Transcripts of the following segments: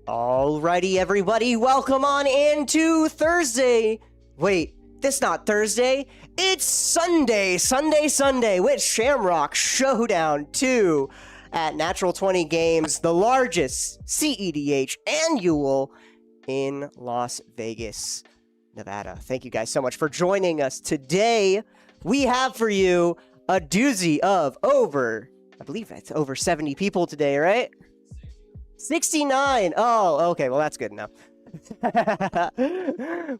Alrighty, everybody, welcome on into Thursday. Wait, this not Thursday. It's Sunday with Shamrock Showdown 2 at Natural 20 Games, the largest CEDH annual in Las Vegas, Nevada. Thank you guys so much for joining us today. We have for you a doozy of I believe it's over 70 people today, right? 69. Oh, okay. Well, that's good enough.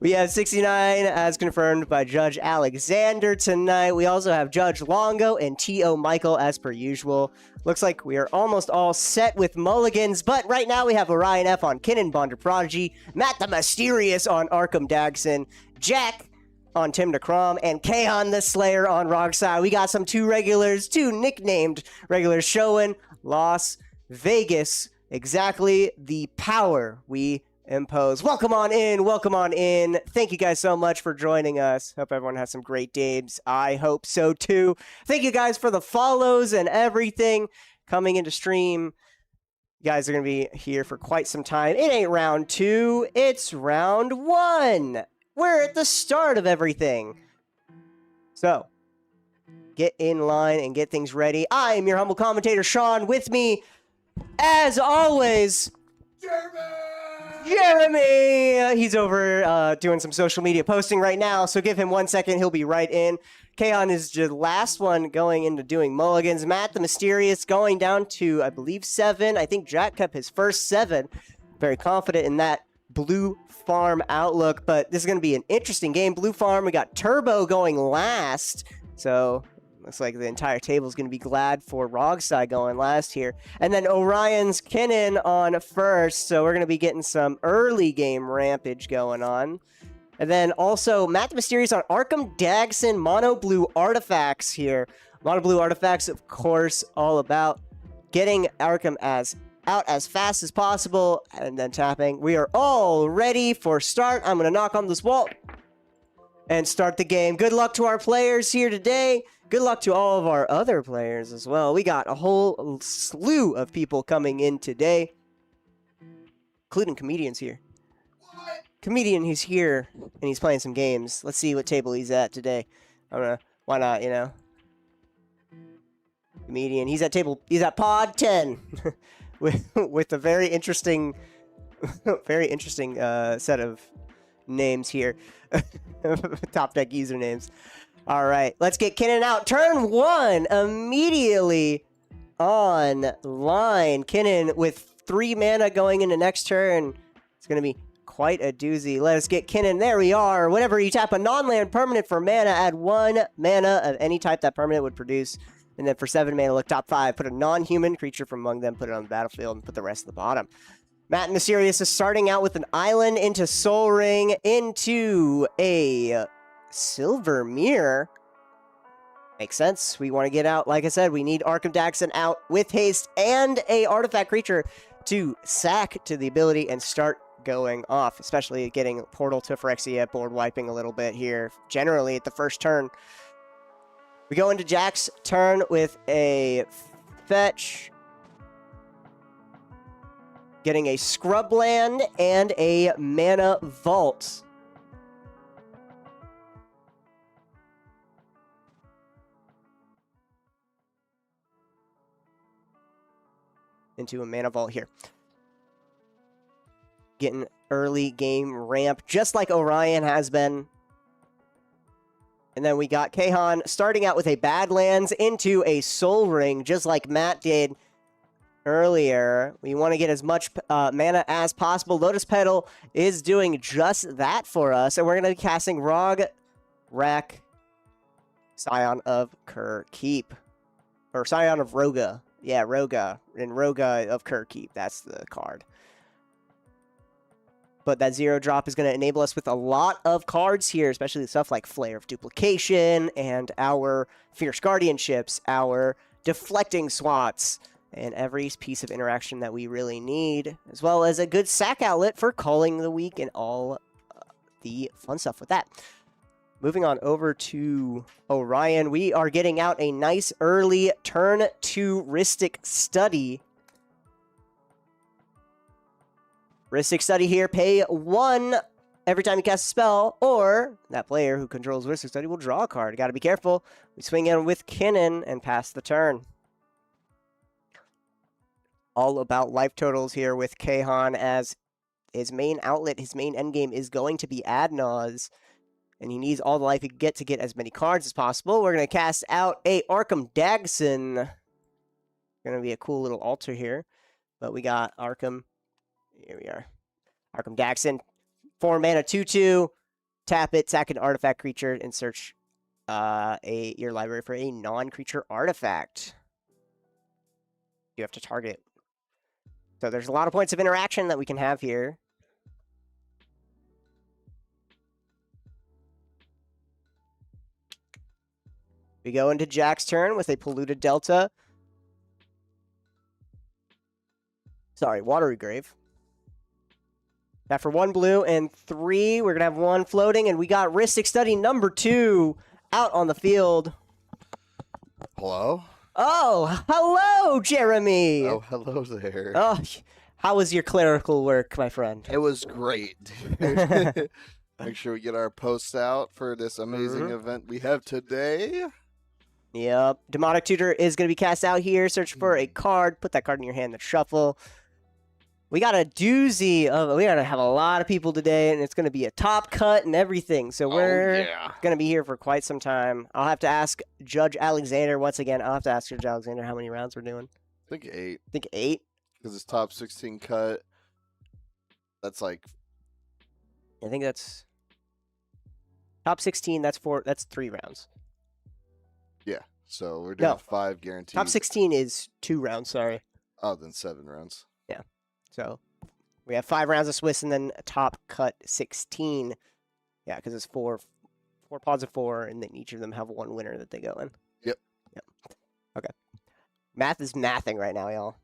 We have 69 as confirmed by Judge Alexander tonight. We also have Judge Longo and T.O. Michael as per usual. Looks like we are almost all set with mulligans, but right now we have Orion F on Kinnan Bonder Prodigy, Matt the Mysterious on Arkham Dagson, Jack on Tim DeCrom, and Kahan the Slayer on Rockside. We got two nicknamed regulars showing Las Vegas. Exactly the power we impose. Welcome on in. Thank you guys so much for joining us. Hope everyone has some great games. I hope so too. Thank you guys for the follows and everything coming into stream. You guys are going to be here for quite some time. It ain't round 2, it's round 1. We're at the start of everything. So, get in line and get things ready. I am your humble commentator, Sean. With me, as always, Jeremy! He's over doing some social media posting right now, so give him 1 second. He'll be right in. Kahan is the last one going into doing mulligans. Matt the Mysterious going down to, I believe, 7. I think Jack kept his first 7. Very confident in that Blue Farm outlook, but this is going to be an interesting game. Blue Farm, we got Turbo going last, so looks like the entire table is going to be glad for Rogside going last here. And then Orion's Kinnan on first, so we're going to be getting some early game rampage going on. And then also Matt the Mysterious on Arkham Dagson Mono Blue Artifacts here. Mono Blue Artifacts, of course, all about getting Arkham out as fast as possible and then tapping. We are all ready for start. I'm going to knock on this wall and start the game. Good luck to our players here today. Good luck to all of our other players as well. We got a whole slew of people coming in today, including comedians here. What? Comedian who's here, and he's playing some games. Let's see what table he's at today. I'm gonna, why not, you know? Comedian, he's at pod 10, with a very interesting set of names here. Top deck usernames. All right, let's get Kinnan out. Turn 1 immediately online. Kinnan with 3 mana going into next turn. It's going to be quite a doozy. Let us get Kinnan. There we are. Whenever you tap a non-land permanent for mana, add 1 mana of any type that permanent would produce. And then for 7 mana, look top 5. Put a non-human creature from among them, put it on the battlefield, and put the rest at the bottom. Matt and the Mysterious is starting out with an island into Soul Ring, into a Silver Mirror. Makes sense. We want to get out. Like I said, we need Arkham Dagson out with haste and a artifact creature to sack to the ability and start going off, especially getting Portal to Phyrexia, board wiping a little bit here, generally at the first turn. We go into Jack's turn with a fetch, getting a Scrubland and a Mana Vault. Into a Mana Vault here. Getting early game ramp, just like Orion has been. And then we got Kahan starting out with a Badlands into a Soul Ring, just like Matt did earlier. We want to get as much mana as possible. Lotus Petal is doing just that for us, and we're going to be casting Rack, Scion of Kerkeep. Or Scion of Roga. Yeah, Roga. And Roga of Kerkeep. That's the card. But that 0-drop is going to enable us with a lot of cards here, especially stuff like Flare of Duplication and our Fierce Guardianships, our Deflecting Swats, and every piece of interaction that we really need, as well as a good sack outlet for Calling the Weak and all the fun stuff with that. Moving on over to Orion, we are getting out a nice early turn 2 Rhystic Study. Rhystic Study here, pay 1 every time you cast a spell, or that player who controls Rhystic Study will draw a card. Got to be careful. We swing in with Kinnan and pass the turn. All about life totals here with Kahan, as his main outlet, his main endgame is going to be Adnaz, and he needs all the life he can get to get as many cards as possible. We're going to cast out a Arkham Dagson. Going to be a cool little altar here, but we got Arkham. Here we are. Arkham Dagson, 4 mana, 2/2. Tap it, sack an artifact creature, and search your library for a non-creature artifact. You have to target it. So there's a lot of points of interaction that we can have here. We go into Jack's turn with a Polluted Delta. Sorry, Watery Grave. Now for 1 blue and 3, we're going to have 1 floating, and we got Rhystic Study number 2 out on the field. Hello? Oh, hello, Jeremy! Oh, hello there. Oh, how was your clerical work, my friend? It was great, dude. Make sure we get our posts out for this amazing event we have today. Yep. Demonic Tutor is going to be cast out here. Search for a card. Put that card in your hand and shuffle. We got a doozy of, we're going to have a lot of people today, and it's going to be a top cut and everything. So we're going to be here for quite some time. I'll have to ask Judge Alexander once again. I'll have to ask Judge Alexander how many rounds we're doing. I think 8. I think 8? Because it's top 16 cut. That's like... I think that's... Top 16, that's 3 rounds. Yeah, so we're doing 5 guaranteed. Top 16 is 2 rounds, sorry. Oh, then 7 rounds. Yeah. So we have 5 rounds of Swiss and then a top cut 16. Yeah, because it's 4 pods of 4, and then each of them have 1 winner that they go in. Yep. Okay. Math is mathing right now, y'all.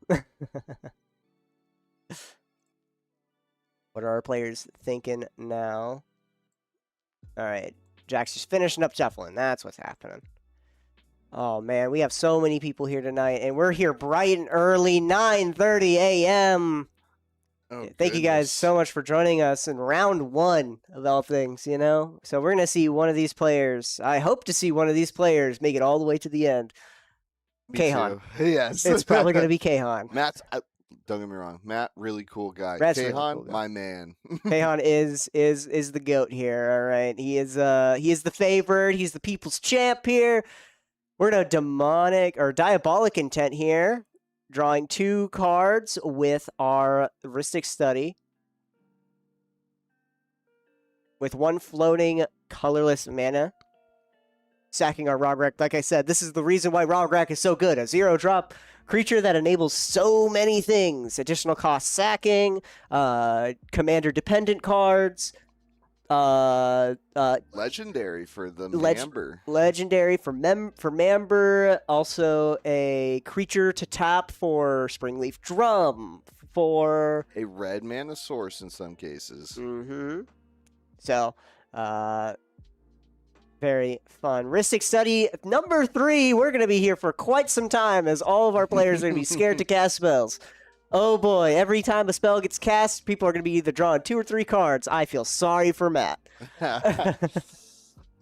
What are our players thinking now? All right. Jack's just finishing up shuffling. That's what's happening. Oh, man. We have so many people here tonight, and we're here bright and early, 9:30 a.m. Oh, Thank you guys so much for joining us in round 1 of all things, you know? So we're going to see one of these players. I hope to see one of these players make it all the way to the end. Kahan. Yes. It's probably going to be Kahan. Matt's, don't get me wrong. Matt, really cool guy. Matt's Kahan, really cool guy. my man. Kahan is the GOAT here, all right? He is the favorite. He's the people's champ here. We're going to Diabolic Intent here. Drawing 2 cards with our Rhystic Study. With 1 floating colorless mana. Sacking our Rogrek. Like I said, this is the reason why Rogrek is so good. A 0-drop creature that enables so many things. Additional cost sacking, commander-dependent cards, legendary for the member. Legendary for member. Also a creature to tap for Springleaf Drum. For a red mana source in some cases. So, very fun. Rhystic Study number 3. We're going to be here for quite some time, as all of our players are going to be scared to cast spells. Oh boy, every time a spell gets cast, people are going to be either drawing 2 or 3 cards. I feel sorry for Matt.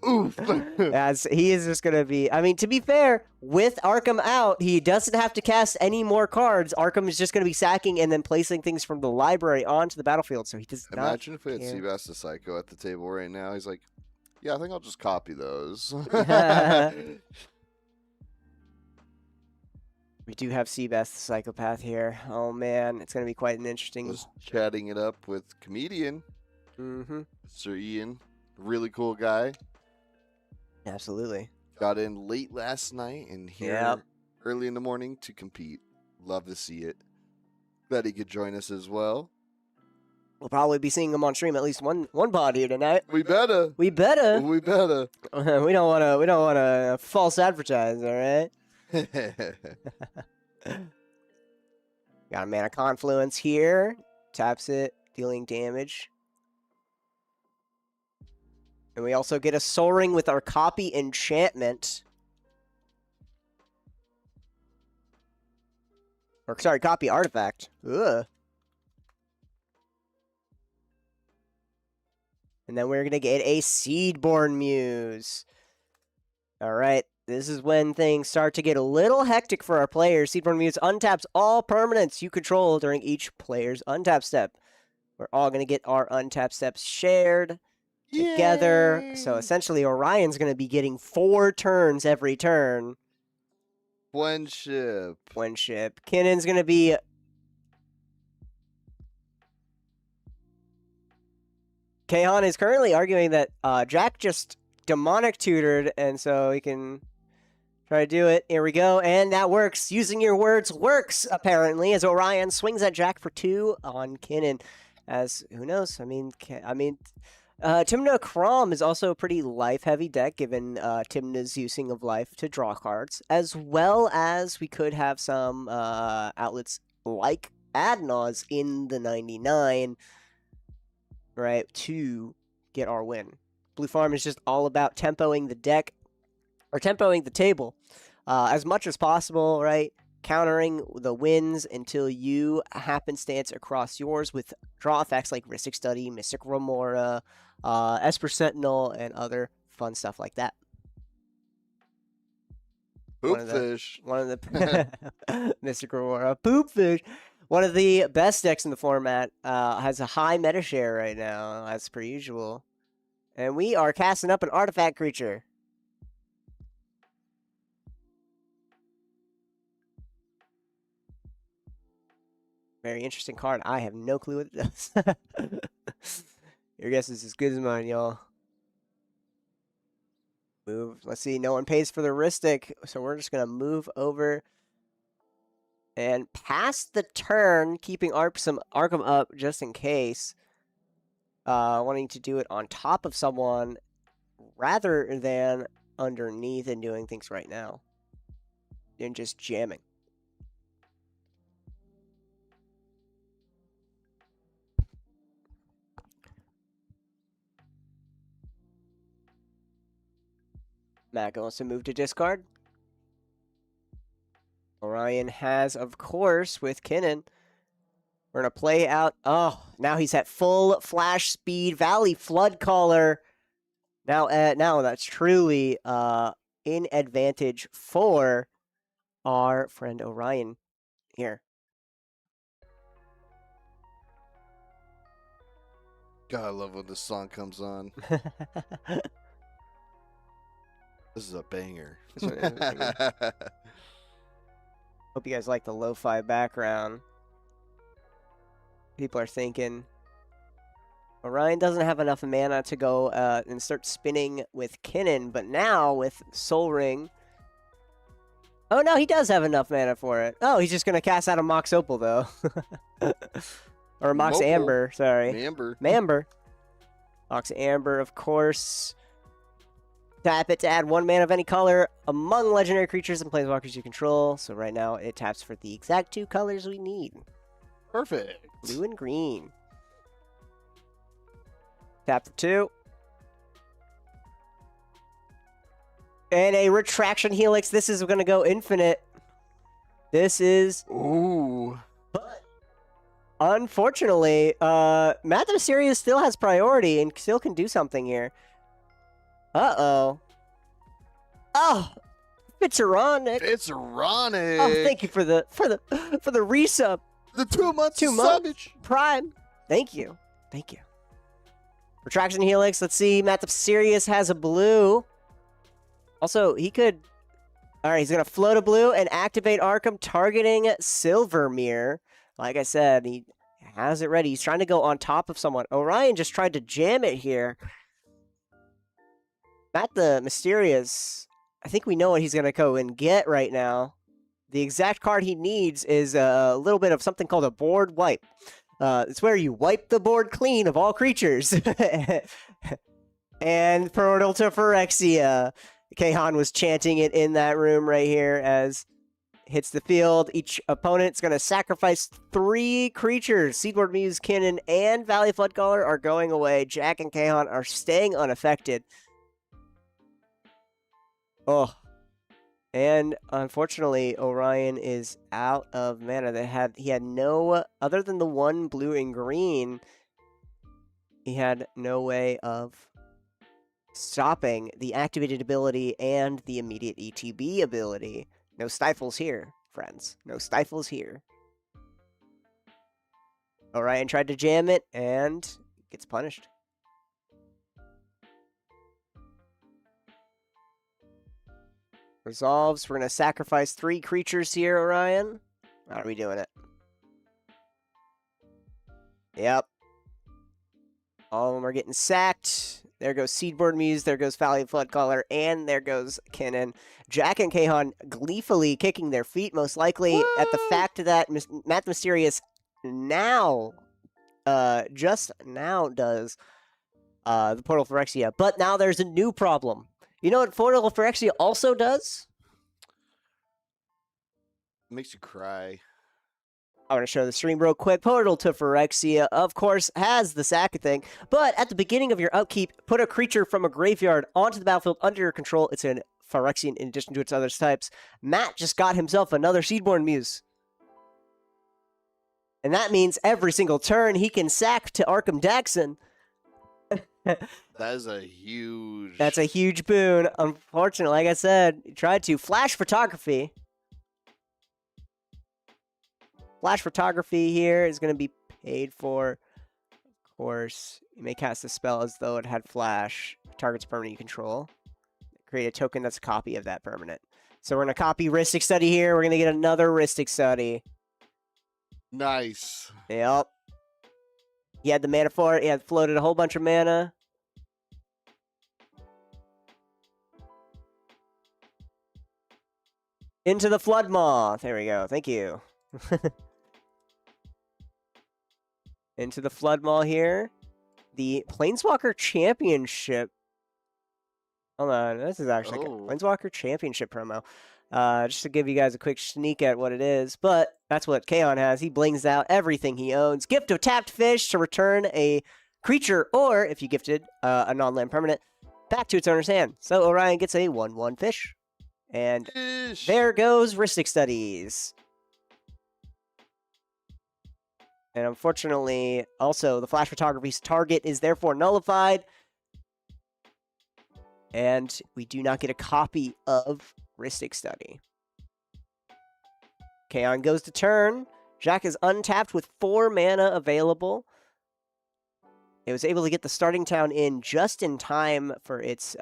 Oof. As he is just going to be, I mean, to be fair, with Arkham out, he doesn't have to cast any more cards. Arkham is just going to be sacking and then placing things from the library onto the battlefield, so he does not Imagine if we had Seabass the Psycho at the table right now. He's like, yeah, I think I'll just copy those. We do have Seabass the Psychopath here. Oh man, it's gonna be quite an interesting. Was chatting it up with comedian Sir Ian, really cool guy. Absolutely. Got in late last night and here early in the morning to compete. Love to see it. Glad he could join us as well. We'll probably be seeing him on stream at least one pod here tonight. We better. We better. We better. We don't wanna false advertise, all right? Got a Mana Confluence here. Taps it, dealing damage. And we also get a Soul Ring with our Copy Enchantment. Or, sorry, Copy Artifact. Ugh. And then we're going to get a Seedborn Muse. All right. This is when things start to get a little hectic for our players. Seedborn Muse untaps all permanents you control during each player's untap step. We're all going to get our untap steps shared together. Yay! So essentially, Orion's going to be getting 4 turns every turn. Friendship. Kinnon's going to be... Kahan is currently arguing that Jack just demonic tutored, and so he can try to do it. Here we go, and that works. Using your words works, apparently, as Orion swings at Jack for 2 on Kinnon. As, who knows? Timna Krom is also a pretty life-heavy deck, given Timna's using of life to draw cards, as well as we could have some outlets like Adnaz in the 99, right, to get our win. Blue Farm is just all about tempoing the deck, or tempoing the table, as much as possible, right? Countering the wins until you happenstance across yours with draw effects like Rhystic Study, Mystic Remora, Esper Sentinel, and other fun stuff like that. Poopfish. One of the Mystic Remora. Poopfish. One of the best decks in the format, has a high meta share right now, as per usual. And we are casting up an artifact creature. Very interesting card. I have no clue what it does. Your guess is as good as mine, y'all. Move. Let's see. No one pays for the Rhystic, so we're just going to move over and pass the turn, keeping Arkham up just in case. Wanting to do it on top of someone rather than underneath and doing things right now. And just jamming. Matt wants to move to discard. Orion has, of course, with Kinnon. We're going to play out. Oh, now he's at full flash speed. Valley Flood Caller. Now that's truly in advantage for our friend Orion here. God, I love when this song comes on. This is a banger. This one is a banger. Hope you guys like the lo-fi background. People are thinking Orion doesn't have enough mana to go and start spinning with Kinnon, but now with Soul Ring. Oh no, he does have enough mana for it. Oh, he's just gonna cast out a Mox Opal though. Or Mox Mopal. Amber, sorry. Mamber. Mox Amber, of course. Tap it to add 1 mana of any color among legendary creatures and planeswalkers you control. So right now it taps for the exact 2 colors we need. Perfect. Blue and green. Tap for 2. And a Retraction Helix. This is going to go infinite. This is... Ooh. But unfortunately, Matt the Mysterious still has priority and still can do something here. Uh-oh. Oh, it's ironic. It's ironic. Oh, thank you for the resub. The 2 months. 2 months. Prime. Thank you. Thank you. Retraction Helix. Let's see. Matt the Serious has a blue. Also, he could All right, he's going to float a blue and activate Arkham, targeting Silvermere. Like I said, he has it ready. He's trying to go on top of someone. Orion just tried to jam it here. Matt the Mysterious, I think we know what he's going to go and get right now. The exact card he needs is a little bit of something called a board wipe. It's where you wipe the board clean of all creatures. And Portal to Phyrexia. Kahan was chanting it in that room right here as hits the field. Each opponent's going to sacrifice 3 creatures. Seedboard Muse, Kinnan, and Valley Floodcaller are going away. Jack and Kahan are staying unaffected. Oh. And unfortunately, Orion is out of mana. He had no, other than the 1 blue and green, he had no way of stopping the activated ability and the immediate ETB ability. No stifles here, friends. No stifles here. Orion tried to jam it and gets punished. Resolves. We're going to sacrifice 3 creatures here, Orion. How are we doing it? Yep. All of them are getting sacked. There goes Seedboard Muse, there goes Valley Floodcaller, and there goes Kinnan. Jack and Kahan gleefully kicking their feet, most likely, at the fact that Matt the Mysterious now, just now does the Portal Phyrexia. But now there's a new problem. You know what Portal Phyrexia also does? Makes you cry. I want to show the stream real quick. Portal to Phyrexia, of course, has the sack thing, but at the beginning of your upkeep, put a creature from a graveyard onto the battlefield under your control. It's a Phyrexian in addition to its other types. Matt just got himself another Seedborn Muse. And that means every single turn he can sack to Arkham Daxon. That is a huge... That's a huge boon. Unfortunately, like I said, he tried to. Flash Photography. Flash Photography here is going to be paid for. Of course, you may cast a spell as though it had flash. Target's permanent you control. Create a token that's a copy of that permanent. So we're going to copy Rhystic Study here. We're going to get another Rhystic Study. Nice. Yep. He had the mana for it. He had floated a whole bunch of mana. Into the Flood Maw. There we go. Thank you. Into the Flood Maw here. The Planeswalker Championship. Hold on. This is actually a Planeswalker Championship promo. Just to give you guys a quick sneak at what it is. But that's what Kaon has. He blings out everything he owns. Gift of tapped fish to return a creature, or if you gifted a non-land permanent, back to its owner's hand. So Orion gets a 1/1 fish. And there goes Rhystic Studies. And unfortunately, also, the Flash Photography's target is therefore nullified. And we do not get a copy of Rhystic Study. Kaon goes to turn. Jack is untapped with 4 mana available. It was able to get the starting town in just in time for its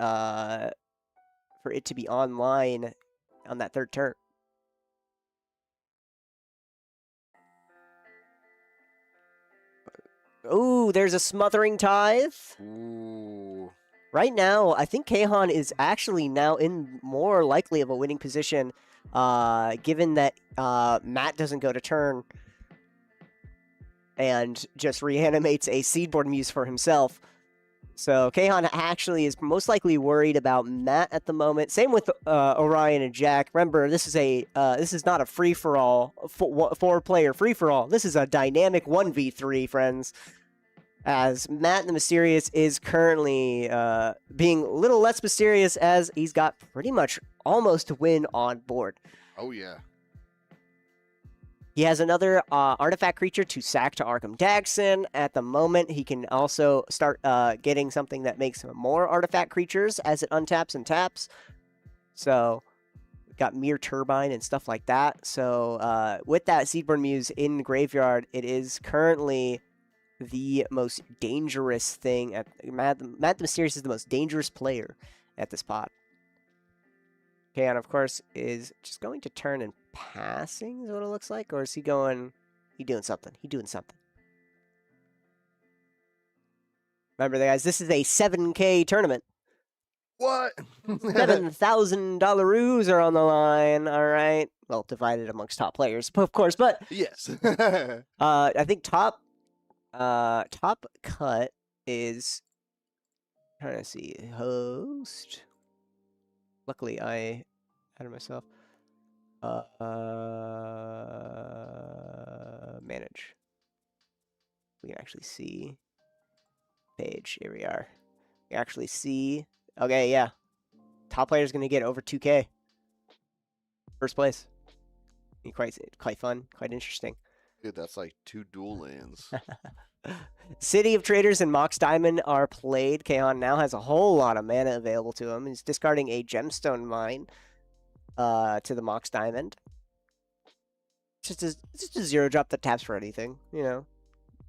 for it to be online on that 3rd turn. Ooh, there's a Smothering Tithe. Ooh. Right now, I think Kahan is actually now in more likely of a winning position, given that Matt doesn't go to turn and just reanimates a Seedboard Muse for himself. So Kahan actually is most likely worried about Matt at the moment. Same with Orion and Jack. Remember, this is not a free-for-all, 4-player free-for-all. This is a dynamic 1v3, friends. As Matt the Mysterious is currently being a little less mysterious as he's got pretty much almost a win on board. Oh, yeah. He has another artifact creature to sack to Arkham Daxon. At the moment, he can also start getting something that makes more artifact creatures as it untaps and taps. So, we've got Mere Turbine and stuff like that. So, with that Seedborn Muse in the graveyard, it is currently the most dangerous thing. Matt the Mysterious is the most dangerous player at this pot. Kaon, of course, is just going to turn and passing, is what it looks like. Or is he going... He doing something. He doing something. Remember, guys, this is a 7K tournament. What? $7,000 are on the line. All right. Well, divided amongst top players, of course. But yes. I think top cut is... Trying to see. Host. Luckily, I added myself. Manage. We can actually see page. Here we are. We actually see. Okay, yeah. Top player is going to get over 2K. First place. Quite fun. Quite interesting. Dude, that's like 2 dual lands. City of Traders and Mox Diamond are played. Kaon now has a whole lot of mana available to him. He's discarding a Gemstone Mine to the Mox Diamond. It's just a 0-drop that taps for anything, you know.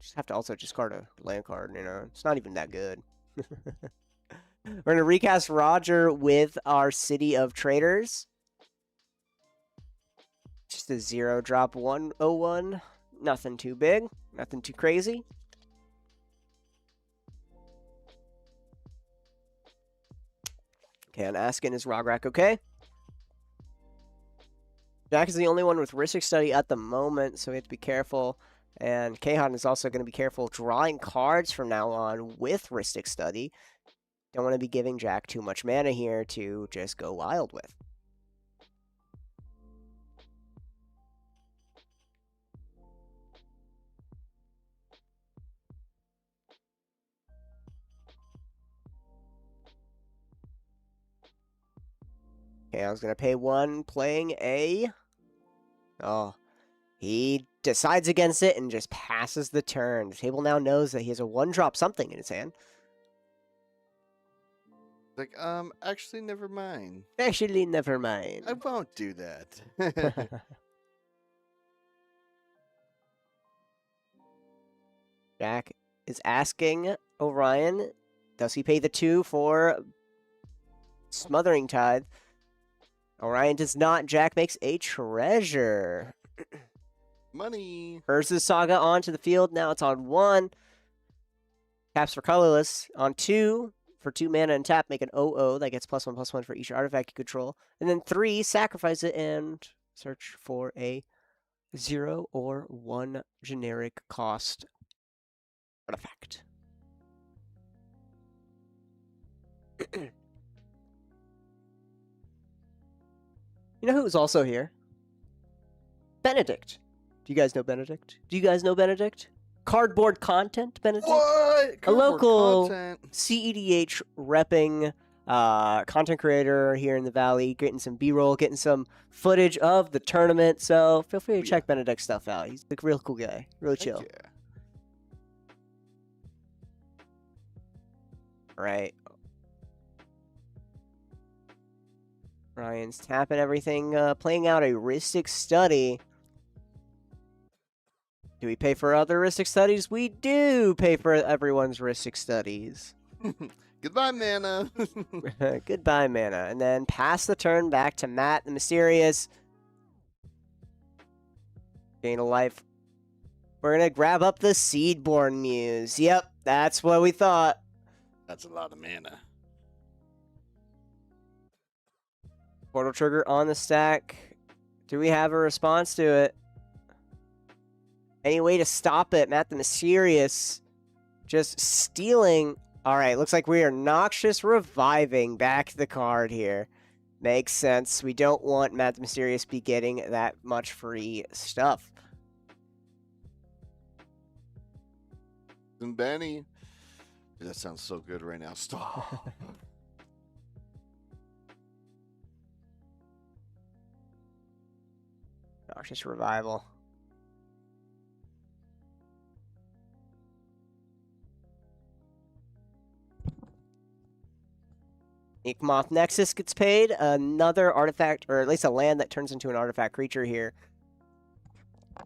Just have to also discard a land card, you know. It's not even that good. We're going to recast Roger with our City of Traders. Just a 0-drop 1/01. Nothing too big. Nothing too crazy. Okay, and asking, is Rograk okay? Jack is the only one with Ristic Study at the moment, so we have to be careful. And Kahan is also going to be careful drawing cards from now on with Ristic Study. Don't want to be giving Jack too much mana here to just go wild with. Okay, I was going to pay 1 playing a... Oh, he decides against it and just passes the turn. The table now knows that he has a 1-drop something in his hand. Like, actually, never mind. Actually, never mind. I won't do that. Jack is asking Orion, does he pay the 2 for Smothering Tithe? Orion does not. Jack makes a treasure. Money. Urza's Saga onto the field. Now it's on 1. Taps for colorless. On 2. For 2 mana and tap, make an 0/0. That gets +1/+1 for each artifact you control. And then 3, sacrifice it and search for a 0 or 1 generic cost artifact. You know who's also here? Benedict. Do you guys know Benedict? Do you guys know Benedict? Cardboard Content, Benedict? What? A local content. CEDH repping content creator here in the Valley, getting some B-roll, getting some footage of the tournament. So feel free to check Benedict's stuff out. He's a real cool guy. Really chill. Heck yeah. Right. Ryan's tapping everything, playing out a Ristic Study. Do we pay for other Ristic Studies? We do pay for everyone's Ristic Studies. Goodbye, mana. Goodbye, mana. And then pass the turn back to Matt the Mysterious. Gain a life. We're going to grab up the Seedborn Muse. Yep, that's what we thought. That's a lot of mana. Portal Trigger on the stack. Do we have a response to it? Any way to stop it? Matt the Mysterious just stealing. All right, looks like we are Noxious reviving back the card here. Makes sense. We don't want Matt the Mysterious be getting that much free stuff. And Benny. That sounds so good right now. Stop. Noxious Revival. Inkmoth Nexus gets paid. Another artifact, or at least a land that turns into an artifact creature here.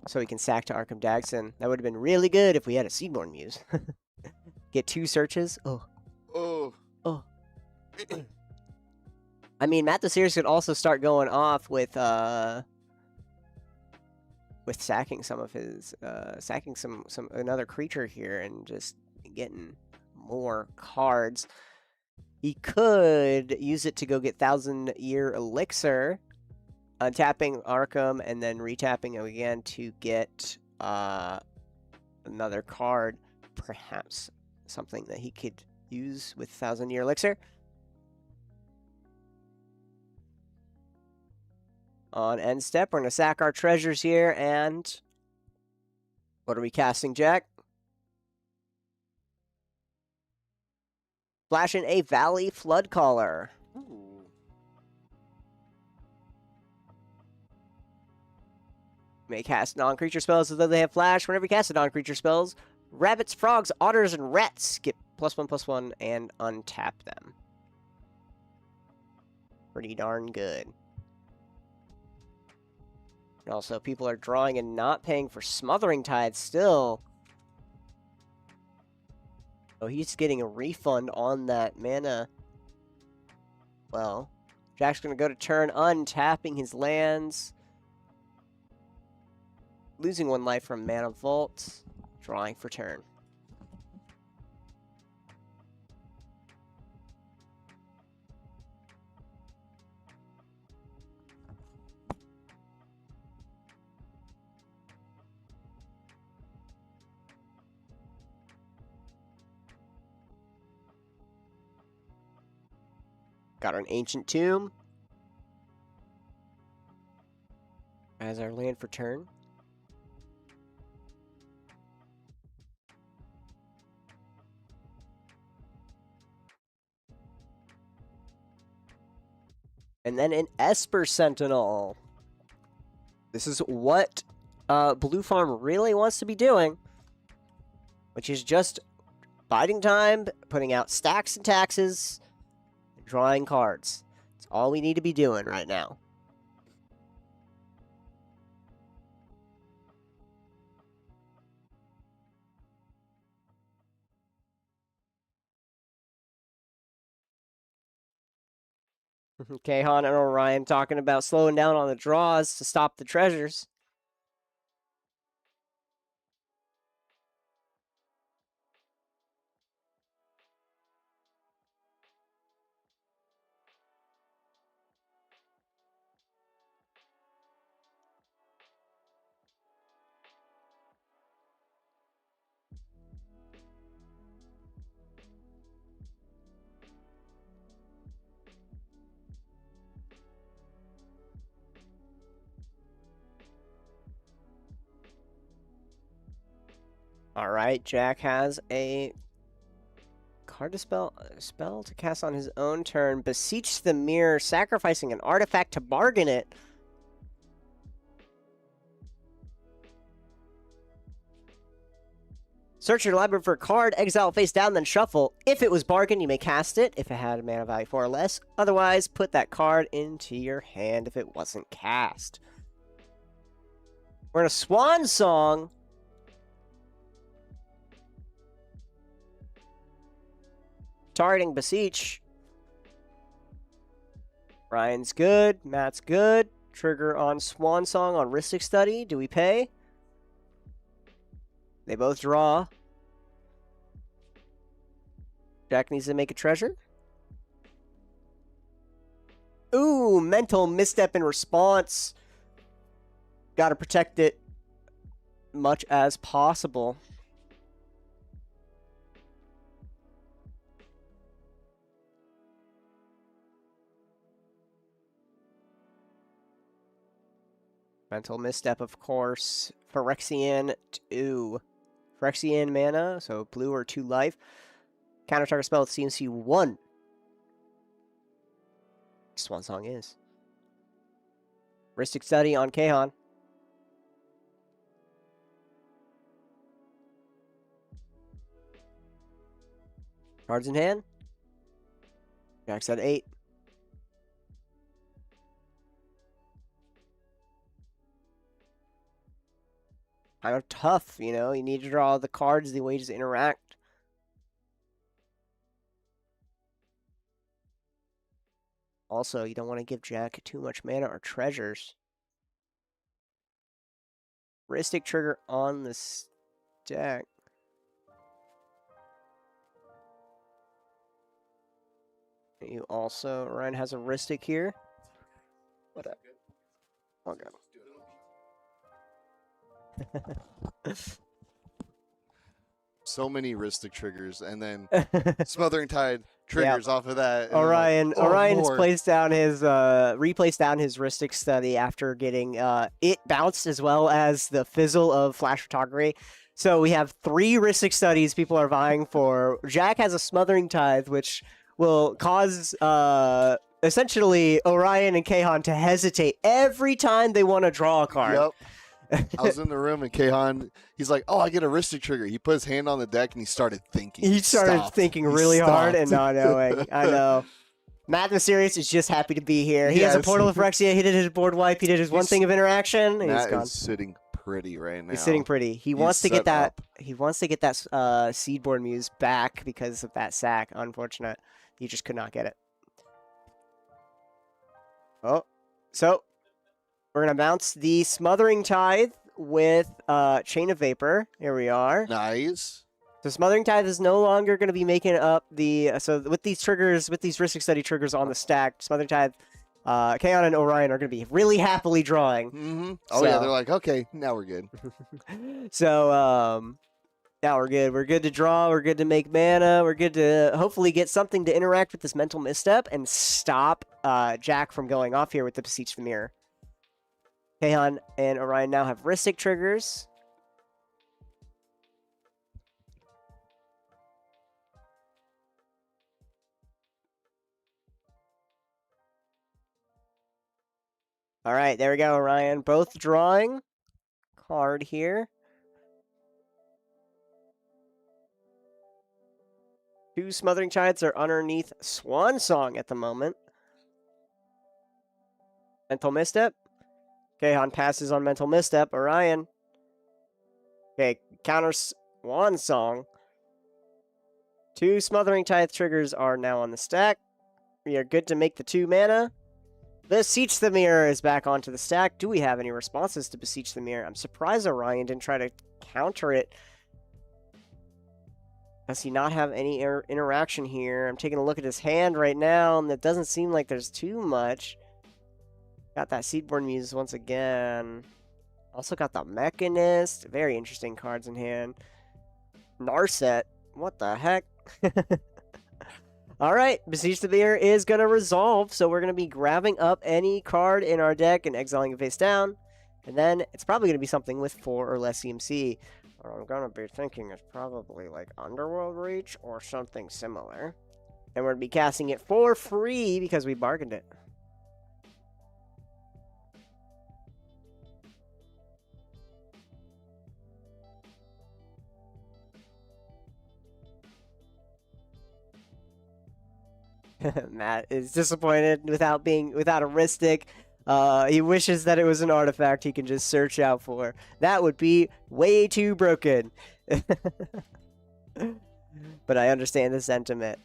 So we can sack to Arkham Dagson. That would have been really good if we had a Seedborn Muse. Get 2 searches. Oh. Oh. Oh. I mean, Matt the Series could also start going off with sacking some of his sacking some another creature here and just getting more cards. He could use it to go get 1,000-year elixir, untapping Arkham and then retapping it again to get another card, perhaps something that he could use with 1,000-year elixir. On end step, we're going to sack our treasures here, and what are we casting, Jack? Flash in a Valley Flood Caller. Ooh. May cast non-creature spells as though they have flash. Whenever you cast a non-creature spells, rabbits, frogs, otters, and rats get +1/+1 and untap them. Pretty darn good. And also, people are drawing and not paying for Smothering Tide still. Oh, he's getting a refund on that mana. Well, Jack's going to go to turn, untapping his lands. Losing 1 life from Mana Vault. Drawing for turn. Got an Ancient Tomb as our land for turn. And then an Esper Sentinel. This is what Blue Farm really wants to be doing, which is just biding time, putting out stacks and taxes, drawing cards. That's all we need to be doing right now. Kahan and Orion talking about slowing down on the draws to stop the treasures. All right, Jack has a card to spell to cast on his own turn. Beseech the Mirror, sacrificing an artifact to bargain it. Search your library for a card, exile it face down, then shuffle. If it was bargain, you may cast it if it had a mana value 4 or less. Otherwise, put that card into your hand if it wasn't cast. We're in a Swan Song. Targeting Beseech. Ryan's good. Matt's good. Trigger on Swan Song on Ristic Study. Do we pay? They both draw. Jack needs to make a treasure. Ooh, Mental Misstep in response. Gotta protect it much as possible. Mental Misstep, of course. Phyrexian 2. Phyrexian mana, so blue or 2 life. Counter target spell at CMC 1. Swan Song is. Ristic Study on Kahan. Cards in hand. Jack's at 8. Kind of tough, you know. You need to draw the cards the way to interact. Also, you don't want to give Jack too much mana or treasures. Ristic trigger on the stack. You also, Ryan has a Ristic here. What up? Okay. So many Ristic triggers, and then Smothering Tide triggers off of that. Orion, like, Orion's more. placed down his replaced down his Ristic Study after getting it bounced, as well as the fizzle of Flash Photography. So we have 3 Ristic Studies people are vying for. Jack has a Smothering Tithe, which will cause essentially Orion and Kahan to hesitate every time they want to draw a card. Yep. I was in the room and Kahan, he's like, "Oh, I get a Ristic trigger." He put his hand on the deck and he started thinking. He started thinking really hard and not knowing. I know. Matt the Mysterious is just happy to be here. He has a Portal of Phyrexia. He did his board wipe. He did his one thing of interaction. And he's gone. Is sitting pretty right now. He's sitting pretty. He wants to get that. He wants to get that Seedborn Muse back because of that sack. Unfortunate. He just could not get it. Oh, so we're gonna bounce the Smothering Tithe with Chain of Vapor. Here we are. Nice. So Smothering Tithe is no longer going to be making up the... so with these triggers, with these Ristic Study triggers on the stack, Smothering Tithe, Kaon and Orion are going to be really happily drawing. Mm-hmm. Oh, yeah, they're like, okay, now we're good. So, now we're good. We're good to draw. We're good to make mana. We're good to hopefully get something to interact with this Mental Misstep and stop Jack from going off here with the Beseech the Mirror. Kahan and Orion now have Ristic triggers. All right, there we go, Orion. Both drawing card here. 2 Smothering Tides are underneath Swan Song at the moment. Mental Misstep. Kahan passes on Mental Misstep. Orion. Okay, counters Swan Song. 2 Smothering Tithe triggers are now on the stack. We are good to make the 2 mana. Beseech the Mirror is back onto the stack. Do we have any responses to Beseech the Mirror? I'm surprised Orion didn't try to counter it. Does he not have any interaction here? I'm taking a look at his hand right now, and it doesn't seem like there's too much. Got that Seedborn Muse once again. Also got the Mechanist. Very interesting cards in hand. Narset. What the heck? All right, Beseech the Mirror is going to resolve, so we're going to be grabbing up any card in our deck and exiling it face down. And then it's probably going to be something with 4 or less CMC. What I'm going to be thinking is probably like Underworld Reach or something similar. And we're going to be casting it for free because we bargained it. Matt is disappointed without a Ristic. He wishes that it was an artifact he can just search out for. That would be way too broken. But I understand the sentiment.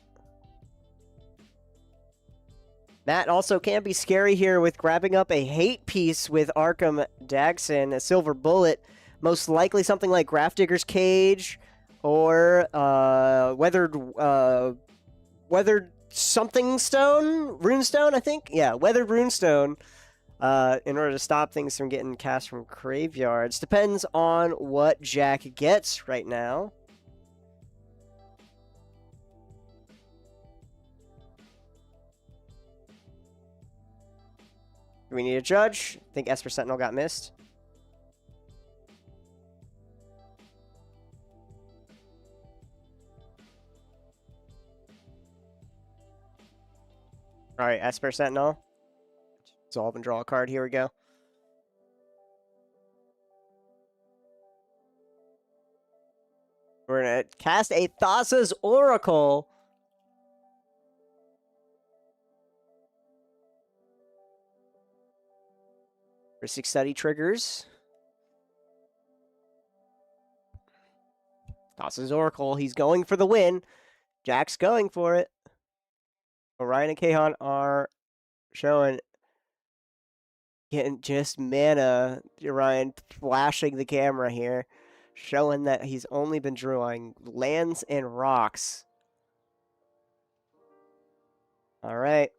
Matt also can be scary here with grabbing up a hate piece with Arkham Dagson, a silver bullet. Most likely something like Grafdigger's Cage or weathered something stone? Runestone, I think? Yeah, weathered runestone. In order to stop things from getting cast from graveyards. Depends on what Jack gets right now. Do we need a judge? I think Esper Sentinel got missed. Alright, Esper Sentinel. Resolve and draw a card. Here we go. We're going to cast a Thassa's Oracle. For 6 study triggers. Thassa's Oracle. He's going for the win. Jack's going for it. Orion and Kahan are showing getting just mana. Orion flashing the camera here, showing that he's only been drawing lands and rocks. All right.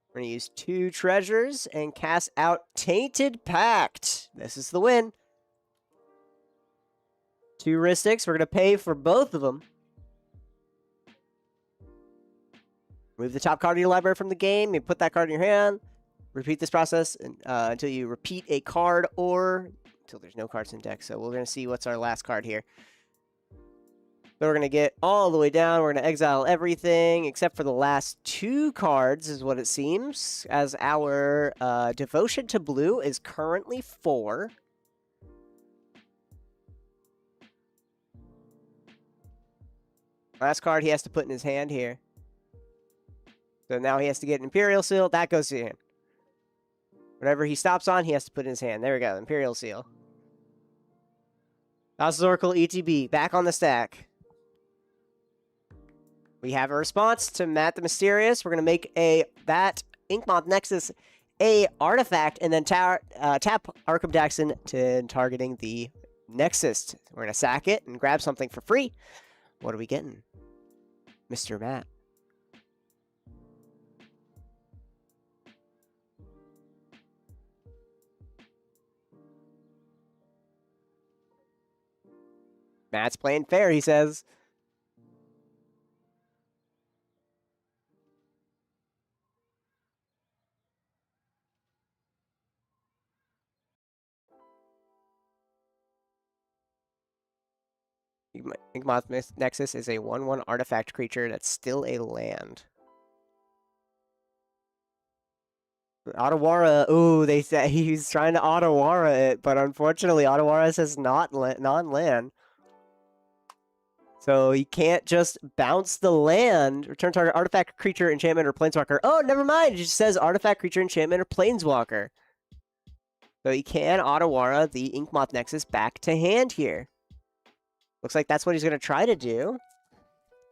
We're going to use 2 treasures and cast out Tainted Pact. This is the win. 2 Ristics. We're going to pay for both of them. Move the top card of your library from the game. You put that card in your hand. Repeat this process until you repeat a card or until there's no cards in deck. So we're going to see what's our last card here. So we're going to get all the way down. We're going to exile everything except for the last 2 cards is what it seems. As our Devotion to Blue is currently 4. Last card he has to put in his hand here. So now he has to get an Imperial Seal. That goes to him. Whatever he stops on, he has to put in his hand. There we go. Imperial Seal. House's Oracle ETB. Back on the stack. We have a response to Matt the Mysterious. We're going to make that Inkmoth Nexus a artifact and then tap Arkham Daxon to targeting the Nexus. We're going to sack it and grab something for free. What are we getting? Mr. Matt. Matt's playing fair, he says. Inkmoth Nexus is a 1/1 artifact creature that's still a land. Otawara, ooh, they said he's trying to Otawara it, but unfortunately Otawara says non-land. So he can't just bounce the land, return target artifact, creature, enchantment, or planeswalker. Oh, never mind, it just says artifact, creature, enchantment, or planeswalker. So he can Otawara the Inkmoth Nexus back to hand here. Looks like that's what he's going to try to do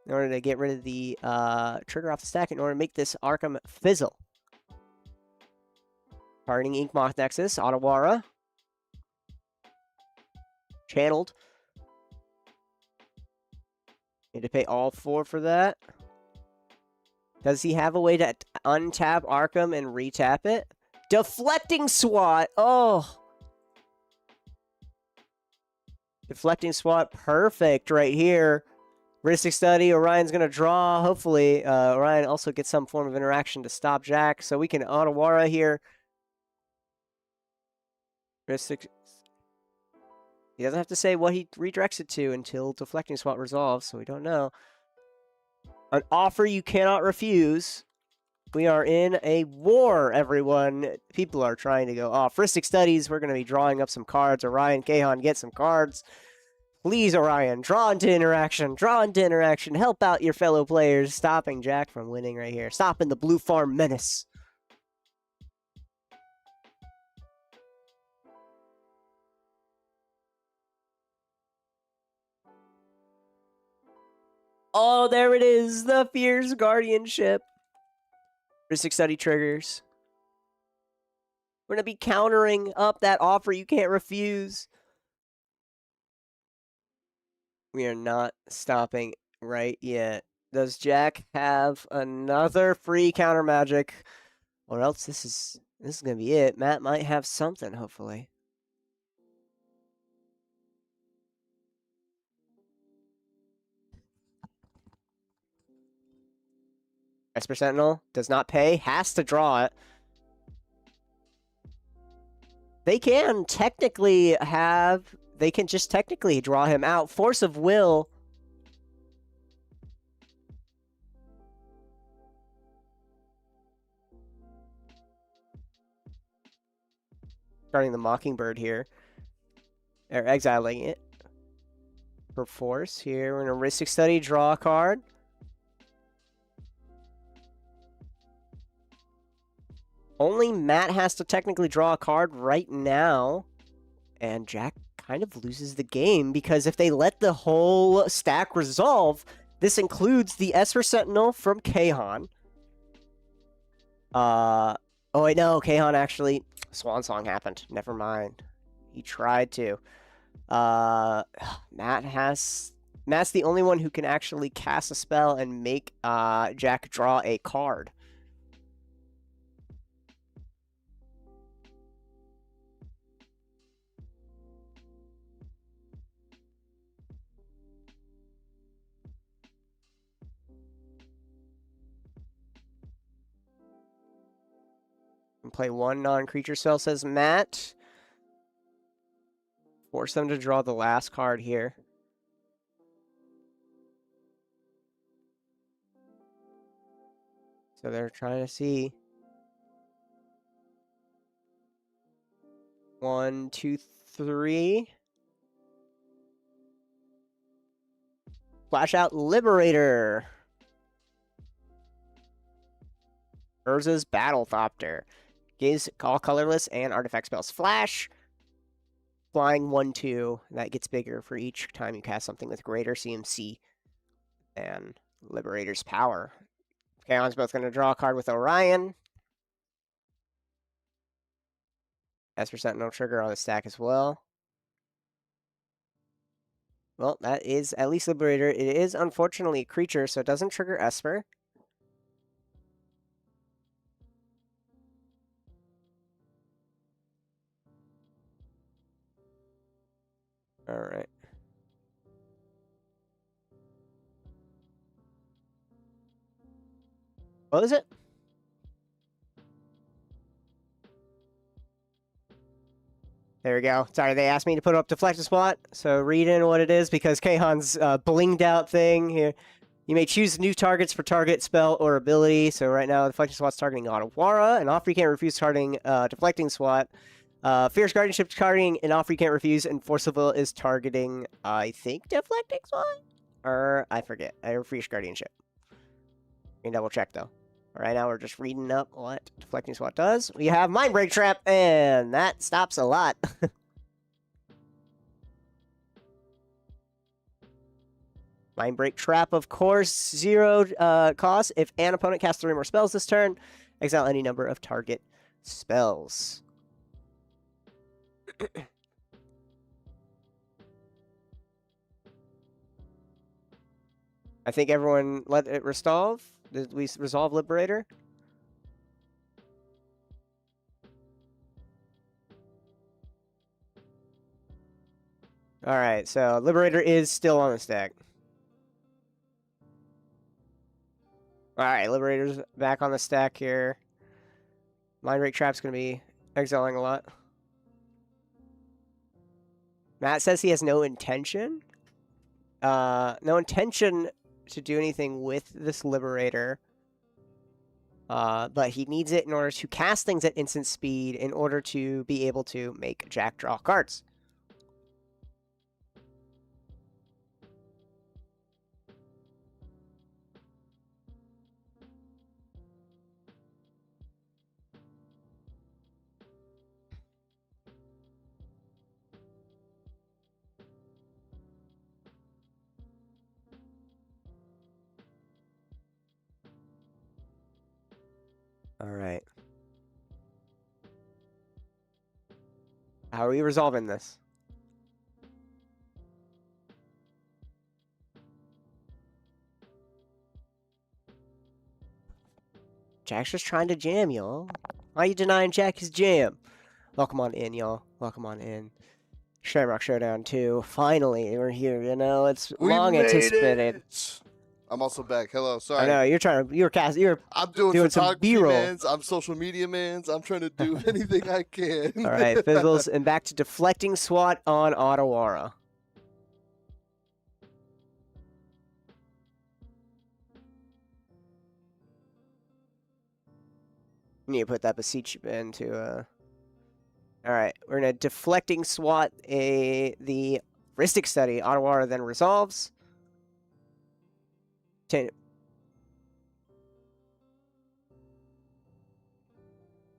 in order to get rid of the trigger off the stack in order to make this Arkham fizzle. Targeting Inkmoth Nexus, Otawara. Channeled. Need to pay all 4 for that. Does he have a way to untap Arkham and retap it? Deflecting Swat! Oh! Deflecting Swat, perfect right here. Ristic Study, Orion's going to draw. Hopefully, Orion also gets some form of interaction to stop Jack. So we can Otawara here. Ristic. He doesn't have to say what he redirects it to until Deflecting Swat resolves, so we don't know. An offer you cannot refuse. We are in a war, everyone. People are trying to go off. Ristic Studies, we're going to be drawing up some cards. Orion, Kahan, get some cards. Please, Orion, draw into interaction. Draw into interaction. Help out your fellow players. Stopping Jack from winning right here. Stopping the Blue Farm menace. Oh, there it is. The Fierce Guardianship. Ristic Study triggers. We're going to be countering up that offer you can't refuse. We are not stopping right yet. Does Jack have another free counter magic? Or else this is going to be it. Matt might have something, hopefully. Esper Sentinel does not pay, has to draw it. They can technically just technically draw him out. Force of Will. Starting the Mockingbird here. Or exiling it. For force here. We're going to Ristic Study, draw a card. Only Matt has to technically draw a card right now. And Jack kind of loses the game because if they let the whole stack resolve, This includes the Esper Sentinel from Kahan. Oh wait, no, Kahan actually Swan Song happened. Never mind. He tried to. Matt's the only one who can actually cast a spell and make Jack draw a card. And play one non-creature spell, says Matt. Force them to draw the last card here. So they're trying to see. 1, 2, 3. Flash out Liberator. Urza's Battlethopter. Gives all colorless and artifact spells flash. Flying 1/2. That gets bigger for each time you cast something with greater CMC than Liberator's power. Kaon's both going to draw a card with Orion. Esper Sentinel trigger on the stack as well. Well, that is at least Liberator. It is unfortunately a creature, so it doesn't trigger Esper. All right. What is it? There we go. Sorry, they asked me to put up Deflected Swat, so read in what it is, because Kahan's blinged out thing here. You may choose new targets for target, spell, or ability. So right now, Deflecting Swat's targeting Otawara, and offer you can't refuse targeting Deflecting Swat. Fierce Guardianship targeting an offer you can't refuse, and Forcible is targeting, I think, Deflecting Swat? Or, I forget. Fierce Guardianship. You can double check, though. Right now, we're just reading up what Deflecting Swat does. We have Mind Break Trap, and that stops a lot. Mind Break Trap, of course, 0 cost. If an opponent casts 3 more spells this turn, exile any number of target spells. I think everyone let it resolve. Did we resolve Liberator? Alright, so Liberator is still on the stack. Alright, Liberator's back on the stack here. Mind Break Trap's going to be exiling a lot. Matt says he has no intention. No intention to do anything with this Liberator. But he needs it in order to cast things at instant speed in order to be able to make Jack draw cards. All right. How are we resolving this? Jack's just trying to jam, y'all. Why are you denying Jack his jam? Welcome on in, y'all. Welcome on in. SHAMROCK Showdown 2. Finally, we're here, you know. It's long anticipated. I'm also back. Hello, sorry. I know, I'm doing some B-roll. mans. I'm social media mans. I'm trying to do anything I can. All right, Fizzles, and back to Deflecting Swat on Otawara. You need to put that beseech into All right, we're gonna Deflecting Swat the Heuristic Study. Otawara then resolves.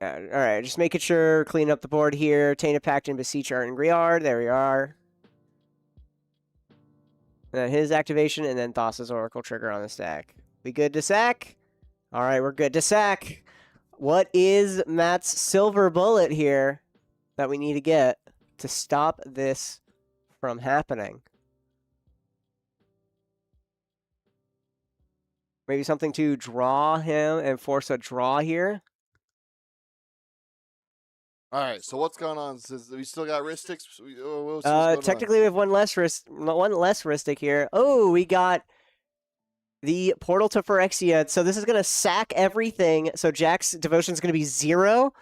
Alright, just making sure, clean up the board here. Tainted Pact and Beseech are in Griard. There we are. Then his activation, and then Thassa's Oracle trigger on the stack. We good to sack? All right, we're good to sack. What is Matt's silver bullet here that we need to get to stop this from happening? Maybe something to draw him and force a draw here. All right, so what's going on? Since we still got Ristics. Technically, we have one less Ristic here. Oh, we got the portal to Phyrexia. So this is gonna sack everything. So Jack's devotion is gonna be 0.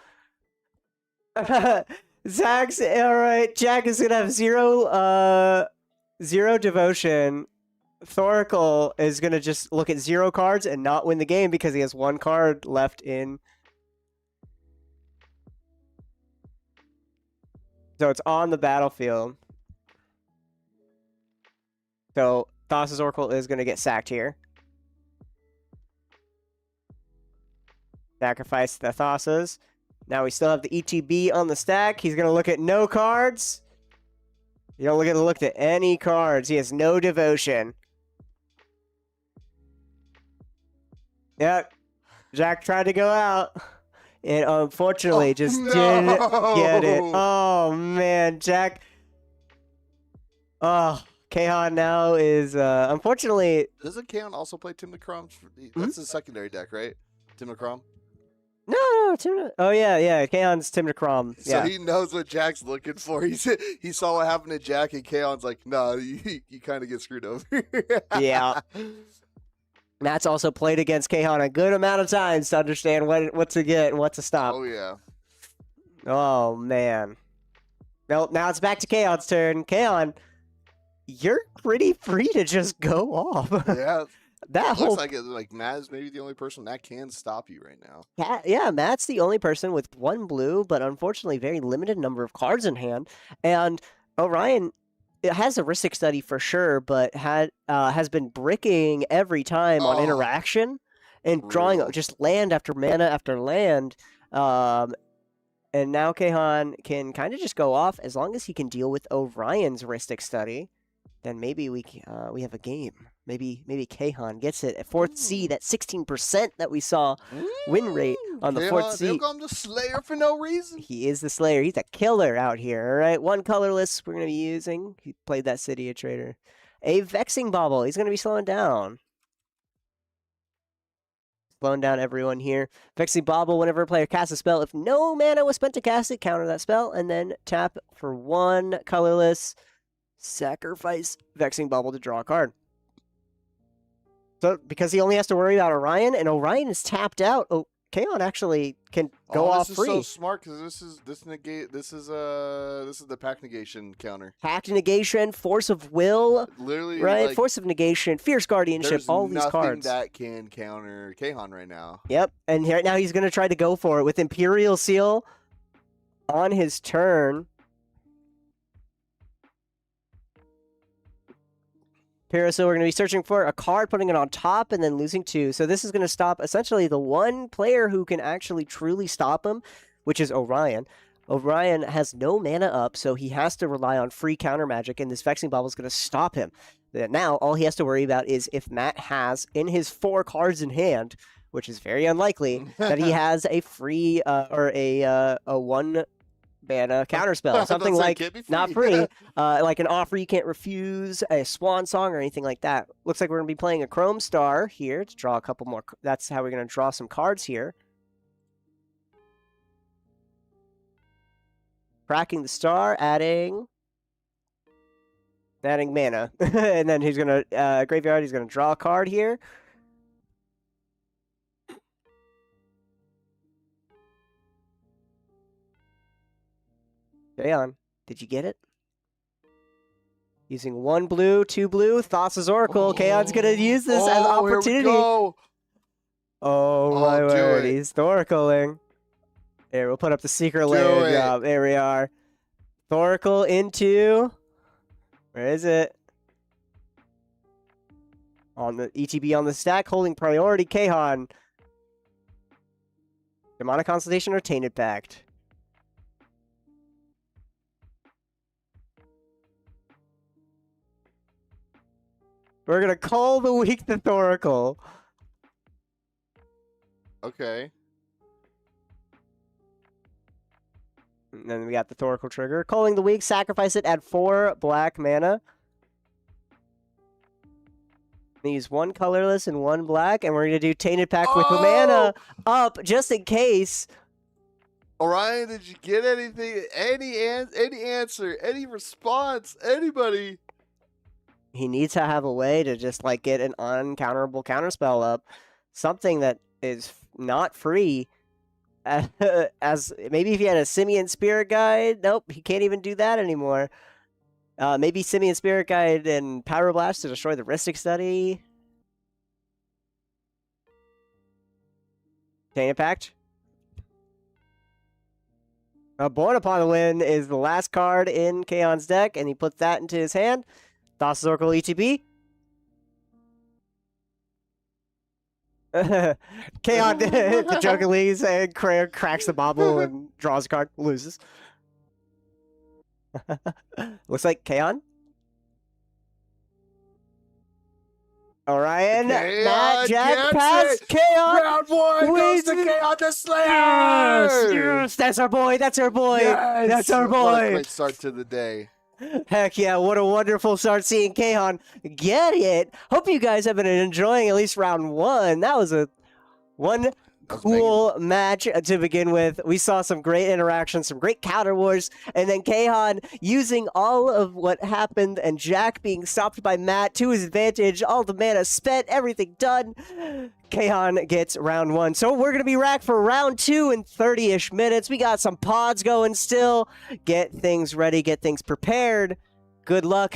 Zach's all right. Jack is gonna have 0 devotion. Thoracle is gonna just look at 0 cards and not win the game because he has 1 card left in. So it's on the battlefield. So Thassa's Oracle is gonna get sacked here. Sacrifice the Thassas. Now we still have the ETB on the stack. He's gonna look at no cards. You don't look at any cards. He has no devotion. Yep. Jack tried to go out. And unfortunately just didn't get it. Oh, man. Jack. Oh, Kahan now is, unfortunately. Doesn't Kahan also play Tim the Crom? That's his secondary deck, right? Tim the Crom? No, Tim. Oh, yeah. Kahan's Tim the Crom. So he knows what Jack's looking for. He saw what happened to Jack, and Kahan's like, no, you kind of get screwed over. Yeah. Matt's also played against Kahan a good amount of times to understand what to get and what to stop. Oh, yeah. Oh, man. Well, now it's back to Kahan's turn. Kahan, you're pretty free to just go off. Yeah. That looks like Matt is maybe the only person that can stop you right now. Yeah, Matt's the only person with 1 blue, but unfortunately very limited number of cards in hand. And Orion, it has a Ristic study for sure, but has been bricking every time on interaction and drawing just land after mana after land. And now Kahan can kind of just go off as long as he can deal with Orion's Ristic study. Then maybe we have a game. Maybe Kahan gets it at 4th seed, that 16% that we saw win rate on the 4th seed. They'll call him the Slayer for no reason. He is the Slayer. He's a killer out here. All right, 1 colorless we're going to be using. He played that CEDH trader. A Vexing Bauble. He's going to be slowing down. Slowing down everyone here. Vexing Bauble, whenever a player casts a spell, if no mana was spent to cast it, counter that spell, and then tap for 1 colorless. Sacrifice Vexing Bauble to draw a card. So, because he only has to worry about Orion, and Orion is tapped out. Oh, Kaon actually can go off free. This is so smart because this is the pack negation counter. Pack negation, force of will, literally, right? Like, force of negation, fierce guardianship, all these cards. That can counter Kahan right now. Yep, and right now he's going to try to go for it with Imperial Seal on his turn. So we're going to be searching for a card, putting it on top, and then losing 2. So this is going to stop essentially the one player who can actually truly stop him, which is Orion. Orion has no mana up, so he has to rely on free counter magic, and this Vexing Bauble is going to stop him. Now, all he has to worry about is if Matt has, in his 4 cards in hand, which is very unlikely, that he has a free or a 1 mana counterspell, something like not free, like an offer you can't refuse, a swan song, or anything like that. Looks like we're gonna be playing a Chrome Star here to draw a couple more. That's how we're gonna draw some cards here. Cracking the star, adding mana, and then he's gonna graveyard. He's gonna draw a card here. Jayon, did you get it? Using 1 blue, 2 blue, Thassa's Oracle. Kaon's going to use this as opportunity. Here we go. Oh, my word. He's Thoracling. Here, we'll put up the secret layer drop. There we are. Thoracle into... Where is it? On the ETB on the stack, holding priority. Kahan. Demonic Consultation or Tainted Pact? We're gonna call the week the Thoracle. Okay. And then we got the Thoracle trigger. Calling the week, sacrifice it, add 4 black mana. Use 1 colorless and 1 black, and we're gonna do Tainted Pact with the mana up just in case. Orion, did you get anything? Any answer? Any response? Anybody? He needs to have a way to just like get an uncounterable counterspell up, something that is not free. As maybe if he had a Simian Spirit Guide, nope, he can't even do that anymore. Maybe Simian Spirit Guide and Power Blast to destroy the Rhystic Study. Tainted Pact. Born Upon the Wind is the last card in Kaon's deck, and he puts that into his hand. Thassa's Oracle ETB. Kaon the Joker leaves, and cracks the bobble and draws a card, loses. Looks like Kaon. Orion, Matt, Jack, pass, Kaon. Round 1 goes to Kaon the Slayer. Yes, that's our boy. That's our boy. Yes. That's our boy. What a great start to the day. Heck yeah, what a wonderful start seeing Kaon get it. Hope you guys have been enjoying at least round 1. That was one cool match to begin with. We saw some great interactions, some great counter wars, and then Kaon using all of what happened and Jack being stopped by Matt to his advantage. All the mana spent, everything done. Kaon gets round 1. So we're going to be racked for round 2 in 30-ish minutes. We got some pods going still. Get things ready, get things prepared. Good luck.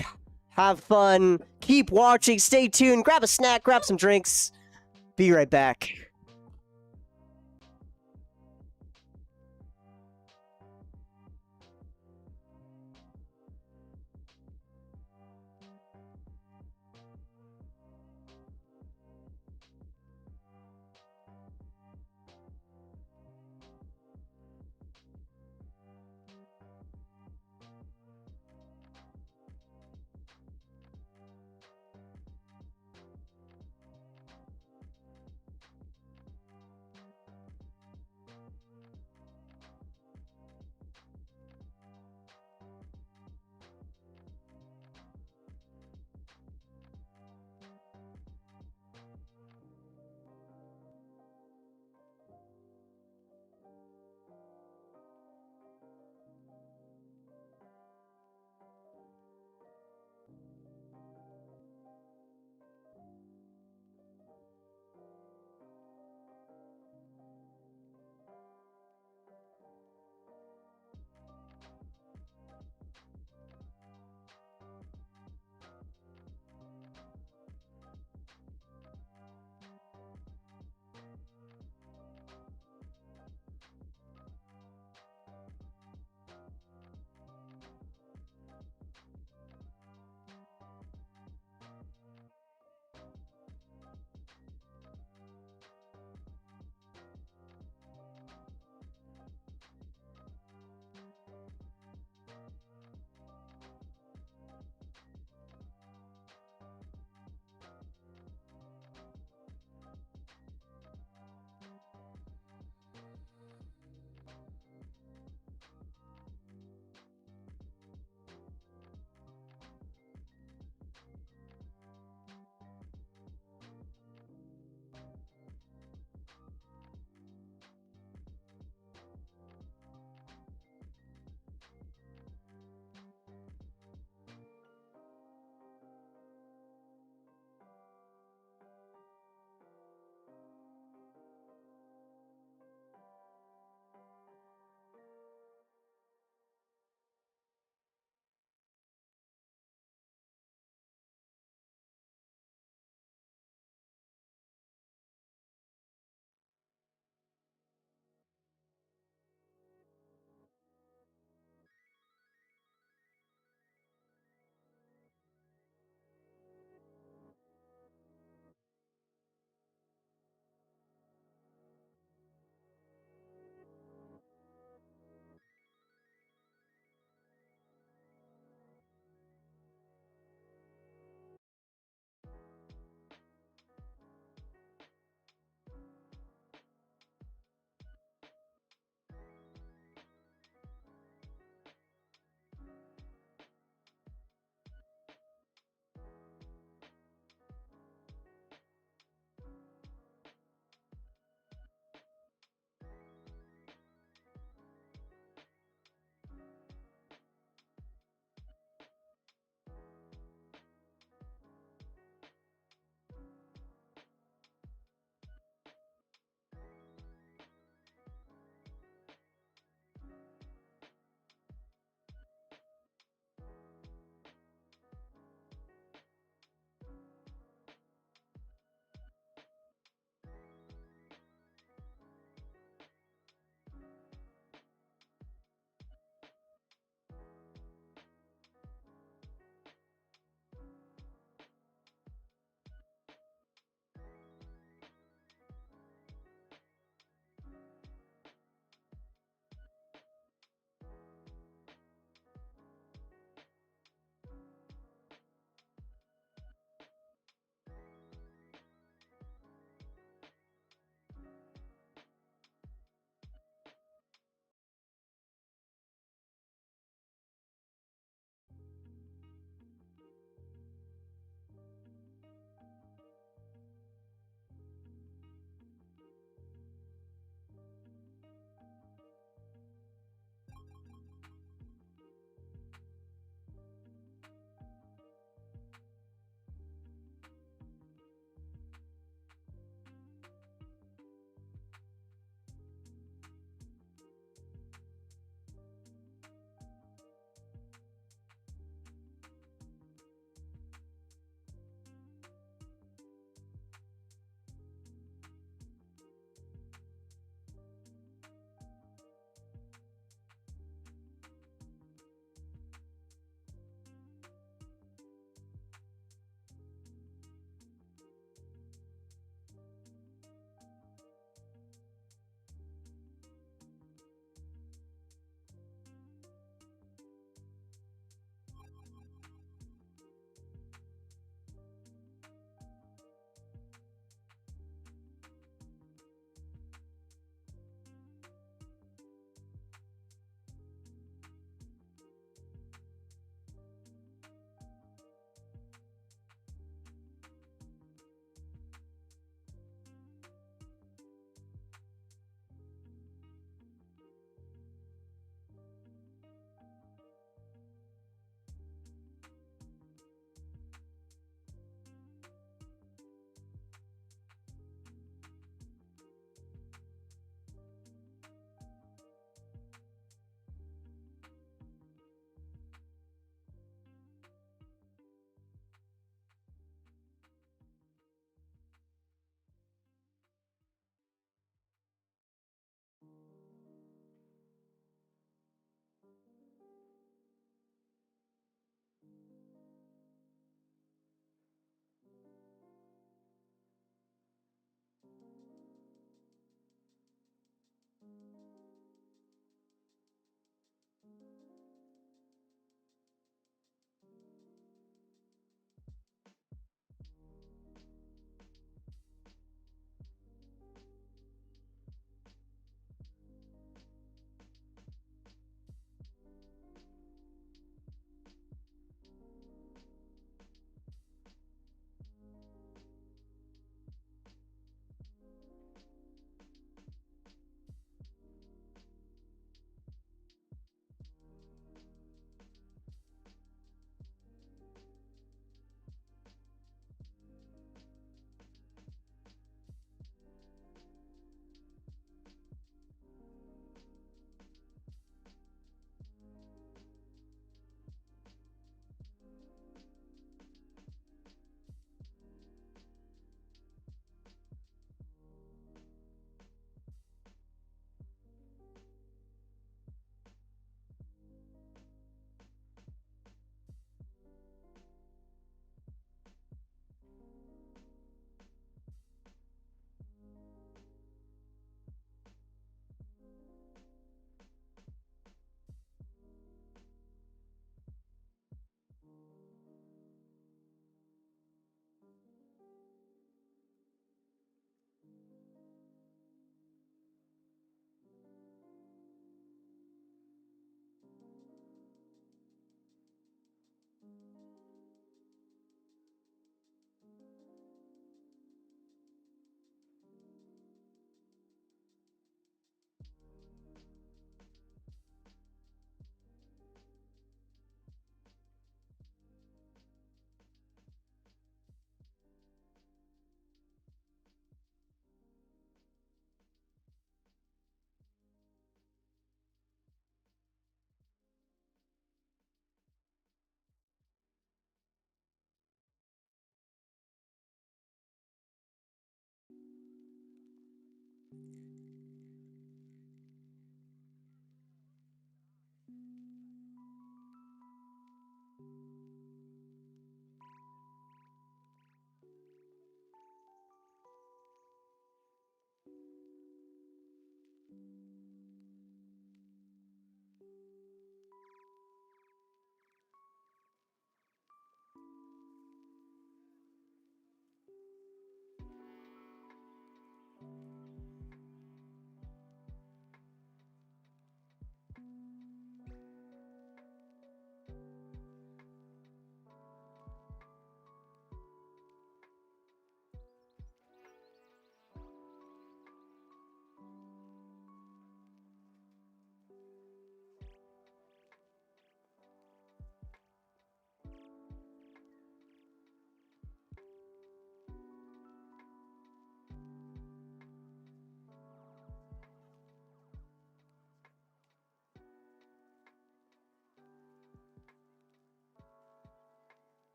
Have fun. Keep watching. Stay tuned. Grab a snack, grab some drinks. Be right back.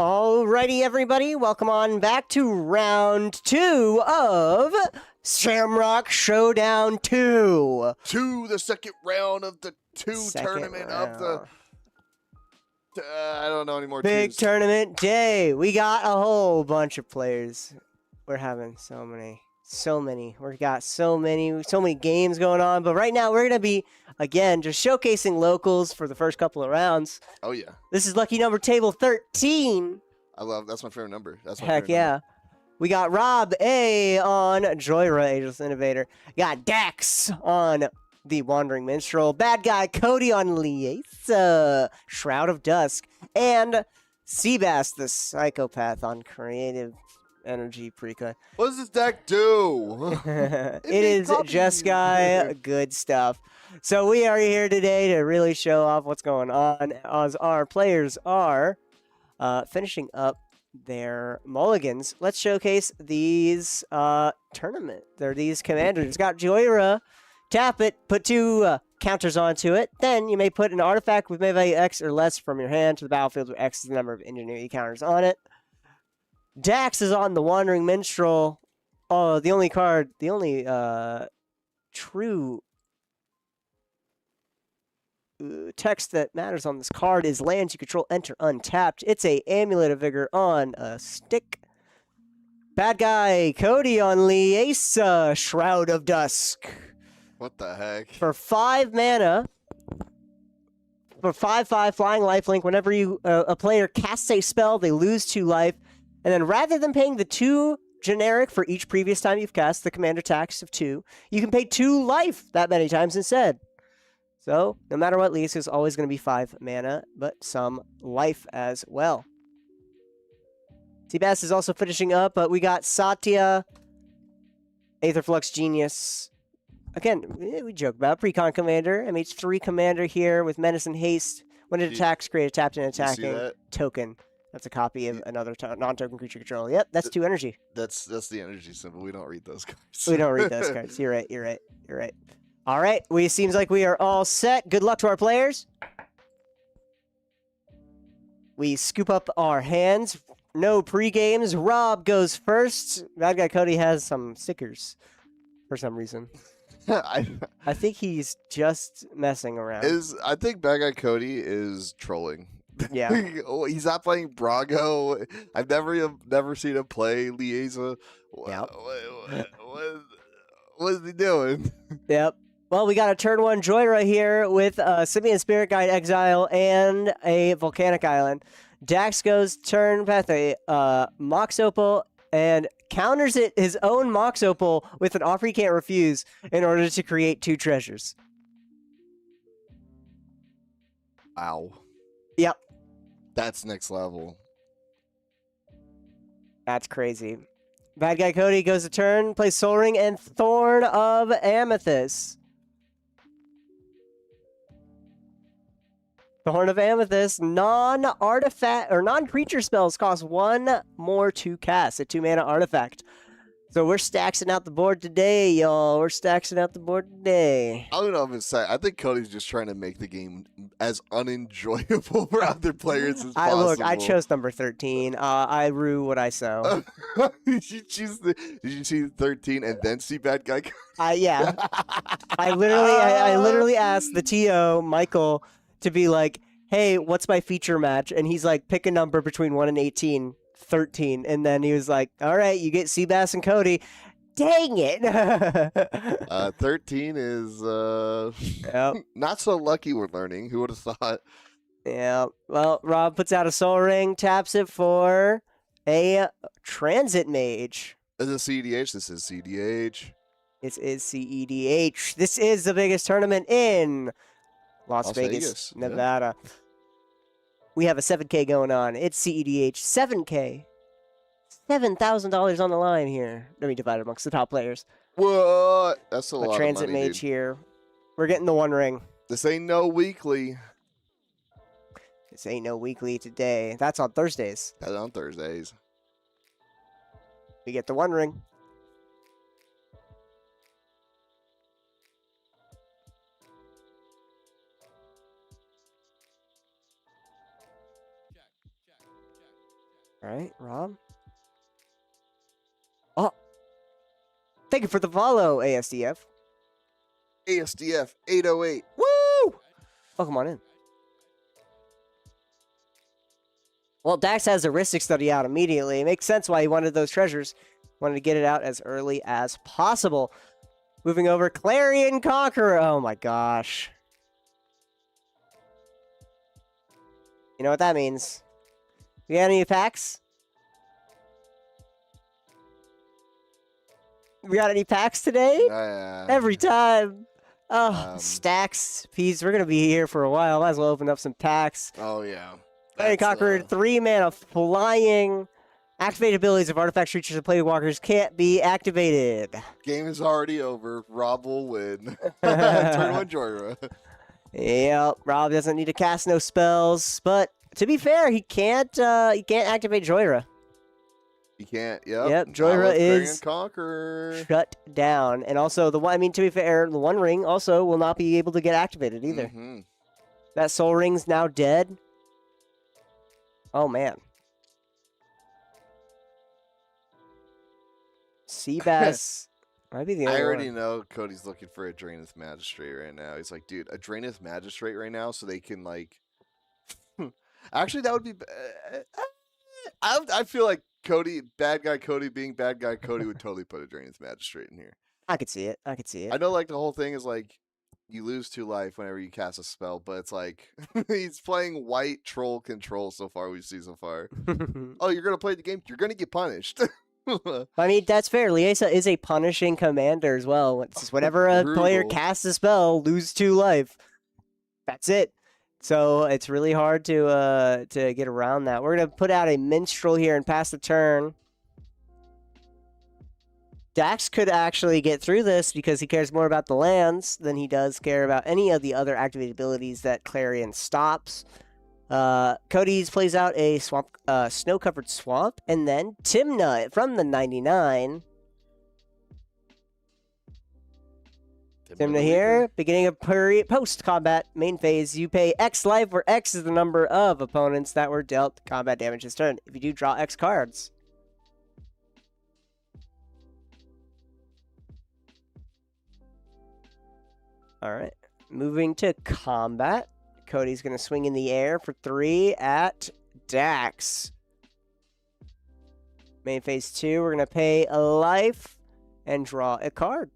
Alrighty, everybody, welcome on back to round 2 of Shamrock Showdown 2. To the second round of the tournament round. of the... I don't know anymore. Big tournament day. We got a whole bunch of players. We're having so many. We got so many games going on. But right now, we're going to be, again, just showcasing locals for the first couple of rounds. Oh, yeah. This is lucky number table 13. That's my favorite number. That's my Heck favorite yeah. number. We got Rob A on Joyra, Ageless Innovator. Got Dax on The Wandering Minstrel. Bad Guy Cody on Liesa, Shroud of Dusk. And Seabass the Psychopath on Creative Energy Preca. What does this deck do? It is Just Guy, good stuff. So we are here today to really show off what's going on as our players are finishing up their mulligans. Let's showcase these tournament. They're these commanders. Got Joyra. Tap it, put 2 counters onto it. Then you may put an artifact with maybe X or less from your hand to the battlefield where X is the number of ingenuity counters on it. Dax is on the Wandering Minstrel. Oh, the only true text that matters on this card is lands you control enter untapped. It's a Amulet of Vigor on a stick. Bad Guy Cody on Liesa, Shroud of Dusk. What the heck? For 5 mana, for 5/5 flying lifelink, whenever a player casts a spell, they lose 2 life. And then rather than paying the 2 generic for each previous time you've cast the commander tax of 2, you can pay 2 life that many times instead. So, no matter what, Liesa is always going to be 5 mana, but some life as well. Seabass is also finishing up, but we got Satya, Aetherflux Genius. Again, we joke about Precon Commander, MH3 Commander here with Menace and Haste. When it attacks, create a tapped and attacking token. That's a copy of another non-token creature control. Yep, that's 2 energy. That's the energy symbol. We don't read those cards. We don't read those cards. You're right. All right, seems like we are all set. Good luck to our players. We scoop up our hands. No pre-games. Rob goes first. Bad Guy Cody has some stickers for some reason. I think he's just messing around. I think Bad Guy Cody is trolling. Yeah. He's not playing Brago. I've never seen him play Liesa. Yep. What is he doing? Yep. Well, we got a turn 1 Joyra here with Simian Spirit Guide Exile and a Volcanic Island. Dax goes turn path Mox Opal and counters his own Mox Opal with an offer he can't refuse in order to create 2 treasures. Wow. Yep. That's next level. That's crazy. Bad Guy Cody goes to turn, plays Soul Ring and Thorn of Amethyst. The Horn of Amethyst, non-artifact or non-creature spells cost 1 more to cast, a 2-mana artifact. So we're staxing out the board today, y'all. We're staxing out the board today. I don't know if it's I think Cody's just trying to make the game as unenjoyable for other players as possible. Look, I chose number 13. I rue what I sow. Did you choose 13 and then see Bad Guy? Yeah. I literally asked the TO, Michael, to be like, hey, what's my feature match? And he's like, pick a number between 1 and 18. 13, and then he was like, all right, you get Seabass and Cody. Dang it. 13 is yep. Not so lucky, we're learning. Who would have thought? Yeah. Well, Rob puts out a Soul Ring, taps it for a Transit Mage. Is it CEDH? This is CEDH. This is CEDH. This is the biggest tournament in Las Vegas, Nevada. Yeah. We have a 7K going on. It's CEDH. 7K. $7,000 on the line here. Let me divide it amongst the top players. What? That's a lot of money, Transit Mage dude. here. We're getting the 1 ring. This ain't no weekly. This ain't no weekly today. That's on Thursdays. That's on Thursdays. We get the 1 ring. All right, Rob. Oh, thank you for the follow, ASDF. ASDF 808. Woo! Welcome on in. Well, Dax has a heuristic study out immediately. It makes sense why he wanted those treasures. Wanted to get it out as early as possible. Moving over, Clarion Conqueror. Oh my gosh. You know what that means? We got any packs? We got any packs today? Every time. Oh, stacks, Peas. We're going to be here for a while. Might as well open up some packs. Oh, yeah. Clarion Conqueror, 3 mana flying. Activated abilities of artifact creatures and planeswalkers can't be activated. Game is already over. Rob will win. Turn 1 Joyra. Yep, Rob doesn't need to cast no spells, but to be fair, he can't activate Joyra. He can't. Yep. Yep, Joyra is Conqueror. shut down, and also the one. I mean, to be fair, the One Ring also will not be able to get activated either. Mm-hmm. That Soul Ring's now dead. Oh man. Seabass might be the only I already one. know Cody's looking for a Draenith Magistrate right now. He's like, dude, a Draenith Magistrate right now so they can, like... Actually, that would be... I feel like Cody, bad guy Cody being bad guy Cody would totally put a Draenith Magistrate in here. I could see it. I could see it. I know, like, the whole thing is, like, you lose 2 life whenever you cast a spell, but it's like, he's playing white troll control so far, we've seen so far. Oh, you're going to play the game? You're going to get punished. I mean, that's fair. Liesa is a punishing commander as well. It's just whenever a player casts a spell, lose 2 life. That's it. So it's really hard to get around that. We're gonna put out a minstrel here and pass the turn. Dax could actually get through this because he cares more about the lands than he does care about any of the other activated abilities that Clarion stops. Cody's plays out a swamp, snow-covered swamp, and then Timna from the 99. Timna here, beginning of post-combat main phase. You pay X life, where X is the number of opponents that were dealt combat damage this turn. If you do, draw X cards. All right, moving to combat. Cody's going to swing in the air for 3 at Dax. Main phase 2, we're going to pay a life and draw a card.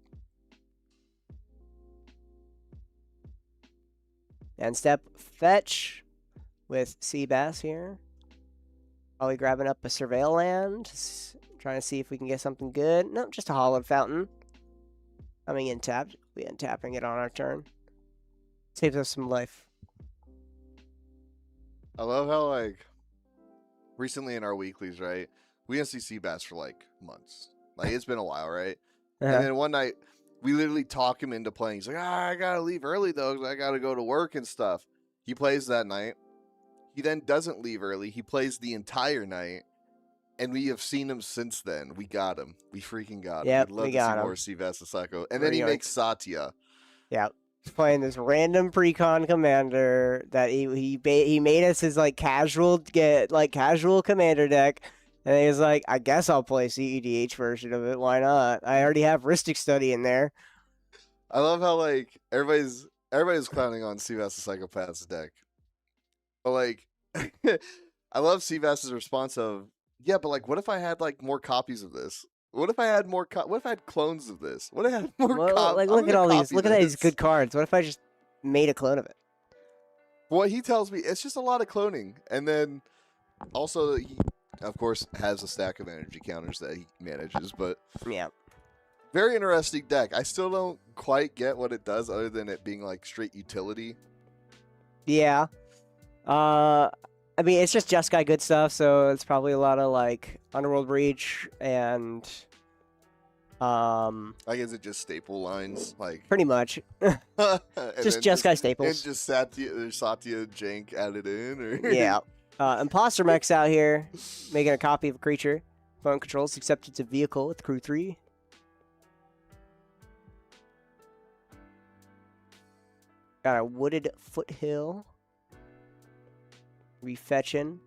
And step fetch with Seabass here. Probably grabbing up a Surveil land. Trying to see if we can get something good. Nope, just a Hollowed Fountain. Coming in tapped. We'll be untapping it on our turn. Saves us some life. I love how, like, recently in our weeklies, right, we didn't see Seabass for, like, months. Like, it's been a while, right? And then one night, we literally talk him into playing. He's like, I gotta leave early, though, because I gotta go to work and stuff. He plays that night. He then doesn't leave early. He plays the entire night. And we have seen him since then. We got him. We freaking got him. Yep, We'd love we to got see him. more Seabass the Psycho. And then he makes Satya. Yep. Playing this random precon commander that he made us his casual commander deck, and he was like, I guess I'll play CEDH version of it. Why not? I already have Heuristic Study in there. I love how everybody's clowning on Seabass the Psychopath's deck, but I love Seabass's response of, yeah, but what if I had more copies of this? What if I had more? What if I had clones of this? What if I had more? Look at all these. Look at these good cards. What if I just made a clone of it? What he tells me, it's just a lot of cloning, and then also he, of course, has a stack of energy counters that he manages. But yeah, very interesting deck. I still don't quite get what it does, other than it being straight utility. Yeah. I mean, it's just got good stuff, so it's probably a lot of Underworld Breach and Is it just staple lines pretty much just guy staples and just Satya jank added in, or yeah. Imposter mech's out here making a copy of a creature. Phone controls accepted to vehicle with crew 3. Got a wooded foothill. Refetching.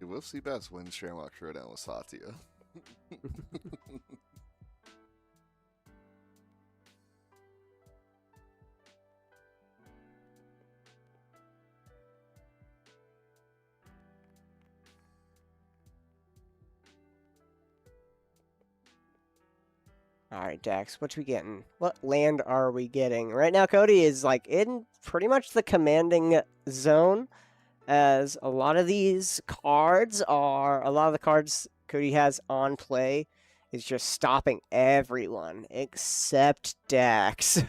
what if Seabass wins Shamrock Showdown with Satya? All right, Dax, what we getting? What land are we getting? Right now, Cody is like in pretty much the commanding zone, as a lot of these cards are, a lot of the cards Cody has on play is just stopping everyone except Dax.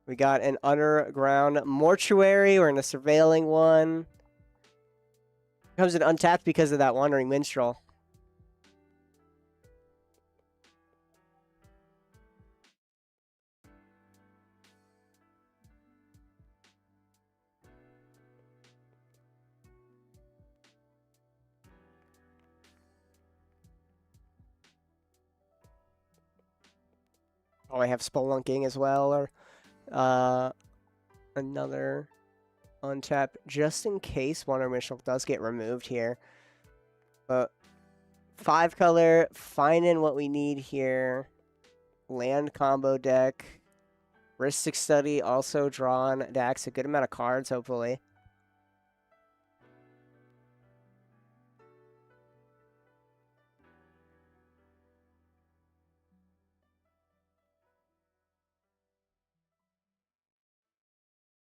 We got an underground mortuary. We're in a surveilling one. Comes in untapped because of that wandering minstrel. Oh, I have Spelunking as well, or another untap, just in case Wandering Minstrel does get removed here. But 5-color, finding what we need here. Land combo deck. Ristic Study also drawn. Dax, a good amount of cards, hopefully.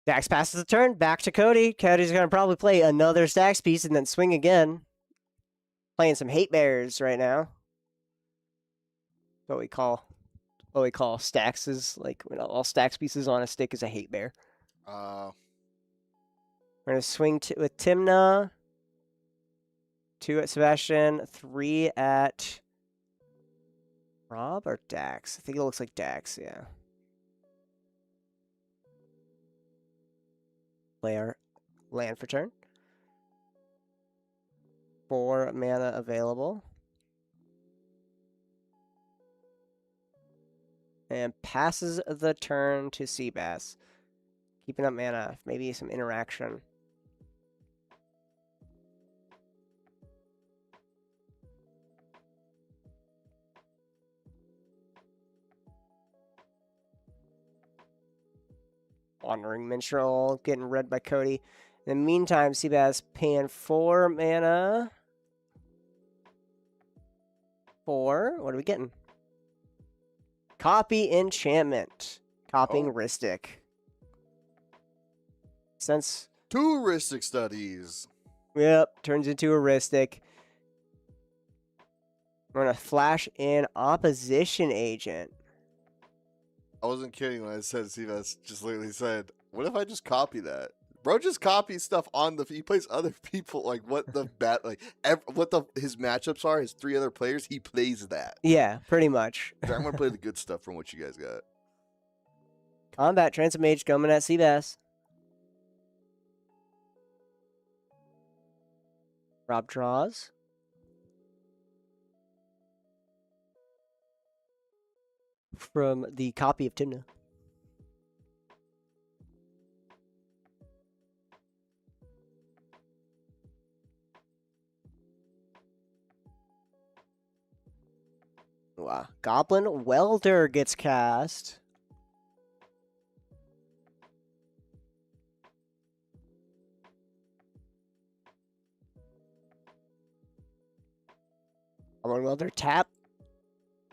Dax passes the turn, back to Cody. Cody's going to probably play another Stacks piece and then swing again. Playing some Hate Bears right now. What we call stacks is like when all stacks pieces on a stick is a Hate Bear. We're going to swing with Timna. 2 at Sebastian. 3 at Rob or Dax? I think it looks like Dax, yeah. Play our land for turn. 4 mana available. And passes the turn to Seabass. Keeping up mana, maybe some interaction. Wandering Minstrel getting read by Cody. In the meantime, Seabass paying 4 mana. 4. What are we getting? Copy Enchantment. Copying Ristic. Since 2 Ristic Studies. Yep, turns into a Ristic. We're going to flash in Opposition Agent. I wasn't kidding when I said Seabass just literally said, what if I just copy that? Bro just copies stuff on the. He plays other people, like what the his matchups are, his 3 other players, he plays that. Yeah, pretty much. I'm going to play the good stuff from what you guys got. Combat Transit Mage coming at Seabass. Rob draws. From the copy of Timna. Wow. Goblin Welder gets cast. Goblin Welder, tap.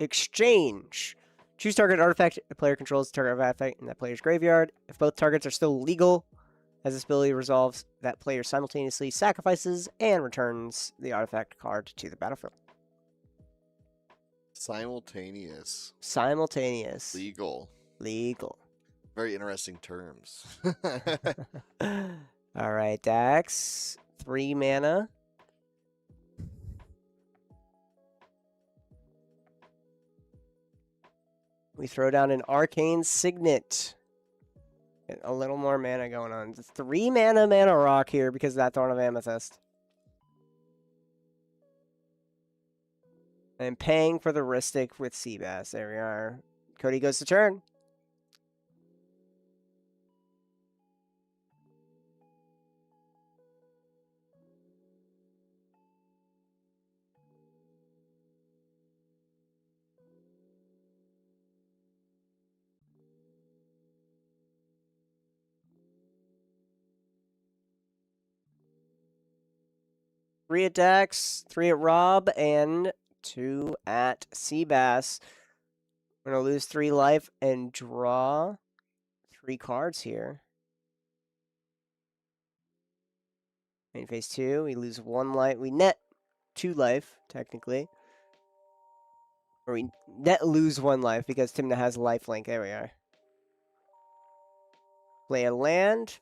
Exchange. Choose target artifact a player controls, target artifact in that player's graveyard. If both targets are still legal, as this ability resolves, that player simultaneously sacrifices and returns the artifact card to the battlefield. Simultaneous. Simultaneous. Legal. Legal. Very interesting terms. All right, Dax. 3 mana. We throw down an Arcane Signet. Get a little more mana going on. 3 mana rock here because of that Thorn of Amethyst. And paying for the Ristic with Seabass. There we are. Cody goes to turn. 3 at Dax, 3 at Rob, and 2 at Seabass. We're going to lose 3 life and draw 3 cards here. Main phase 2, we lose 1 life. We net 2 life, technically. Or we net lose 1 life because Timna has lifelink. There we are. Play a land.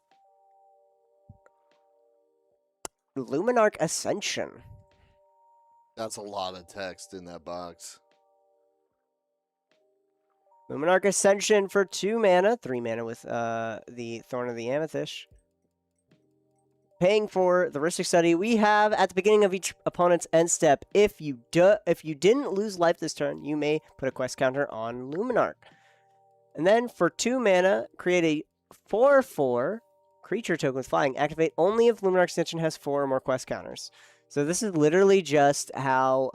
Luminarch Ascension. That's a lot of text in that box. Luminarch Ascension for 2 mana. 3 mana with the Thorn of the Amethyst. Paying for the Ristic Study. We have at the beginning of each opponent's end step, if you didn't lose life this turn, you may put a quest counter on Luminarch. And then for 2 mana, create a 4/4 creature token with flying. Activate only if Luminarch Ascension has 4 or more quest counters. So this is literally just how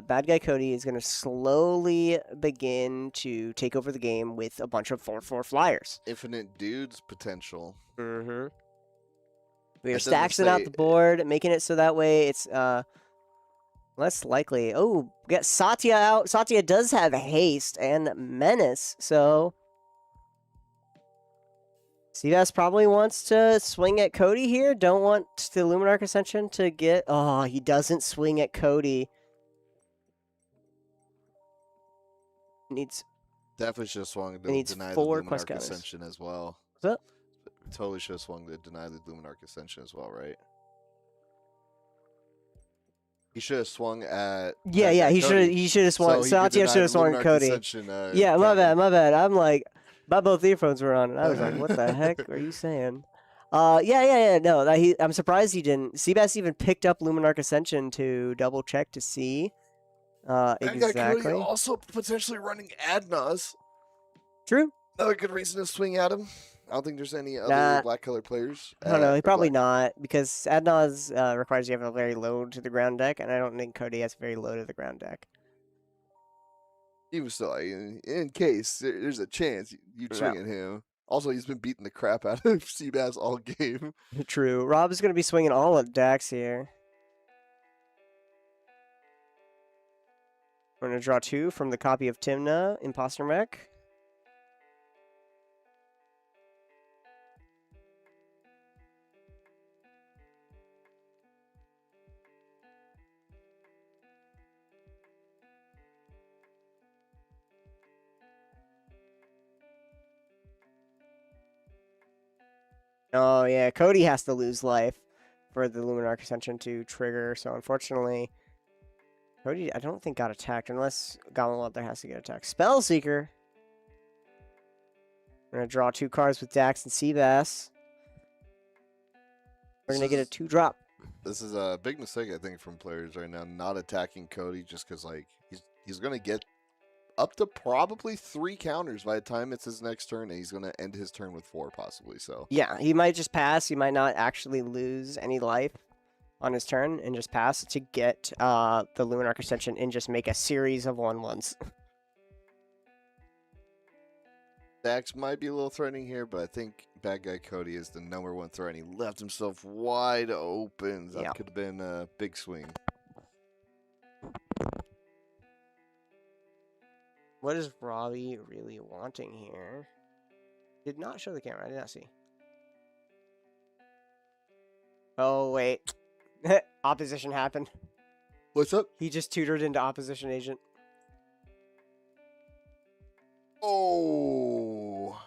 Bad Guy Cody is going to slowly begin to take over the game with a bunch of 4/4 flyers. Infinite dudes potential. Mm-hmm. We are It doesn't staxing out say- the board, making it so that way it's less likely. Oh, get Satya out. Satya does have haste and menace, so Seabass probably wants to swing at Cody here. Don't want the Luminarch Ascension to get... Oh, he doesn't swing at Cody. Needs... Definitely should have swung to needs deny the 4 quest Luminarch counters. Ascension as well. What's up? Totally should have swung to deny the Luminarch Ascension as well, right? He should have swung at... Yeah, Bad yeah, Guy he Cody, should have swung. so he could Satya deny should the have swung at Luminarch Cody. Ascension, Yeah, my counter. bad, my bad. I'm like... But both earphones were on, and I was like, what the heck are you saying? Yeah. No, I'm surprised he didn't. Seabass even picked up Luminarch Ascension to double check to see Bad Guy Cody exactly. also potentially running Adnas. True. Another good reason to swing at him. I don't think there's any other Nah. black color players. I don't know. He or probably black- not because Adnaz requires you have a very low to the ground deck, and I don't think Cody has very low to the ground deck. Even still, like, in case there's a chance you'd swing at him. Also, he's been beating the crap out of Seabass all game. True. Rob is going to be swinging all of decks here. We're going to draw 2 from the copy of Timna, Imposter Mech. Oh, yeah. Cody has to lose life for the Luminarch Ascension to trigger. So, unfortunately, Cody, I don't think got attacked unless Goblin Welder has to get attacked. Spellseeker. We're going to draw 2 cards with Dax and Seabass. We're going to get a 2-drop. This is a big mistake, I think, from players right now, not attacking Cody just because, like, he's going to get up to probably 3 counters by the time it's his next turn, and he's going to end his turn with 4 possibly. So Yeah, he might just pass. He might not actually lose any life on his turn and just pass to get the Luminarch Ascension and just make a series of 1/1s. Dax might be a little threatening here, but I think Bad Guy Cody is the #1 threat, and he left himself wide open. That Yeah. could have been a big swing. What is Robbie really wanting here? Did not show the camera. I did not see. Oh, wait. Opposition happened. What's up? He just tutored into Opposition Agent. Oh.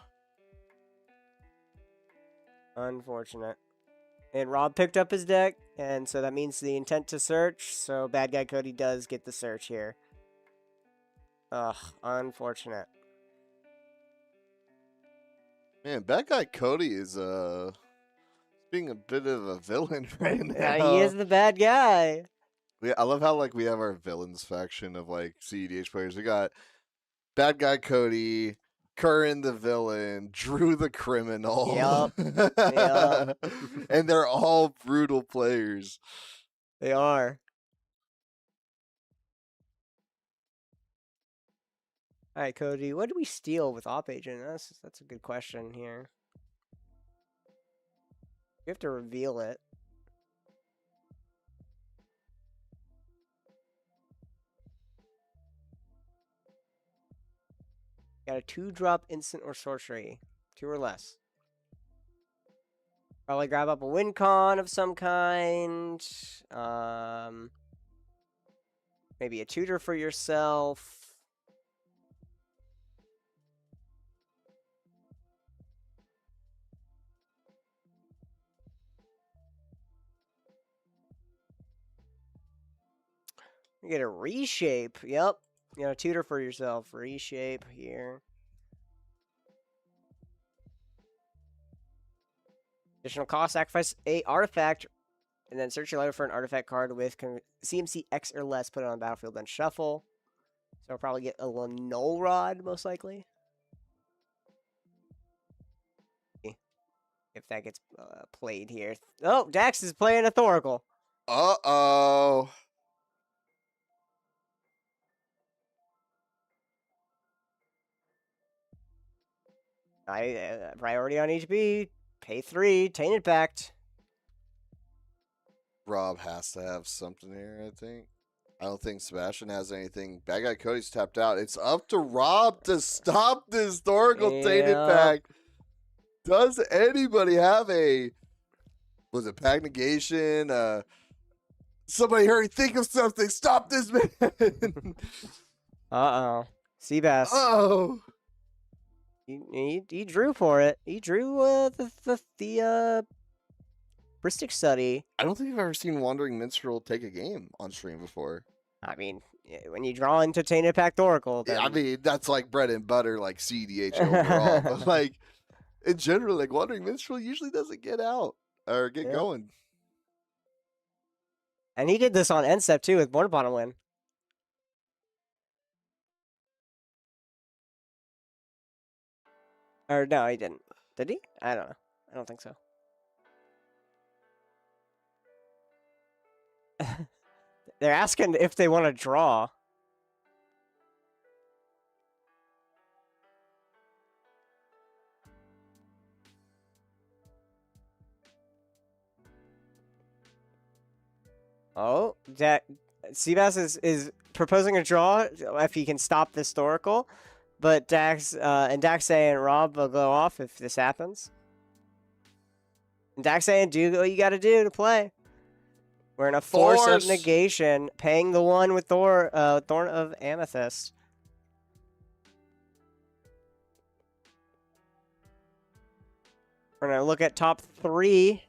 Unfortunate. And Rob picked up his deck, and so that means the intent to search, so Bad Guy Cody does get the search here. Ugh, unfortunate. Man, Bad Guy Cody is being a bit of a villain right now. Yeah, he is the bad guy. I love how like we have our villains faction of like CEDH players. We got Bad Guy Cody, Curran the villain, Drew the criminal. Yup. And they're all brutal players. They are. All right, Cody, what do we steal with Op Agent? That's a good question here. We have to reveal it. Got a 2-drop instant or sorcery. 2 or less. Probably grab up a win con of some kind. Maybe a tutor for yourself. You get a reshape. Yep. You got a tutor for yourself. Reshape here. Additional cost, sacrifice a artifact, and then search your library for an artifact card with CMC X or less, put it on the battlefield, then shuffle. So I'll probably get a Null Rod, most likely. If that gets played here. Oh, Dax is playing a Thoracle. Uh-oh. Priority on HP. Pay 3. Tainted Pact. Rob has to have something here, I think. I don't think Sebastian has anything. Bad Guy Cody's tapped out. It's up to Rob to stop this Historical Tainted Pact. Does anybody have a... Was it Pact Negation? Somebody hurry, think of something. Stop this man. Uh-oh. Seabass. Oh. He drew for it. He drew the Bristic Study. I don't think I've ever seen Wandering Minstrel take a game on stream before. I mean, when you draw into Tainted Pact Oracle, then... Yeah, I mean, that's like bread and butter, like CEDH overall. But like, in general, like Wandering Minstrel usually doesn't get out or get going. And he did this on NSEP too with Born Upon a Win. Or no, he didn't. Did he? I don't know. I don't think so. They're asking if they want to draw. Oh, Seabass is proposing a draw if he can stop this Historical. But Dax and Rob will go off if this happens. And Dax do what you got to do to play. We're in a force of negation, paying the 1 with Thorn of Amethyst. We're gonna look at top 3.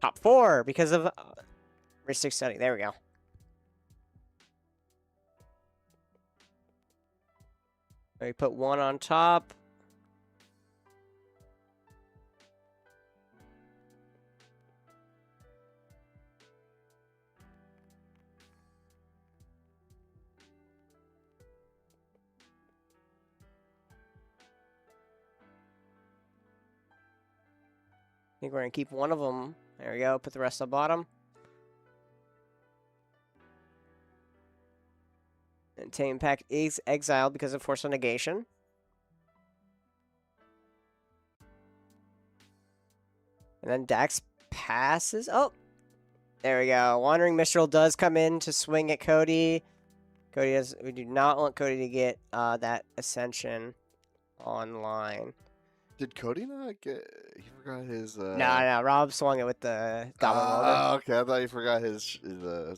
Top 4 because of Ristic Study. There we go. We put 1 on top. I think we're going to keep one of them. There we go. Put the rest on bottom. And Tainted Pact is exiled because of Force of Negation. And then Dax passes. Oh! There we go. Wandering Mistral does come in to swing at Cody. We do not want Cody to get that Ascension online. Did Cody not get... He forgot his... No. Rob swung it with the Goblin Welder. Okay, I thought he forgot his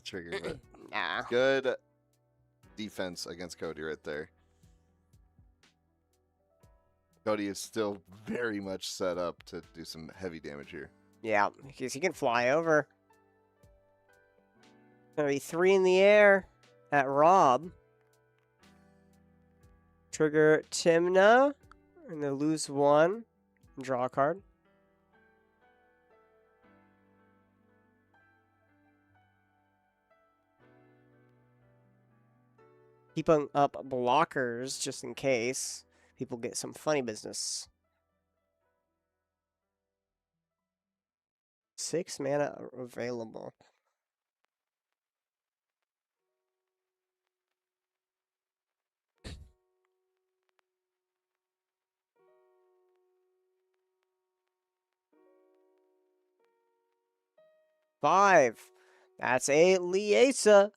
trigger. But Nah. good defense against Cody right there. Cody is still very much set up to do some heavy damage here. Yeah, because he can fly over. Gonna be 3 in the air at Rob. Trigger Timna. And then lose 1. Draw a card. Keeping up blockers just in case people get some funny business. 6 mana available. Five. That's a Liesa.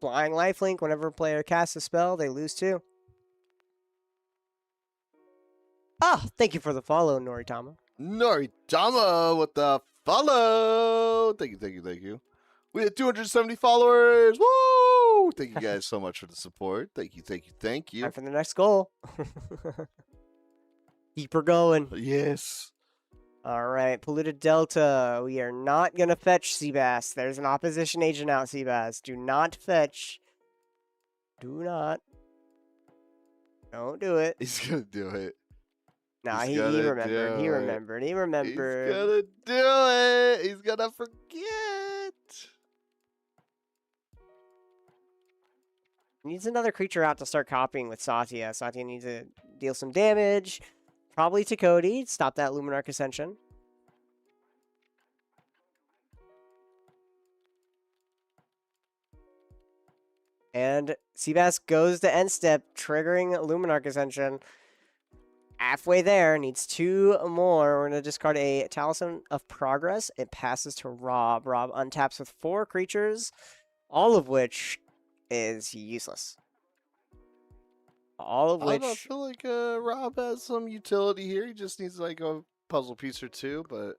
Flying lifelink. Whenever a player casts a spell, they lose 2. Oh, thank you for the follow, Noritama. Noritama with the follow. Thank you, thank you, thank you. We had 270 followers. Woo! Thank you guys so much for the support. Thank you, thank you, thank you. Time for the next goal. Keep her going. Yes. All right, Polluted Delta. We are not going to fetch Seabass. There's an opposition agent out, Seabass. Do not fetch. Do not. Don't do it. He's going to do it. Nah, he remembered. He remembered. He remembered. He's going to do it. He's going to forget. He needs another creature out to start copying with Satya. Satya needs to deal some damage. Probably to Cody. Stop that Luminarch Ascension. And Seabass goes to end step, triggering Luminarch Ascension. Halfway there, needs 2 more. We're going to discard a Talisman of Progress. It passes to Rob. Rob untaps with 4 creatures, all of which is useless. All of which... I feel like Rob has some utility here. He just needs like a puzzle piece or 2, but...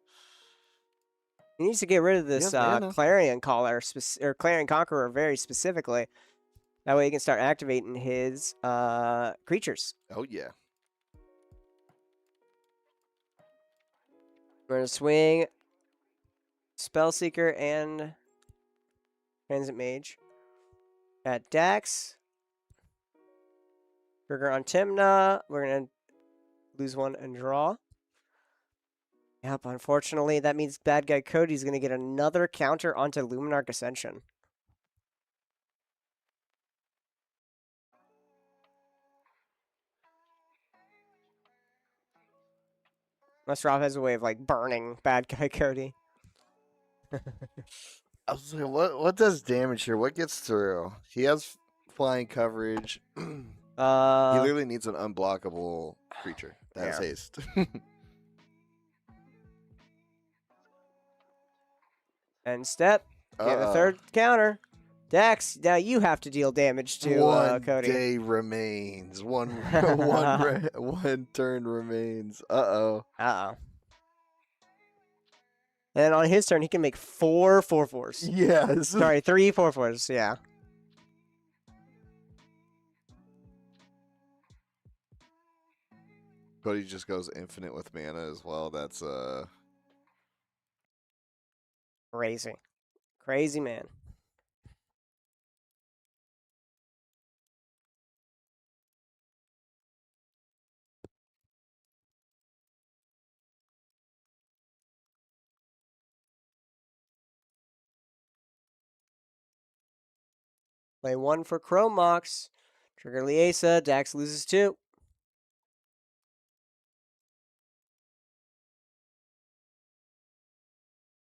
He needs to get rid of this Clarion Caller, or Clarion Conqueror very specifically. That way he can start activating his creatures. Oh, yeah. We're going to swing Spellseeker and Transit Mage at Dax. Trigger on Timna. We're going to lose 1 and draw. Yep, unfortunately, that means bad guy Cody's going to get another counter onto Luminarch Ascension. Unless Rob has a way of, like, burning bad guy Cody. I was like, what does damage here? What gets through? He has flying coverage. He literally needs an unblockable creature that has haste. End step. Get a 3rd counter. Dax, now you have to deal damage to Cody. 1 day remains. One turn remains. Uh-oh. And on his turn, he can make 4 4/4s. Yes. Sorry, 3 4/4s, yeah. Cody just goes infinite with mana as well. That's Crazy. Crazy man. Play 1 for Chrome Mox. Trigger Liesa. Dax loses 2.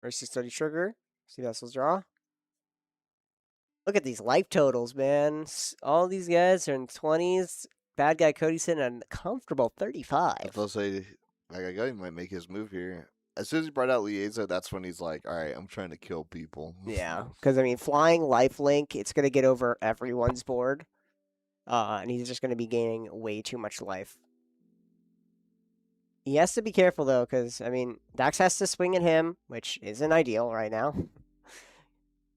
Mercy Study Trigger. See Vessel's draw. Look at these life totals, man. All these guys are in 20s. Bad guy Cody's sitting at a comfortable 35. I was say, like, I he might make his move here. As soon as he brought out Liesa, that's when he's like, all right, I'm trying to kill people. Yeah, because, I mean, flying lifelink, it's going to get over everyone's board. And he's just going to be gaining way too much life. He has to be careful, though, because, I mean, Dax has to swing at him, which isn't ideal right now.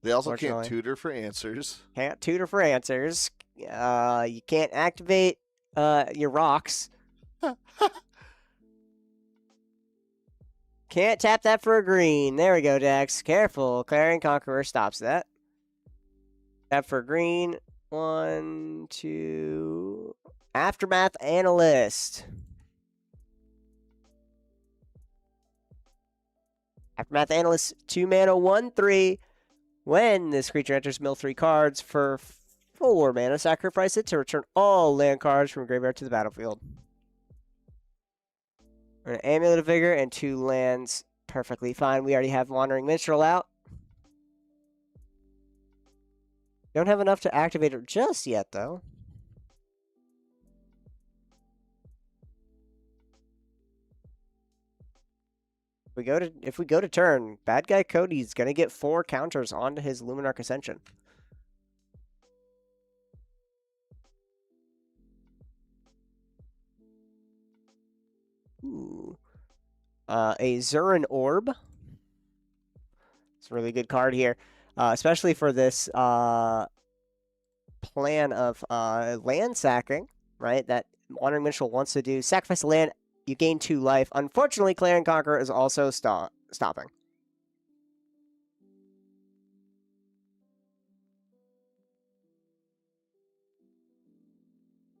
They also can't tutor for answers. Can't tutor for answers. You can't activate your rocks. Can't tap that for a green. There we go, Dax. Careful. Clarion Conqueror stops that. Tap for green. 1, 2. Aftermath Analyst. Aftermath Analyst, 2 mana, 1/3. When this creature enters mill 3 cards for 4 mana, sacrifice it to return all land cards from graveyard to the battlefield. An Amulet of Vigor and 2 lands. Perfectly fine. We already have Wandering Minstrel out. Don't have enough to activate it just yet, though. If we go to turn, bad guy Cody's gonna get 4 counters onto his Luminarch Ascension. Ooh. A Zurin Orb. It's a really good card here, especially for this plan of land sacking, right? That Wandering Minstrel wants to do. Sacrifice the land, you gain 2 life. Unfortunately, Clarion Conqueror is also stopping.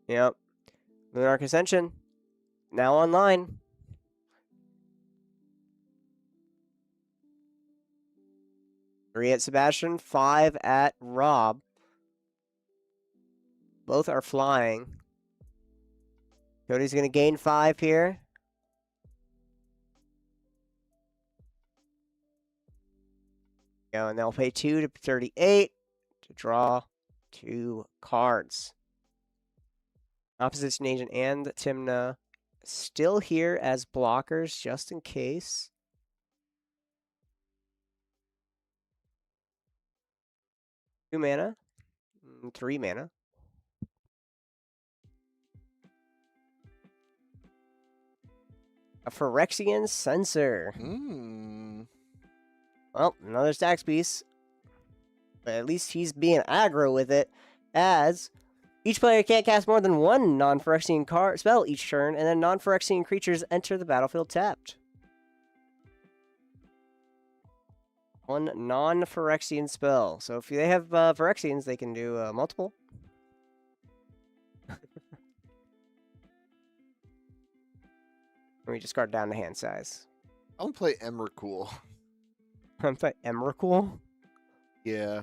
Yep. Lunar Ascension, now online. 3 at Sebastian, 5 at Rob. Both are flying. Cody's going to gain 5 here. Go, and they'll pay 2 to 38 to draw 2 cards. Opposition Agent and Timna still here as blockers just in case. Two mana, 3 mana. A Phyrexian Censor. Well, another stacks piece. But at least he's being aggro with it, as each player can't cast more than 1 non-Phyrexian spell each turn, and then non-Phyrexian creatures enter the battlefield tapped. 1 non-Phyrexian spell. So if they have Phyrexians, they can do multiple. We discard down to hand size. I'm gonna play Emrakul. I'm play Emrakul? Yeah.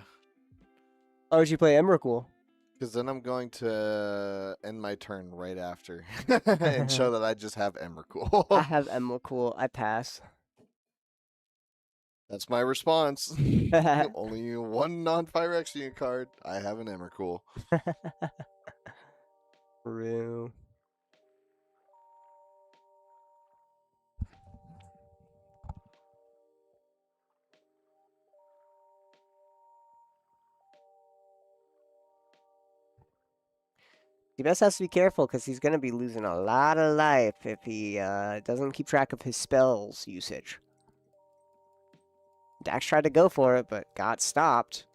Oh, would you play Emrakul? Because then I'm going to end my turn right after and show that I just have Emrakul. I have Emrakul. I pass. That's my response. Only 1 non-Phyrexian card. I have an Emrakul. True. He best has to be careful because he's going to be losing a lot of life if he doesn't keep track of his spells usage. Dax tried to go for it, but got stopped.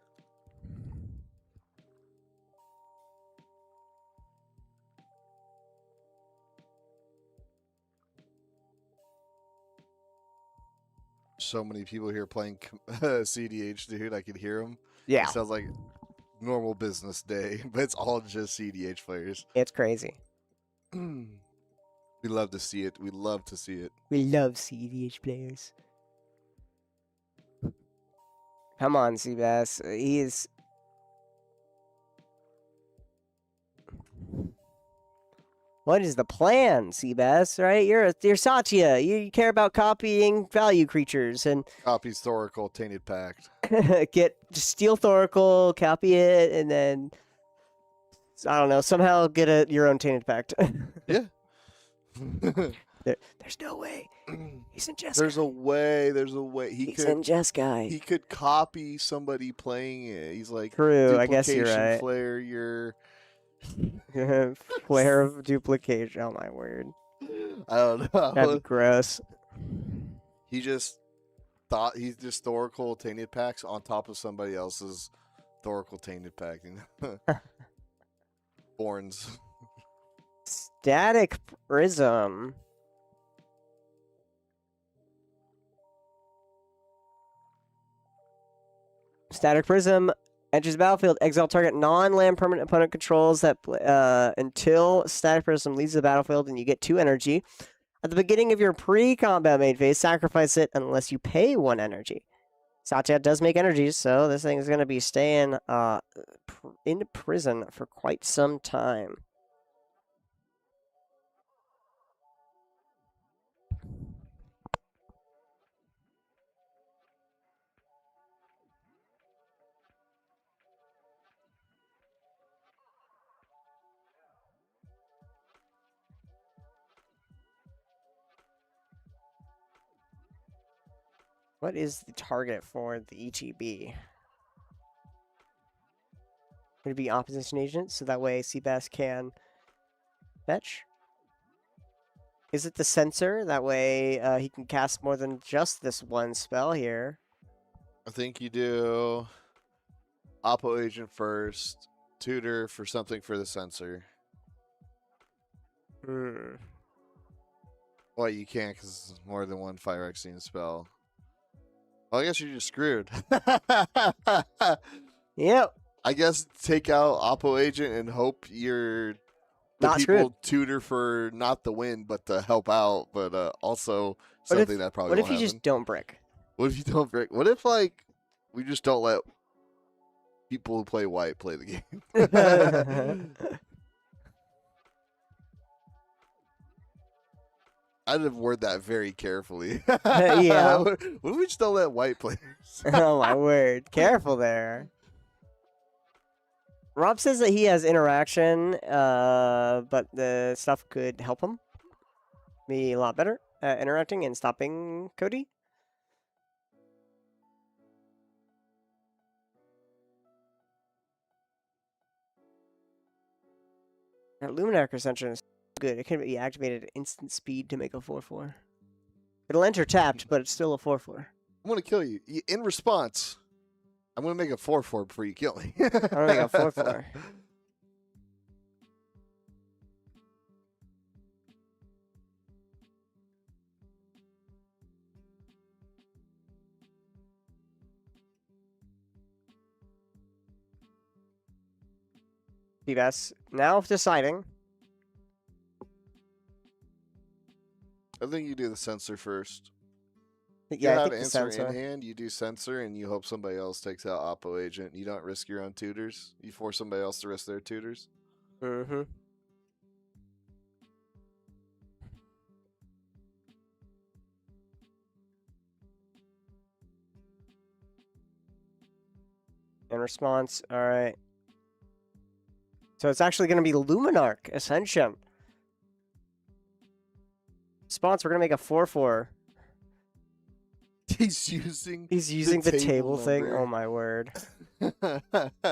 So many people here playing CDH, dude. I could hear them. Yeah. It sounds like normal business day, but it's all just CDH players. It's crazy. We love to see it. We love to see it. We love CEDH players. Come on, Seabass. He is... What is the plan, Seabass, right? You're Satya. You care about copying value creatures and... Copy Historical Tainted Pact. just steal Thoracle, copy it, and then... I don't know, somehow get your own Tainted Pact. Yeah. There's no way. He's in Jeskai. There's a way. There's a way. He's in Jeskai. He could copy somebody playing it. He's like, true. I guess you're right. Flare your flare of duplication. Oh my word. I don't know. That'd be gross. He just thought he's just Thoracle Tainted Packs on top of somebody else's Thoracle Tainted Pack. Borns. Static Prism. Static Prism enters the battlefield. Exile target non-land permanent opponent controls that until Static Prism leaves the battlefield, and you get 2 energy. At the beginning of your pre-combat main phase, sacrifice it unless you pay 1 energy. Satya does make energies, so this thing is going to be staying in prison for quite some time. What is the target for the ETB? Would it be opposition agent, so that way Seabass can fetch? Is it the sensor? That way he can cast more than just this one spell here. I think you do Oppo Agent first, Tutor for something for the sensor. Hmm. Well, you can't because it's more than one Phyrexian spell. Well, I guess you're just screwed. Yep. I guess take out Oppo Agent and hope the Not people screwed. tutor for not the win, but to help out, but also something that probably What if won't you happen. just don't brick? What if you don't break? What if like we just don't let people who play white play the game? I'd have worded that very carefully. Yeah. What if we just don't let white players? Oh my word. Careful there. Rob says that he has interaction, but the stuff could help him be a lot better at interacting and stopping Cody. That Luminarch Ascension is good. It can be activated at instant speed to make a 4/4. It'll enter tapped, but it's still a 4/4. I'm gonna kill you. In response, I'm gonna make a 4/4 before you kill me. I'm gonna make a 4/4. Bs now deciding. I think you do the sensor first. Yeah, I have think the answer in sensor. hand. You do sensor, and you hope somebody else takes out Oppo Agent. You don't risk your own tutors. You force somebody else to risk their tutors. Mm-hmm. In response, all right. So it's actually going to be Luminarch Ascension. Response, we're going to make a 4/4. He's using the table thing. number. Oh my word.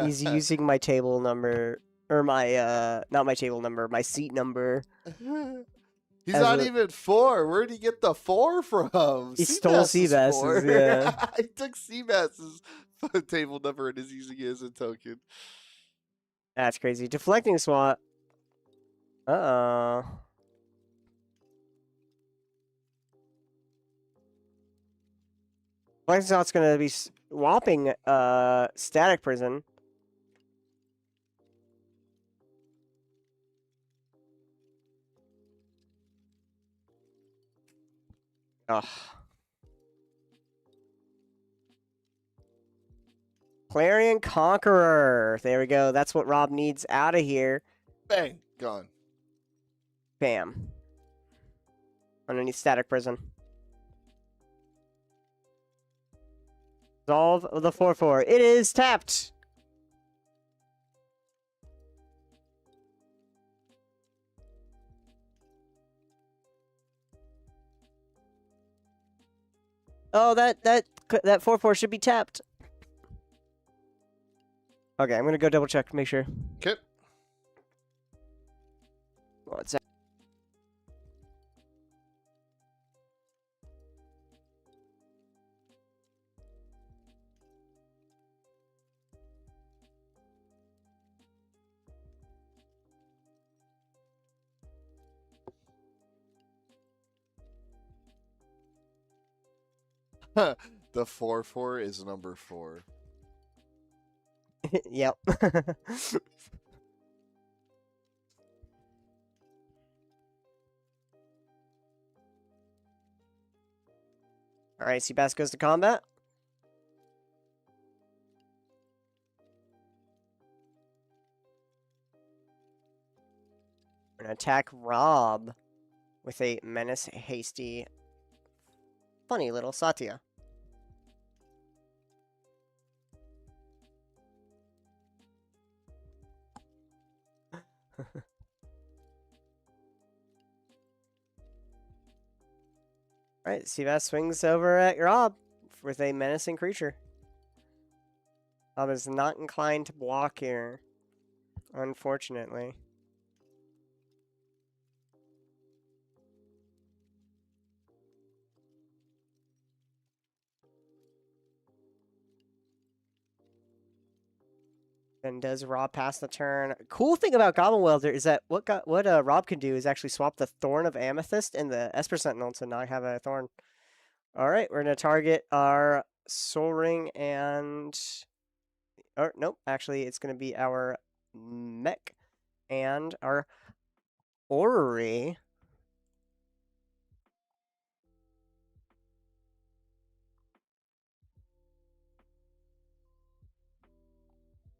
He's using my table number, or my not my table number, my seat number. He's As not a- even 4. Where'd he get the 4 from? He stole Seabass's 4. Seabass's, yeah. He took Seabass's table number and is using it as a token. That's crazy. Deflecting swat. Uh-oh. Deflecting swat's going to be swapping Static Prison. Ugh. Clarion Conqueror. There we go. That's what Rob needs out of here. Bang. Gone. Bam. Underneath Static Prison. Resolve the 4/4. It is tapped. Oh, that 4/4 should be tapped. Okay, I'm gonna go double check, make sure. Okay. What's that? The 4/4 is number 4. Yep. All right, Seabass goes to combat. We're gonna attack Rob with a menace hasty, funny little Satya. Alright, Seabass swings over at Rob with a menacing creature. Rob is not inclined to block here, unfortunately. And does Rob pass the turn? Cool thing about Goblin Welder is that what Rob can do is actually swap the Thorn of Amethyst and the Esper Sentinel to not have a Thorn. All right, we're gonna target our Soul Ring and, or nope, actually it's gonna be our Mech and our Orrery.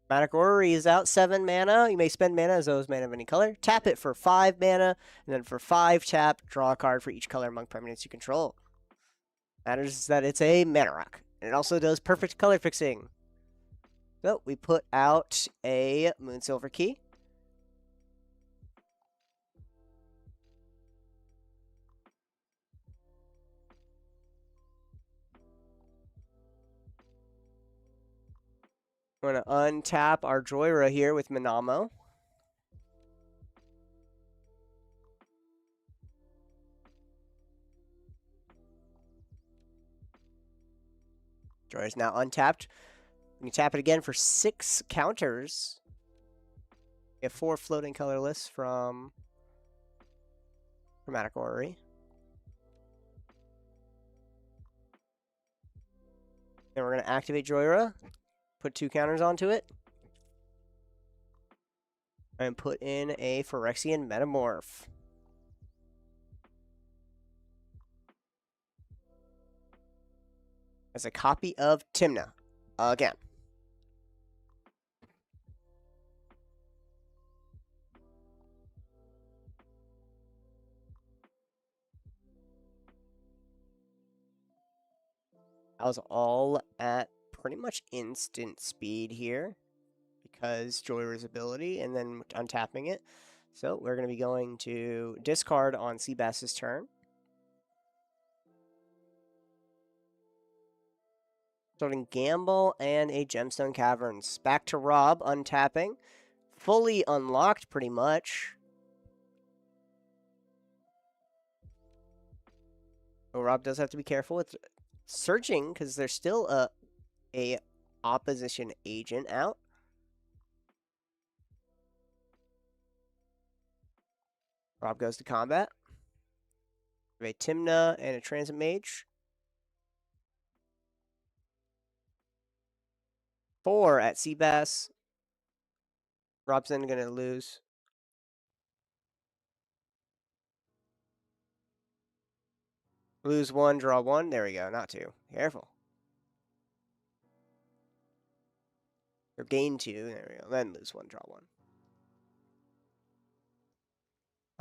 Chromatic Orrery is out 7 mana. You may spend mana as though it's mana of any color. Tap it for 5 mana, and then for 5 tap, draw a card for each color among permanents you control. Matters is that it's a mana rock. And it also does perfect color fixing. So we put out a Moonsilver Key. We're going to untap our Joyra here with Minamo. Joyra's now untapped. We can tap it again for 6 counters. We have 4 floating colorless from Chromatic Orrery. Then we're going to activate Joyra, put 2 counters onto it, and put in a Phyrexian Metamorph. As a copy of Tymna. Again. I was all at pretty much instant speed here because Joyra's ability and then untapping it. So we're going to be going to discard on Seabass's turn. Starting Gamble and a Gemstone Caverns. Back to Rob, untapping. Fully unlocked pretty much. But Rob does have to be careful with searching because there's still a opposition agent out. Rob goes to combat. We have a Tymna and a Transit Mage. 4 at Seabass. Rob's then going to lose. Lose 1, draw 1. There we go. Not 2. Careful. Or gain 2. There we go. Then lose 1, draw 1.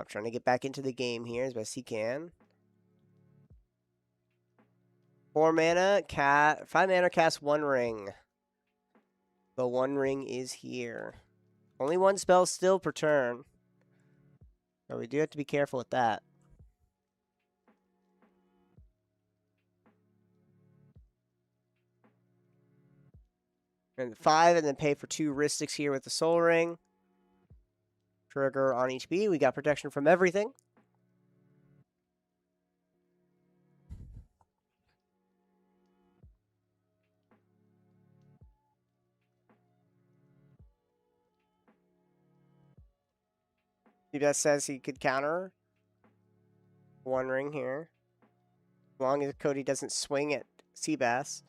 I'm trying to get back into the game here as best he can. 4 mana, 5 mana, cast 1 ring. The 1 ring is here. Only 1 spell still per turn. So we do have to be careful with that. And 5, and then pay for 2 Ristics here with the Soul Ring. Trigger on each B. We got protection from everything. Seabass says he could counter 1 ring here. As long as Cody doesn't swing at Seabass.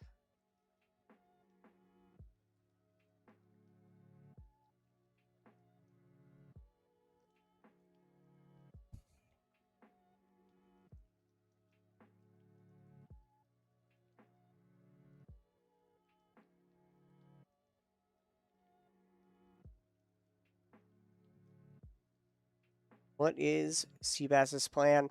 What is Seabass's plan?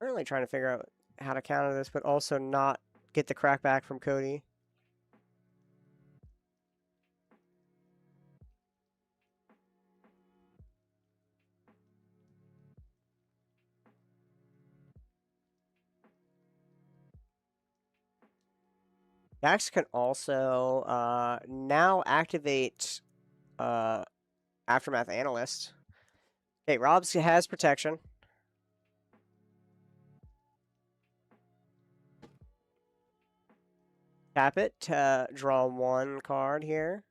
Currently trying to figure out how to counter this, but also not get the crackback from Cody. Dax can also now activate Aftermath Analyst. Okay, Rob's has protection. Tap it to draw 1 card here.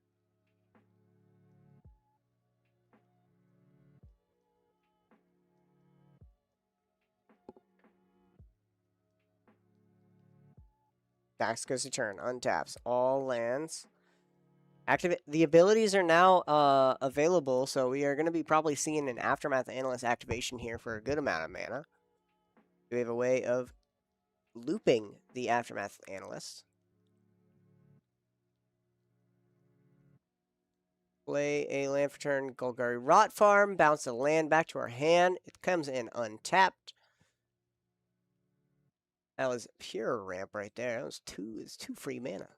Dax goes to turn. Untaps all lands. Activate. The abilities are now available, so we are going to be probably seeing an Aftermath Analyst activation here for a good amount of mana. Do we have a way of looping the Aftermath Analyst? Play a land for turn, Golgari Rot Farm, bounce a land back to our hand. It comes in untapped. That was pure ramp right there. That was two free mana.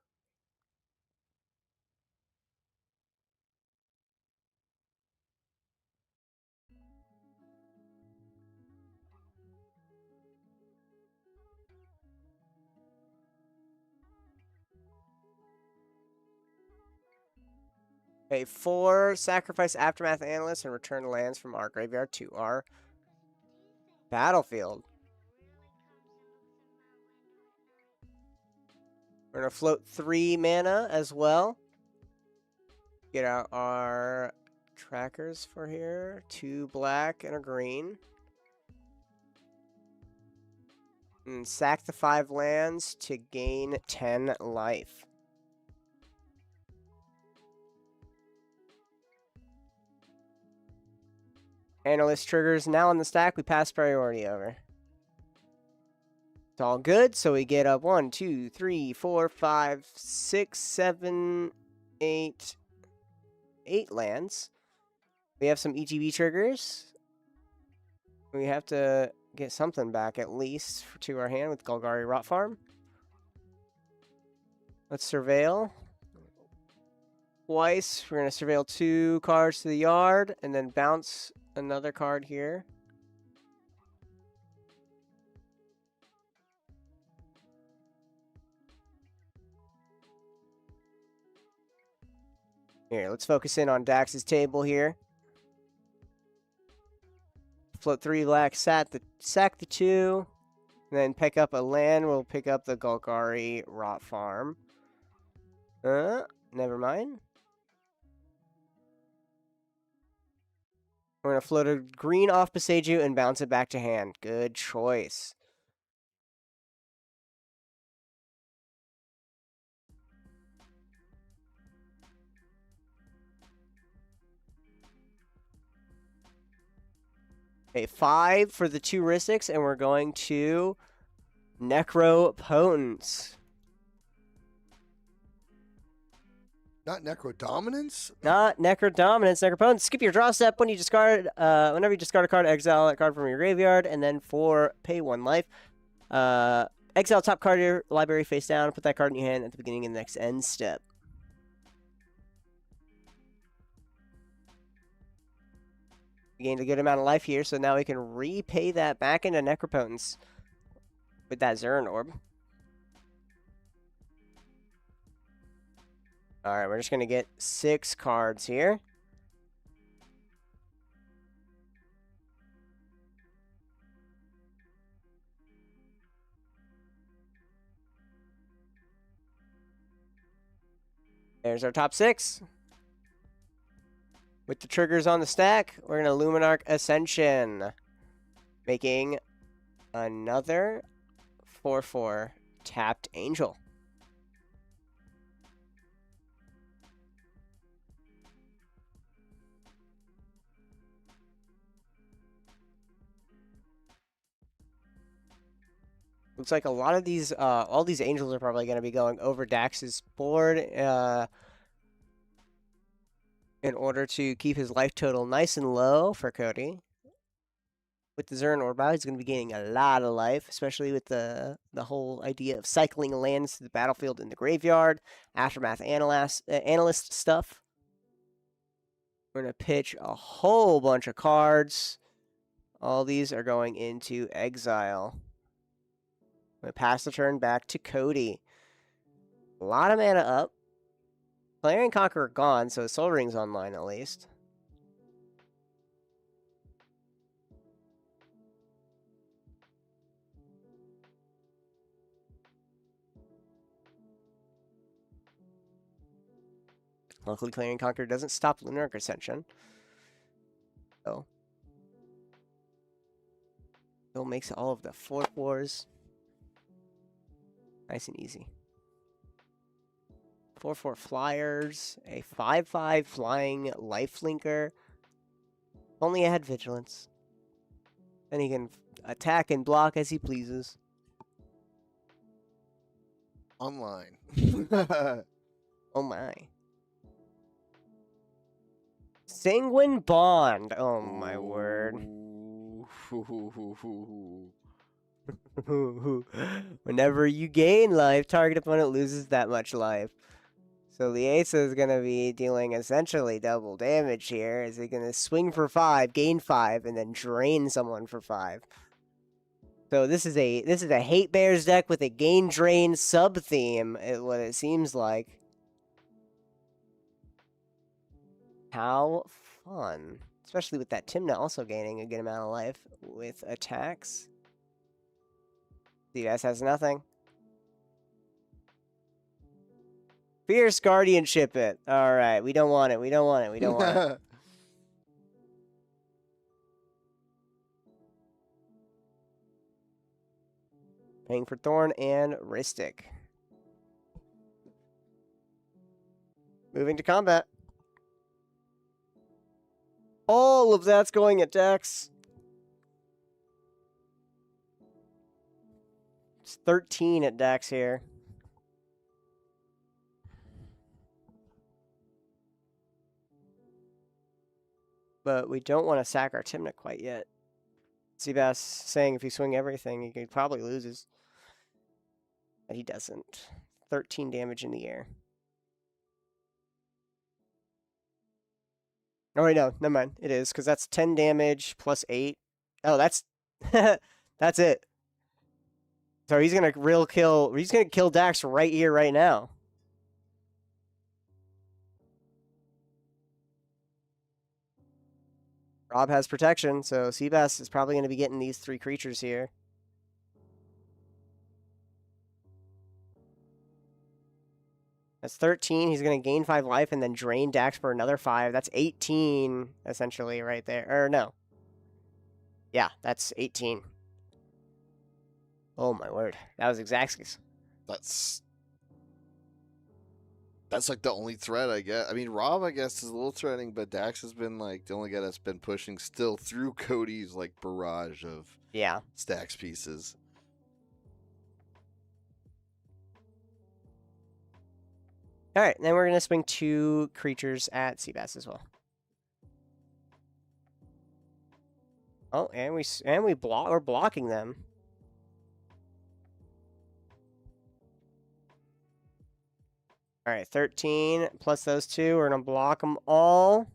Okay, 4 sacrifice Aftermath Analysts and return lands from our graveyard to our battlefield. We're going to float 3 mana as well. Get out our trackers for here. 2 black and a green. And sack the 5 lands to gain 10 life. Analyst triggers now on the stack. We pass priority over. It's all good. So we get up 1, 2, 3, 4, 5, 6, 7, 8 lands. We have some ETB triggers. We have to get something back at least to our hand with Golgari Rot Farm. Let's surveil. Twice. We're going to surveil 2 cards to the yard and then bounce another card here. Here, let's focus in on Dax's table here. Float 3 black, sack the 2, and then pick up a land. We'll pick up the Golgari Rot Farm. Never mind. We're going to float a green off Boseiju and bounce it back to hand. Good choice. Okay, 5 for the 2 Rhystics, and we're going to Necropotence. Not Necrodominance? Not Necrodominance, Necropotence. Skip your draw step when you discard, whenever you discard a card, exile that card from your graveyard, and then pay 1 life. Exile top card of your library face down, put that card in your hand at the beginning of the next end step. We gained a good amount of life here, so now we can repay that back into Necropotence with that Zern Orb. Alright, we're just going to get 6 cards here. There's our top 6. With the triggers on the stack, we're going to Luminarch Ascension, making another 4/4 tapped Angel. Looks like a lot of these, all these Angels are probably going to be going over Dax's board in order to keep his life total nice and low for Cody. With the Zern Orb out, he's going to be gaining a lot of life, especially with the whole idea of cycling lands to the battlefield in the graveyard, Aftermath Analyst stuff. We're going to pitch a whole bunch of cards. All these are going into exile. I'm going to pass the turn back to Cody. A lot of mana up. Clarion Conqueror gone, so Soul Ring's online at least. Luckily, Clarion Conqueror doesn't stop Lunar Ascension. So, still makes all of the 4/4s nice and easy. 4/4 flyers, a 5/5 flying lifelinker. Only had vigilance. Then he can attack and block as he pleases. Online. Oh my. Sanguine Bond. Oh my word. Whenever you gain life, target opponent loses that much life. So Liesa is going to be dealing essentially double damage here. Is he going to swing for 5, gain 5, and then drain someone for 5? So this is a Hate Bears deck with a gain drain sub theme, what it seems like. How fun. Especially with that Tymna also gaining a good amount of life with attacks. CEDH has nothing. Fierce Guardianship it. Alright, we don't want it, we don't want it, we don't want it. Paying for Thorn and Ristic. Moving to combat. All of that's going at Dex. It's 13 at Dex here. But we don't want to sack our Tymna quite yet. Seabass saying if you swing everything, he could probably loses. But he doesn't. 13 damage in the air. Oh, wait, no. Never mind. It is, because that's 10 damage plus 8. Oh, that's... that's it. So he's going to He's going to kill Dax right here, right now. Rob has protection, so Seabass is probably going to be getting these 3 creatures here. That's 13. He's going to gain 5 life and then drain Dax for another 5. That's 18, essentially, right there. Or, no. Yeah, that's 18. Oh, my word. That was Exacxis. That's like the only threat I get. I mean, Rob, I guess, is a little threatening, but Dax has been like the only guy that's been pushing still through Cody's like barrage of stacks pieces. All right, then we're going to swing 2 creatures at Seabass as well. Oh, and we're blocking them. All right, 13 plus those 2. We're going to block them all.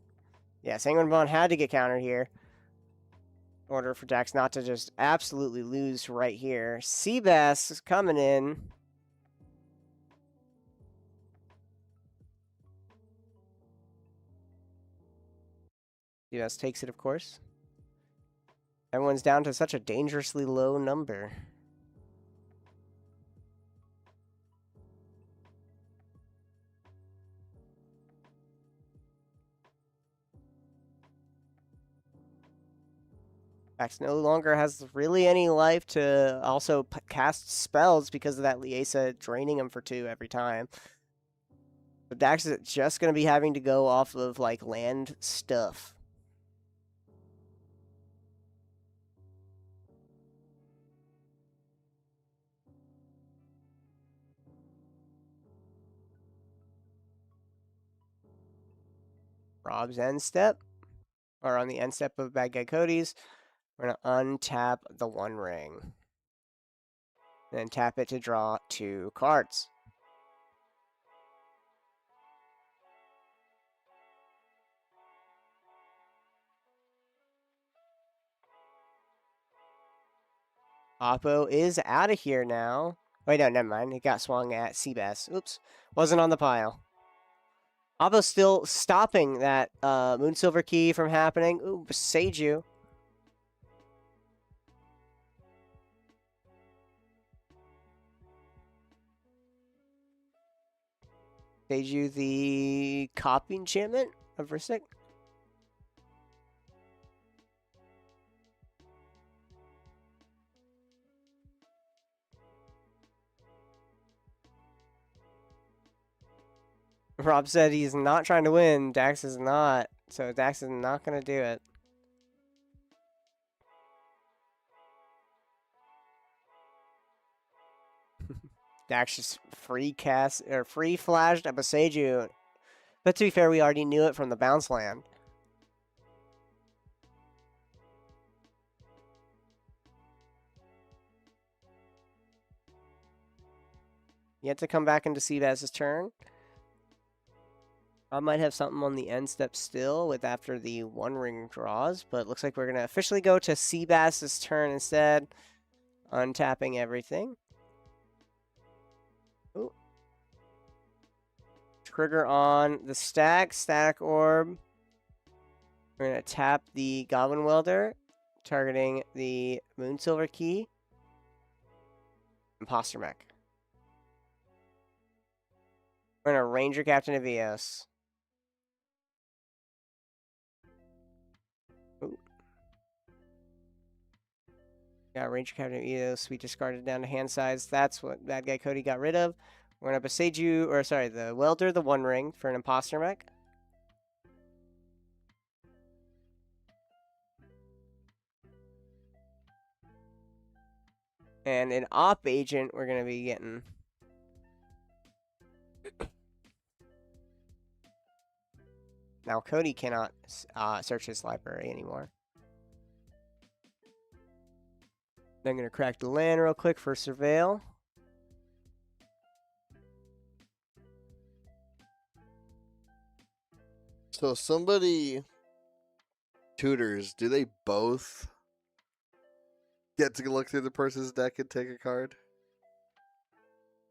Yeah, Sanguine Bond had to get countered here. In order for Dax not to just absolutely lose right here. Seabass is coming in. Seabass takes it, of course. Everyone's down to such a dangerously low number. Dax no longer has really any life to also cast spells because of that Liesa draining him for 2 every time. So Dax is just going to be having to go off of, like, land stuff. Rob's end step, or on the end step of Bad Guy Cody's, we're going to untap the One Ring. Then tap it to draw 2 cards. Oppo is out of here now. Wait, no, never mind. It got swung at Seabass. Oops. Wasn't on the pile. Oppo's still stopping that Moonsilver Key from happening. Ooh, Seiju. Seiju the copy enchantment of Ristic. Rob said he's not trying to win. Dax is not. So Dax is not going to do it. Dax just free flashed a Boseiju. But to be fair, we already knew it from the bounce land. Yet to come back into Seabass's turn. I might have something on the end step still with after the one ring draws, but it looks like we're going to officially go to Seabass's turn instead. Untapping everything. Ooh. Trigger on the static orb. We're going to tap the Goblin Welder, targeting the Moonsilver Key. Imposter Mech. We're going to Ranger Captain of Eos. Ooh. Got Ranger Captain of Eos. We discarded down to hand size. That's what bad guy Cody got rid of. We're going to Boseiju, or sorry, the Welder, the One Ring for an Imposter Mech. And an Op Agent, we're going to be getting. Now Cody cannot search his library anymore. Then I'm going to crack the land real quick for Surveil. So somebody tutors, do they both get to look through the person's deck and take a card?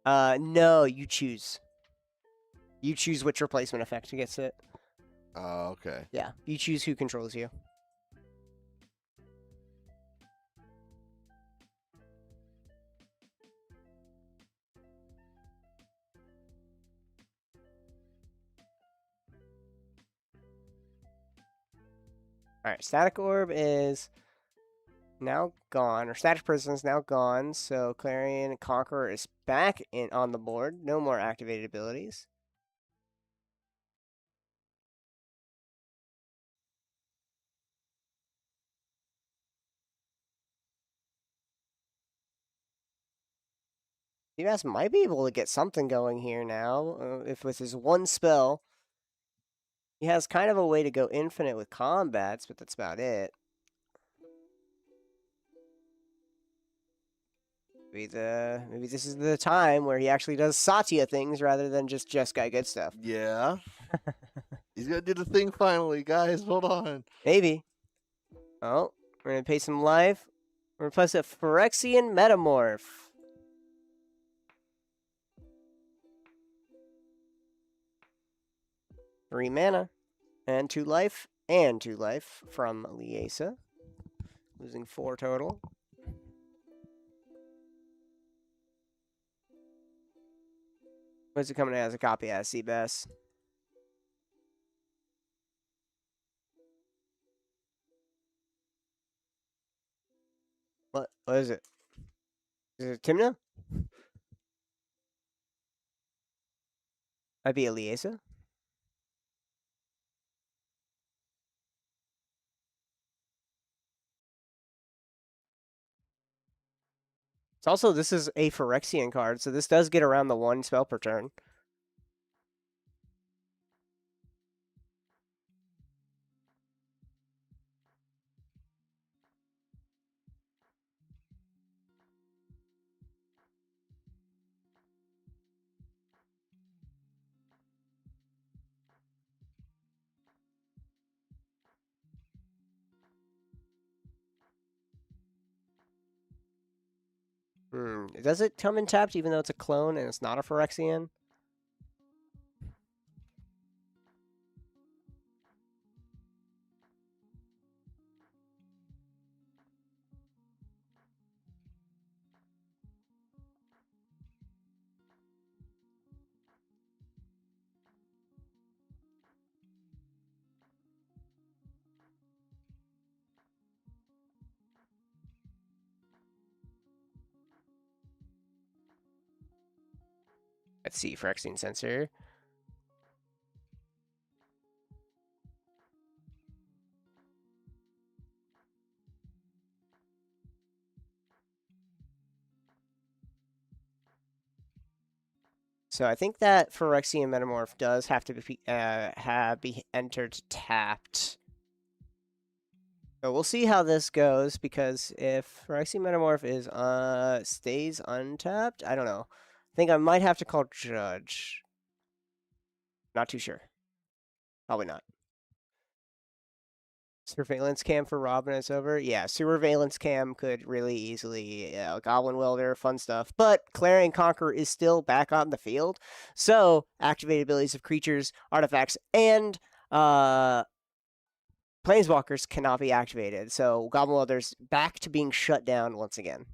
No, you choose. You choose which replacement effect gets it. Oh, okay. Yeah, you choose who controls you. Alright, Static Orb is now gone, or Static Prison is now gone, so Clarion Conqueror is back on the board. No more activated abilities. Seabass might be able to get something going here now, if with his one spell. He has kind of a way to go infinite with combats, but that's about it. Maybe this is the time where he actually does Satya things rather than just Jeskai good stuff. Yeah. He's gonna do the thing finally, guys. Hold on. Maybe. Oh, we're gonna pay some life. We're gonna plus a Phyrexian Metamorph. Three mana. And 2 life. And 2 life from Liesa. Losing 4 total. What's it coming as a copy as Seabass? What is it? Is it Timna? Might be a Liesa. It's also, this is a Phyrexian card, so this does get around the 1 spell per turn. Does it come in tapped even though it's a clone and it's not a Phyrexian? Let's see, Phyrexian Sensor. So I think that Phyrexian Metamorph does have to be entered tapped. So we'll see how this goes, because if Phyrexian Metamorph is stays untapped, I don't know. I think I might have to call Judge. Not too sure. Probably not. Surveillance cam for Robin is over. Yeah, surveillance cam could really easily, Goblin Welder, fun stuff. But Clarion Conqueror is still back on the field. So activated abilities of creatures, artifacts, and Planeswalkers cannot be activated. So Goblin Welder's back to being shut down once again.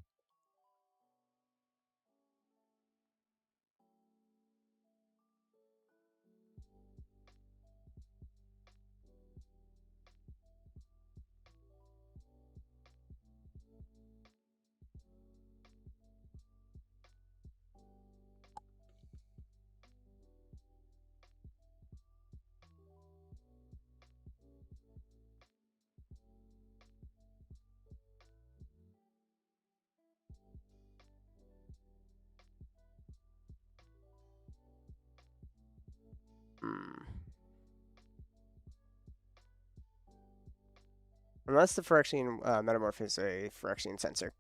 Unless the Phyrexian Metamorph is a Phyrexian sensor,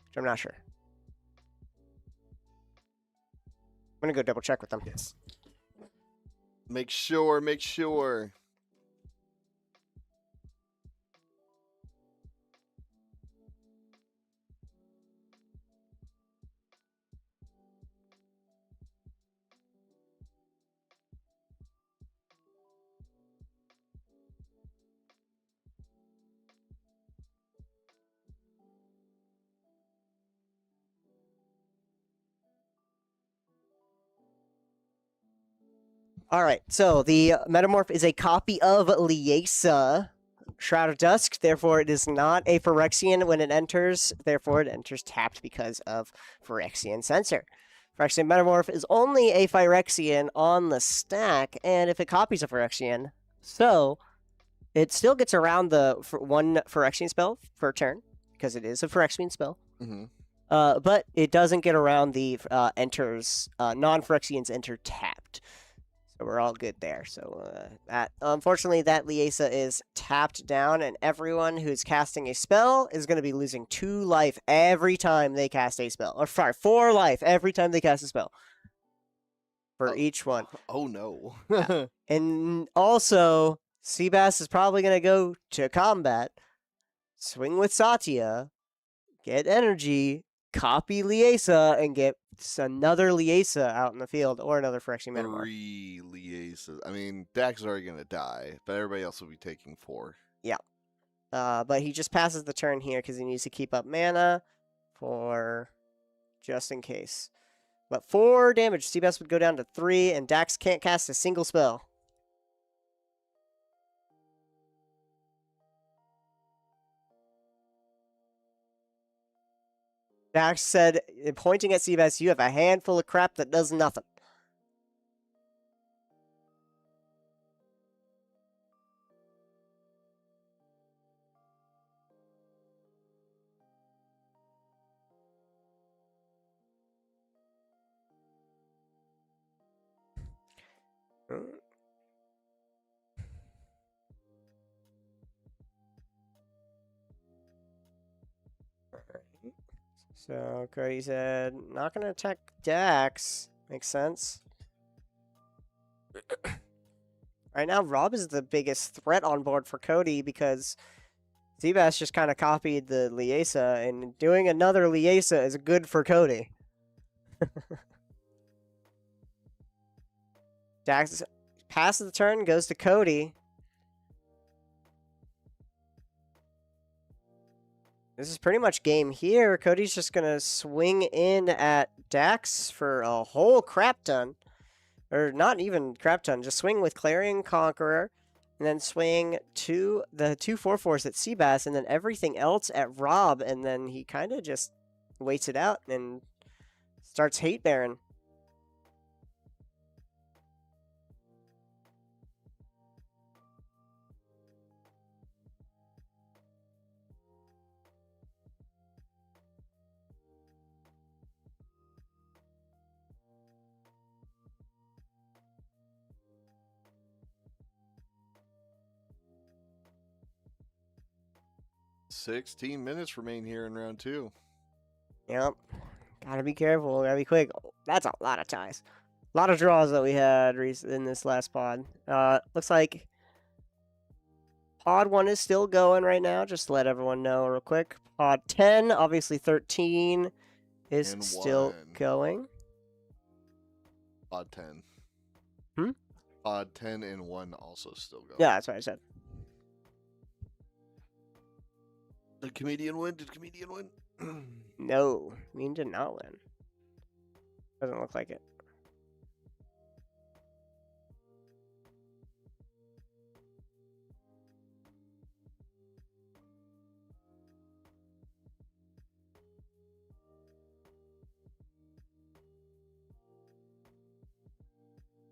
which I'm not sure. I'm going to go double check with them. Yes. Make sure. All right, so the Metamorph is a copy of Liesa, Shroud of Dusk. Therefore, it is not a Phyrexian when it enters. Therefore, it enters tapped because of Phyrexian Sensor. Phyrexian Metamorph is only a Phyrexian on the stack, and if it copies a Phyrexian, so it still gets around the one Phyrexian spell per turn, because it is a Phyrexian spell. Mm-hmm. But it doesn't get around the non-Phyrexians enter tapped. So we're all good there. So unfortunately, that Liesa is tapped down, and everyone who's casting a spell is going to be losing 2 life every time they cast a spell. Or sorry, 4 life every time they cast a spell. For each one. Oh no. Yeah. And also, Seabass is probably going to go to combat, swing with Satya, get energy, copy Liesa, and get another Liesa out in the field, or another Phyrexian Metamorph. 3 Liesas. I mean, Dax is already going to die, but everybody else will be taking 4. Yeah. But he just passes the turn here because he needs to keep up mana for just in case. But 4 damage. Seabass would go down to 3, and Dax can't cast a single spell. Dax said, pointing at Seabass, you have a handful of crap that does nothing. So Cody said, not going to attack Dax. Makes sense. Right now, Rob is the biggest threat on board for Cody because Seabass just kind of copied the Liesa, and doing another Liesa is good for Cody. Dax passes the turn, goes to Cody. This is pretty much game here. Cody's just going to swing in at Dax for a whole crap ton. Or not even crap ton, just swing with Clarion Conqueror. And then swing to the 2 4/4s at Seabass, and then everything else at Rob. And then he kind of just waits it out and starts Hate Baron. 16 minutes remain here in round 2. Yep. Gotta be careful. Gotta be quick. That's a lot of ties. A lot of draws that we had in this last pod. Looks like pod 1 is still going right now. Just to let everyone know real quick. Pod 10, obviously 13 is And still 1. going. Pod 10. Hmm? Pod 10 and 1 also still going. Yeah, that's what I said. Did comedian win? Did comedian win? No, Mean did not win. Doesn't look like it.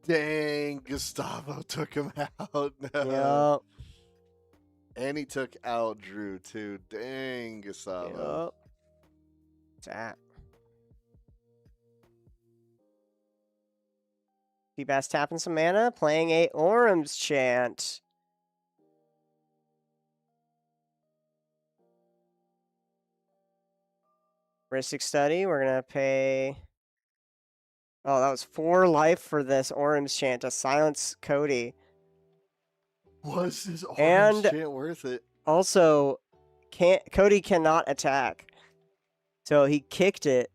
Dang, Gustavo took him out. Yep. And he took out Drew, too. Dang, Gustavo. Yep. What's that? Seabass tapping some mana, playing a Orum's Chant. Ristic Study, we're going to pay... Oh, that was 4 life for this Orum's Chant to silence Cody. Was his Orange And Chant worth it? also, Cody cannot attack. So he kicked it.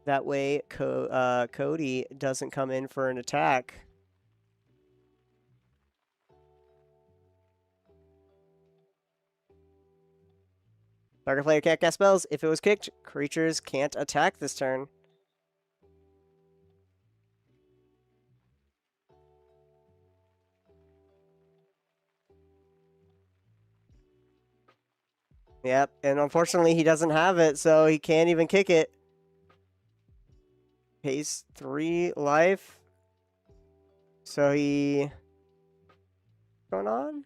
That way, Cody doesn't come in for an attack. Target player can't cast spells. If it was kicked, creatures can't attack this turn. Yep, and unfortunately he doesn't have it, so he can't even kick it. Pays 3 life. So he... What's going on?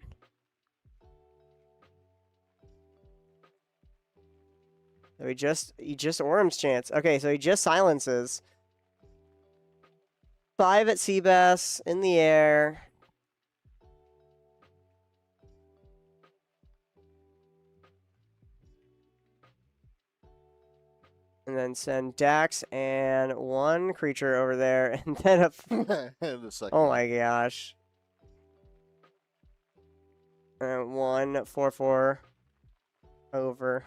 So he just Orum's Chance. Okay, so he just silences. 5 at Seabass in the air. And then send Dax and 1 creature over there, and then a... The second Oh one. my gosh. 1 4/4 over.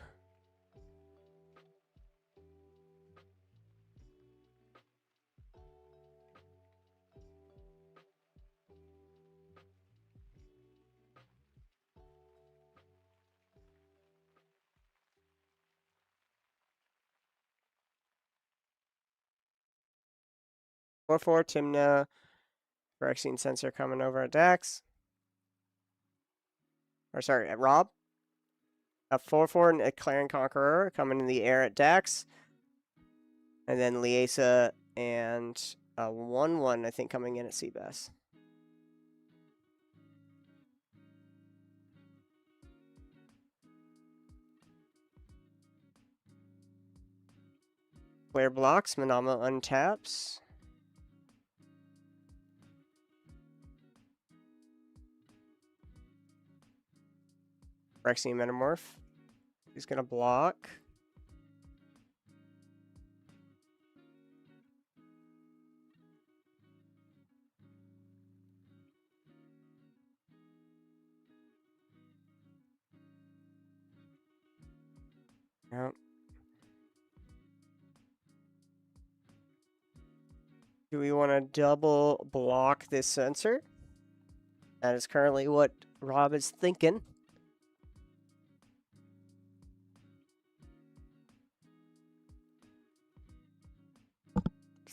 Four Timna, Phyrexian Sensor coming over at Dax. Or sorry, at Rob. A 4/4 and a Clarion Conqueror coming in the air at Dax. And then Liesa and a 1/1, I think, coming in at Seabass. Player blocks, Manama untaps. Phyrexian Metamorph. He's going to block. Yep. Do we want to double block this sensor? That is currently what Rob is thinking.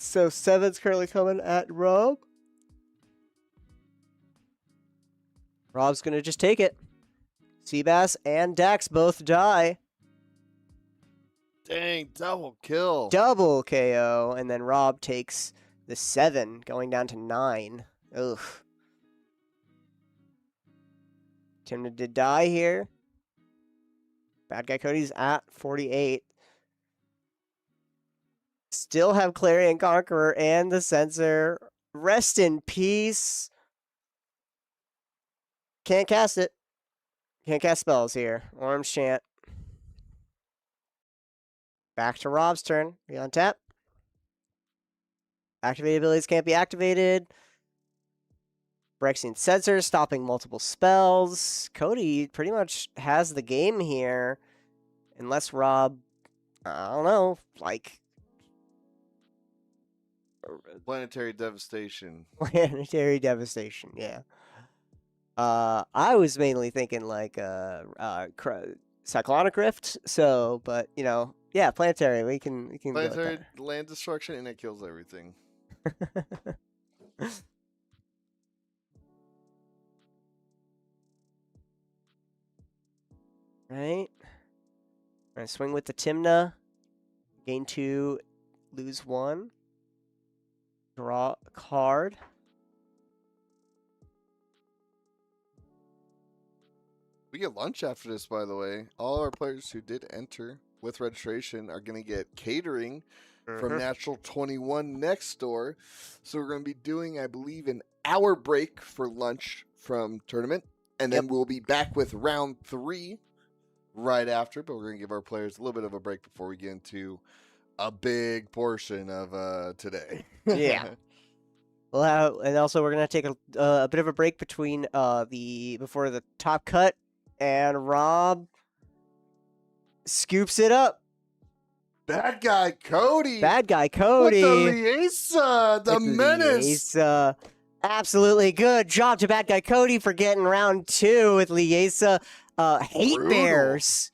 So 7's currently coming at Rob. Rob's going to just take it. Seabass and Dax both die. Dang, double kill. Double KO. And then Rob takes the 7, going down to 9. Ugh. Timna did die here. Bad guy Cody's at 48. Still have Clarion Conqueror and the Sensor. Rest in peace. Can't cast it. Can't cast spells here. Orange Chant. Back to Rob's turn. Be on tap. Activated abilities can't be activated. Phyrexian Sensor, stopping multiple spells. Cody pretty much has the game here. Unless Rob, I don't know, like... Planetary Devastation. Planetary Devastation, yeah. I was mainly thinking like Cyclonic Rift, so, but, you know, yeah, Planetary, we can go with Planetary that. land destruction, and it kills everything. Right. Gonna swing with the Timna. Gain 2, lose 1. Draw a card. We get lunch after this, by the way. All our players who did enter with registration are going to get catering from Natural 21 next door. So we're going to be doing, I believe, an hour break for lunch from tournament. And then we'll be back with round 3 right after. But we're going to give our players a little bit of a break before we get into a big portion of today. Yeah. Well, and also we're gonna take a bit of a break between before the top cut, and Rob scoops it up. Bad guy Cody. Bad guy Cody. With the Liesa, the menace. Liesa. Absolutely good job to Bad Guy Cody for getting round 2 with Liesa. Hate Brutal. Bears.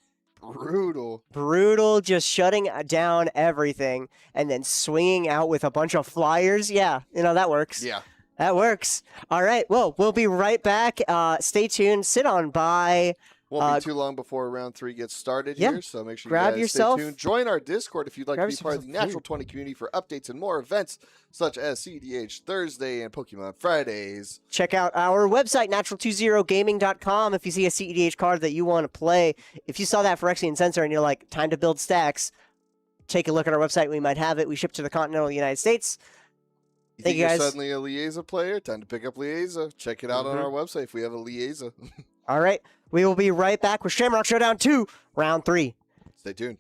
Brutal, just shutting down everything and then swinging out with a bunch of flyers. Yeah, you know, that works. Yeah. That works. All right, well, we'll be right back. Stay tuned. Sit on by. Won't be too long before round 3 gets started here, so make sure grab you guys yourself, stay tuned. Join our Discord if you'd like to be part of the Natural food. 20 community for updates and more events such as CEDH Thursday and Pokemon Fridays. Check out our website, natural20gaming.com, if you see a CEDH card that you want to play. If you saw that Phyrexian Sensor and you're like, time to build stacks, take a look at our website. We might have it. We ship to the continental United States. Thank you guys. You're suddenly a Liesa player? Time to pick up Liesa. Check it out on our website if we have a Liesa. All right. We will be right back with Shamrock Showdown 2, round 3. Stay tuned.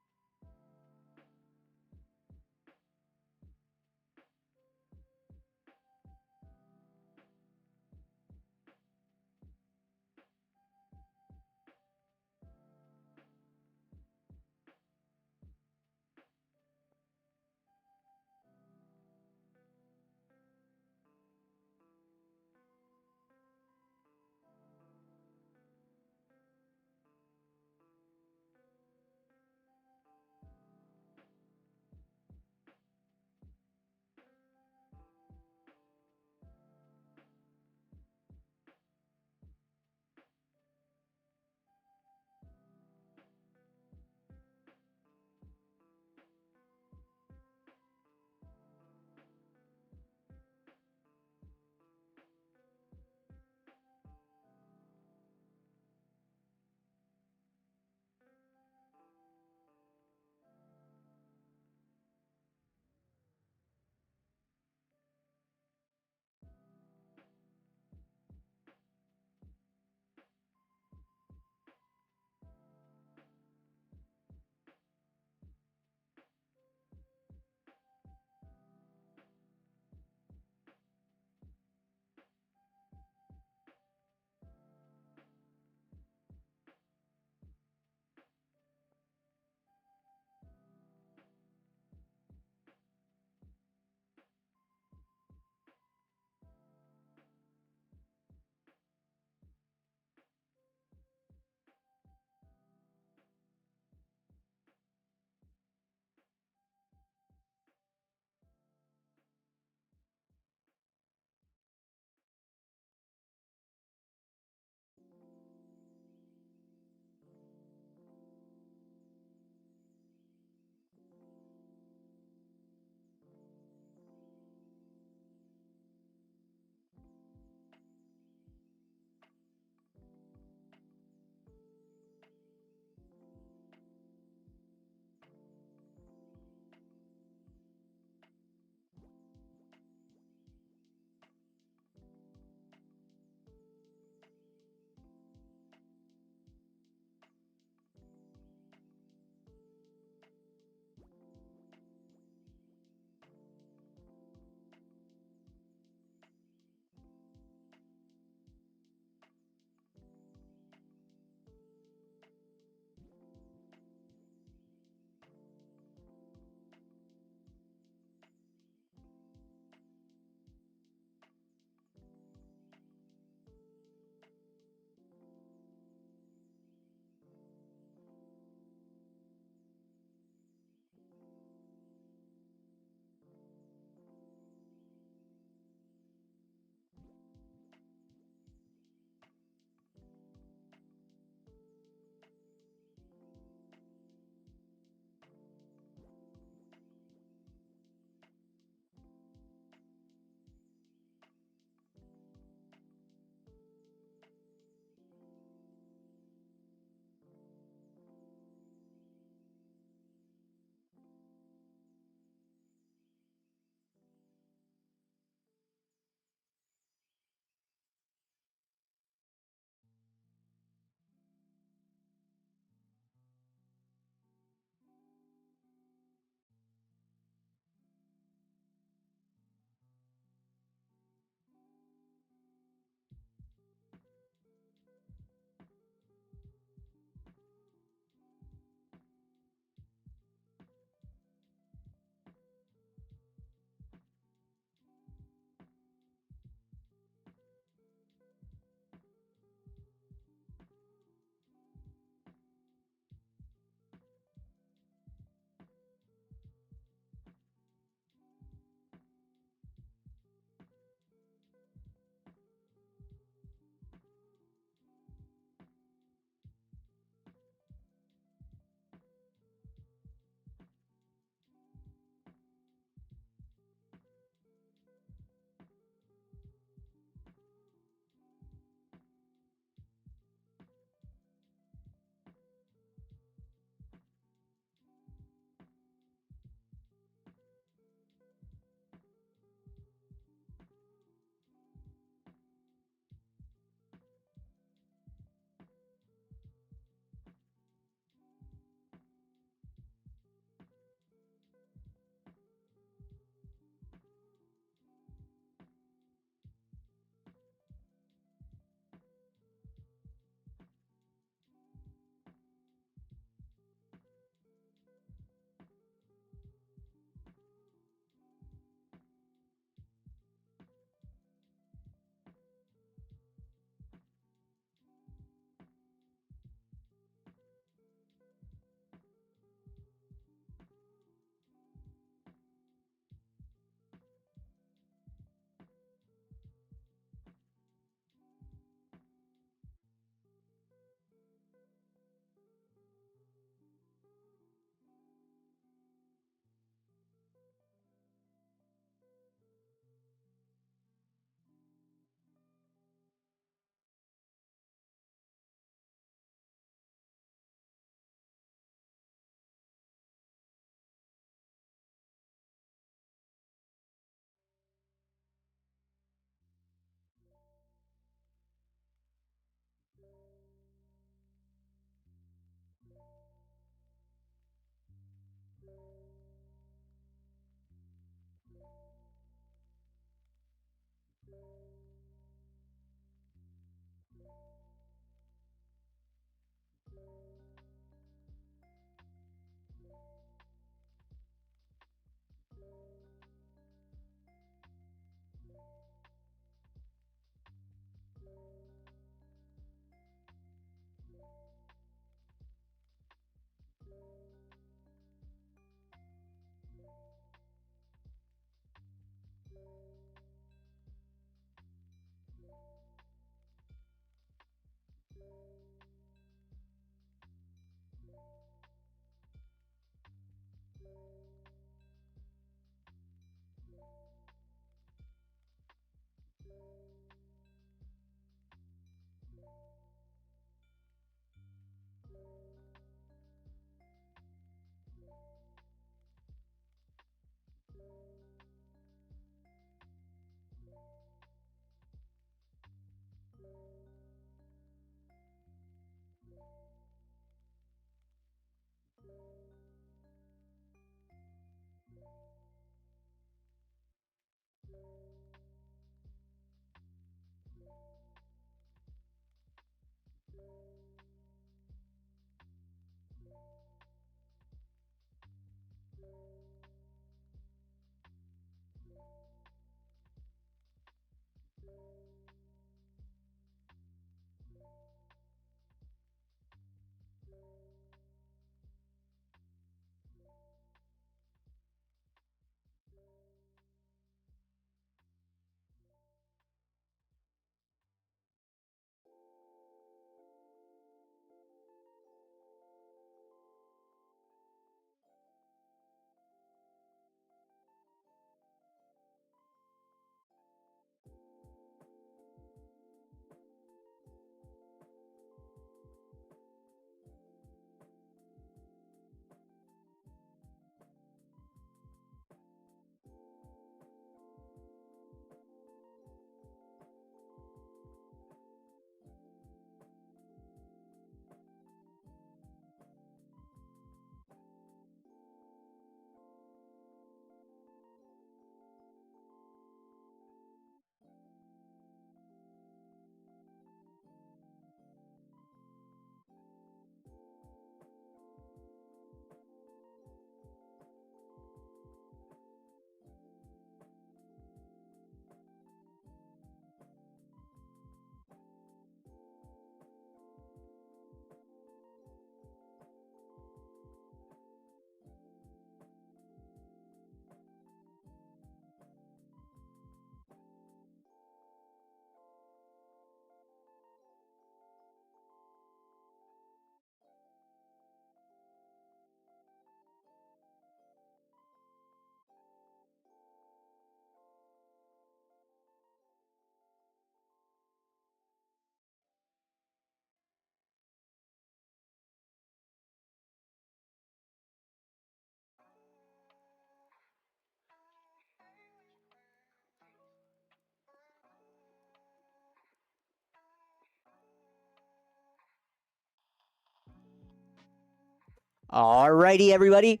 Alrighty, everybody.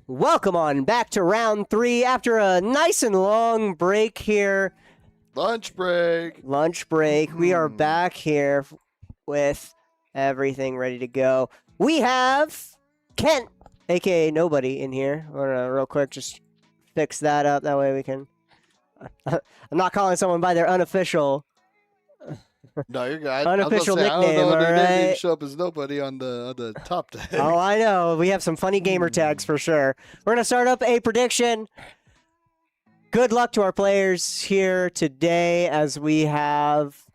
Welcome on back to round 3 after a nice and long break here. Lunch break. We are back here with everything ready to go. We have Kent, aka Nobody, in here. I'm gonna real quick just fix that up. That way we can. I'm not calling someone by their unofficial. No, you're good. Unofficial I don't nickname, know. Their name alright? didn't show up as Nobody on the top tag. Oh, I know. We have some funny gamer tags for sure. We're gonna start up a prediction. Good luck to our players here today as we have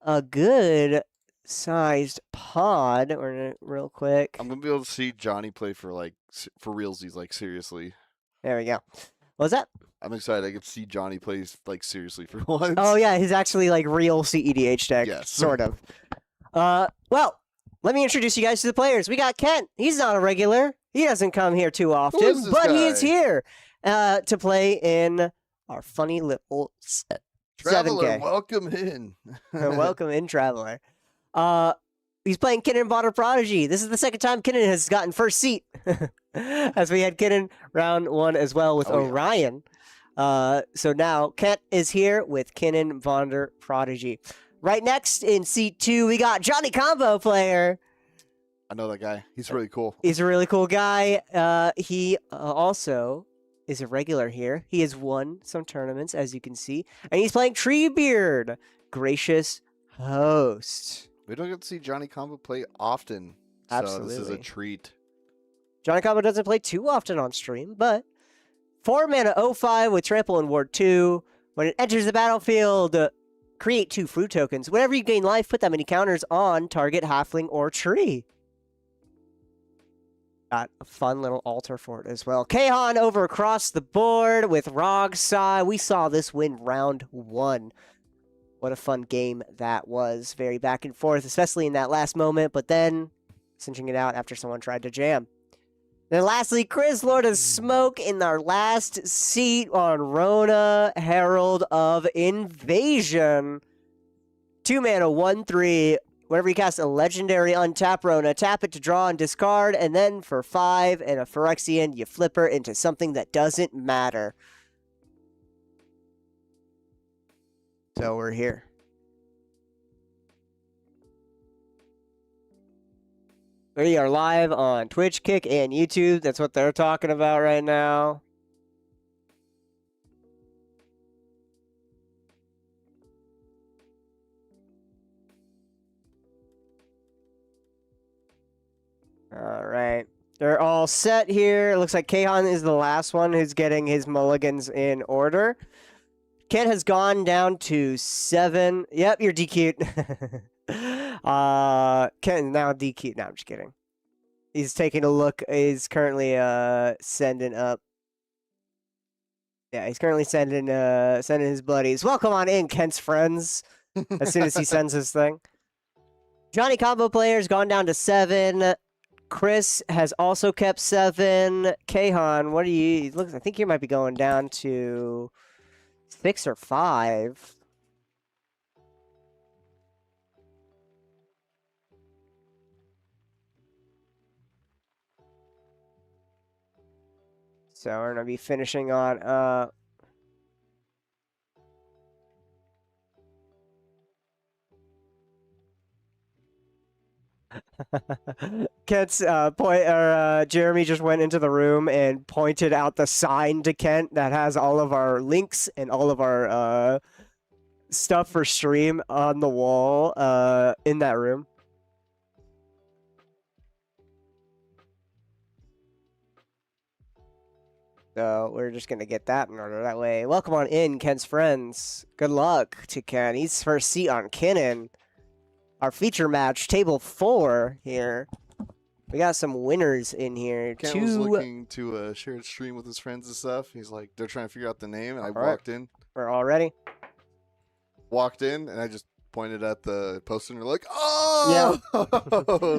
a good sized pod. We're gonna real quick. I'm gonna be able to see Johnny play for realsies, like seriously. There we go. What was that? I'm excited. I get to see Johnny play like seriously for once. Oh yeah, he's actually like real CEDH deck, Yes. sort of. Well, let me introduce you guys to the players. We got Kent. He's not a regular. He doesn't come here too often, is this but he guy? is here to play in our funny little Traveler, 7K. welcome in. Welcome in, Traveler. He's playing Kinnan Bonner Prodigy. This is the second time Kinnan has gotten first seat, as we had Kinnan round 1 as well with Orion. So now Kent is here with Kinnan Bonner Prodigy. Right next in seat 2, we got Johnny Combo Player. I know that guy. He's really cool. He's a really cool guy. He also is a regular here. He has won some tournaments, as you can see. And he's playing Treebeard, gracious host. We don't get to see Johnny Combo play often. Absolutely. So this is a treat. Johnny Combo doesn't play too often on stream, but 4 mana 0/5 with Trample in Ward 2. When it enters the battlefield, create 2 fruit tokens. Whenever you gain life, put that many counters on target halfling or tree. Got a fun little altar for it as well. Kahan over across the board with Rogsai. We saw this win round 1. What a fun game that was. Very back and forth, especially in that last moment, but then cinching it out after someone tried to jam. Then lastly, Chris, Lord of Smoke, in our last seat on Rona, Herald of Invasion. 2 mana, 1/3. Whenever you cast a legendary untap Rona, tap it to draw and discard, and then for 5 and a Phyrexian, you flip her into something that doesn't matter. So we're here. We are live on Twitch, Kick, and YouTube. That's what they're talking about right now. All right. They're all set here. It looks like Kahan is the last one who's getting his mulligans in order. Kent has gone down to 7. Yep, you're DQ'd. Kent now DQ'd. No, I'm just kidding. He's taking a look. He's currently sending up. Yeah, he's currently sending his buddies. Welcome on in, Kent's friends. As soon as he sends his thing. Johnny Combo Player's gone down to 7. Chris has also kept 7. Kahan, what are you? Look, I think you might be going down to 6 or 5. So we're gonna be finishing on Kent's Jeremy just went into the room and pointed out the sign to Kent that has all of our links and all of our stuff for stream on the wall in that room. So we're just gonna get that in order that way. Welcome on in, Kent's friends. Good luck to Kent. He's first seat on Kinnan. Our feature match, table 4 here. We got some winners in here. Kent was looking to share a stream with his friends and stuff. He's like, they're trying to figure out the name, and I walked in. We're all ready? Walked in, and I just pointed at the poster, and they're like, oh! Yeah.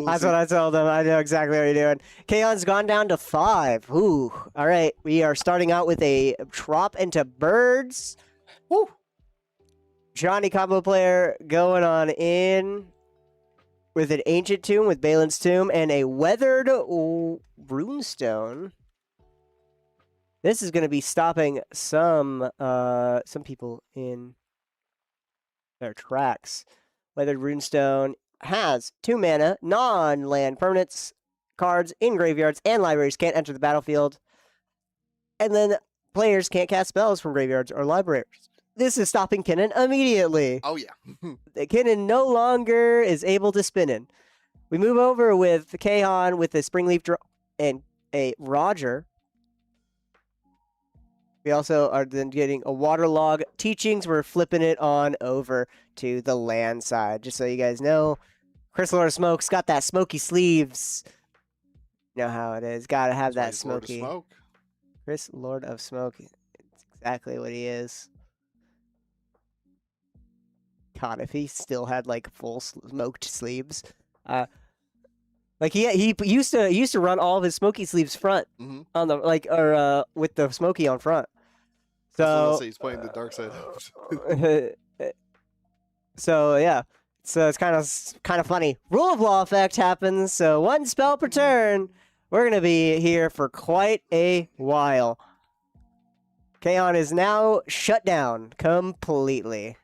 That's what I told them. I know exactly what you're doing. Kaon's gone down to 5. Ooh. All right. We are starting out with a Trop into Birds. Woo. Johnny Combo Player going on in. with an Ancient Tomb, with Balin's Tomb, and a Weathered Runestone. This is going to be stopping some people in their tracks. Weathered Runestone has 2 mana, non-land permanents, cards in graveyards and libraries can't enter the battlefield. And then players can't cast spells from graveyards or libraries. This is stopping Kinnan immediately. Oh, yeah. Kinnan no longer is able to spin in. We move over with Kahan with a Springleaf draw and a Roger. We also are then getting a Waterlog Teachings. We're flipping it on over to the land side. Just so you guys know, Chris Lord of Smoke's got that smoky sleeves. You know how it is. Got to have that smoky. Smoke. Chris Lord of Smoke. It's exactly what he is. God, if he still had like full smoked sleeves, like he used to run all of his smoky sleeves front on the with the smoky on front. So he's playing the dark side. So yeah, so it's kind of funny. Rule of Law effect happens. So 1 spell per turn. We're gonna be here for quite a while. Kaon is now shut down completely.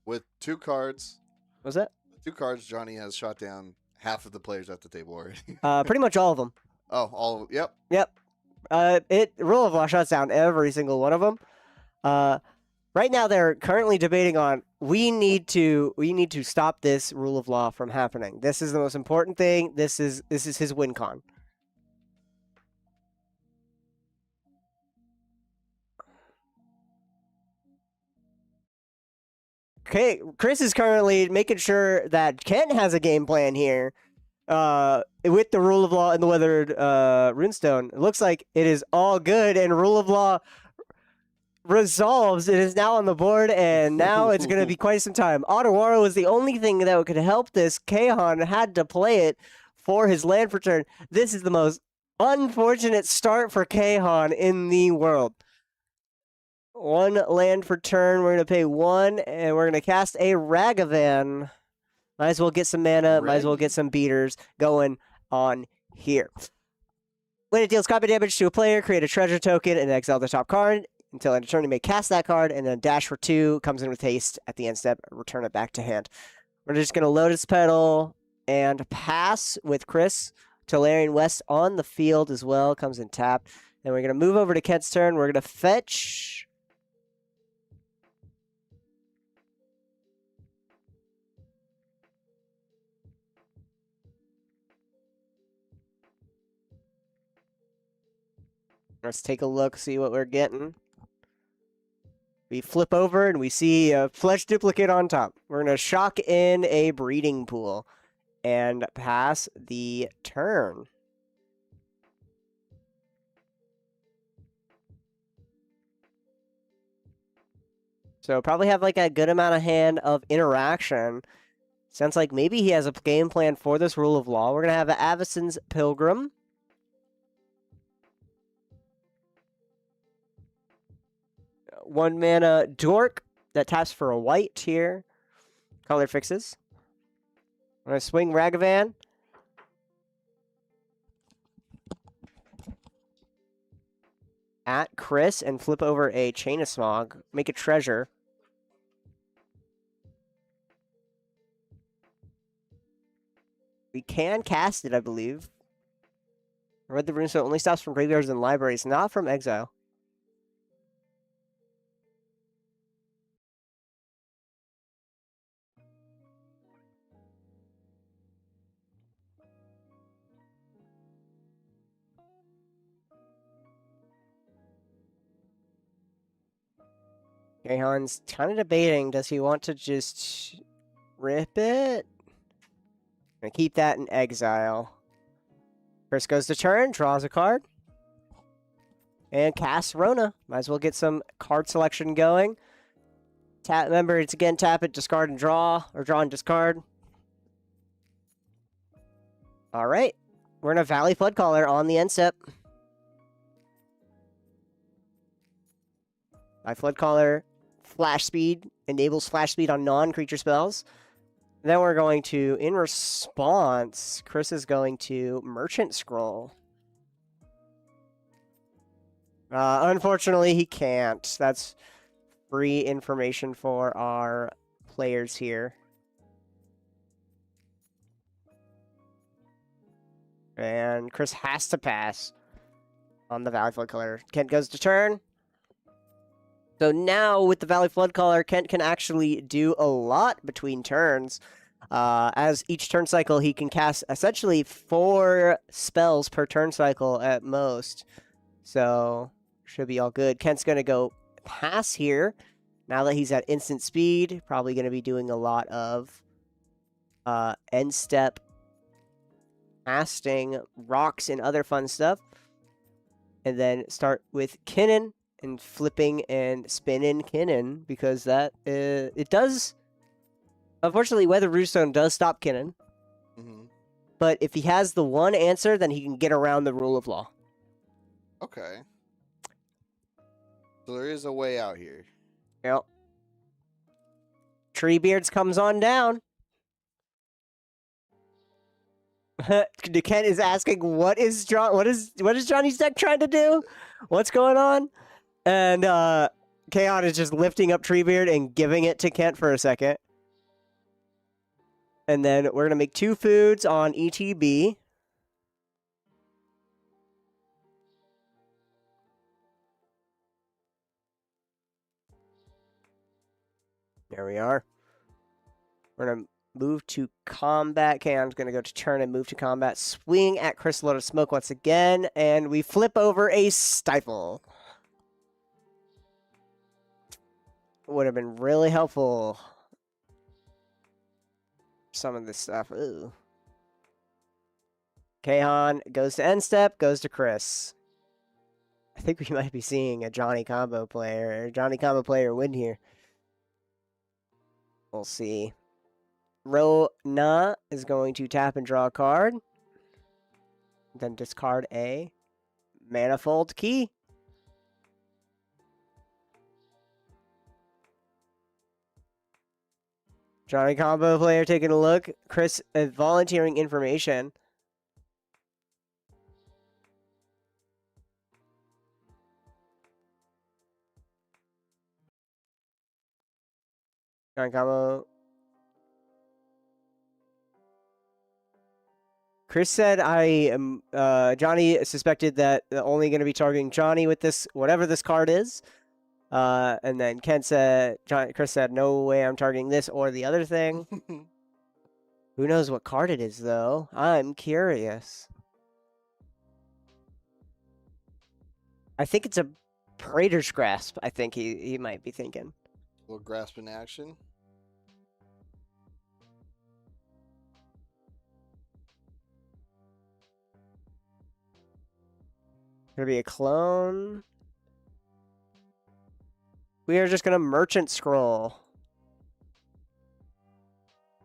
With 2 cards. What's that? 2 cards, Johnny has shot down half of the players at the table already. Pretty much all of them. Oh, all of them. Yep. Yep. Rule of Law shuts down every single one of them. Right now they're currently debating on we need to stop this Rule of Law from happening. This is the most important thing. This is his win con. Okay, Chris is currently making sure that Kent has a game plan here. With the Rule of Law and the Weathered Runestone. It looks like it is all good, and Rule of Law resolves. It is now on the board, and now it's going to be quite some time. Otawara was the only thing that could help this. Kahan had to play it for his land for turn. This is the most unfortunate start for Kahan in the world. 1 land for turn. We're going to pay 1, and we're going to cast a Ragavan. Might as well get some mana. Might as well get some beaters going on here. When it deals combat damage to a player, create a treasure token and exile the top card. Until end of turn, you may cast that card, and then dash for 2, comes in with haste at the end step, return it back to hand. We're just going to Lotus Petal and pass with Chris. Tolarian West on the field as well, comes in tapped. Then we're going to move over to Kent's turn. We're going to fetch... Let's take a look, see what we're getting. We flip over and we see a Flesh Duplicate on top. We're going to shock in a Breeding Pool and pass the turn. So probably have like a good amount of hand of interaction. Sounds like maybe he has a game plan for this Rule of Law. We're going to have an Avacyn's Pilgrim. One mana Dork that taps for a white here. Color fixes. I'm going to swing Ragavan. At Chris and flip over a Chain of Smog. Make a treasure. We can cast it, I believe. Read the rune, so it only stops from graveyards and libraries, not from exile. Kahan's kind of debating, does he want to just rip it? Gonna keep that in exile. Chris goes to turn, draws a card. And casts Rona. Might as well get some card selection going. Remember, it's again tap it, discard and draw, or draw and discard. Alright. We're in a Valley Flood Caller on the end step. By Flood Caller, Flash Speed enables Flash Speed on non-creature spells. Then we're going to, in response, Chris is going to Merchant Scroll. Unfortunately, he can't. That's free information for our players here. And Chris has to pass on the Valley Flood Color. Kent goes to turn. So now with the Valley Flood Color, Kent can actually do a lot between turns. As each turn cycle, he can cast essentially 4 spells per turn cycle at most. So should be all good. Kent's going to go pass here. Now that he's at instant speed, probably going to be doing a lot of end step casting, rocks, and other fun stuff. And then start with Kinnan and flipping and spinning Kinnan, because that it does. Unfortunately, Weather Rootstone does stop Kinnan. But if he has the one answer, then he can get around the rule of law. Okay. So there is a way out here. Yep. Treebeards comes on down. Kent is asking, what is Johnny's deck trying to do? What's going on? And Kaon is just lifting up Treebeard and giving it to Kent for a second. And then we're going to make 2 foods on ETB. There we are. We're going to move to combat. Kaon's going to go to turn and move to combat. Swing at Crystal Load of Smoke once again. And we flip over a Stifle. Would have been really helpful. Some of this stuff. Ooh. Kaon goes to end step, goes to Chris. I think we might be seeing a Johnny combo player win here. We'll see. Rona is going to tap and draw a card. Then discard a Manifold Key. Johnny combo player taking a look. Chris volunteering information. Johnny combo. Chris said Johnny suspected that only going to be targeting Johnny with this, whatever this card is. And then Chris said, no way I'm targeting this or the other thing. Who knows what card it is, though? I'm curious. I think it's a Praetor's Grasp, I think he might be thinking. A little grasp in action. Gonna be a clone. We are just gonna Merchant Scroll.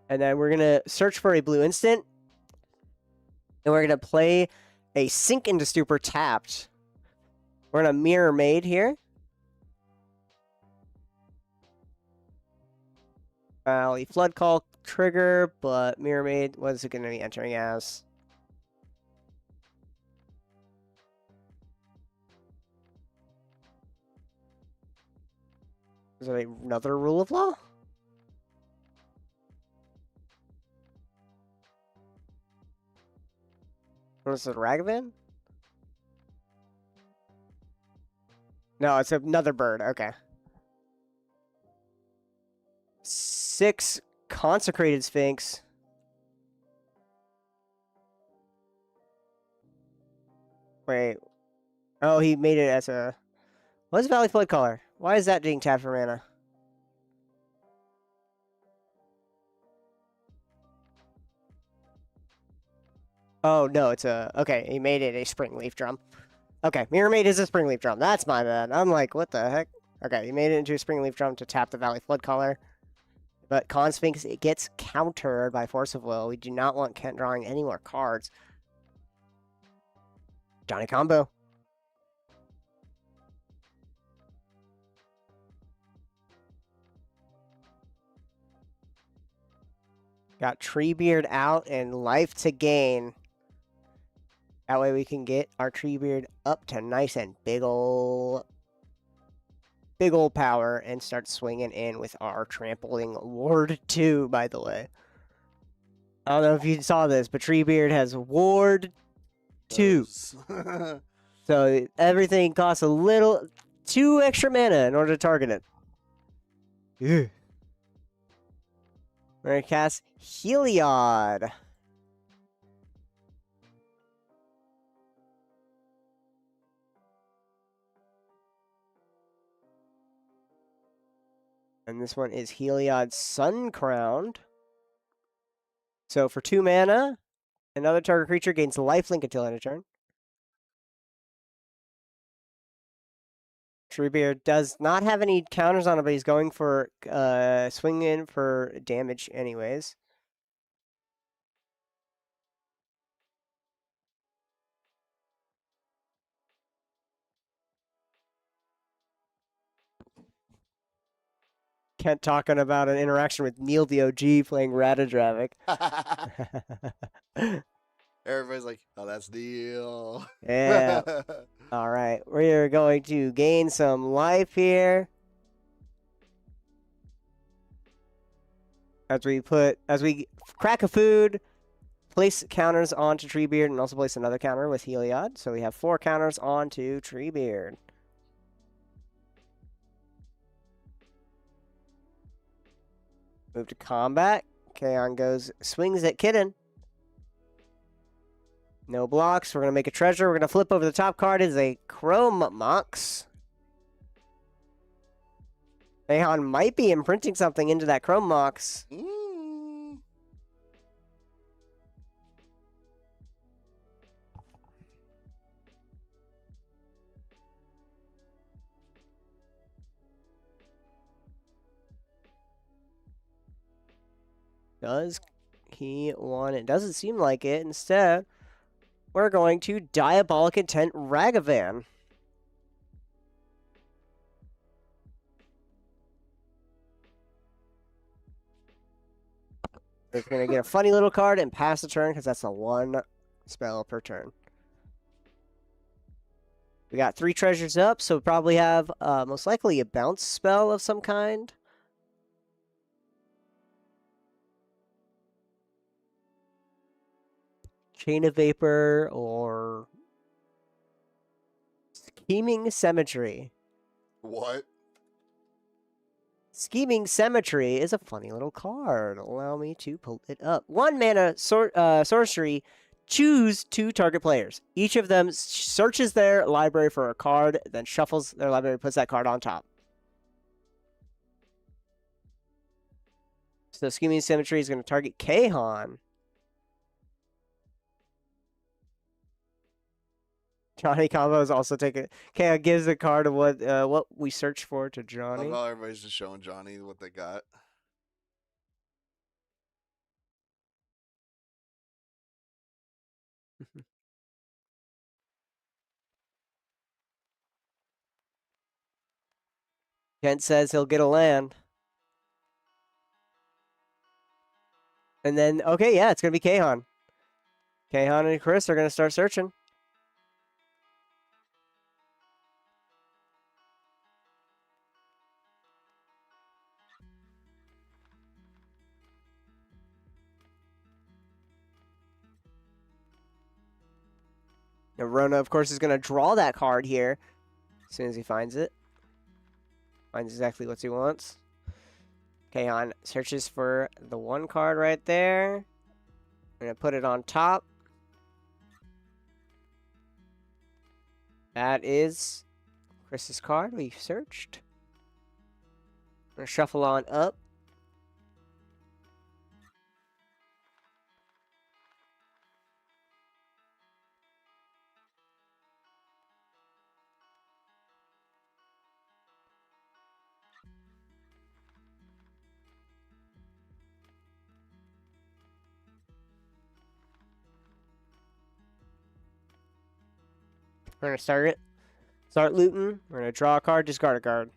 And then we're gonna search for a blue instant. And we're gonna play a Sink into Stupor tapped. We're gonna Mirror Maid here. Valley Flood Call trigger, but Mirror Maid, what is it gonna be entering as? Is it another rule of law? What is it, Ragavan? No, it's another bird. Okay. 6 Consecrated Sphinx. Wait. Oh, he made it as a... What's Valley Flood Caller? Why is that being tapped for mana? Oh, no, it's a... Okay, he made it a Springleaf Drum. Okay, Mirror Maid is a Springleaf Drum. That's my bad. I'm like, what the heck? Okay, he made it into a Springleaf Drum to tap the Valley Flood Caller. But Con Sphinx, it gets countered by Force of Will. We do not want Kent drawing any more cards. Johnny combo. Got Treebeard out and life to gain. That way we can get our Treebeard up to nice and big ol' power and start swinging in with our trampling Ward 2, by the way. I don't know if you saw this, but Treebeard has Ward 2. So everything costs a little, 2 extra mana in order to target it. We're going to cast Heliod. And this one is Heliod Sun-Crowned. So for 2 mana, another target creature gains lifelink until end of turn. Treebeard does not have any counters on it, but he's going for swing in for damage anyways. Kent talking about an interaction with Neil the OG playing Ratadravik. Everybody's like, oh, that's Neil. Yeah. All right. We're going to gain some life here. As we crack a food, place counters onto Treebeard, and also place another counter with Heliod. So we have 4 counters onto Treebeard. Move to combat. Kaon swings at Kitten. No blocks. We're going to make a treasure. We're going to flip over the top card. It is a Chrome Mox. Kaon might be imprinting something into that Chrome Mox. Does he want it? Doesn't seem like it. Instead, we're going to Diabolic Intent Ragavan. We're going to get a funny little card and pass the turn because that's a 1 spell per turn. We got 3 treasures up, so we probably have most likely a bounce spell of some kind. Chain of Vapor or Scheming Symmetry. What? Scheming Symmetry is a funny little card. Allow me to pull it up. 1 mana sorcery. Choose 2 target players. Each of them searches their library for a card, then shuffles their library, puts that card on top. So Scheming Symmetry is going to target Kahan. Johnny combo is also taking. Okay, gives a card of what we search for to Johnny. I love how everybody's just showing Johnny what they got. Kent says he'll get a land. And then, okay, yeah, it's going to be Kahan. Kahan and Chris are going to start searching. Now, Rona, of course, is going to draw that card here as soon as he finds it. Finds exactly what he wants. Kahan searches for the 1 card right there. I'm going to put it on top. That is Chris's card we searched. I'm going to shuffle on up. We're going to start it. Start looting. We're going to draw a card, discard a card.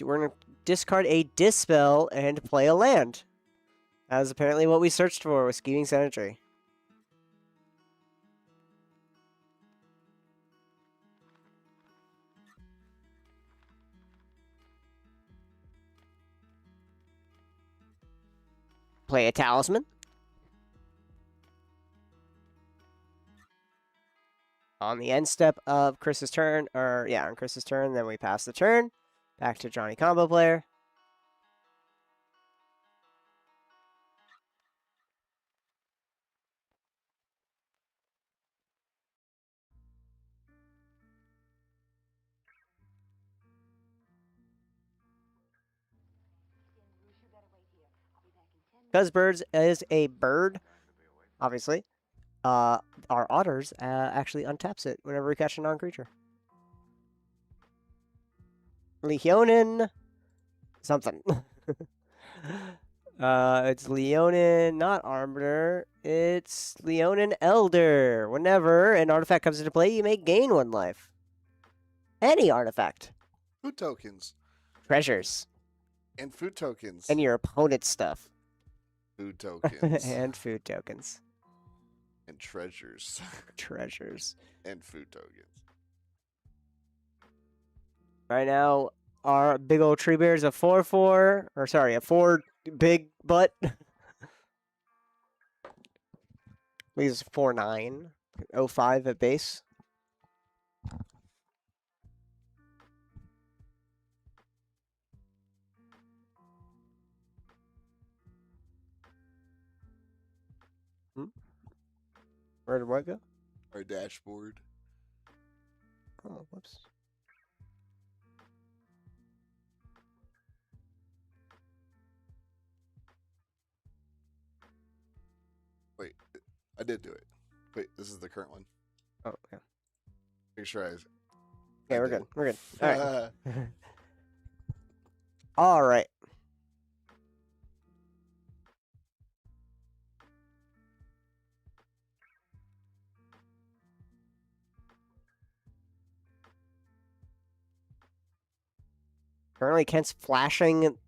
we're gonna discard a Dispel and play a land. That was apparently what we searched for with Scheming Sentry. Play a Talisman. On the end step of Chris's turn, or yeah, on Chris's turn, then we pass the turn. Back to Johnny Combo Player. Because Birds is a bird, obviously, our Otters actually untaps it whenever we catch a non-creature. Leonin something. It's Leonin, not Arbiter. It's Leonin Elder. Whenever an artifact comes into play, you may gain 1 life. Any artifact. Food tokens. Treasures. And food tokens. And your opponent's stuff. Food tokens. And food tokens. And treasures. Treasures. And food tokens. Right now, our big old tree bear is a 4/4, or sorry, a 4 big butt. He's 4/9, 05 at base. Where did what go? Our dashboard. Oh, whoops. Wait, I did do it. Wait, this is the current one. Oh, yeah. Make sure I. Okay, we're good. We're good. All right. All right. Currently, Kent's flashing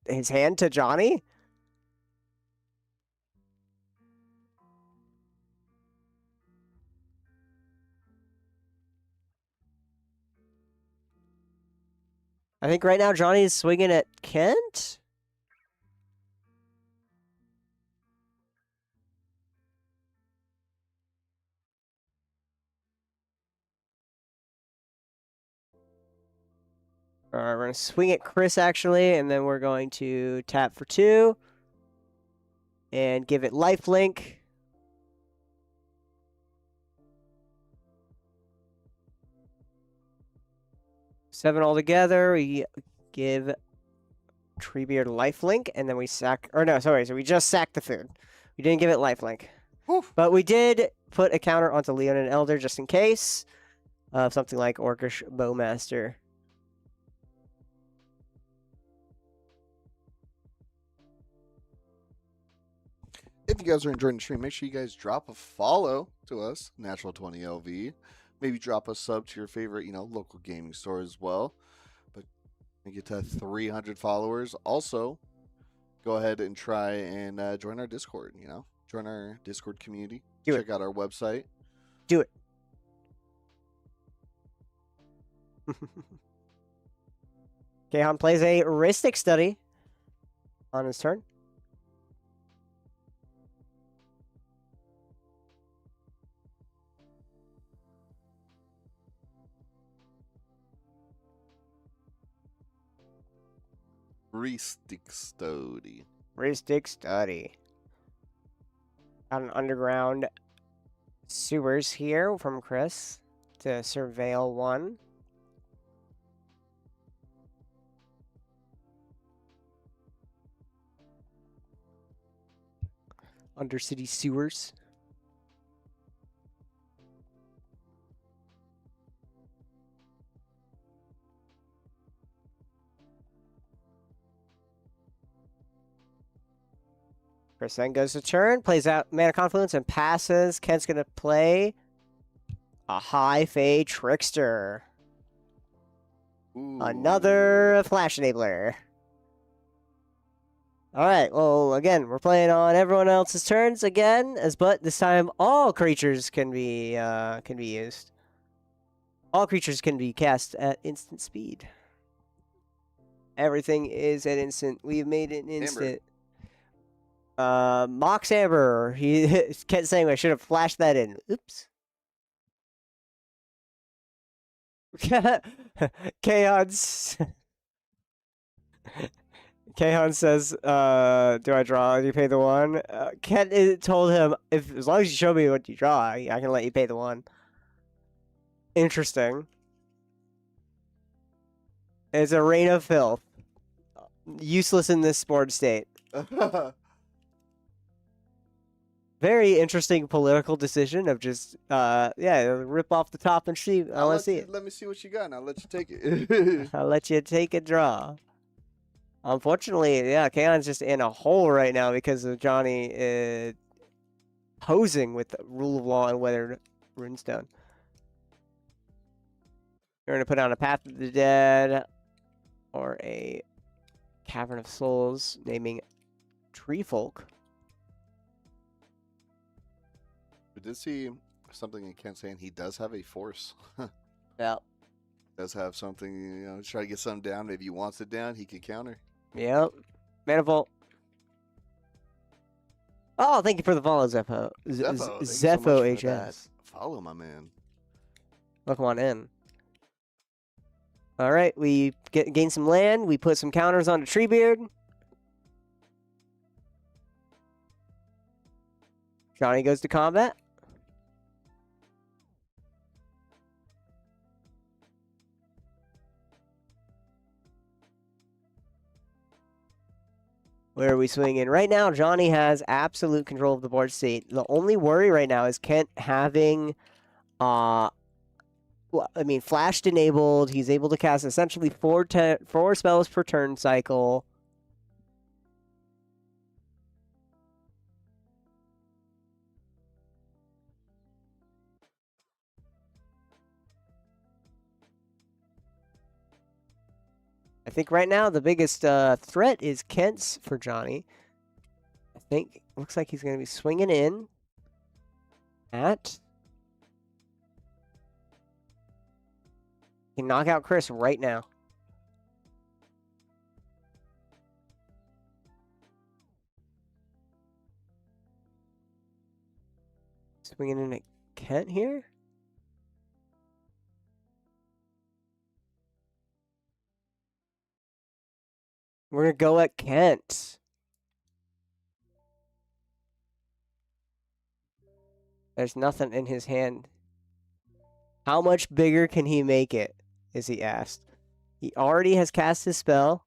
his hand to Johnny. I think right now Johnny's swinging at Kent. All right, we're going to swing at Chris, actually, and then we're going to tap for 2 and give it lifelink. Seven altogether. We give Treebeard lifelink, and then we sack... Or no, sorry, so we just sacked the food. We didn't give it lifelink. Oof. But we did put a counter onto Leon and Elder just in case of something like Orcish Bowmaster. If you guys are enjoying the stream, make sure you guys drop a follow to us, Natural20LV. Maybe drop a sub to your favorite, local gaming store as well. But we get to 300 followers. Also, go ahead and try and join our Discord, Join our Discord community. Check out our website. Do it. Kahan plays a Rhystic Study on his turn. Rhystic Study. Rhystic Study. Got an underground sewers here from Chris to surveil 1. Undercity sewers. Chris then goes to turn, plays out Mana Confluence and passes. Kent's going to play a High Fade Trickster. Ooh. Another Flash Enabler. Alright, well, again, we're playing on everyone else's turns again, but this time all creatures can be used. All creatures can be cast at instant speed. Everything is at instant. We've made it instant. Mox Amber. He kept saying I should have flashed that in. Oops. Chaos. Kahan says, do I draw? Do you pay the 1? Ken told him, as long as you show me what you draw, I can let you pay the 1. Interesting. It's a Rain of Filth. Useless in this board state. Very interesting political decision of just, rip off the top and see. I want to see it. Let me see what you got, and I'll let you take it. I'll let you take a draw. Unfortunately, yeah, Kaon's just in a hole right now because of Johnny posing with the Rule of Law and Weathered Runestone. We're going to put on a Path of the Dead or a Cavern of Souls, naming Tree Folk. We did see something in Kent saying he does have a force. Yeah. Does have something, try to get something down. Maybe he wants it down, he can counter. Yep. Manifold. Oh, thank you for the follow, Zepho. Zepho HS. Follow my man. Welcome on in. All right, we gain some land. We put some counters onto Treebeard. Johnny goes to combat. Where are we swinging? Right now, Johnny has absolute control of the board state. The only worry right now is Kent having, flashed enabled. He's able to cast essentially 4 spells per turn cycle. I think right now the biggest threat is Kent's for Johnny. I think looks like he's going to be swinging in at. He can knock out Chris right now. Swinging in at Kent here. We're going to go at Kent. There's nothing in his hand. How much bigger can he make it? Is he asked. He already has cast his spell.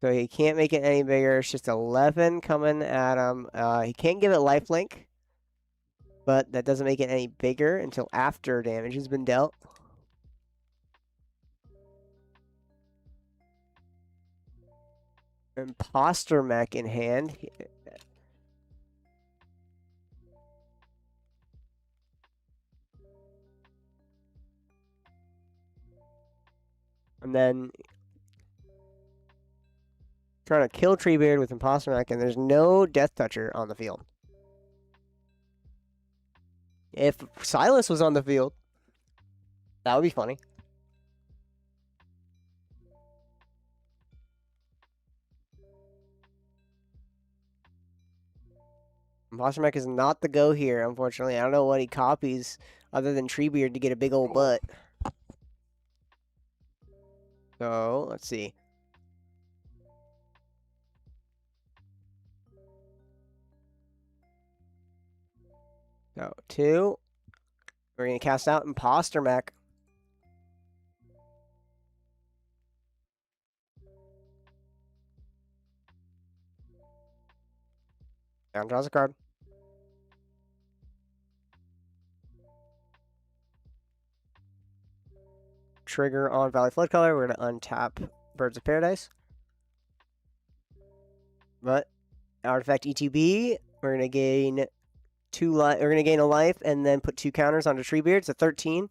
So he can't make it any bigger. It's just 11 coming at him. He can't give it lifelink. But that doesn't make it any bigger until after damage has been dealt. Imposter mech in hand. And then trying to kill Treebeard with Imposter mech, and there's no Death Toucher on the field. If Silas was on the field, that would be funny. Imposter mech is not the go here, unfortunately. I don't know what he copies other than Treebeard to get a big old butt. So, let's see. So, 2. We're going to cast out Imposter mech. Down draws a card. Trigger on Valley Flood Color. We're going to untap Birds of Paradise. But artifact ETB, we're going to gain 2 life. We're going to gain a life and then put 2 counters onto Treebeard. It's a 13.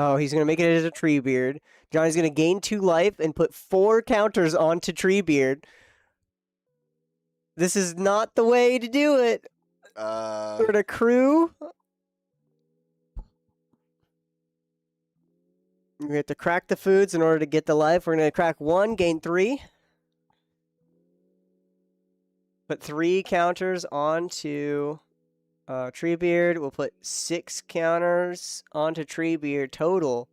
Oh, he's going to make it as a Treebeard. Johnny's going to gain 2 life and put 4 counters onto Treebeard. This is not the way to do it. We're going to crew. We have to crack the foods in order to get the life. We're going to crack 1, gain 3. Put 3 counters onto Treebeard. We'll put 6 counters onto Treebeard total.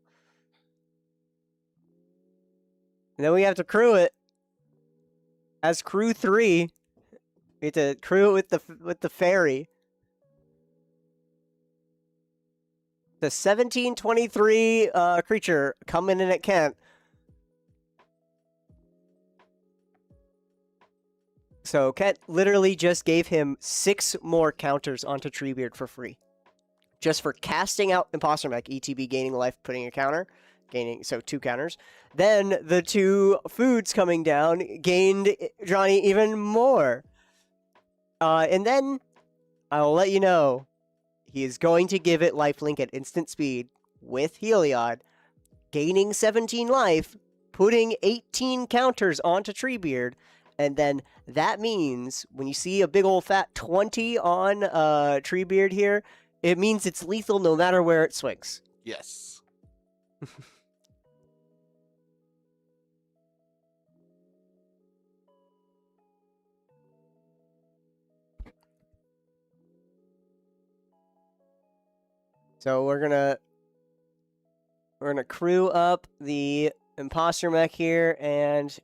And then we have to crew it. As crew 3, we have to crew it with the fairy. The 1723 creature coming in at Kent. So Kent literally just gave him 6 more counters onto Treebeard for free. Just for casting out Imposter Mech, ETB gaining life, putting a counter. So 2 counters. Then the 2 foods coming down gained Johnny even more. And then I'll let you know, he is going to give it lifelink at instant speed with Heliod, gaining 17 life, putting 18 counters onto Treebeard, and then that means when you see a big old fat 20 on Treebeard here, it means it's lethal no matter where it swings. Yes. So we're gonna crew up the Imposter Mech here and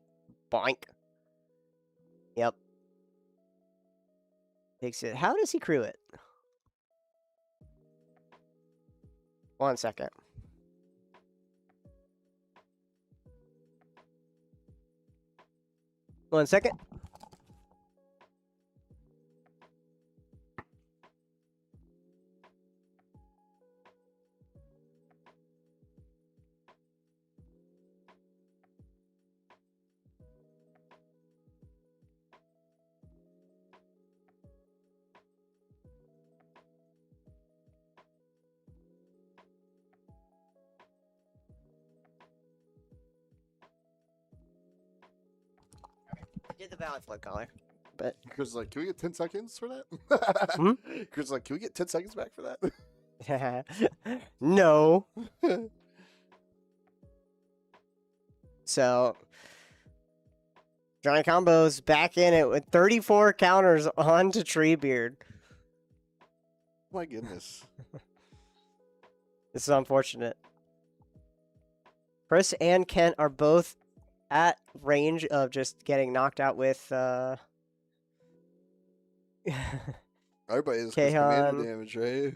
boink. Yep. Takes it. How does he crew it? 1 second. One second. Did the valid flood collar, but Chris like, can we get 10 seconds for that? Hmm? Chris like, can we get 10 seconds back for that? no. So Johnny Combo's back in it with 34 counters onto Treebeard. My goodness. This is unfortunate. Chris and Kent are both at range of just getting knocked out with Everybody's commander damage, right?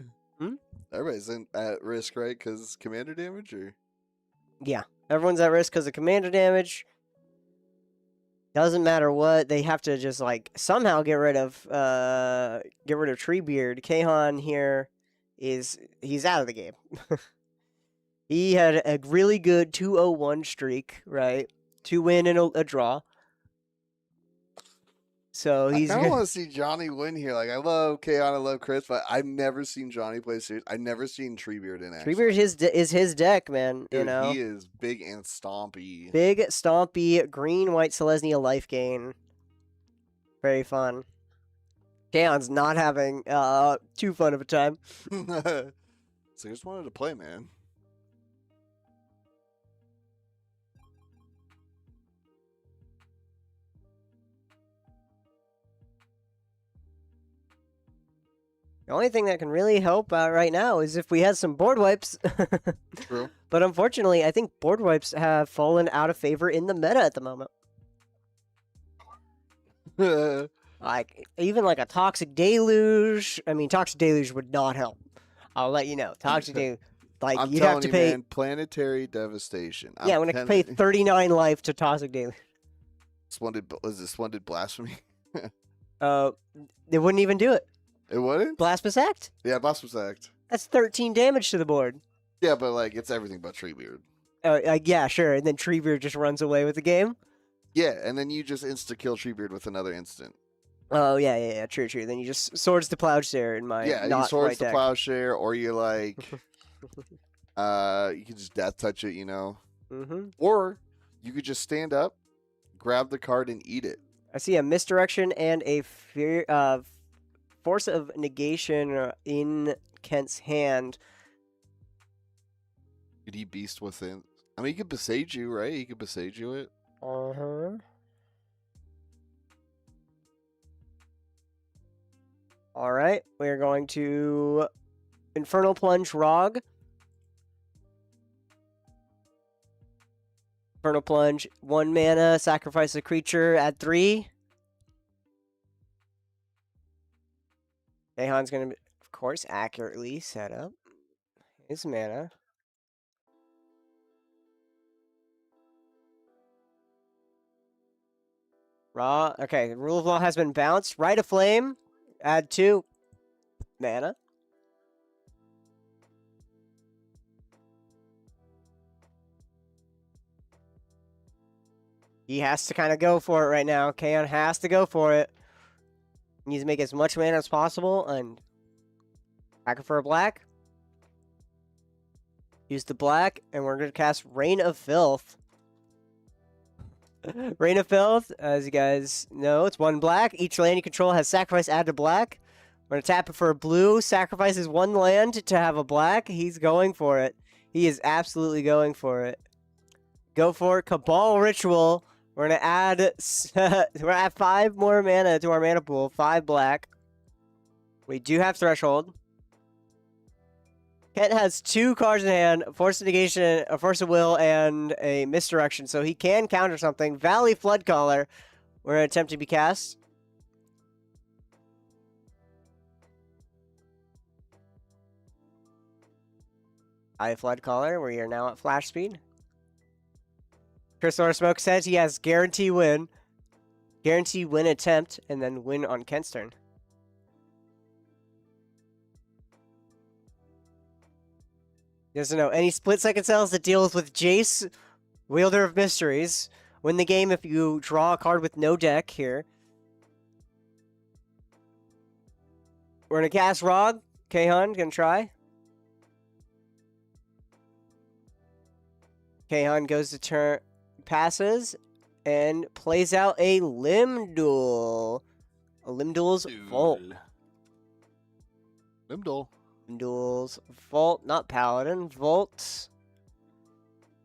Everybody's at risk, right? Because commander damage, or yeah, everyone's at risk because of commander damage. Doesn't matter what, they have to just like somehow get rid of Treebeard. Kahan here he's out of the game. He had a really good 2-0-1 streak, right? 2 win and a draw. So he's. I kind of want to see Johnny win here. Like, I love Kaon, I love Chris, but I've never seen Johnny play serious. I've never seen Treebeard in action. Treebeard is his deck, man. Dude, you know, he is big and stompy. Big, stompy, green, white Selesnya life gain. Very fun. Kaon's not having too fun of a time. So I just wanted to play, man. The only thing that can really help right now is if we had some board wipes. True. But unfortunately, I think board wipes have fallen out of favor in the meta at the moment. Like, even like a Toxic Deluge. I mean, Toxic Deluge would not help. I'll let you know. Toxic Deluge. Like, I'm you'd have to pay. Man, planetary devastation. Yeah, I'm going to pay 39 life to Toxic Deluge. This one did blasphemy? They wouldn't even do it. It wouldn't? Blasphemous Act? Yeah, Blasphemous Act. That's 13 damage to the board. Yeah, but like it's everything but Treebeard. Yeah, sure. And then Treebeard just runs away with the game. Yeah, and then you just insta-kill Treebeard with another instant. Oh, yeah, true. Then you just swords to Plowshare in my you not swords right to deck. Plowshare, or you like You can just death touch it, you know. Mm-hmm. Or you could just stand up, grab the card, and eat it. I see a misdirection and a force of negation in Kent's hand. Could he beast within? I mean, he could besage you, right? He could besage you it. Uh-huh. All right, we're going to Infernal Plunge Rog. Infernal Plunge, 1 mana, sacrifice a creature, add 3. Daehan's going to, of course, accurately set up his mana. Raw. Okay, Rule of Law has been bounced. Rite of Flame, add 2 mana. He has to kind of go for it right now. Kaon has to go for it. He needs to make as much mana as possible and back for a black. Use the black, and we're going to cast Reign of Filth. Reign of Filth, as you guys know, it's 1 black. Each land you control has sacrifice add to black. We're going to tap it for a blue. Sacrifices 1 land to have a black. He's going for it. He is absolutely going for it. Go for it. Cabal Ritual. We're going to add 5 more mana to our mana pool. 5 black. We do have Threshold. Kent has 2 cards in hand, Force of Negation, a Force of Will, and a Misdirection, so he can counter something. Valley Floodcaller, we're going to attempt to be cast. Floodcaller, we are now at flash speed. Crystal Smoke says he has guarantee win. Guarantee win attempt, and then win on Kent's turn. He doesn't know any split-second cells that deals with Jace, Wielder of Mysteries. Win the game if you draw a card with no deck here. We're going to cast Rog. Kahan, going to try. Kahan goes to turn, passes, and plays out a Limdul. A Limdul's Vault. Limdul. Limdul's Vault, not Paladin. Vault.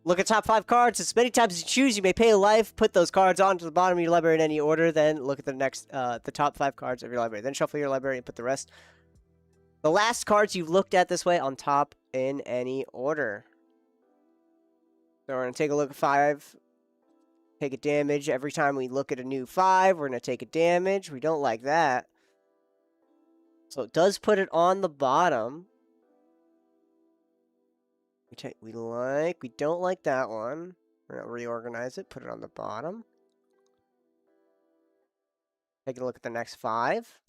Look at top 5 cards. As many times as you choose, you may pay a life. Put those cards onto the bottom of your library in any order. Then look at the top 5 cards of your library. Then shuffle your library and put the rest. The last cards you've looked at this way on top in any order. So we're going to take a look at 5. Take a damage. Every time we look at a new 5, we're going to take a damage. We don't like that. So it does put it on the bottom. We don't like that one. We're going to reorganize it. Put it on the bottom. Take a look at the next 5.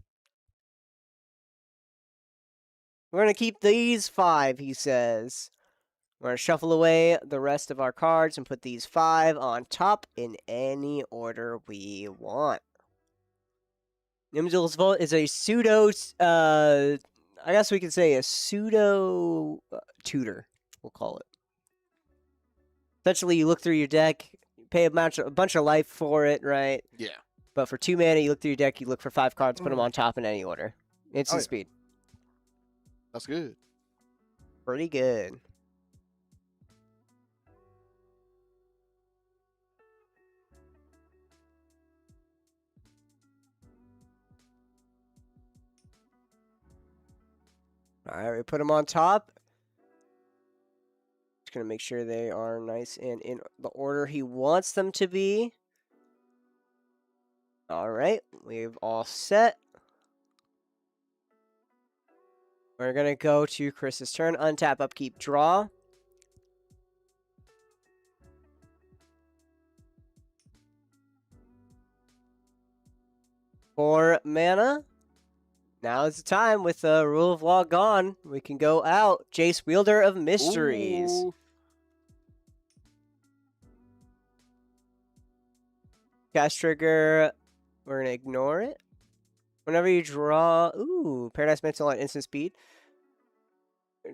We're going to keep these 5, he says. We're going to shuffle away the rest of our cards and put these 5 on top in any order we want. Nimdul's Vault is a pseudo, I guess we could say a pseudo tutor, we'll call it. Essentially, you look through your deck, you pay a bunch of life for it, right? Yeah. But for 2 mana, you look through your deck, you look for 5 cards, put them on top in any order. Instant speed. That's good. Pretty good. Alright, we put them on top. Just going to make sure they are nice and in the order he wants them to be. Alright, we've all set. We're going to go to Chris's turn. Untap, upkeep, draw. For mana. Now is the time with the Rule of Law gone. We can go out. Jace, Wielder of Mysteries. Ooh. Cast trigger. We're going to ignore it. Whenever you draw... Ooh, Paradise Mantle on instant speed.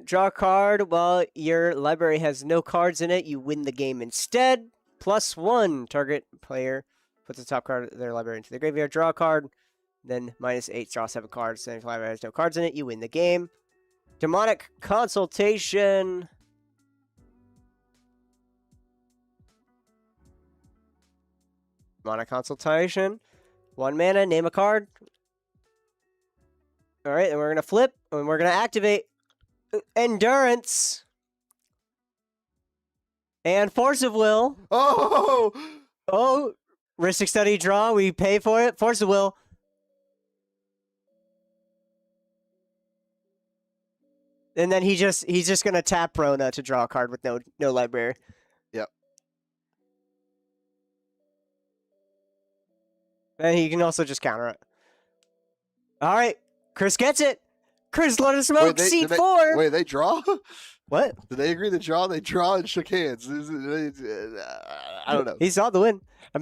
Draw a card while your library has no cards in it. You win the game instead. +1. Target player puts the top card of their library into the graveyard. Draw a card. Then -8. Draw 7 cards. And if your library has no cards in it, you win the game. Demonic Consultation. Demonic Consultation. 1 mana. Name a card. All right, and we're going to flip, and we're going to activate Endurance. And Force of Will. Oh! Oh, Ristic Study draw. We pay for it. Force of Will. And then he's just going to tap Rona to draw a card with no library. Yep. And he can also just counter it. All right. Chris gets it. Chris, let us smoke. Seat 4. Wait, they draw? What? Did they agree to draw? They draw and shook hands. I don't know. He saw the win. I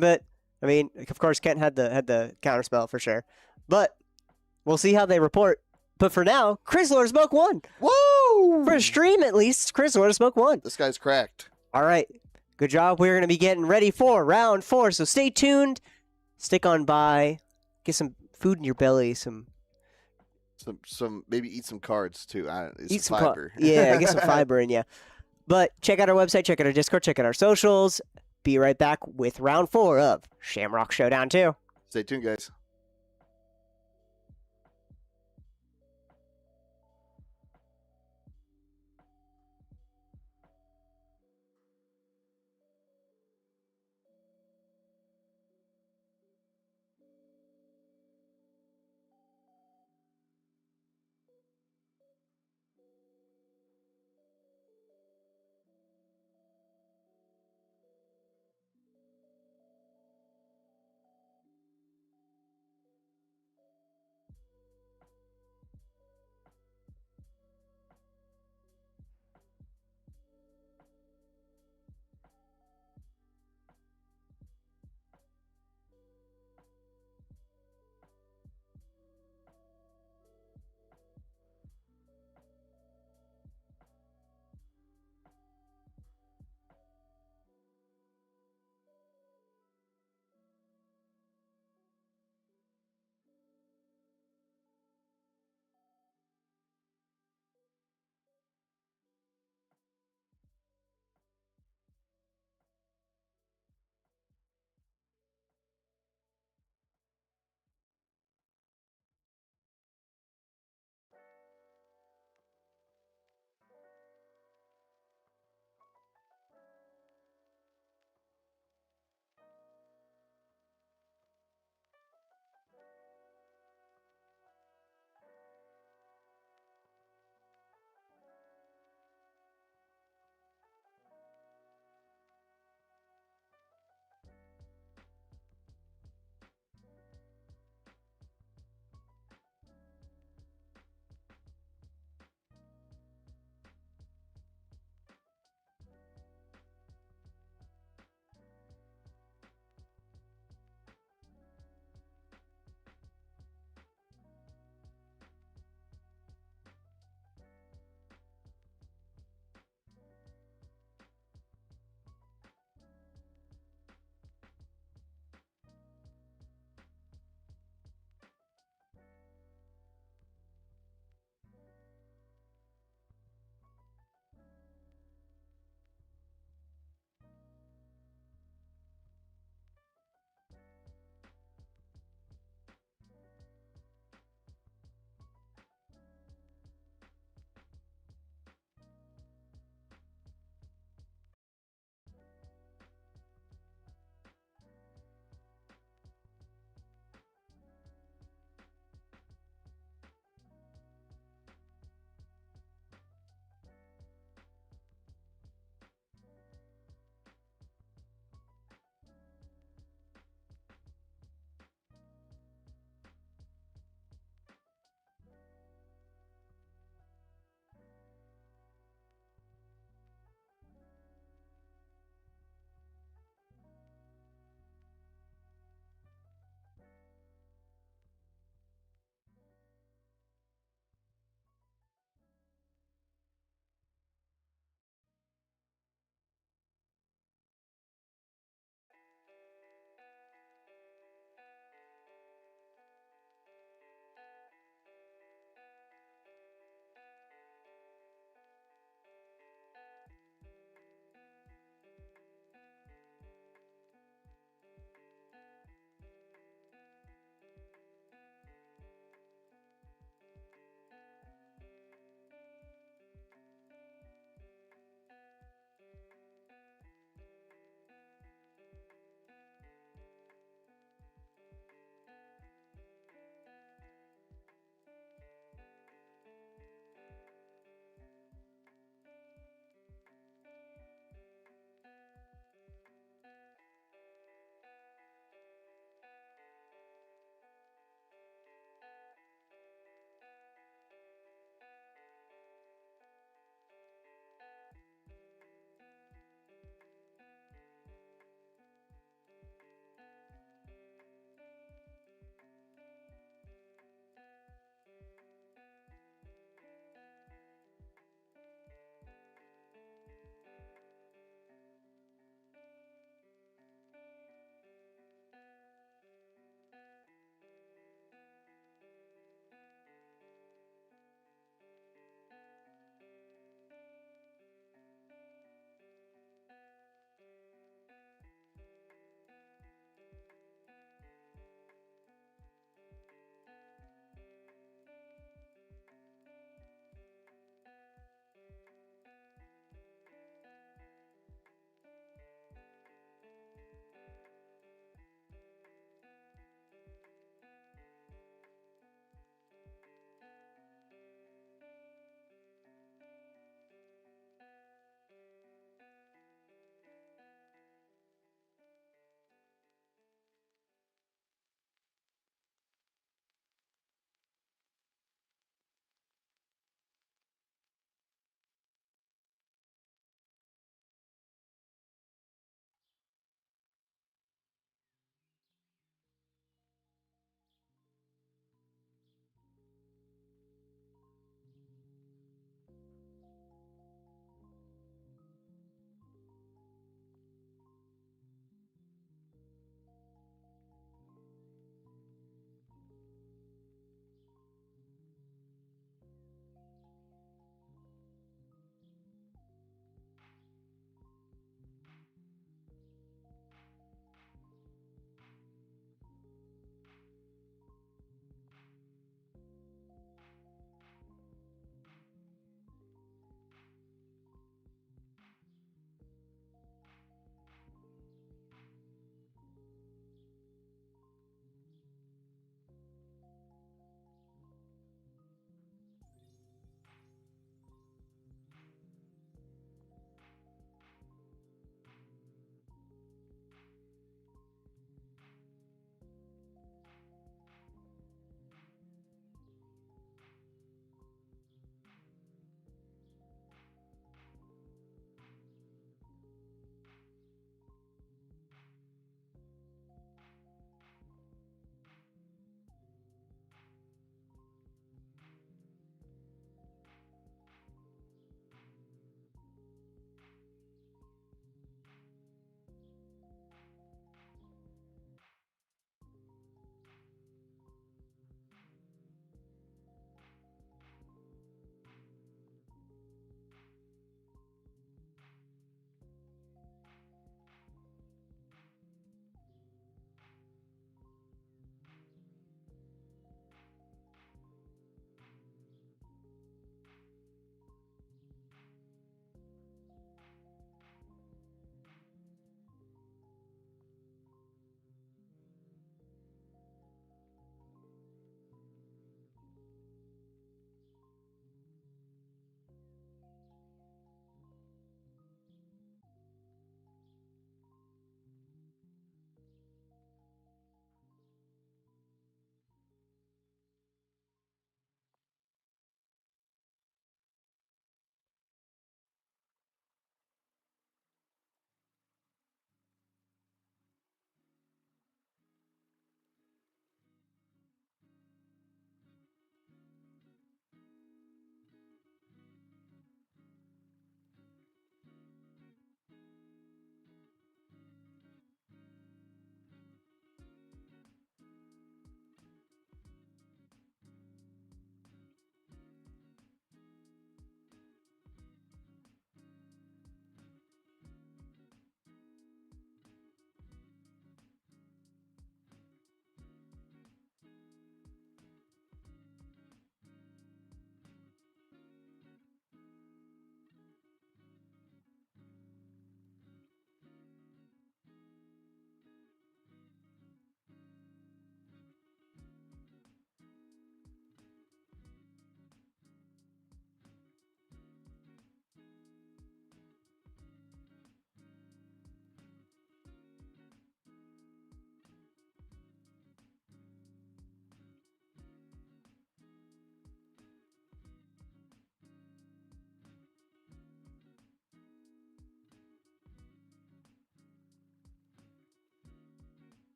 mean, of course, Kent had the counter spell for sure. But we'll see how they report. But for now, Chris Lord Smoke won. Woo! For a stream, at least, Chris Lord Smoke won. This guy's cracked. All right. Good job. We're going to be getting ready for round 4. So stay tuned. Stick on by. Get some food in your belly. Some maybe eat some cards too. Eat some fiber. Yeah, get some fiber in you. But check out our website, check out our Discord, check out our socials. Be right back with round 4 of Shamrock Showdown 2. Stay tuned, guys.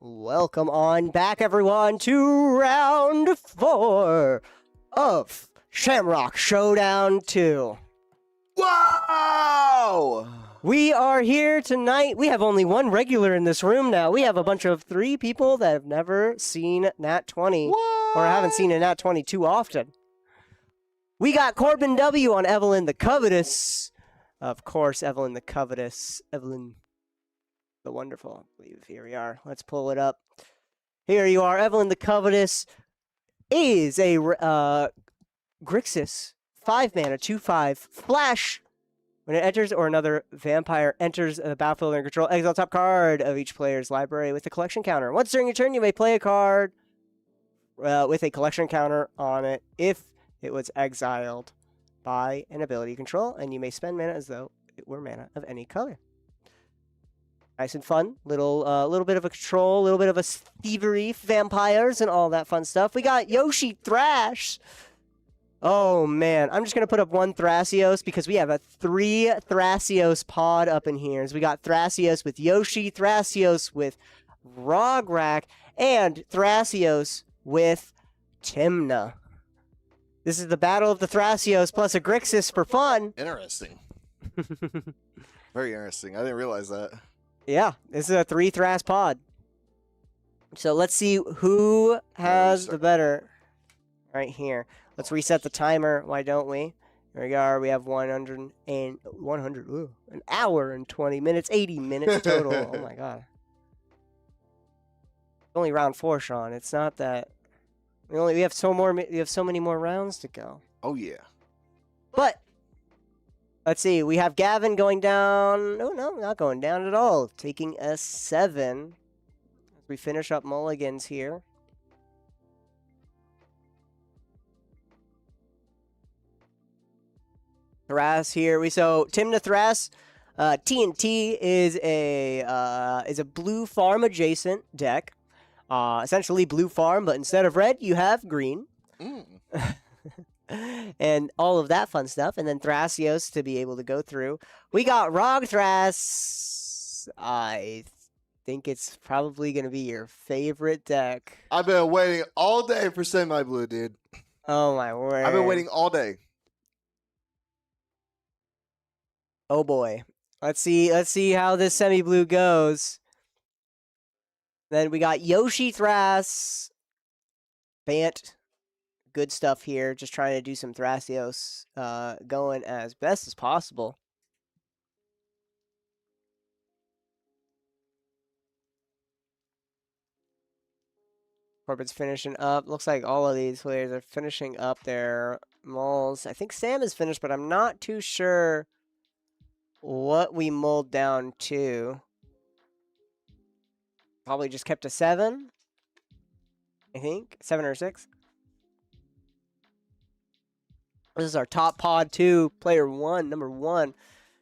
Welcome on back, everyone, to round 4 of Shamrock Showdown 2. Wow! We are here tonight. We have only one regular in this room now. We have a bunch of 3 people that have never seen Nat 20 or haven't seen a Nat 20 too often. We got Corbin W on Evelyn the Covetous. Of course, Evelyn the Covetous. Evelyn the Wonderful, I believe. Here we are. Let's pull it up. Here you are. Evelyn the Covetous is a Grixis 5-mana 2/5 flash. When it enters or another vampire enters the battlefield under control, exile top card of each player's library with a collection counter. Once during your turn, you may play a card with a collection counter on it if it was exiled by an ability control, and you may spend mana as though it were mana of any color. Nice and fun. Little bit of a control, a little bit of a thievery, vampires, and all that fun stuff. We got Yoshi Thrash. Oh, man. I'm just going to put up one Thrasios because we have a 3 Thrasios pod up in here. So we got Thrasios with Yoshi, Thrasios with Rograk, and Thrasios with Timna. This is the battle of the Thrasios plus a Grixis for fun. Interesting. Very interesting. I didn't realize that. Yeah, this is a 3 Thras pod. So let's see who has the better. Right here. Let's reset the timer. Why don't we? Here we are. We have 100 an hour and 20 minutes, 80 minutes total. Oh my god. Only round 4, Sean. It's not that we have so many more rounds to go. Oh yeah. But let's see. We have Gavin going down. No, not going down at all. Taking a 7 as we finish up mulligans here. Thras here. So Timna Thras, TNT is a blue farm adjacent deck. Essentially blue farm, but instead of red, you have green. And all of that fun stuff. And then Thrasios to be able to go through. We got Rog Thras. I think it's probably going to be your favorite deck. I've been waiting all day for semi-blue, dude. Oh, my word. I've been waiting all day. Oh, boy. Let's see how this semi-blue goes. Then we got Yoshi Thras. Bant. Good stuff here. Just trying to do some Thrasios going as best as possible. Corbin's finishing up. Looks like all of these players are finishing up their mulls. I think Sam is finished, but I'm not too sure what we mulled down to. Probably just kept a 7. I think 7 or 6. This is our top pod 2, player 1, number 1.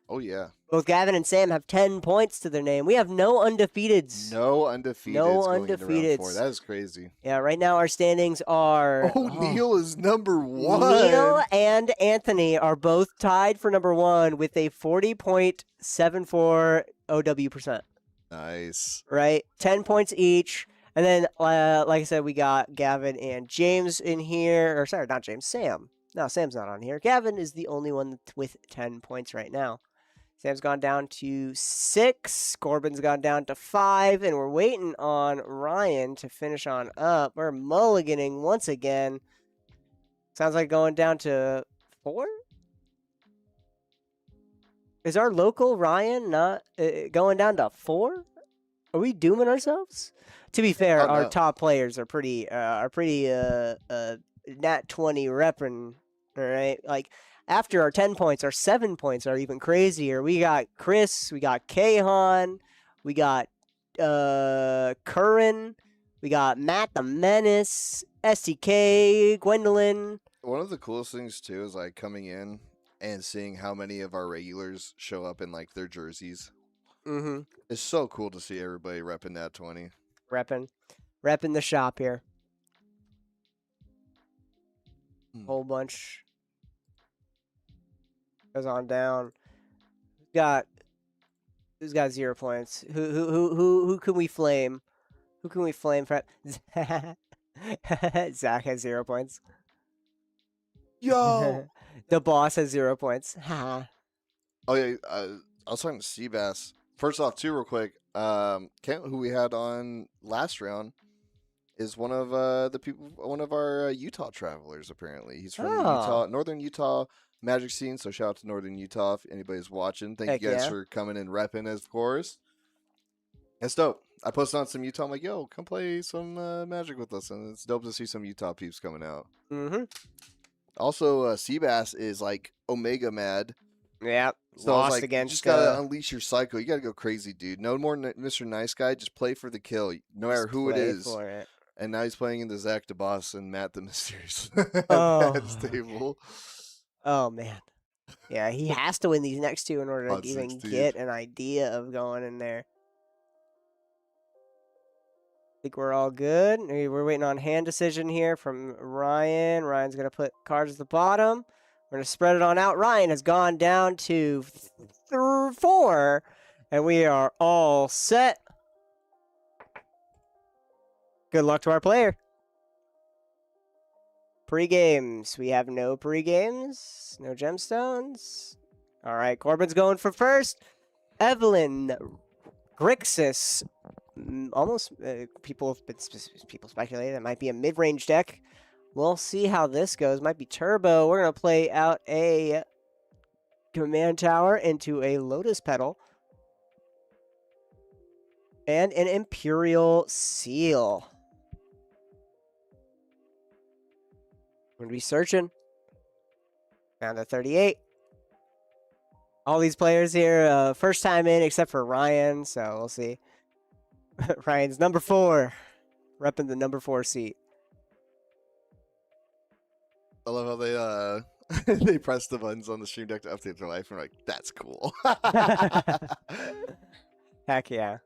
Oh yeah. Both Gavin and Sam have 10 points to their name. We have no undefeateds. No undefeateds. No going into round undefeateds. 4. That is crazy. Yeah, right now our standings are... Neil is number 1. Neil and Anthony are both tied for number 1 with a 40.74 OW percent. Nice. Right? 10 points each. And then, like I said, we got Gavin and James in here. Or sorry, not James, Sam. No, Sam's not on here. Gavin is the only one with 10 points right now. Sam's gone down to 6. Corbin's gone down to 5. And we're waiting on Ryan to finish on up. We're mulliganing once again. Sounds like going down to 4? Is our local Ryan not going down to 4? Are we dooming ourselves? To be fair, our top players are pretty Nat 20 repping, all right? Like, after our 10 points, our 7 points are even crazier. We got Chris, we got Kahan, we got Curran, we got Matt the Menace, STK, Gwendolyn. One of the coolest things, too, is, like, coming in and seeing how many of our regulars show up in, like, their jerseys. Mm-hmm. It's so cool to see everybody repping Nat 20. Repping the shop here. Whole bunch goes on down. Who's got 0 points? Who can we flame? Who can we flame for? Zach has 0 points. Yo. The boss has 0 points. Oh yeah, I was talking to Seabass. First off, too, real quick. Kent, who we had on last round, is one of the people, one of our Utah travelers. Apparently, he's from the Oh. northern Utah magic scene. So shout out to northern Utah if anybody's watching. Thank Heck you guys yeah. for coming and repping, of course. It's dope. I posted on some Utah. I'm like, yo, come play some magic with us, and it's dope to see some Utah peeps coming out. Mm-hmm. Also, Seabass is like Omega mad. Yeah. So I was Lost like, you against. just gotta unleash your psycho. You gotta go crazy, dude. No more Mr. Nice Guy. Just play for the kill, no matter who it is. For it. And now he's playing in the Zach DeBoss and Matt the Mysterious Oh. at stable. Oh man. Yeah, he has to win these next two in order About to even 16. get an idea of going in there. I think we're all good. We're waiting on hand decision here from Ryan. Ryan's going to put cards at the bottom. We're going to spread it on out. Ryan has gone down to 4, and we are all set. Good luck to our player. Pre-games. We have no pre-games. No gemstones. All right, Corbin's going for first. Evelyn Grixis. Almost people speculate it might be a mid-range deck. We'll see how this goes. Might be turbo. We're going to play out a command tower into a lotus petal. And an imperial seal. I'm going to be searching. Down to 38. All these players here, first time in except for Ryan, so we'll see. Ryan's number 4. Repping the number 4 seat. I love how they they press the buttons on the stream deck to update their life, and like, that's cool. Heck yeah.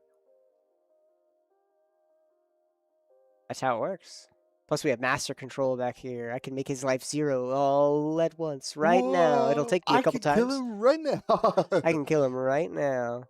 That's how it works. Plus, we have master control back here. I can make his life 0 all at once, right now. It'll take me a couple times. I can kill him right now. I can kill him right now.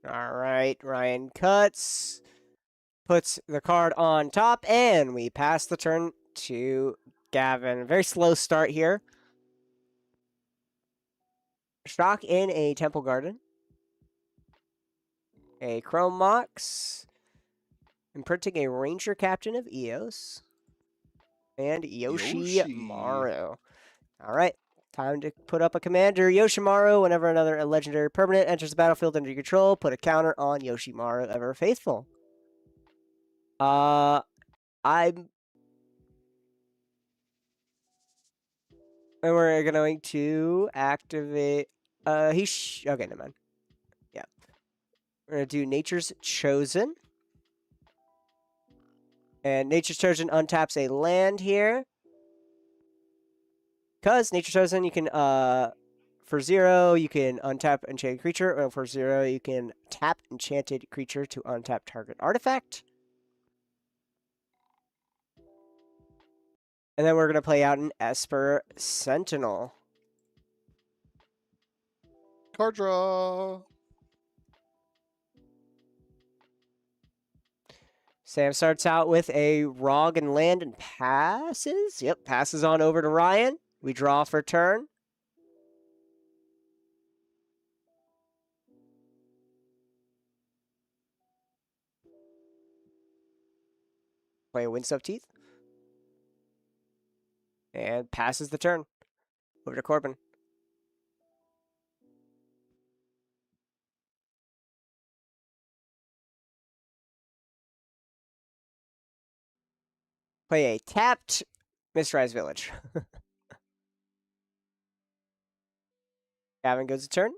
All right, Ryan cuts, puts the card on top, and we pass the turn to Gavin. Very slow start here. Stock in a Temple Garden. A Chrome Mox. Imprinting a Ranger Captain of Eos. And Yoshimaru. All right. Time to put up a commander, Yoshimaru. Whenever another legendary permanent enters the battlefield under your control, put a counter on Yoshimaru, ever faithful. And we're going to activate. Okay, never mind. Yeah, we're gonna do Nature's Chosen, and Nature's Chosen untaps a land here. Because Nature's Chosen, you can, for 0, you can untap enchanted creature, or for 0, you can tap enchanted creature to untap target artifact. And then we're going to play out an Esper Sentinel. Card draw. Sam starts out with a Rog and land and passes. Yep, passes on over to Ryan. We draw for turn. Play a Windstuff Teeth. And passes the turn. Over to Corbin. Play a tapped Mistrise Village. Gavin goes to turn.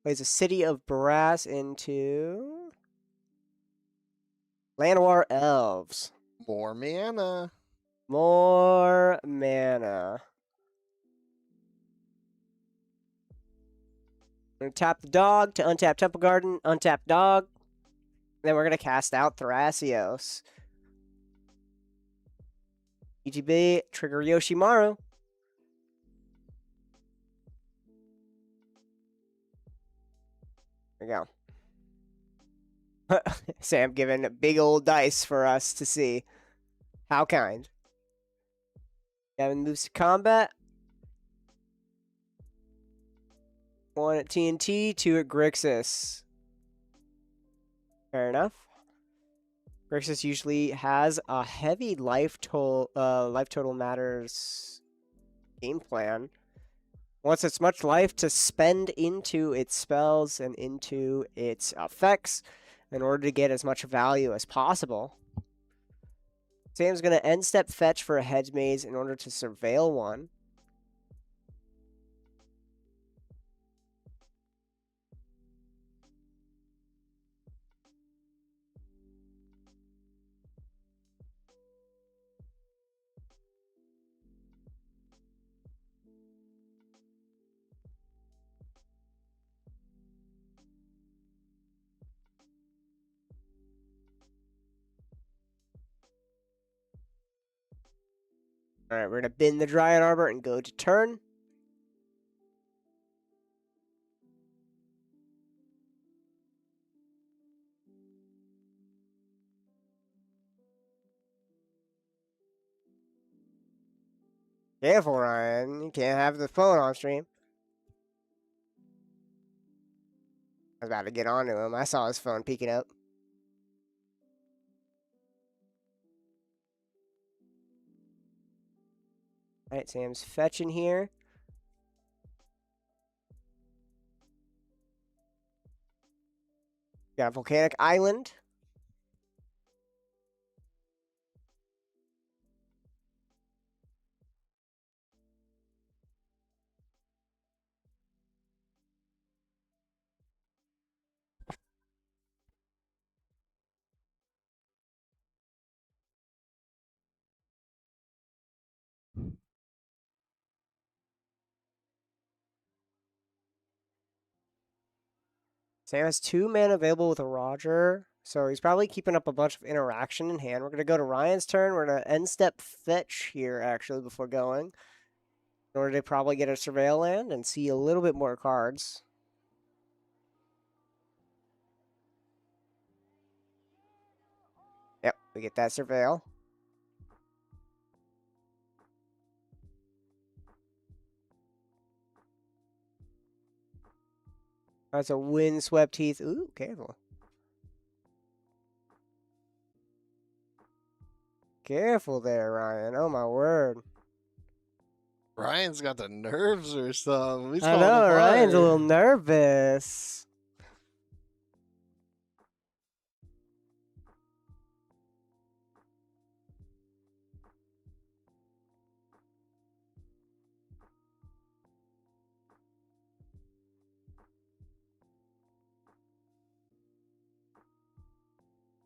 Plays a City of Brass into Llanowar Elves. More mana. More mana. We're going to tap the dog to untap Temple Garden, untap dog. Then we're going to cast out Thrasios. ETB, trigger Yoshimaru. There we go. Sam giving big old dice for us to see. How kind. Gavin moves to combat. 1 at TNT, 2 at Grixis. Fair enough. Grixis usually has a heavy life total matters game plan. Wants as much life to spend into its spells and into its effects in order to get as much value as possible. Sam's going to end step fetch for a hedge maze in order to surveil one. All right, we're going to bin the Dryad Arbor and go to turn. Careful, Ryan. You can't have the phone on stream. I was about to get onto him. I saw his phone peeking up. All right, Sam's fetching here. Got a volcanic island. Sam has 2 mana available with a Roger, so he's probably keeping up a bunch of interaction in hand. We're going to go to Ryan's turn. We're going to end step fetch here, actually, before going, in order to probably get a Surveil land and see a little bit more cards. Yep, we get that Surveil. That's a Windswept Heath. Ooh, careful. Careful there, Ryan. Oh, my word. Ryan's got the nerves or something. He's I know, Ryan's a little apart. nervous.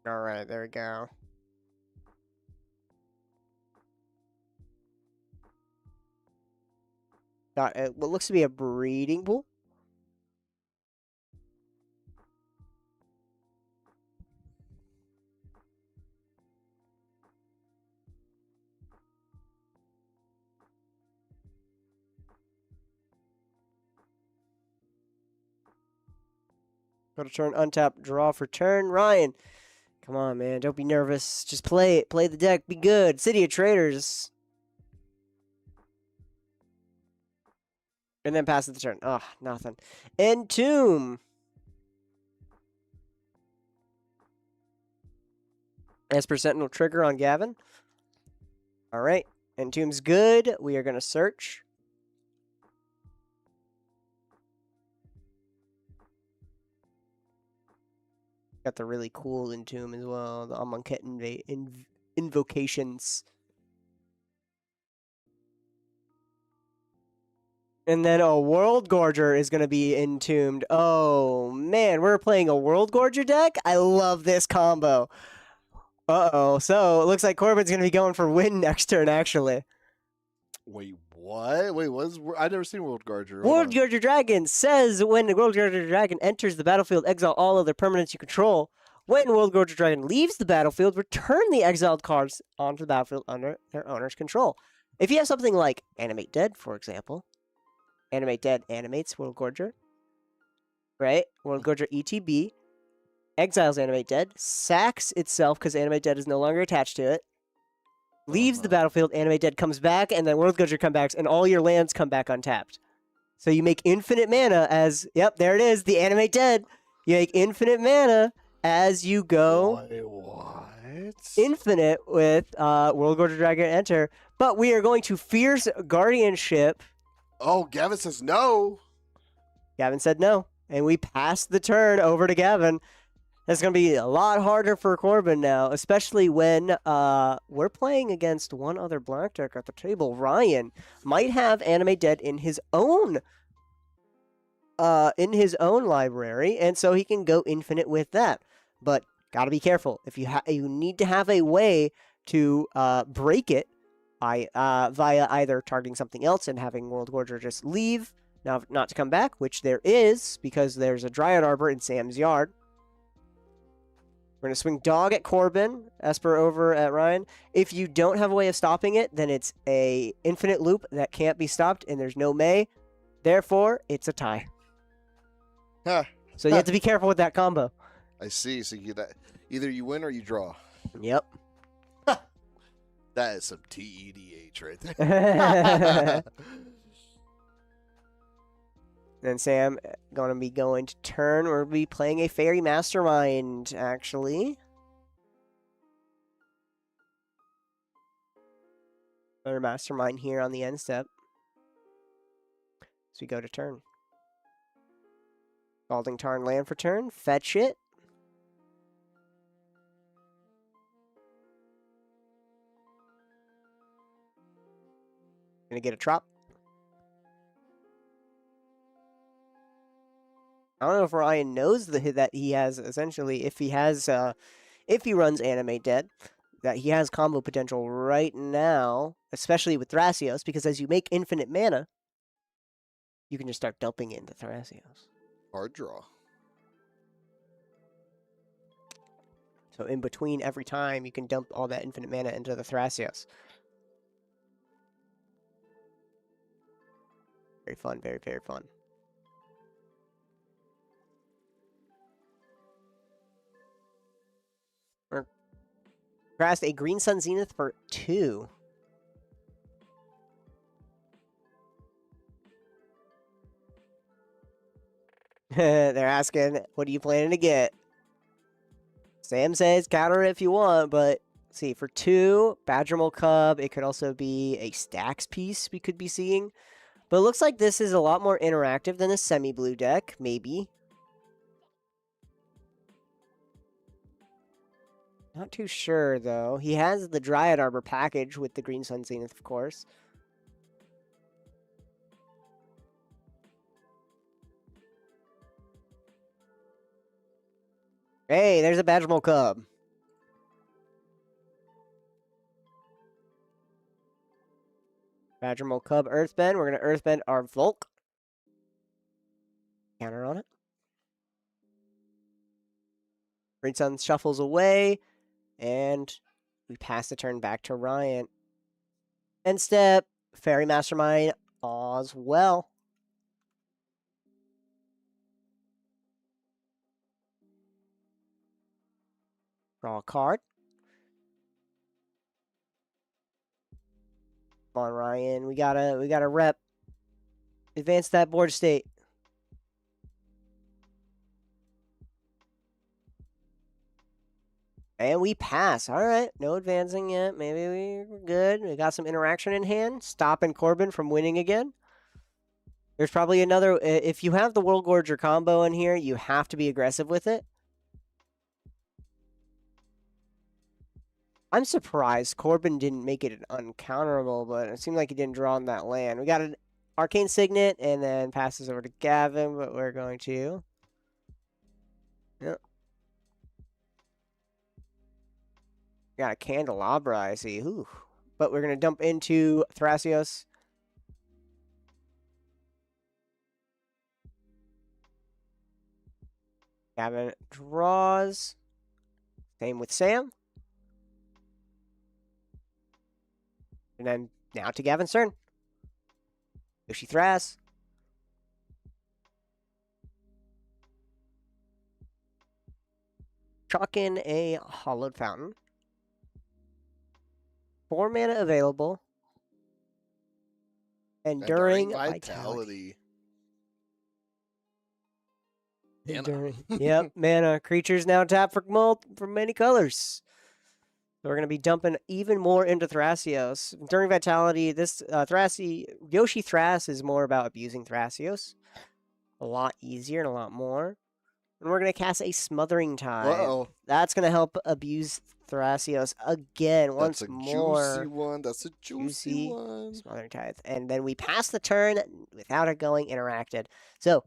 All right, there we go. Got what looks to be a breeding pool. Go to turn, untap, draw for turn. Ryan, come on, man. Don't be nervous. Just play it. Play the deck. Be good. City of Traders. And then pass it the turn. Oh, nothing. Entomb. Esper Sentinel trigger on Gavin. All right. Entomb's good. We are going to search. Got the really cool Entomb as well. The Amonkhet invocations. And then a World Gorger is going to be entombed. Oh, man. We're playing a World Gorger deck? I love this combo. Uh-oh. So it looks like Corbin's going to be going for win next turn, actually. Wait, what? Wait, I never seen World Guardian. World Guardian Dragon says when the World Guardian Dragon enters the battlefield, exile all other permanents you control. When World Guardian Dragon leaves the battlefield, return the exiled cards onto the battlefield under their owner's control. If you have something like Animate Dead, for example, Animate Dead animates World Guardian, right? World Guardian ETB, exiles Animate Dead, sacks itself because Animate Dead is no longer attached to it, leaves the battlefield, Animate Dead comes back, and then World Guardian comes back, and all your lands come back untapped. So you make infinite mana as, yep, there it is, the Animate Dead. You make infinite mana as you go What? infinite with World Guardian Dragon enter. But we are going to Fierce Guardianship. Oh, Gavin says no. Gavin said no. And we passed the turn over to Gavin. It's going to be a lot harder for Corbin now, especially when we're playing against one other black deck at the table. Ryan might have Animate Dead in his own library, and so he can go infinite with that. But gotta be careful. If you need to have a way to break it via either targeting something else and having World Guardian just leave, not to come back, which there is because there's a Dryad Arbor in Sam's yard. We're going to swing Dog at Corbin, Esper over at Ryan. If you don't have a way of stopping it, then it's a infinite loop that can't be stopped, and there's no May. Therefore, it's a tie. Huh. So you have to be careful with that combo. I see. So either you win or you draw. Yep. That is some TEDH right there. Then Sam going to be going to turn. We're going to be playing a Fairy Mastermind, actually. Another Mastermind here on the end step. So we go to turn. Scalding Tarn land for turn. Fetch it. Gonna get a Trop. I don't know if Ryan knows that he has, essentially, if he runs Animate Dead, that he has combo potential right now, especially with Thrasios, because as you make infinite mana, you can just start dumping into Thrasios. Hard draw. So in between every time, you can dump all that infinite mana into the Thrasios. Very fun, very, very fun. Cast a Green Sun Zenith for 2. They're asking, what are you planning to get? Sam says counter it if you want, but see, for 2, Badgermole Cub, it could also be a Stacks piece we could be seeing. But it looks like this is a lot more interactive than a semi-blue deck, maybe. Not too sure, though. He has the Dryad Arbor package with the Green Sun Zenith, of course. Hey, there's a Badgermole Cub. Badgermole Cub Earthbend. We're going to Earthbend our Volk. Counter on it. Green Sun shuffles away. And we pass the turn back to Ryan. End step, Fairy Mastermind as well. Draw a card. Come on, Ryan. We gotta rep. Advance that board state. And we pass. All right. No advancing yet. Maybe we're good. We got some interaction in hand. Stopping Corbin from winning again. There's probably another... If you have the World Gorger combo in here, you have to be aggressive with it. I'm surprised Corbin didn't make it uncounterable, but it seemed like he didn't draw on that land. We got an Arcane Signet and then passes over to Gavin, but we're going to... Yep. Got a Candelabra, I see. Ooh. But we're going to dump into Thrasios. Gavin draws. Same with Sam. And then now to Gavin's turn. Yoshi Thras. Chalk in a Hollowed Fountain. 4 mana available. Enduring Vitality. Yep, mana. Creatures now tap for many colors. So we're going to be dumping even more into Thrasios. Enduring Vitality, this Yoshi Thras is more about abusing Thrasios. A lot easier and a lot more. And we're going to cast a Smothering Tide. Uh-oh. That's going to help abuse Thrasios again once more. That's a juicy one. That's a juicy one. Smothering Tide. And then we pass the turn without it going interacted. So,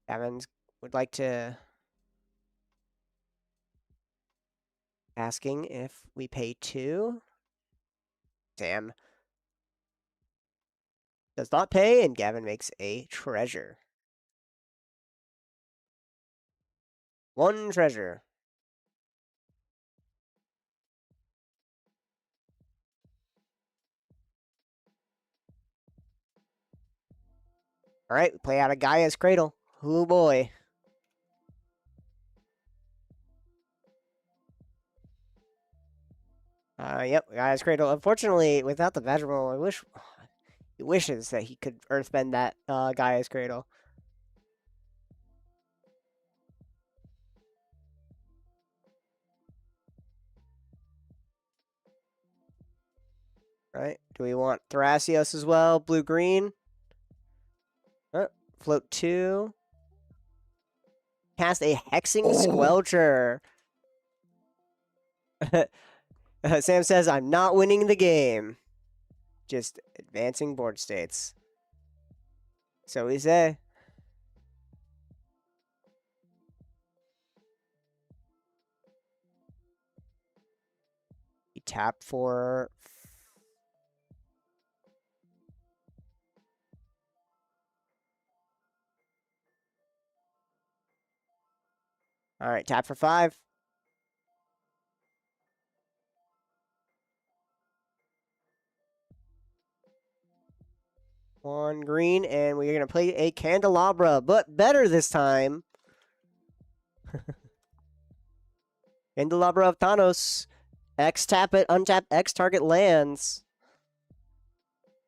Gavin would like to... Asking if we pay 2. Sam does not pay, and Gavin makes a treasure. 1 treasure. All right, we play out of Gaia's Cradle. Oh boy. Yep, Gaia's Cradle. Unfortunately, without the Vegetables, he wishes that he could earthbend that Gaia's Cradle. Right? Do we want Thrasios as well? Blue-green. Float 2. Cast a Hexing Squelcher. Sam says, I'm not winning the game. Just advancing board states. So we say. You tap for... All right, tap for 5. One green, and we're going to play a Candelabra, but better this time. Candelabra of Thanos. X tap it, untap X target lands.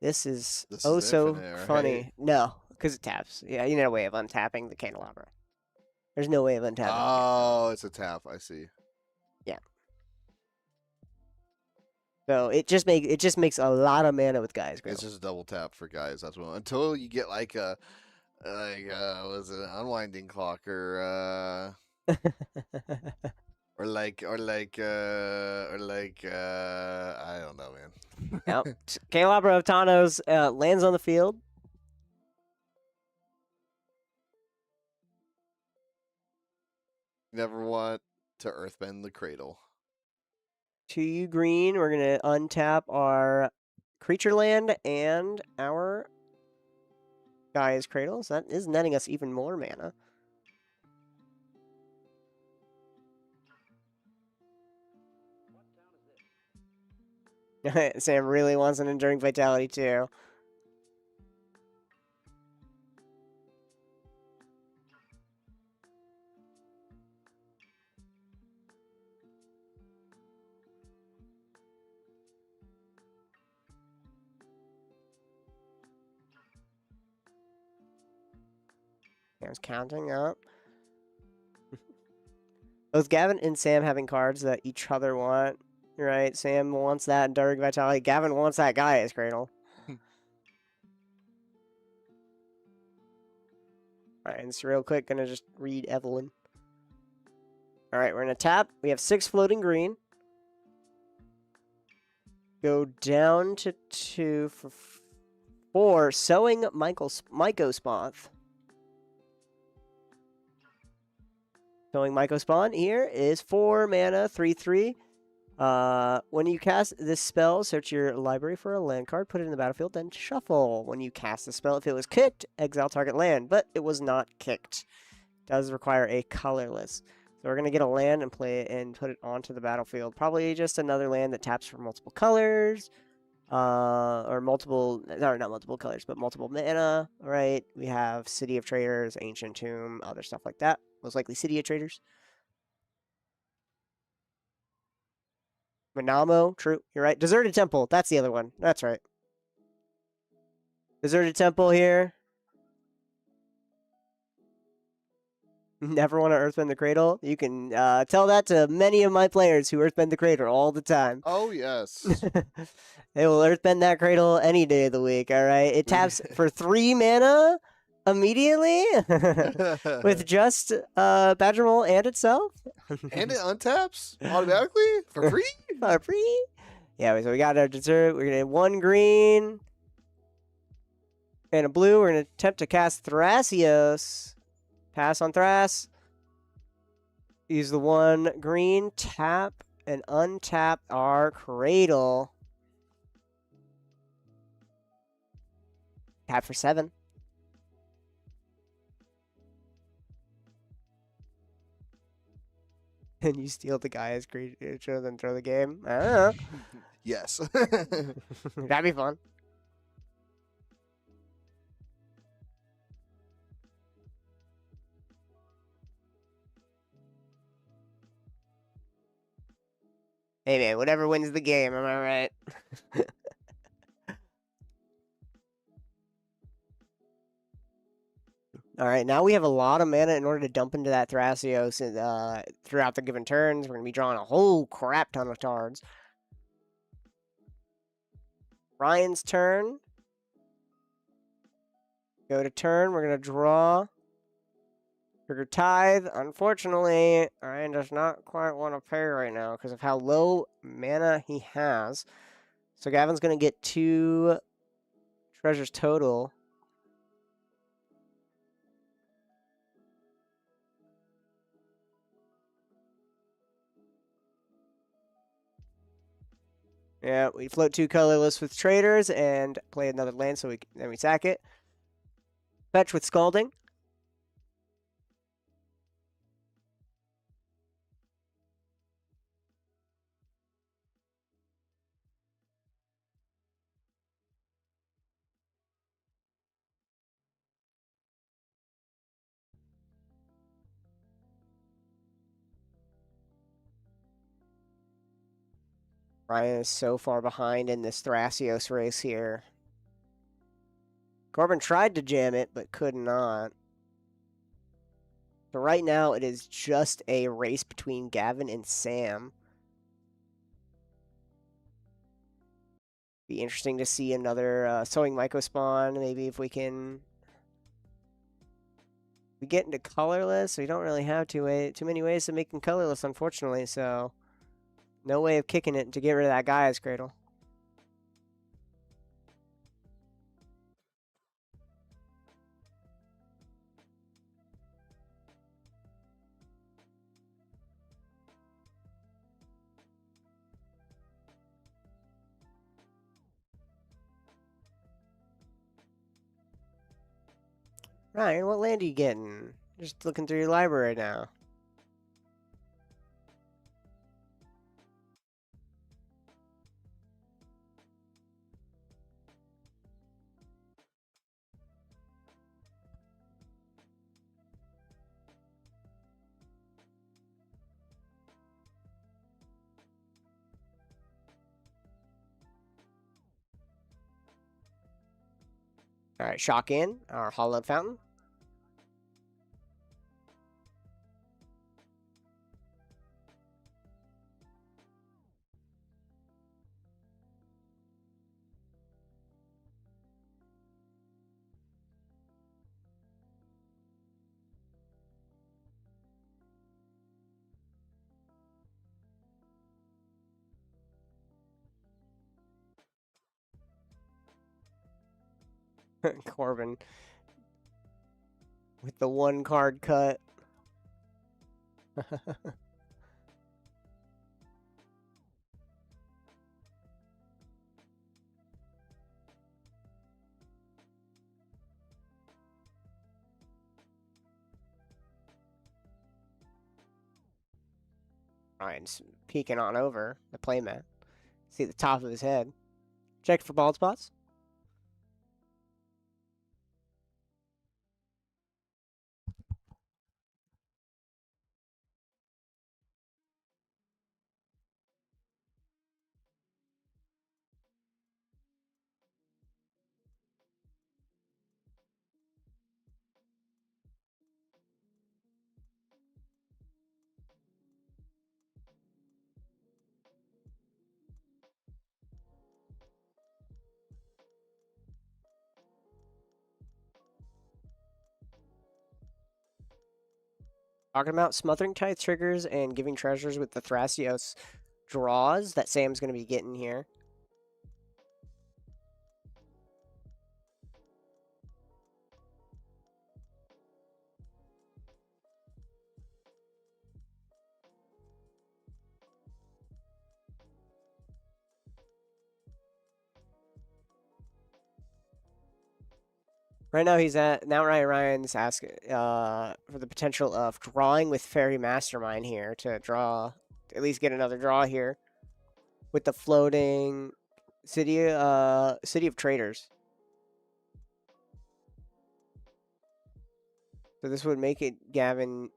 This is so infinite, funny. right? No, because it taps. Yeah, you need a way of untapping the Candelabra. There's no way of untapping. Oh, it's a tap. I see. Yeah. So it just makes a lot of mana with Gaia's Cradle. It's just a double tap for guys. That's what. Until you get like a was it an unwinding clock or I don't know, man. Yep. Candelabra of Thanos lands on the field. Never want to earthbend the cradle. 2 green. We're going to untap our creature land and our Gaia's Cradle. So that is netting us even more mana. Sam really wants an Enduring Vitality too. I was counting up. Both Gavin and Sam having cards that each other want. Right? Sam wants that Enduring Vitality. Gavin wants that Gaia's Cradle. Alright, and it's real quick. Gonna just read Evelyn. Alright, we're gonna tap. We have 6 floating green. Go down to 2 for 4. Sowing Mycospawn. Sowing Mycospawn here is 4 mana, 3/3. When you cast this spell, search your library for a land card, put it in the battlefield, then shuffle. When you cast the spell, if it was kicked, exile target land, but it was not kicked. It does require a colorless. So we're going to get a land and play it and put it onto the battlefield. Probably just another land that taps for multiple colors. Or multiple, or not multiple colors, but multiple mana, right? We have City of Traders, Ancient Tomb, other stuff like that. Most likely City of Traders. Manamo, true, you're right. Deserted Temple, that's the other one. That's right. Deserted Temple here. Never want to Earthbend the Cradle. You can tell that to many of my players who Earthbend the Cradle all the time. Oh, yes. They will Earthbend that Cradle any day of the week, all right? It taps for 3 mana immediately with just Badger Mole and itself. And it untaps automatically for free? For free? Yeah, so we got our dessert. We're going to have 1 green and a blue. We're going to attempt to cast Thrasios. Pass on Thras. Use the 1 green, tap, and untap our Cradle. Tap for 7. And you steal the guy's creature, then throw the game. I don't know. Yes. That'd be fun. Hey man, whatever wins the game, am I right? Alright, now we have a lot of mana in order to dump into that Thrasios throughout the given turns. We're going to be drawing a whole crap ton of cards. Ryan's turn. Go to turn, we're going to draw. Trigger Tithe. Unfortunately, Ryan does not quite want to pay right now because of how low mana he has. So Gavin's going to get 2 treasures total. Yeah, we float 2 colorless with traders and play another land, so then we sack it. Fetch with Scalding. Ryan is so far behind in this Thrasios race here. Corbin tried to jam it, but could not. So right now, it is just a race between Gavin and Sam. Be interesting to see another Sowing Myco spawn. Maybe if we can... We get into colorless. We don't really have too many ways of making colorless, unfortunately, so... No way of kicking it to get rid of that Gaia's Cradle. Ryan, what land are you getting? Just looking through your library now. Alright, Shock in, our Hollowed Fountain. Corbin. With the 1 card cut. Ryan's peeking on over the playmat. See the top of his head. Check for bald spots. Talking about smothering tithe triggers and giving treasures with the Thrasios draws that Sam's going to be getting here. Right now Ryan's asking for the potential of drawing with Fairy Mastermind here to draw, at least get another draw here with the floating City of Traders. So this would make it Gavin.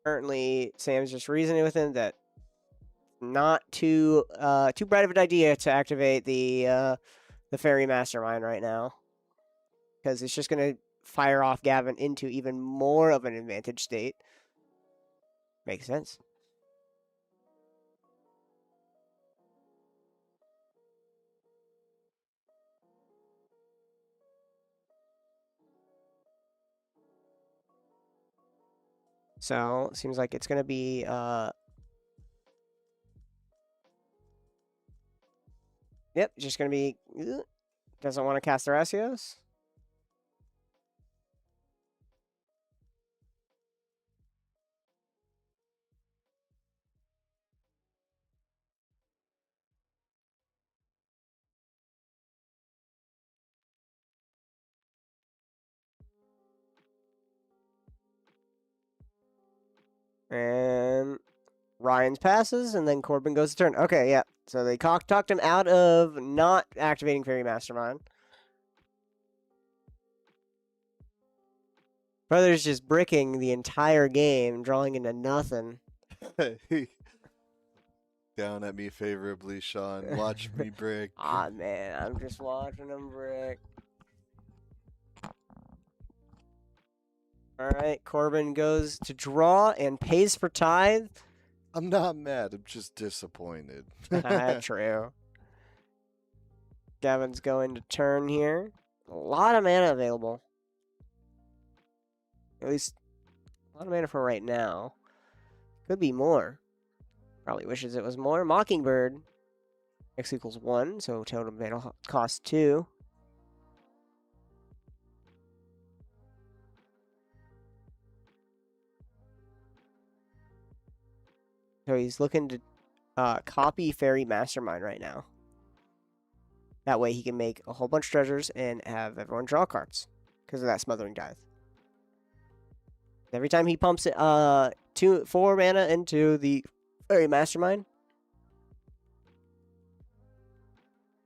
Currently, Sam's just reasoning with him that not too bright of an idea to activate the Fairy Mastermind right now, because it's just gonna fire off Gavin into even more of an advantage state. Makes sense. So it seems like it's gonna be yep, just gonna be doesn't want to cast Thrasios. And Ryan's passes, and then Corbin goes to turn. Okay, yeah. So they talked him out of not activating Fairy Mastermind. Brother's just bricking the entire game, drawing into nothing. Down at me favorably, Sean. Watch me brick. Ah, man, I'm just watching him brick. All right, Corbin goes to draw and pays for tithe. I'm not mad. I'm just disappointed. True. Gavin's going to turn here. A lot of mana available. At least a lot of mana for right now. Could be more. Probably wishes it was more. Mockingbird. X equals 1, so total mana cost 2. So he's looking to copy Fairy Mastermind right now. That way he can make a whole bunch of treasures and have everyone draw cards because of that Smothering Tithe. Every time he pumps it, 4 mana into the Fairy Mastermind.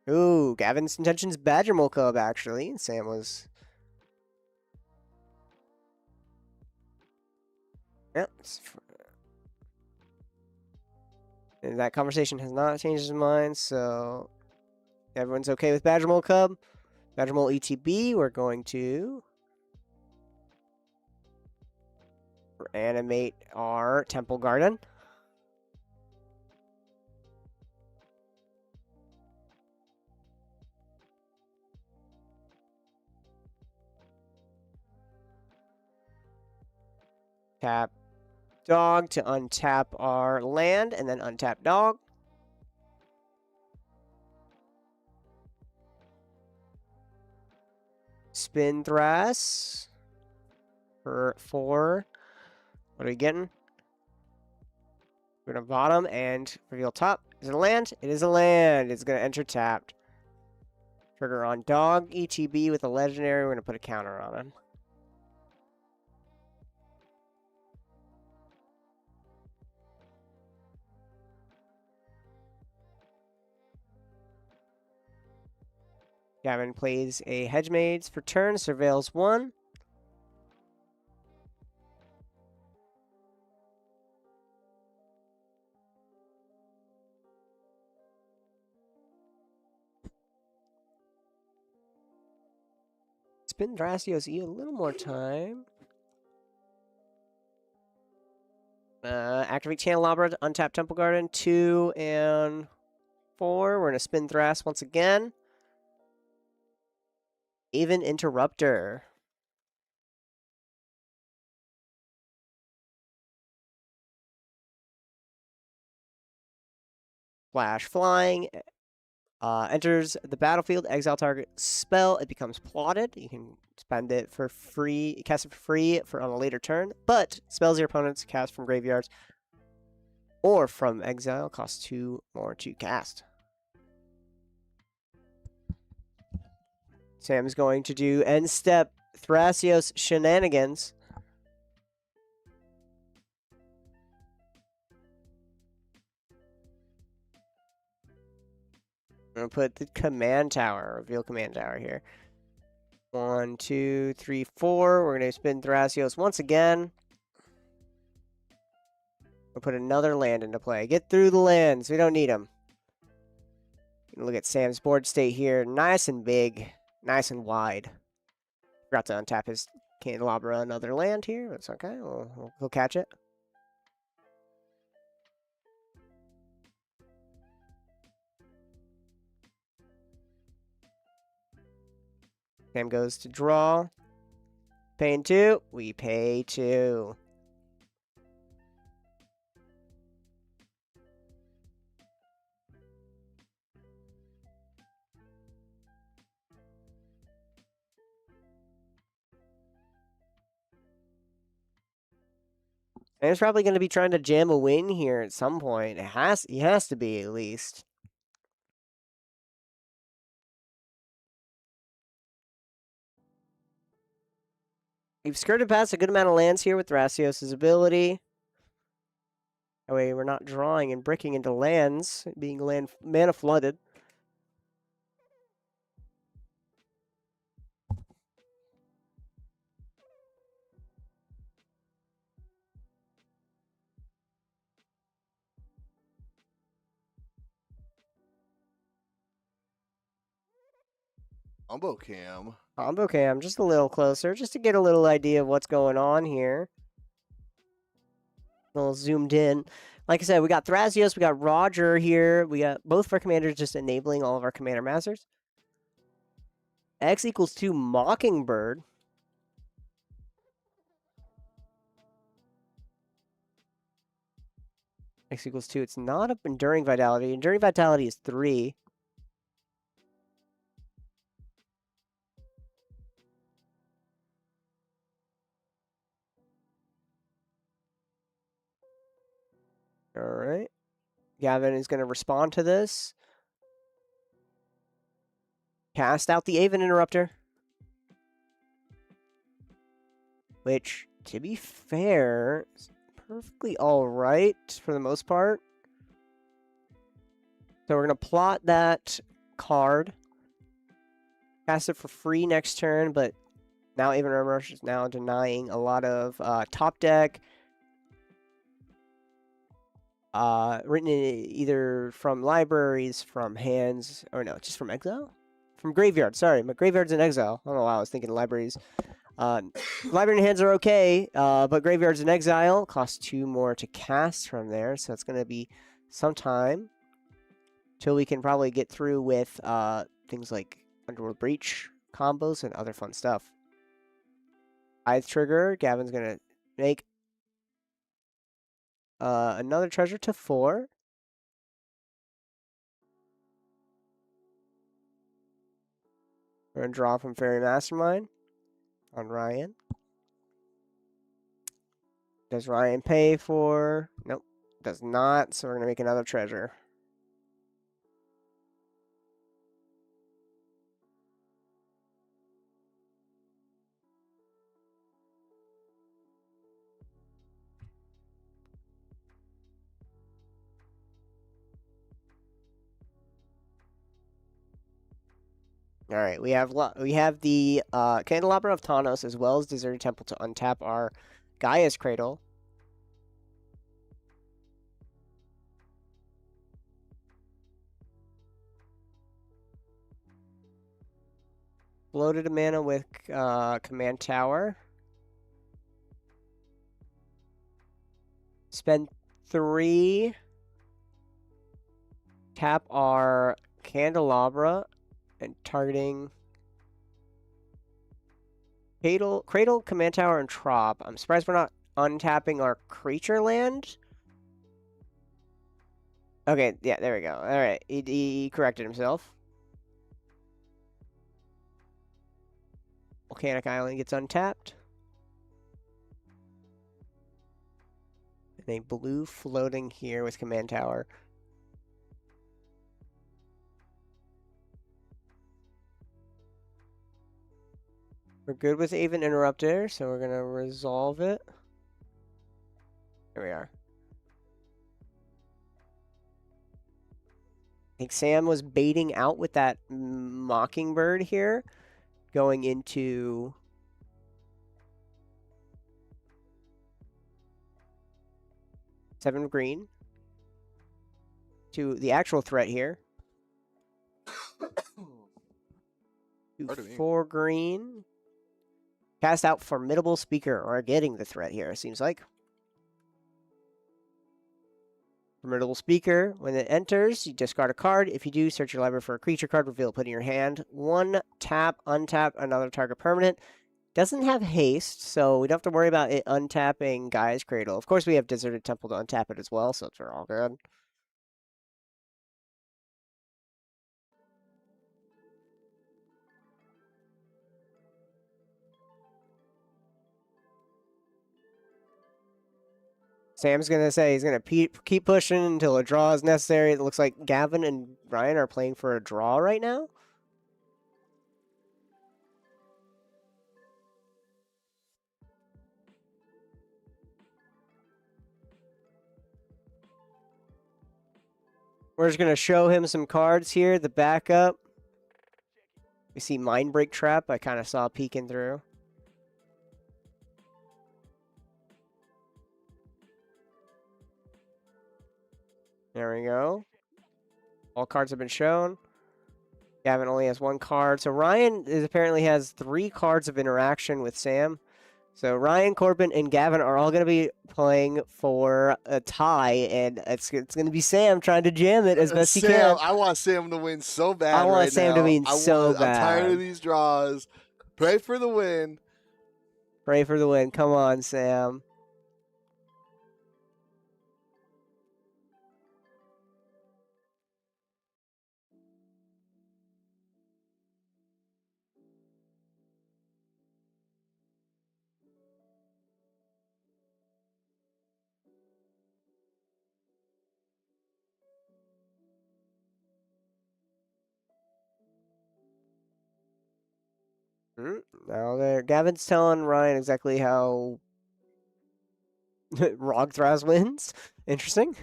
Ooh, Gavin's intentions Badger Mole Cub, actually. And Sam was... Yep. And that conversation has not changed his mind, so... Everyone's okay with Badger Mole Cub. Badger Mole ETB, we're going to... animate our Temple Garden. Tap dog to untap our land, and then untap dog. Spin Thras for 4. What are we getting? We're going to bottom and reveal top. Is it a land? It is a land. It's going to enter tapped. Trigger on dog. ETB with a legendary. We're going to put a counter on him. Gavin plays a Hedge Maids for turn, surveils 1. Spin Thrasios E a little more time. Activate Candelabra to untap Temple Garden. 2 and 4. We're going to spin Thras once again. Even Interrupter. Flash Flying. Enters the battlefield, exile target spell. It becomes plotted. You can spend it for free, cast it for free on a later turn. But spells your opponents cast from graveyards or from exile cost 2 more to cast. Sam's going to do end step Thrasios Shenanigans. I'm going to put the command tower, reveal command tower here. 1, 2, 3, 4. We're going to spin Thrasios once again. We'll put another land into play. Get through the lands. We don't need them. Look at Sam's board state here. Nice and big. Nice and wide. Forgot to untap his Candelabra another land here. That's okay. We'll catch it. Sam goes to draw. Paying 2. We pay 2. And he's probably going to be trying to jam a win here at some point. He has to be at least. We've skirted past a good amount of lands here with Thrasios' ability. That way we're not drawing and bricking into lands, being mana flooded. Combo cam. Combo cam, just a little closer, just to get a little idea of what's going on here. A little zoomed in. Like I said, we got Thrasios, we got Roger here. We got both of our commanders just enabling all of our commander masters. X equals 2 Mockingbird. X equals 2. It's not up Enduring Vitality. Enduring Vitality is 3. All right. Gavin is going to respond to this. Cast out the Aven Interrupter. Which, to be fair, is perfectly all right for the most part. So we're going to plot that card. Cast it for free next turn, but now Aven Rush is now denying a lot of top deck. Written in either from libraries, from hands, or no, just from exile? From graveyard, sorry. My graveyard's in exile. I don't know why I was thinking libraries. Library and hands are okay, but graveyard's in exile. Costs 2 more to cast from there, so it's going to be some time till we can probably get through with things like Underworld Breach combos and other fun stuff. Eye Trigger, Gavin's going to make another treasure to 4. We're going to draw from Fairy Mastermind on Ryan. Does Ryan pay for... Nope, does not, so we're going to make another treasure. All right, we have the Candelabra of Tawnos as well as Deserted Temple to untap our Gaia's Cradle. Bloated a mana with Command Tower. Spend 3. Tap our Candelabra and targeting Cradle, Command Tower, and Trop. I'm surprised we're not untapping our creature land. Okay, yeah, there we go. All right, he corrected himself. Volcanic Island gets untapped. And a blue floating here with Command Tower. We're good with Aven Interrupter, so we're going to resolve it. There we are. I think Sam was baiting out with that Mockingbird here, going into seven green to the actual threat here. 4 green. Cast out Formidable Speaker, or getting the threat here, it seems like. Formidable Speaker, when it enters, you discard a card. If you do, search your library for a creature card, reveal it, put in your hand. 1 tap, untap another target permanent. Doesn't have haste, so we don't have to worry about it untapping Gaia's Cradle. Of course, we have Deserted Temple to untap it as well, so it's all good. Sam's going to say he's going to keep pushing until a draw is necessary. It looks like Gavin and Ryan are playing for a draw right now. We're just going to show him some cards here. The backup. We see Mindbreak Trap. I kind of saw peeking through. There we go. All cards have been shown. Gavin only has 1 card. So Ryan apparently has 3 cards of interaction with Sam. So Ryan, Corbin, and Gavin are all going to be playing for a tie, and it's going to be Sam trying to jam it as best he can. I want Sam to win so bad. I want Sam to win so bad. I'm tired of these draws. Pray for the win. Pray for the win. Come on, Sam. Now there, Gavin's telling Ryan exactly how Rogthraz wins. Interesting.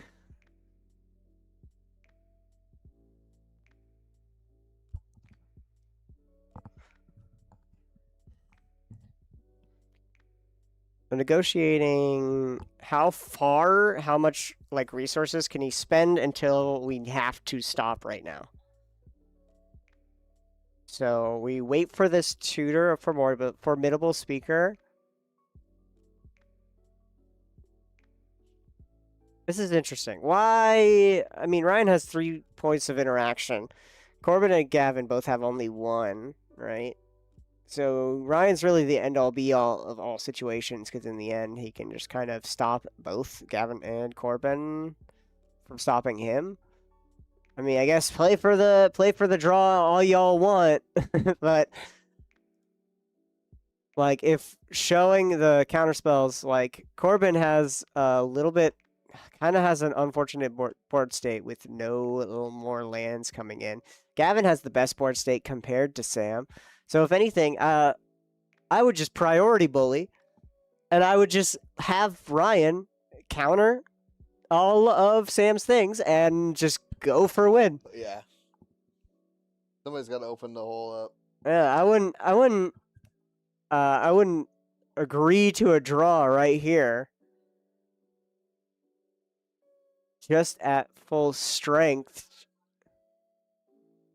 So negotiating how much like resources can he spend until we have to stop right now. So we wait for this tutor for more, but Formidable Speaker. This is interesting. Why? I mean, Ryan has 3 points of interaction. Corbin and Gavin both have only 1, right? So Ryan's really the end-all, be-all of all situations, because in the end, he can just kind of stop both Gavin and Corbin from stopping him. I mean, I guess play for the draw all y'all want, but like if showing the counterspells, like Corbin has a little bit, kind of has an unfortunate board state with no little more lands coming in. Gavin has the best board state compared to Sam, so if anything, I would just priority bully, and I would just have Ryan counter all of Sam's things and just go for a win. Yeah. Somebody's got to open the hole up. Yeah, I wouldn't agree to a draw right here. Just at full strength.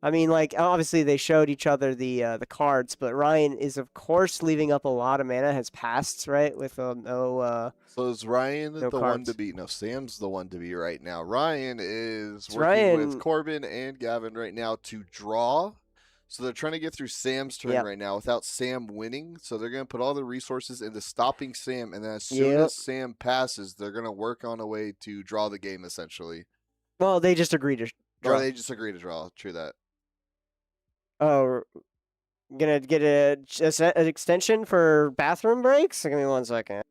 I mean, like, obviously they showed each other the cards, but Ryan is, of course, leaving up a lot of mana. Has passed, right? With no. So is Ryan no the one cards. to beat? No, Sam's the one to beat right now. Ryan is It's working with Ryan. Corbin and Gavin right now to draw. So they're trying to get through Sam's turn Yep. right now without Sam winning. So they're going to put all the resources into stopping Sam. And then as soon Yep. as Sam passes, they're going to work on a way to draw the game, essentially. Well, they just agreed to draw. Or they just agree to draw. True that. Oh, gonna get an extension for bathroom breaks? Give me 1 second.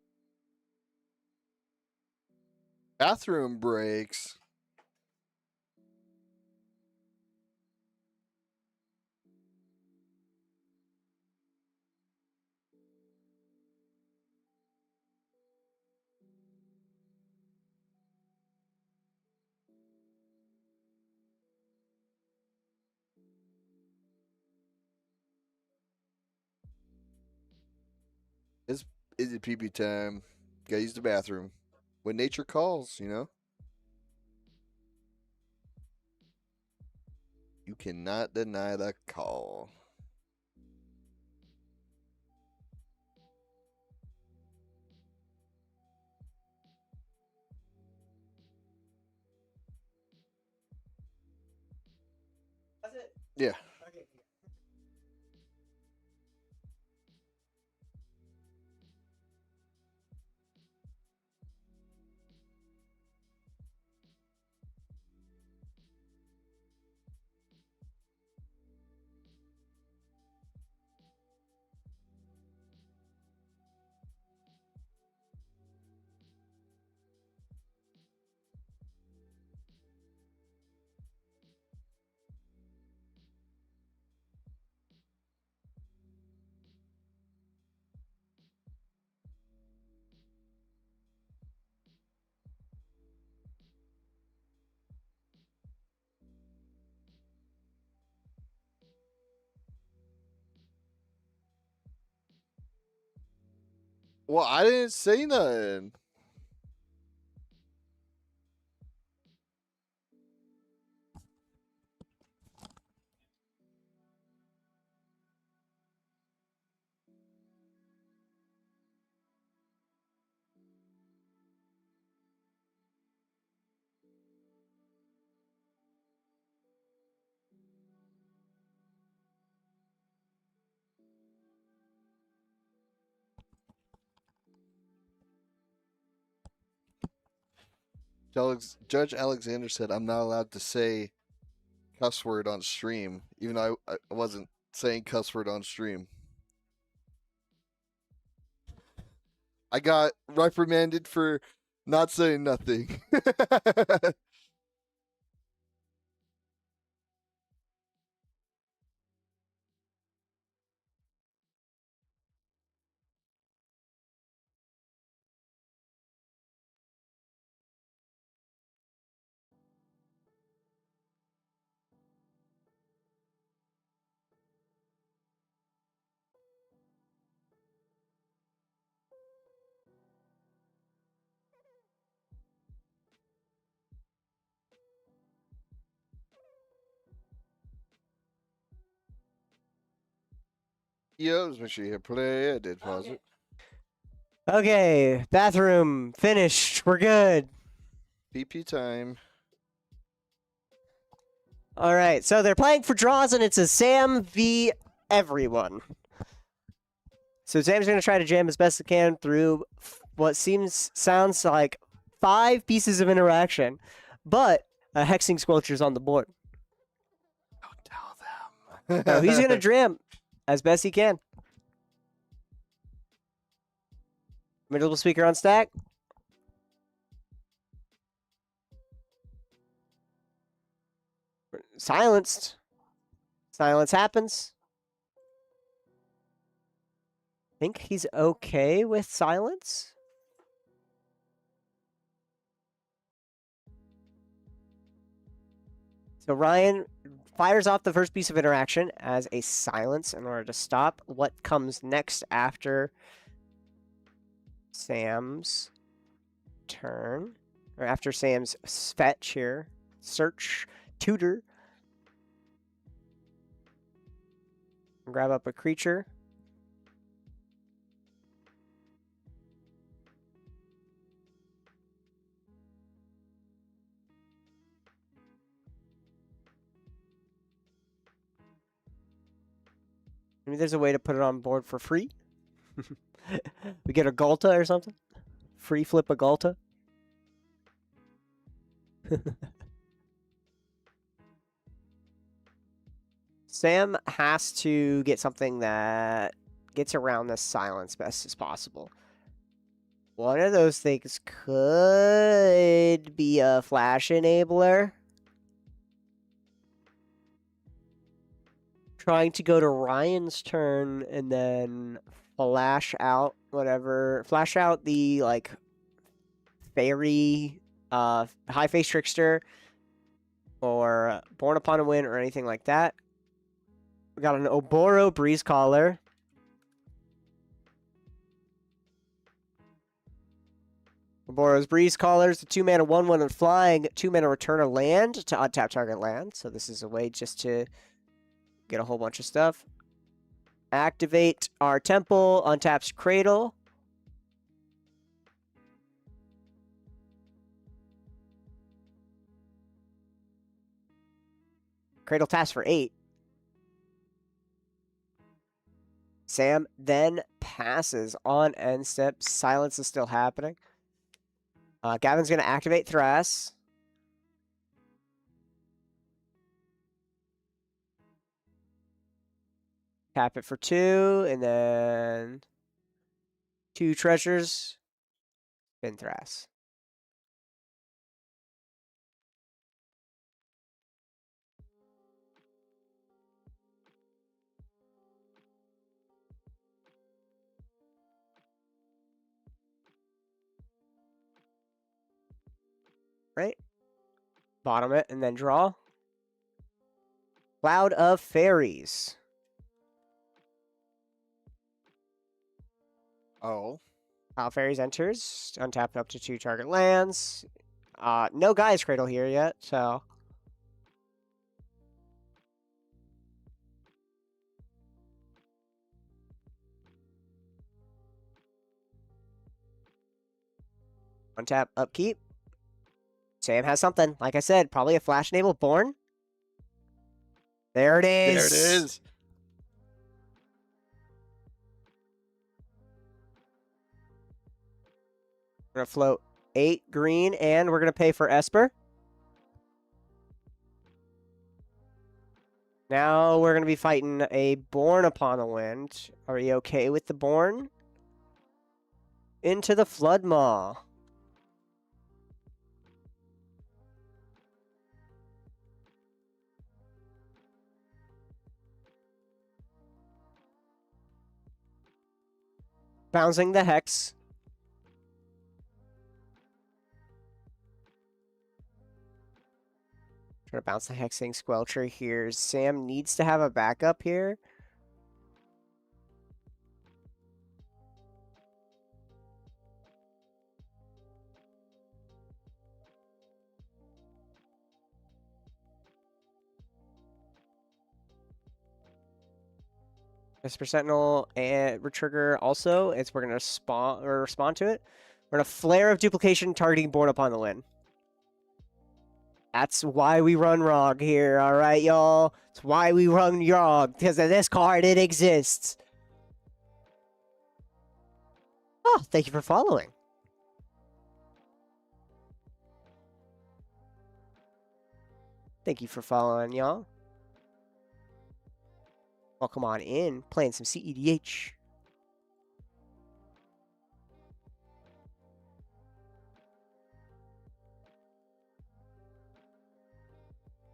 Bathroom breaks. Is it pee-pee time? Gotta use the bathroom. When nature calls, you know? You cannot deny the call. That's it. Yeah. Okay. Well, I didn't say nothing. Judge Alexander said I'm not allowed to say cuss word on stream, even though I wasn't saying cuss word on stream. I got reprimanded for not saying nothing. Yo, just make sure you hit play. I did pause it. Okay, bathroom finished. We're good. PP time. All right, so they're playing for draws, and it's a Sam v. everyone. So Sam's going to try to jam as best he can through what sounds like 5 pieces of interaction, but a Hexing Squelcher's on the board. Don't tell them. So he's going to jam as best he can. Middle speaker on stack. Silenced. Silence happens. Think he's okay with silence? So Ryan fires off the first piece of interaction as a silence in order to stop what comes next after Sam's turn, or after Sam's fetch here. Search, tutor. Grab up a creature. Maybe there's a way to put it on board for free. We get a Galta or something. Free flip a Galta. Sam has to get something that gets around this silence best as possible. One of those things could be a flash enabler. Trying to go to Ryan's turn and then flash out whatever. Flash out the, like, fairy, high face trickster, or Born Upon a Wind, or anything like that. We got an Oboro Breeze Caller. Oboro's Breeze Caller is the 2-mana 1/1 and flying, 2-mana return a land to untap target land. So this is a way just to get a whole bunch of stuff. Activate our temple, untaps Cradle. Cradle taps for 8. Sam then passes on end step. Silence is still happening. Gavin's going to activate Thras. Tap it for 2, and then 2 treasures. Spin Thras. Right? Bottom it, and then draw. Cloud of Fairies. Oh. Cloud of Fairies enters. Untap up to 2 target lands. No Guy's Cradle here yet, so... Untap, upkeep. Sam has something. Like I said, probably a flash enable Born. There it is. There it is. We're going to float 8 green, and we're going to pay for Esper. Now we're going to be fighting a Born Upon a Wind. Are you okay with the Born? Into the Flood Maw. Bouncing the Hex. Trying to bounce the Hexing Squelcher here. Sam needs to have a backup here. Esper Sentinel and Retrigger also. We're gonna respond to it. We're gonna Flare of Duplication targeting Born Upon the Wind. That's why we run ROG here, alright, y'all? That's why we run ROG, because of this card, it exists. Oh, thank you for following. Thank you for following, y'all. Welcome on in, playing some CEDH.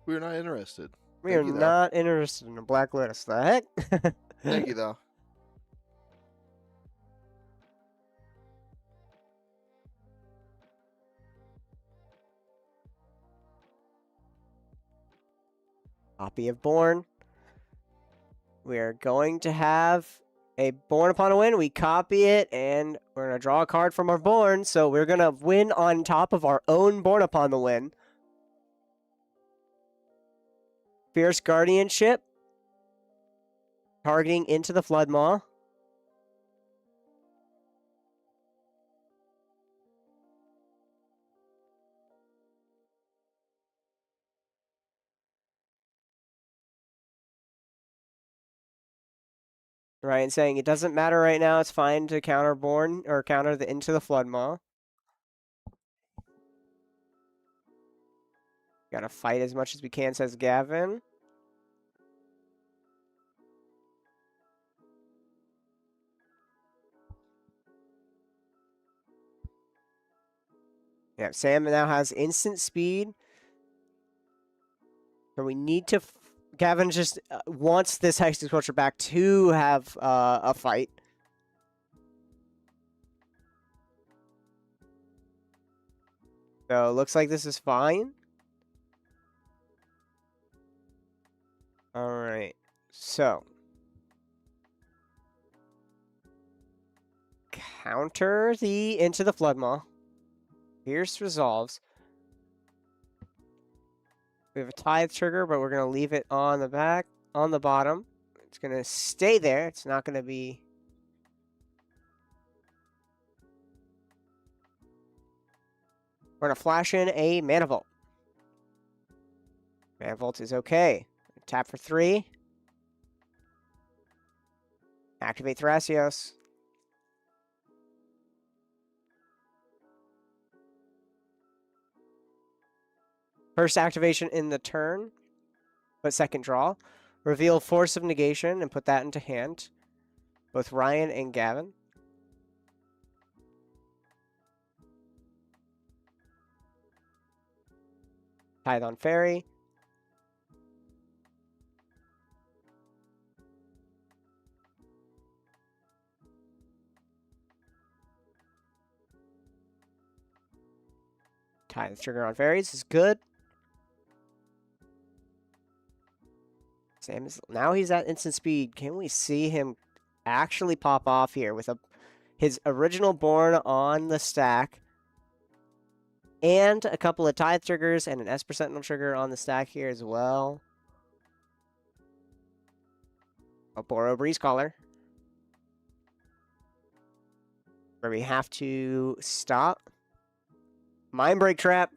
We're not interested. We are not interested in a blacklist. The heck? Thank you, though. Copy of Born. We're going to have a Born upon a win. We copy it, and we're going to draw a card from our Born. So we're going to win on top of our own Born upon the win. Fierce Guardianship. Targeting into the Floodmaw. Ryan saying it doesn't matter right now. It's fine to counter Born or counter the into the Floodmaw. Gotta fight as much as we can, says Gavin. Yeah, Sam now has instant speed. So we need to... Gavin just wants this Hex Exposure back to have a fight. So it looks like this is fine. Alright. So. Counter the into the Floodmaw. Fierce resolves. We have a Tithe trigger, but we're going to leave it on the back, on the bottom. It's going to stay there. It's not going to be... We're going to flash in a Mana Vault. Mana Vault is okay. Tap for 3. Activate Thrasios. First activation in the turn, but second draw. Reveal Force of Negation and put that into hand. Both Ryan and Gavin. Tithe on Fairy. Tithe trigger on Fairies is good. Sam is now he's at instant speed. Can we see him actually pop off here with his original Born on the stack and a couple of Tithe triggers and an Esper Sentinel trigger on the stack here as well? A Boro Breeze Caller, where we have to stop. Mindbreak Trap.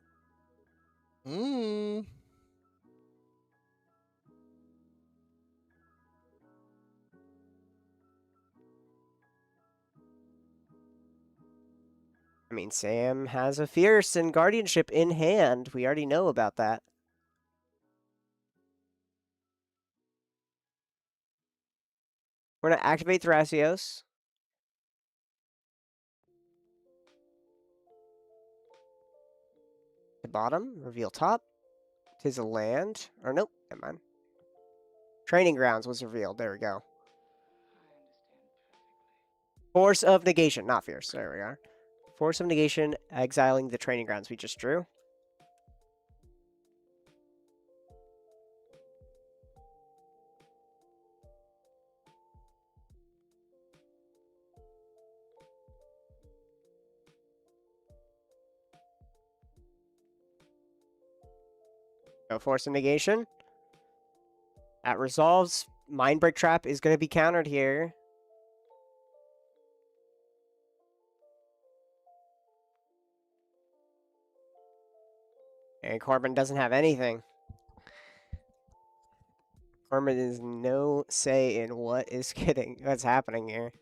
I mean, Sam has a Fierce and Guardianship in hand. We already know about that. We're going to activate Thrasios. The bottom, reveal top. Tis a land. Or nope, never mind. Training Grounds was revealed. There we go. Force of Negation, not Fierce. There we are. Force of Negation, exiling the Training Grounds we just drew. No Force of Negation. That resolves. Mindbreak Trap is going to be countered here. And Corbin doesn't have anything. Corbin has no say in what's happening here.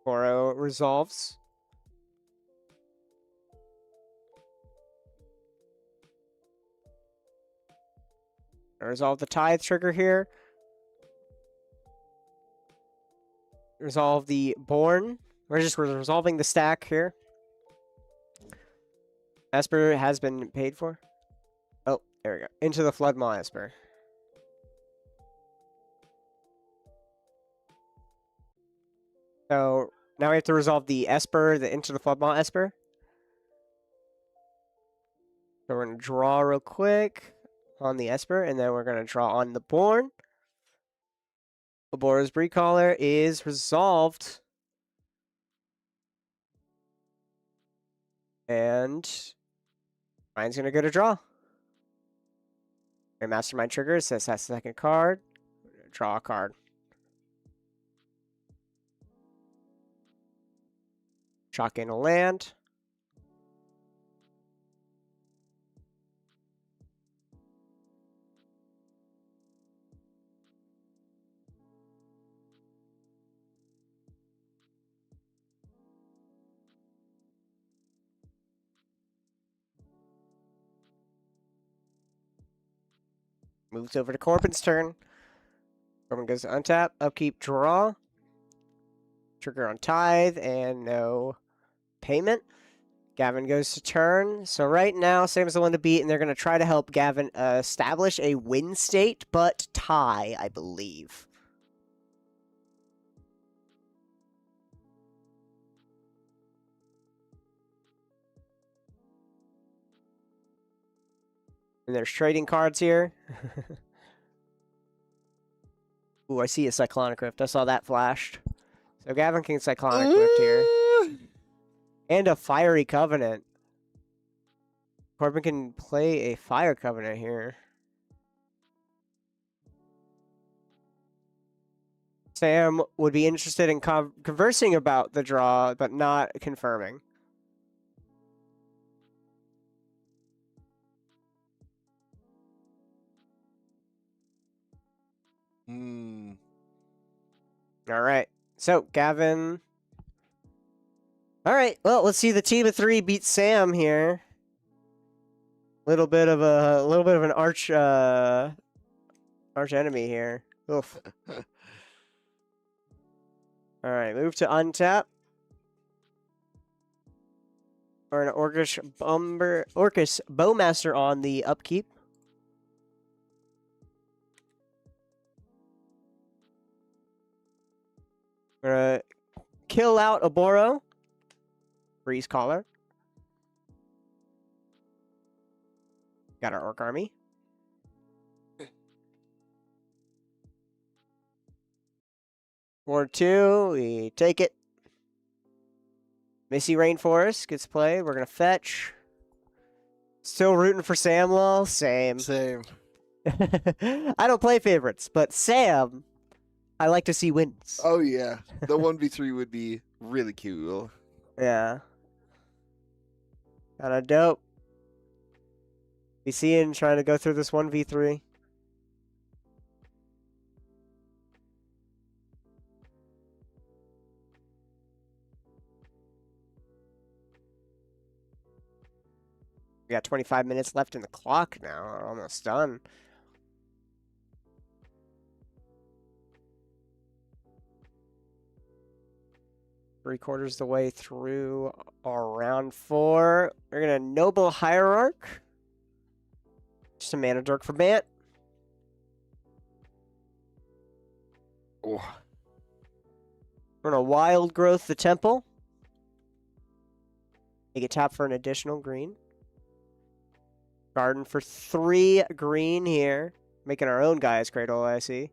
Boro resolves. Resolve the Tithe trigger here. Resolve the Born. We're resolving the stack here. Esper has been paid for. Oh, there we go. Into the Floodmaw Esper. So now we have to resolve the Esper, the Into the Floodmaw Esper. So we're going to draw real quick on the Esper, and then we're going to draw on the Born. Oboro's Breed Collar is resolved. And Ryan's going to go to draw. Your Mastermind trigger says that's the second card. Draw a card. Chalk in a land. Moves over to Corbin's turn. Corbin goes to untap, upkeep, draw. Trigger on Tithe, and no payment. Gavin goes to turn. So right now, Sam's the one to beat, and they're going to try to help Gavin establish a win state, but tie, I believe. And there's trading cards here. Ooh, I see a Cyclonic Rift. I saw that flashed. So Gavin can Cyclonic Rift here. And a Fiery Covenant. Corbin can play a Fire Covenant here. Sam would be interested in conversing about the draw, but not confirming. All right. So, Gavin. All right. Well, let's see the team of three beat Sam here. Little bit of an arch enemy here. Oof. All right, move to untap. Or an Orcish Bowmaster on the upkeep. We're gonna kill out Oboro. Breeze Collar. Got our Orc Army. War 2, we take it. Missy Rainforest gets played. We're going to fetch. Still rooting for Sam, lol. Same. I don't play favorites, but Sam, I like to see wins. Oh, yeah. The 1v3 would be really cool. Yeah. Kind of dope. Be seeing trying to go through this 1v3. We got 25 minutes left in the clock now. We're almost done. Three-quarters the way through our round 4. We're going to Noble Hierarch. Just a mana dork for Bant. Oh. We're going to Wild Growth the Temple. Make it tap for an additional green. Garden for 3 green here. Making our own Gaia's Cradle, I see.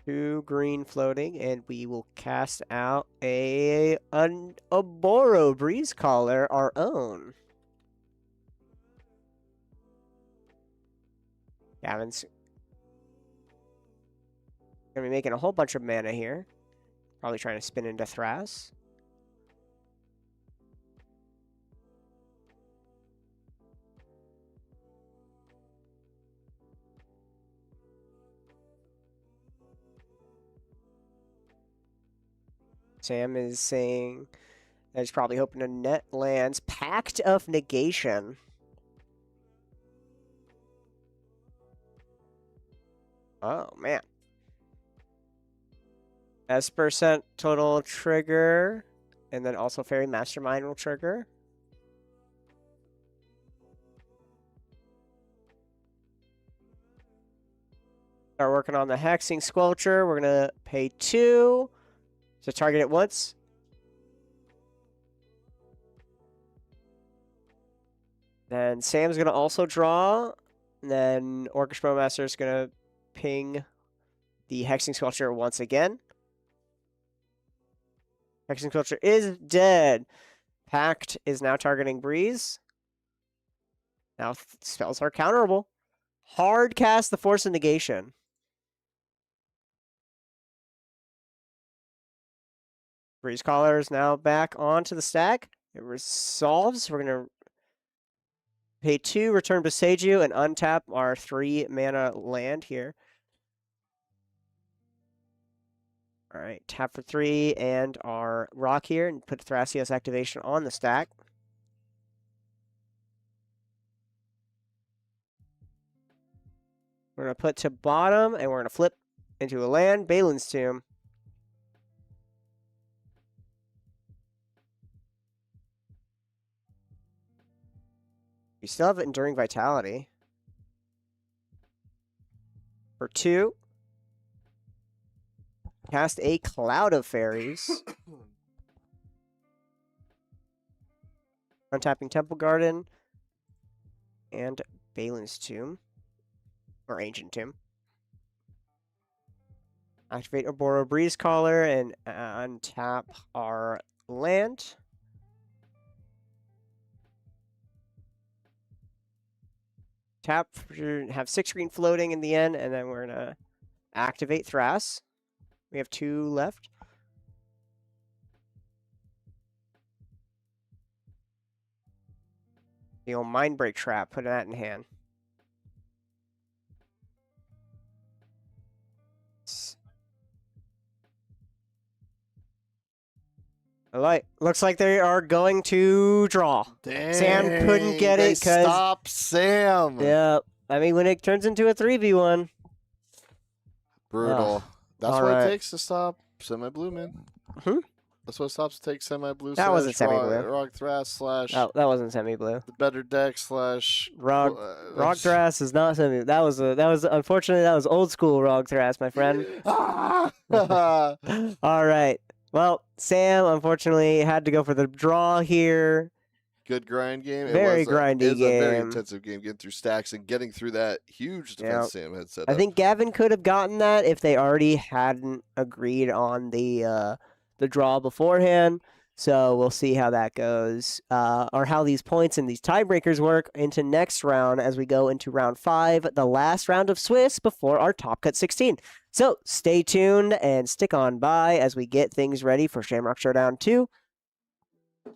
Two green floating, and we will cast out an Oboro Breeze Collar, our own. Gavin's gonna be making a whole bunch of mana here. Probably trying to spin into Thras. Sam is saying that he's probably hoping to net lands. Pact of Negation. Oh, man. S% total trigger. And then also Fairy Mastermind will trigger. Start working on the Hexing Squelcher. We're going to pay 2. So target it once. Then Sam's gonna also draw. And then Orcish Bowmaster is gonna ping the Hexing Sculpture once again. Hexing Sculpture is dead. Pact is now targeting Breeze. Now spells are counterable. Hard cast the Force of Negation. Breeze Caller is now back onto the stack. It resolves. We're going to pay 2, return Boseiju, and untap our 3 mana land here. All right, tap for 3 and our rock here, and put Thrasios activation on the stack. We're going to put to bottom, and we're going to flip into a land, Balin's Tomb. We still have Enduring Vitality. For 2. Cast a Cloud of Fairies. Untapping Temple Garden. And Balin's Tomb. Or Ancient Tomb. Activate Arboro Breeze Caller and untap our land. Tap, have 6 green floating in the end, and then we're going to activate Thras. We have 2 left. The old Mindbreak Trap, put that in hand. Looks like they are going to draw. Dang, Sam couldn't get it because stop Sam. Yeah, I mean when it turns into a 3v1. Brutal. That's all what right. it takes to stop semi-blue, man. Hmm? That's what it stops to take semi-blue. That wasn't semi-blue. Rock Thras slash. Oh, that wasn't semi-blue. The better deck slash. Rock Thras is not semi. That was unfortunately that was old school Rock Thras, my friend. All right. Well, Sam unfortunately had to go for the draw here. Good grind game. Very grindy game. It was a very game. intensive game, getting through stacks and getting through that huge defense Sam had set up. I think Gavin could have gotten that if they already hadn't agreed on the draw beforehand. So we'll see how that goes, or how these points and these tiebreakers work into next round as we go into round 5, the last round of Swiss before our Top Cut 16. So stay tuned and stick on by as we get things ready for Shamrock Showdown 2.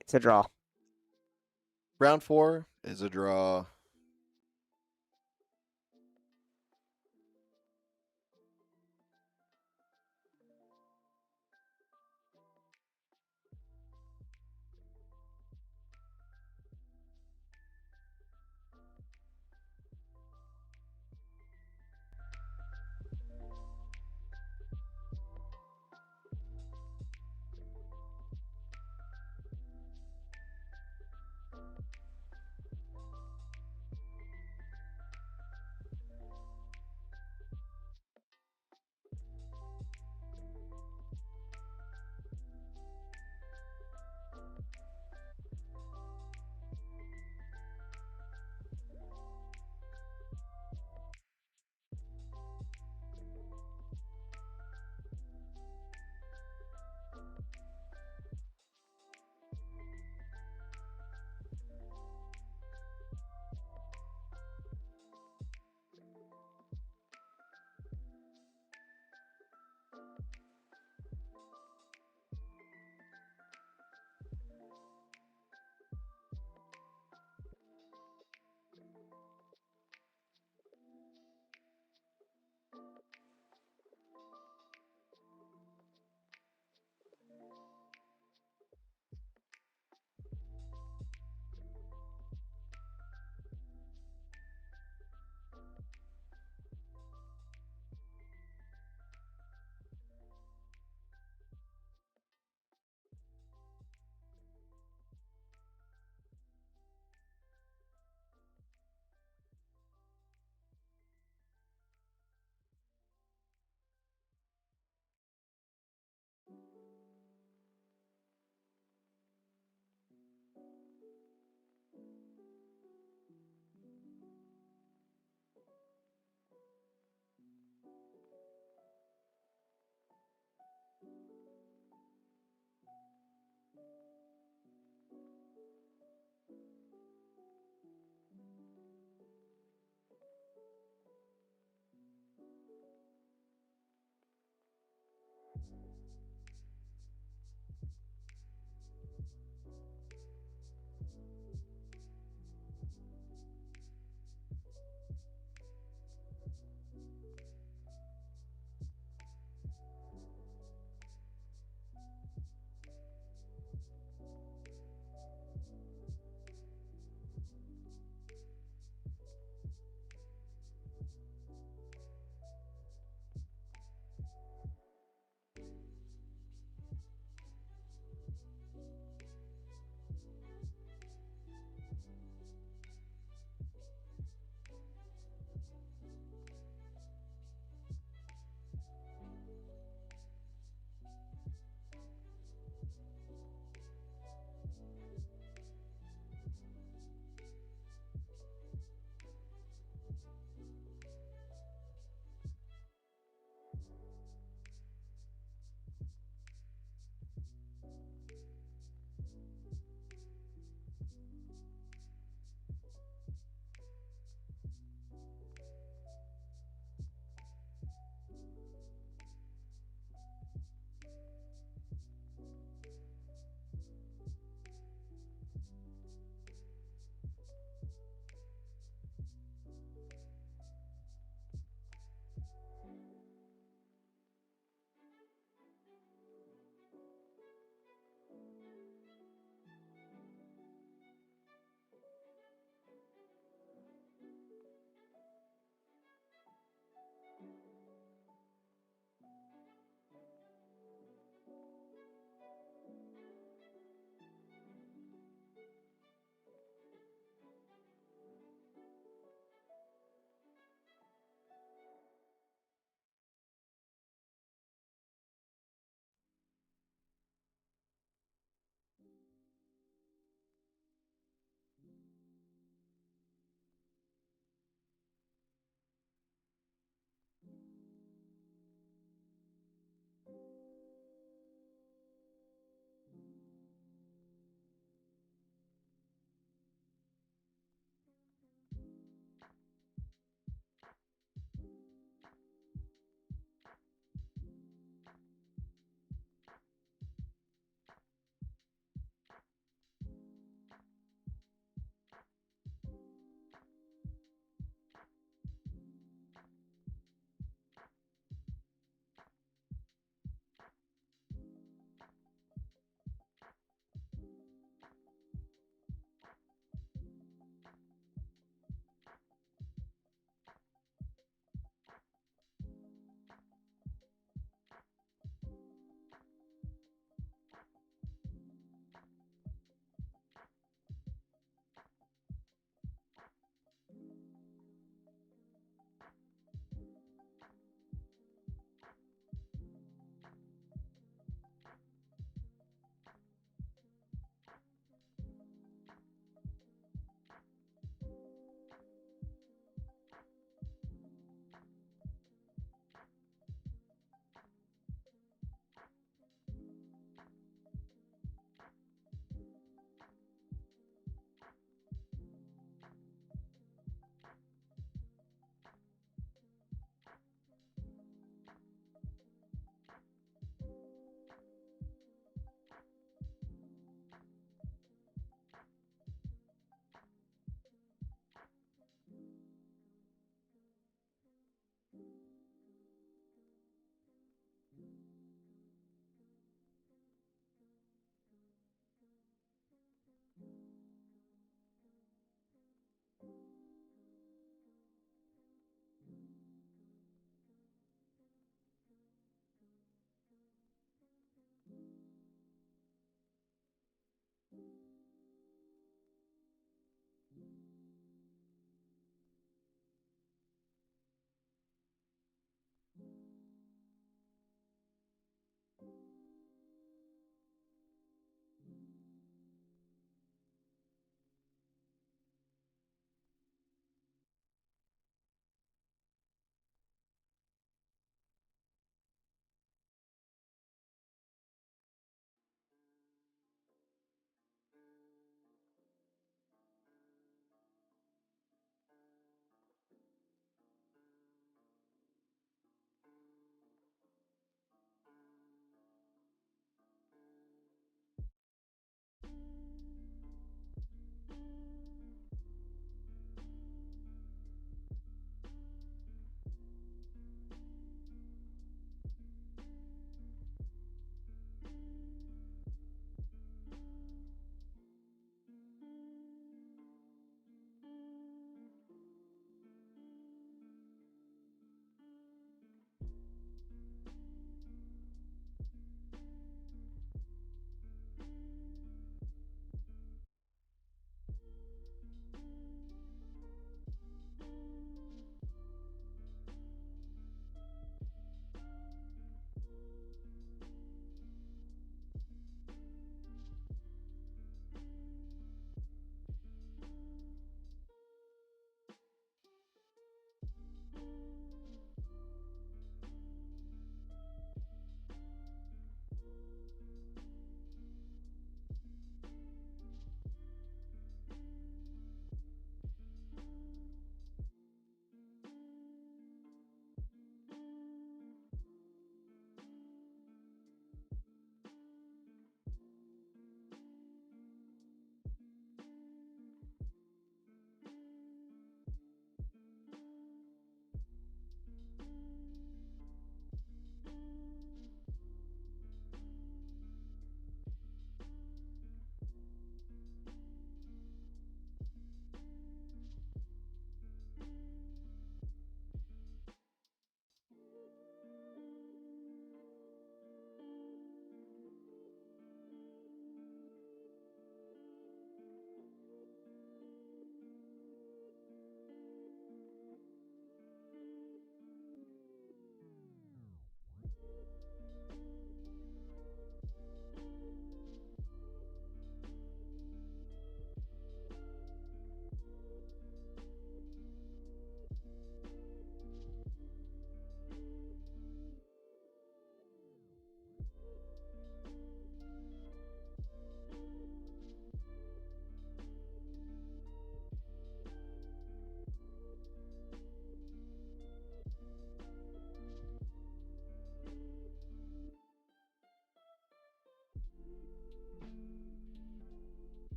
It's a draw. Round 4 is a draw.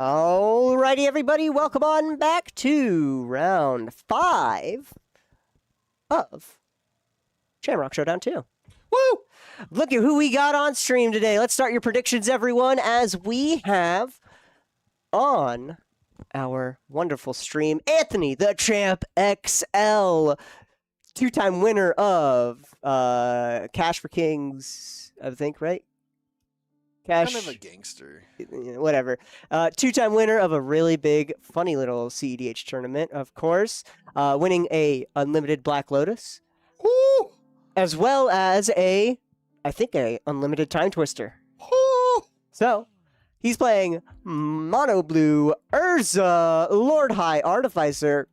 Alrighty, everybody, welcome on back to round 5 of Shamrock Showdown 2. Woo! Look at who we got on stream today. Let's start your predictions, everyone, as we have on our wonderful stream, Anthony the Champ XL, 2-time winner of Cash for Kings, I think, right? Cash, Kind of a gangster. Whatever. 2-time winner of a really big, funny little CEDH tournament, of course. Winning a Unlimited Black Lotus. Woo! As well as a Unlimited Time Twister. Woo! So, he's playing Mono Blue Urza, Lord High Artificer.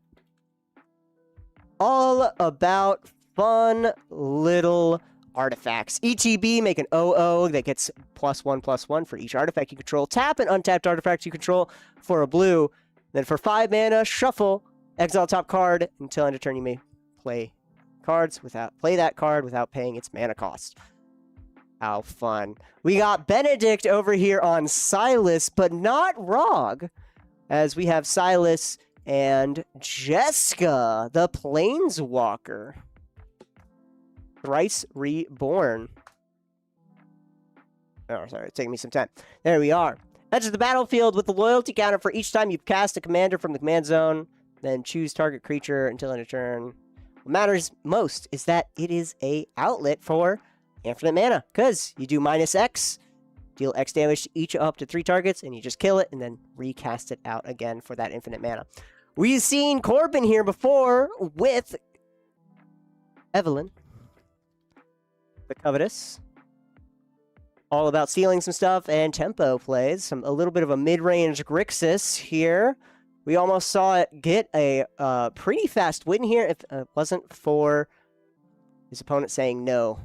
All about fun little artifacts. ETB, make an 0/0 that gets +1/+1 for each artifact you control. Tap an untapped artifact you control for a blue. Then for 5 mana, shuffle, exile top card. Until end of turn, you may play that card without paying its mana cost. How fun. We got Benedict over here on Silas, but not Rog, as we have Silas and Jessica, the Planeswalker. Thrice Reborn. Oh, sorry, it's taking me some time. There we are. Enter the battlefield with the loyalty counter for each time you cast a commander from the command zone. Then choose target creature until end of turn. What matters most is that it is a outlet for infinite mana, because you do -X, deal X damage to each up to 3 targets, and you just kill it and then recast it out again for that infinite mana. We've seen Corbin here before with Evelyn, the Covetous. All about sealing some stuff, and tempo plays. A little bit of a mid-range Grixis here. We almost saw it get a pretty fast win here if it wasn't for his opponent saying no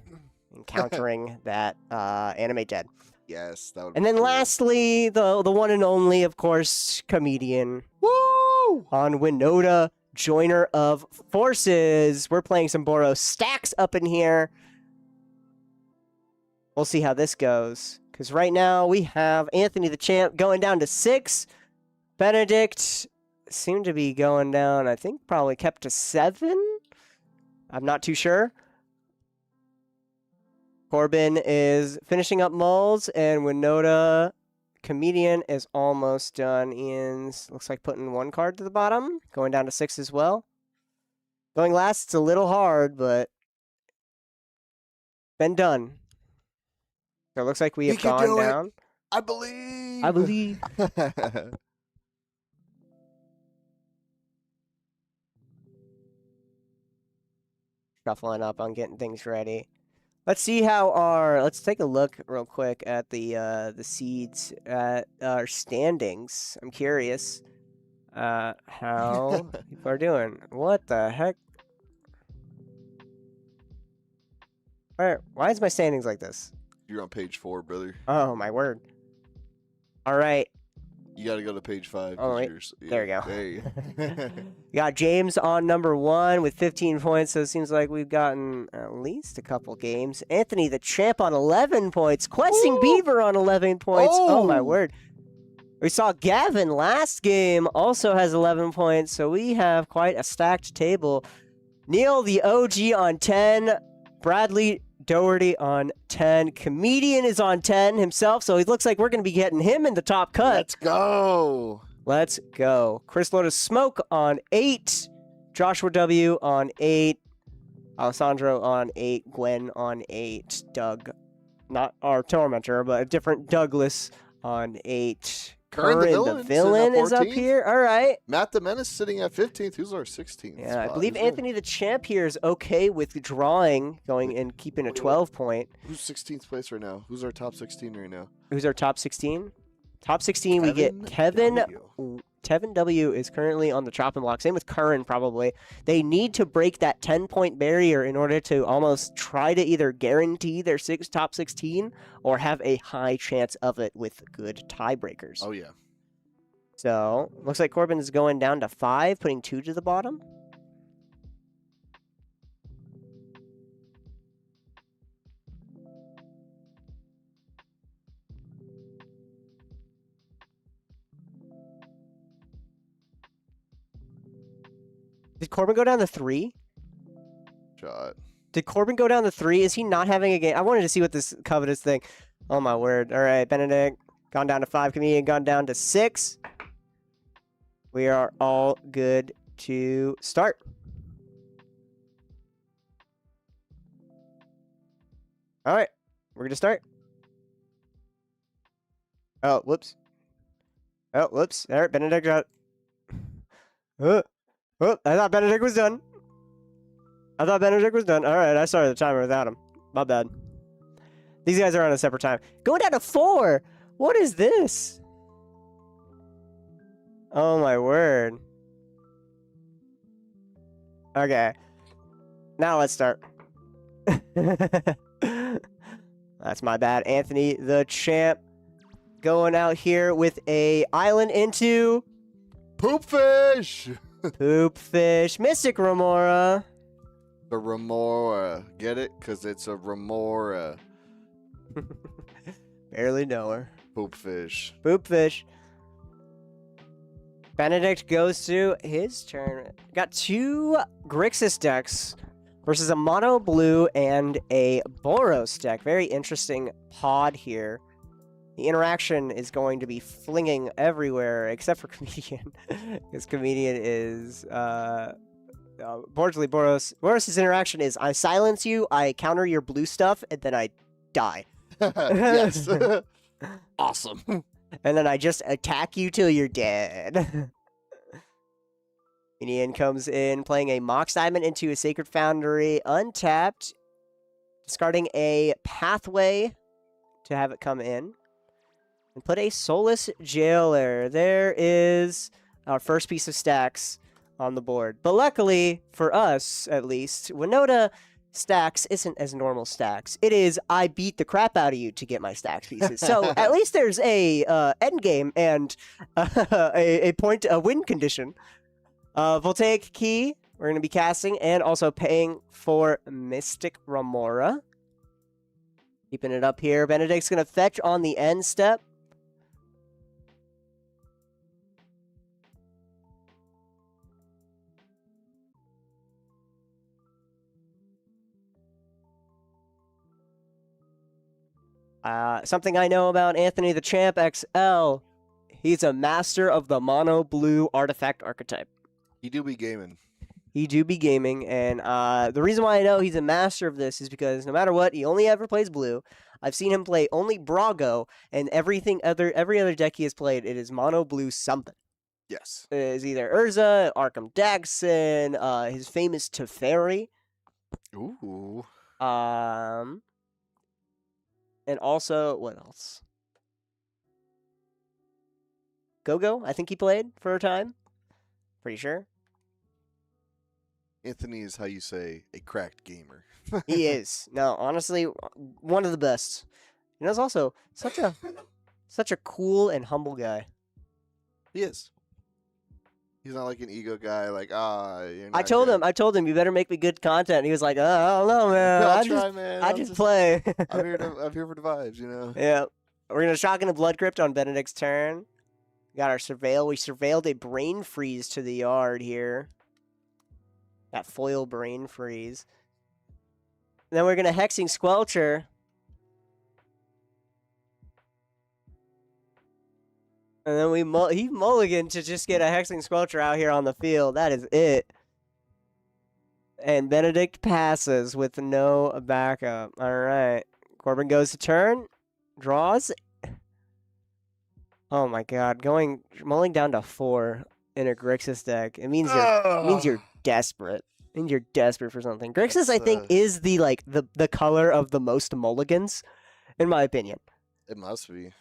and countering that Animate Dead. Yes, that would. And then cool. lastly, the one and only, of course, Comedian. Woo! On Winota, Joiner of Forces. We're playing some Boros stacks up in here. We'll see how this goes. Because right now we have Anthony the Champ going down to 6. Benedict seemed to be going down, I think probably kept to 7. I'm not too sure. Corbin is finishing up mulls, and Winota, Comedian, is almost done. Ian's looks like putting 1 card to the bottom, going down to 6 as well. Going last, it's a little hard, but been done. So it looks like we have gone down. I believe. I believe. Shuffling up on getting things ready. Let's see how let's take a look real quick at the seeds at our standings. I'm curious how people are doing. What the heck? Why is my standings like this? You're on page 4, brother. Oh, my word. All right. You got to go to page 5. Oh, wait. There we go. There you go. We got James on number 1 with 15 points, so it seems like we've gotten at least a couple games. Anthony the Champ on 11 points. Questing Beaver on 11 points. Oh, my word. We saw Gavin last game also has 11 points, so we have quite a stacked table. Neil the OG on 10. Bradley Doherty on 10. Comedian is on 10 himself, so it looks like we're going to be getting him in the top cut. Let's go. Let's go. Chris Lotus Smoke on 8. Joshua W on 8. Alessandro on 8. Gwen on 8. Doug, not our tormentor, but a different Douglas on 8. Curran the villain is up here. All right. Matt the Menace sitting at 15th. Who's our 16th? Yeah, I believe Anthony the Champ here is okay with drawing, going and keeping a 12 point. Who's 16th place right now? Who's our top 16 right now? Who's our top 16? Top 16, we get Kevin. Tevin W is currently on the chopping block. Same with Curran, probably. They need to break that 10-point barrier in order to almost try to either guarantee their top 16 or have a high chance of it with good tiebreakers. Oh, yeah. So, looks like Corbin is going down to 5, putting 2 to the bottom. Did Corbin go down to 3? Shot. Did Corbin go down to 3? Is he not having a game? I wanted to see what this covetous thing. Oh my word. All right, Benedict. Gone down to 5. Comedian gone down to 6. We are all good to start. All right, we're gonna start. Oh, whoops. Oh, whoops. All right, Benedict got. Oh, I thought Benedict was done. All right, I started the timer without him. My bad. These guys are on a separate time. Going down to 4. What is this? Oh my word. Okay. Now let's start. That's my bad. Anthony the champ going out here with a island into Poopfish! Poopfish. Mystic Remora. The Remora. Get it? Because it's a Remora. Barely know her. Poopfish. Poopfish. Benedict goes to his turn. Got 2 Grixis decks versus a mono blue and a Boros deck. Very interesting pod here. The interaction is going to be flinging everywhere except for Comedian. Because Comedian is, unfortunately, Boros' interaction is I silence you, I counter your blue stuff, and then I die. Yes. Awesome. And then I just attack you till you're dead. Comedian comes in playing a Mox Diamond into a Sacred Foundry untapped, discarding a Pathway to have it come in. And put a Soulless Jailer. There is our first piece of stacks on the board. But luckily, for us at least, Winota stacks isn't as normal stacks. It is, I beat the crap out of you to get my stacks pieces. So at least there's a end game and a win condition. Voltaic Key, we're going to be casting and also paying for Mystic Remora. Keeping it up here. Benedict's going to fetch on the end step. Something I know about Anthony the Champ XL, he's a master of the mono blue artifact archetype. He do be gaming. He do be gaming, and the reason why I know he's a master of this is because no matter what, he only ever plays blue. I've seen him play only Brago, and every other deck he has played, it is mono blue something. Yes. It is either Urza, Arkham Daxon, his famous Teferi. Ooh. And also, what else? Go-Go, I think he played for a time. Pretty sure. Anthony is how you say a cracked gamer. He is. No, honestly, one of the best. You know, he's also such a cool and humble guy. He is. He's not like an ego guy, like, you're not I told him, you better make me good content. He was like, I don't know, man. I just play. I'm here for the vibes, you know? Yeah. We're going to shock into Blood Crypt on Benedict's turn. We got our Surveil. We surveilled a Brain Freeze to the yard here. That foil Brain Freeze. And then we're going to Hexing Squelcher. And then he mulliganed to just get a Hexing Squelcher out here on the field. That is it. And Benedict passes with no backup. All right. Corbin goes to turn. Draws. Oh my god. Mulling down to 4 in a Grixis deck. It means you're desperate. It means you're desperate for something. Grixis, I think, is the color of the most mulligans, in my opinion. It must be.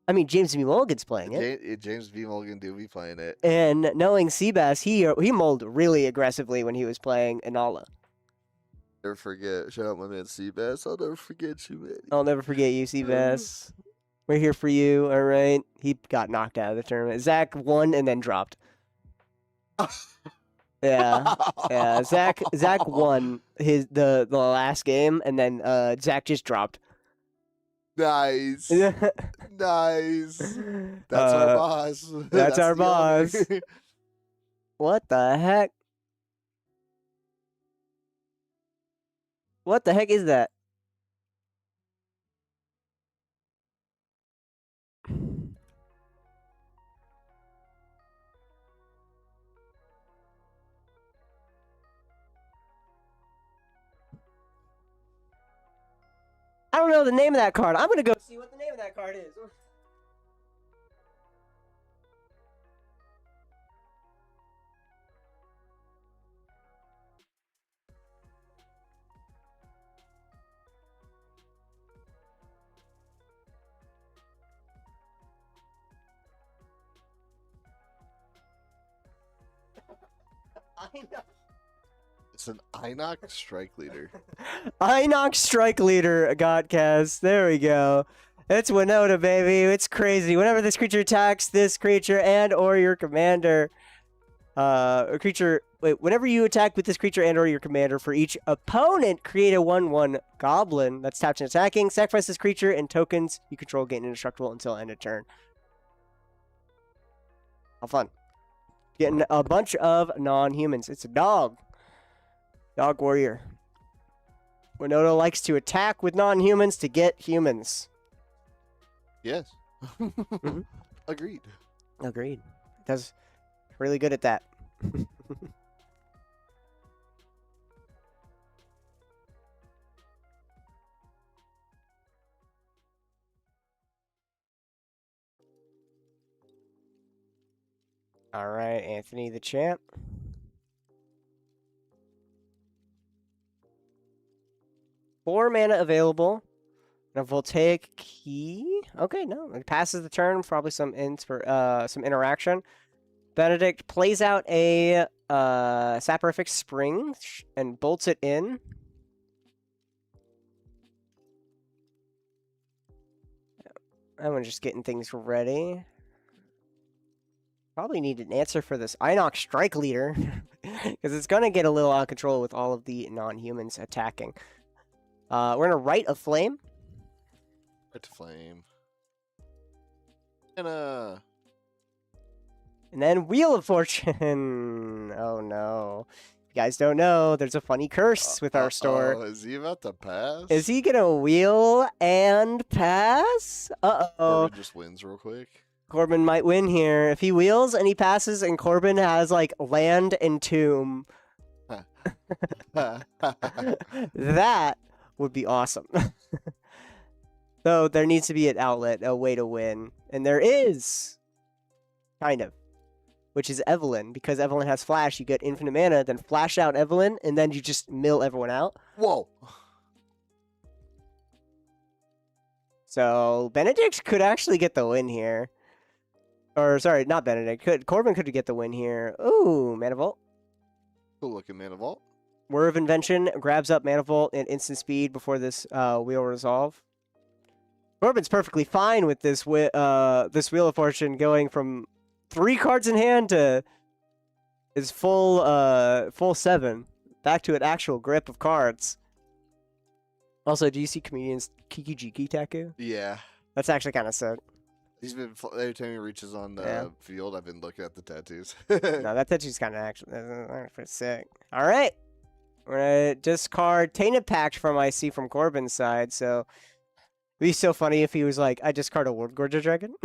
I mean, James B. Mulligan's playing it. James B. Mulligan do be playing it. And knowing Seabass, he mulled really aggressively when he was playing Inala. Never forget. Shout out my man Seabass. I'll never forget you, man. I'll never forget you, Seabass. We're here for you, all right? He got knocked out of the tournament. Zach won and then dropped. Yeah. Zach won the last game, and then Zach just dropped. Nice. Nice. That's our boss. That's our boss. What the heck? What the heck is that? I don't know the name of that card. I'm gonna go see what the name of that card is. I know. It's an Inox Strike Leader. Inox Strike Leader Godcast. There we go. It's Winota, baby. It's crazy. Whenever this creature attacks this creature and or your commander, whenever you attack with this creature and or your commander, for each opponent, create a 1/1 goblin that's tapped and attacking. Sacrifice this creature and tokens you control gain indestructible until end of turn. How fun. Getting a bunch of non-humans. It's a dog. Dog warrior. Winota likes to attack with non-humans to get humans. Yes. Agreed. Agreed. Does really good at that. All right, Anthony the champ. Four mana available. A voltaic key. Okay, no, it passes the turn. Probably some interaction. Benedict plays out a Saporific Spring and bolts it in. I'm just getting things ready. Probably need an answer for this Inox Strike Leader, because it's going to get a little out of control with all of the non-humans attacking. We're going to Rite of Flame. Rite of Flame. And then Wheel of Fortune. Oh no. If you guys don't know, there's a funny curse with our store. Oh, is he about to pass? Is he going to wheel and pass? Uh-oh. Corbin just wins real quick. Corbin might win here. If he wheels and he passes and Corbin has like land and tomb, that would be awesome. Though there needs to be an outlet, a way to win. And there is. Kind of. Which is Evelyn. Because Evelyn has flash, you get infinite mana, then flash out Evelyn, and then you just mill everyone out. Whoa. So Benedict could actually get the win here. Or, sorry, not Benedict. Corbin could get the win here. Ooh, Mana Vault. Cool looking Mana Vault. Whir of Invention grabs up Mana Vault and instant speed before this wheel resolve. Corbin's perfectly fine with this this Wheel of Fortune going from 3 cards in hand to his full 7. Back to an actual grip of cards. Also, do you see comedians Kiki Jiki Taku? Yeah. That's actually kind of sick. He's been, every time he reaches on the field, I've been looking at the tattoos. No, that tattoo's kind of actually pretty sick. All right. We're going to discard Tainted Pact from IC from Corbin's side, so it'd be so funny if he was like, I discard a World Gorger Dragon.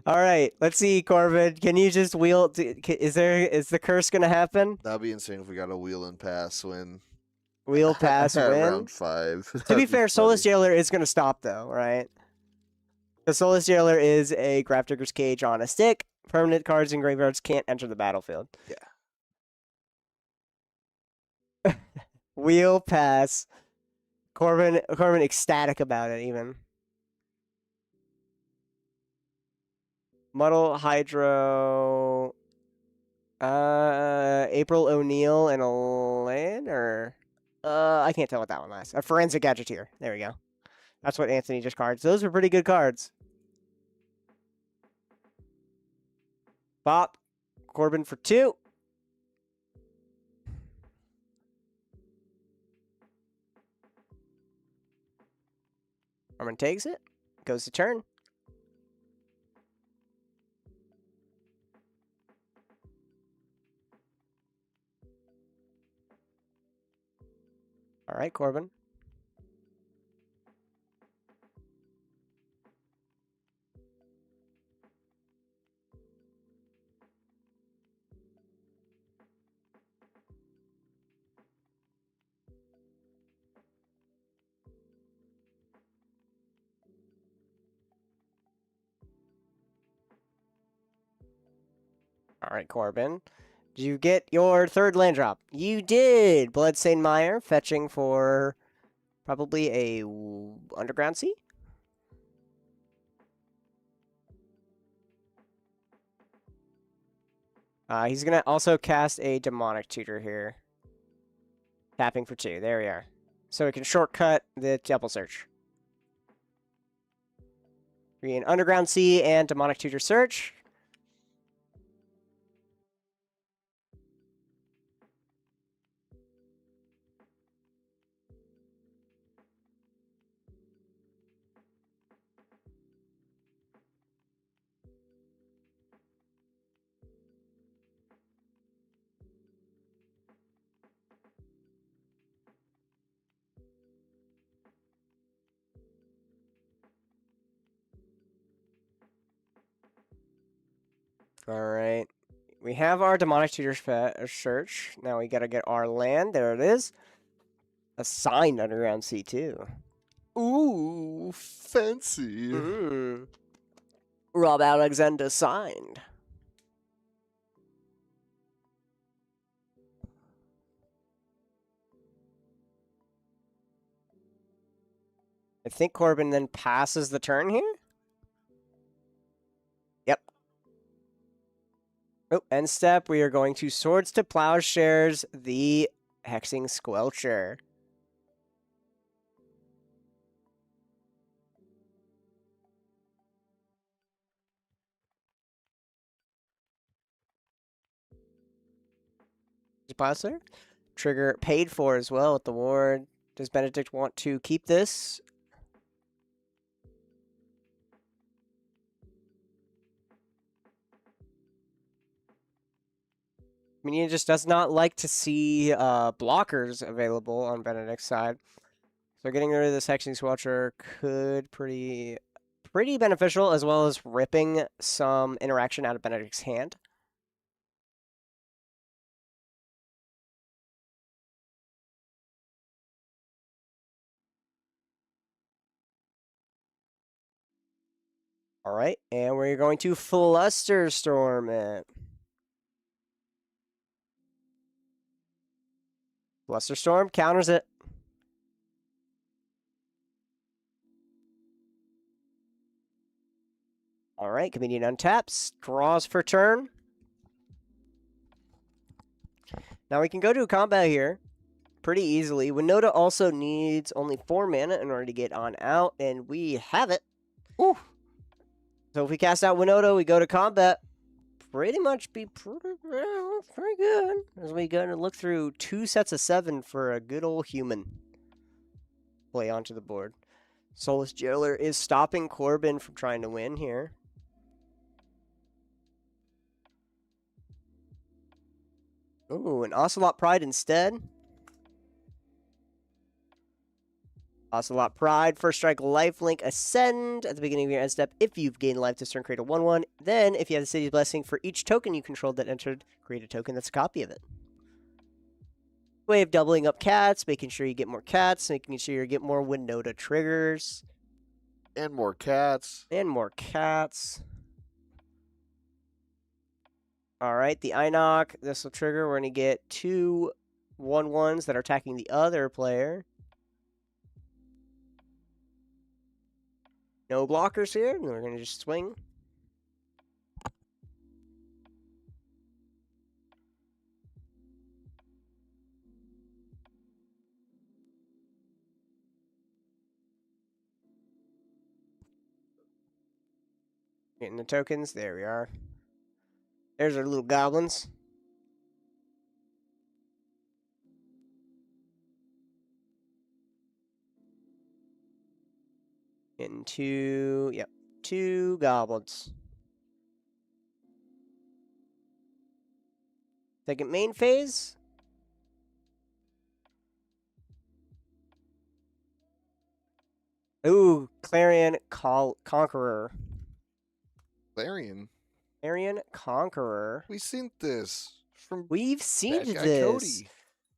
All right, let's see, Corbin. Can you just wheel? Is the curse gonna happen? That'd be insane if we got a wheel and pass win. Wheel pass win. Round 5. To be fair, Soulless Jailer is gonna stop though, right? The Soulless Jailer is a Grafdigger's Cage on a stick. Permanent cards and graveyards can't enter the battlefield. Yeah. Wheel pass. Corbin ecstatic about it even. Muddle, Hydro, April O'Neil, and a land, or I can't tell what that one lasts. A Forensic Gadgeteer. There we go. That's what Anthony just cards. Those were pretty good cards. Bop. Corbin for 2. Corbin takes it. Goes to turn. All right, Corbin. All right, Corbin. Did you get your third land drop? You did! Bloodstained Mire, fetching for probably a Underground Sea? He's going to also cast a Demonic Tutor here. Tapping for 2. There we are. So we can shortcut the Temple Search. An Underground Sea and Demonic Tutor Search. All right. We have our Demonic Tutor Search. Now we got to get our land. There it is. Assigned Underground Sea, too. Ooh, fancy. Rob Alexander signed. I think Corbin then passes the turn here. Yep. Oh, end step. We are going to Swords to Plowshares, the Hexing Squelcher. Deposit. Trigger paid for as well with the ward. Does Benedict want to keep this? I mean, he just does not like to see blockers available on Benedict's side. So getting rid of this Hexing Squelcher could pretty beneficial, as well as ripping some interaction out of Benedict's hand. All right, and we're going to Flusterstorm it. Flusterstorm counters it. All right, Comedian untaps, draws for turn. Now we can go to combat here pretty easily. Winota also needs only 4 mana in order to get on out, and we have it. Ooh. So if we cast out Winota, we go to combat. Pretty much be pretty good. As we go to look through 2 sets of 7 for a good old human. Play onto the board. Soulless Jailer is stopping Corbin from trying to win here. Ooh, an Ocelot Pride instead. Ocelot Pride, first strike, lifelink, ascend at the beginning of your end step. If you've gained life this turn, create a 1/1. Then, if you have the City's Blessing, for each token you controlled that entered, create a token that's a copy of it. Way of doubling up cats, making sure you get more cats, making sure you get more Winota triggers. And more cats. And more cats. Alright, the Inoc, this will trigger. We're going to get 2 1/1s that are attacking the other player. No blockers here, and we're going to just swing. Getting the tokens, there we are. There's our little goblins. Getting 2, yep, 2 goblins. Second main phase. Ooh, Clarion Conqueror. Clarion. Clarion Conqueror. We seen this from We've seen Bad Guy this.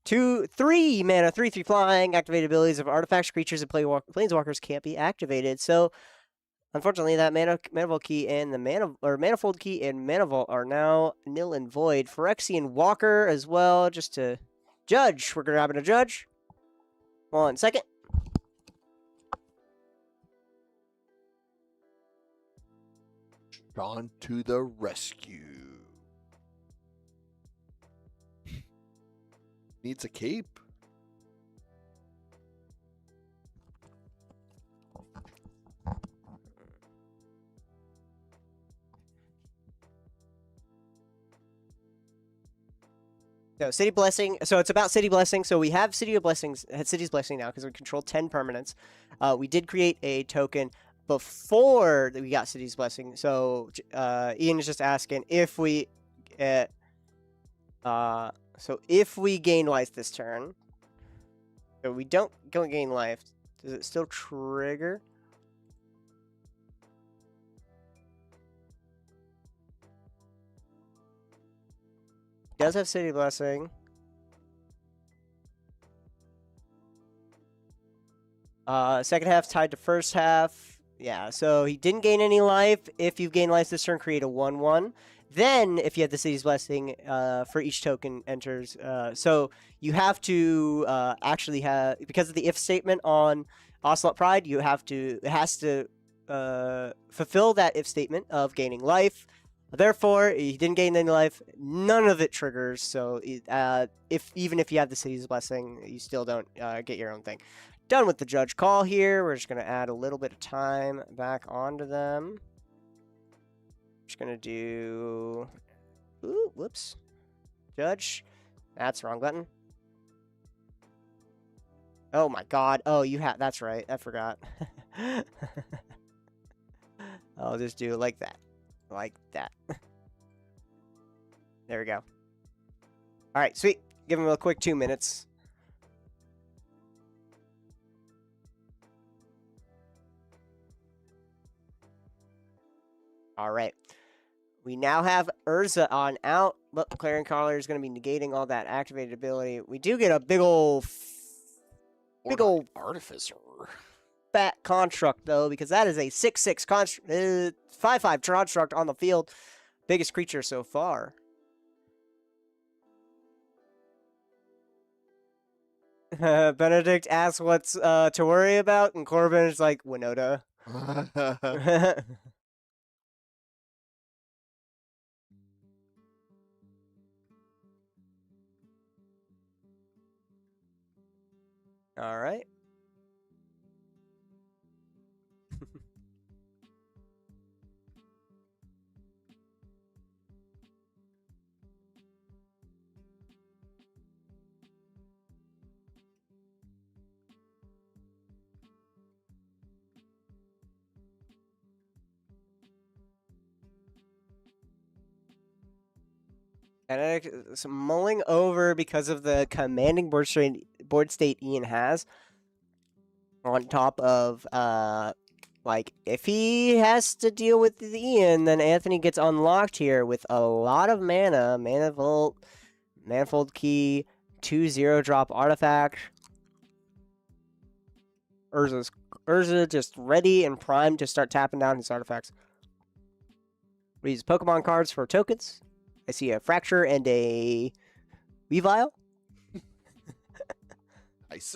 Cody. 3 mana, 3/3 flying. Activated abilities of artifacts, creatures, and planeswalkers can't be activated. So, unfortunately, that Manifold Key and the Manifold Key and Mana Vault are now nil and void. Phyrexian Walker as well, just to judge. We're grabbing a judge. 1 second. On to the rescue. Needs a cape. So City Blessing. So it's about City Blessing. So we have City's Blessing now because we control 10 permanents. We did create a token before we got City's Blessing. So Ian is just asking if we if we gain life this turn. So we don't gain life. Does it still trigger? Does have City Blessing. Second half tied to first half. Yeah, so he didn't gain any life. If you gain life this turn, create a 1/1. Then, if you have the City's Blessing, for each token enters. So you have to actually have, because of the if statement on Ocelot Pride, it has to fulfill that if statement of gaining life. Therefore, he didn't gain any life. None of it triggers. So even if you have the City's Blessing, you still don't get your own thing. Done with the judge call here. We're just going to add a little bit of time back onto them. Just going to do... Ooh, whoops. Judge. That's the wrong button. Oh my god. Oh, you have... That's right. I forgot. I'll just do it like that. Like that. There we go. Alright, sweet. Give him a quick 2 minutes. Alright. We now have Urza on out, but Clarion Caller is going to be negating all that activated ability. We do get a big old Artificer. fat construct, though, because that is a 6/6 construct, 5/5 construct on the field. Biggest creature so far. Benedict asks what's to worry about, and Corbin is like, Winota. All right. Benedict is mulling over because of the commanding board state Ian has. On top of, like, if he has to deal with the Ian, then Anthony gets unlocked here with a lot of mana. Mana Vault, Manifold Key, 2/0 drop artifact. Urza just ready and primed to start tapping down his artifacts. We use Pokemon cards for tokens. I see a Fracture and a Weavile. Nice.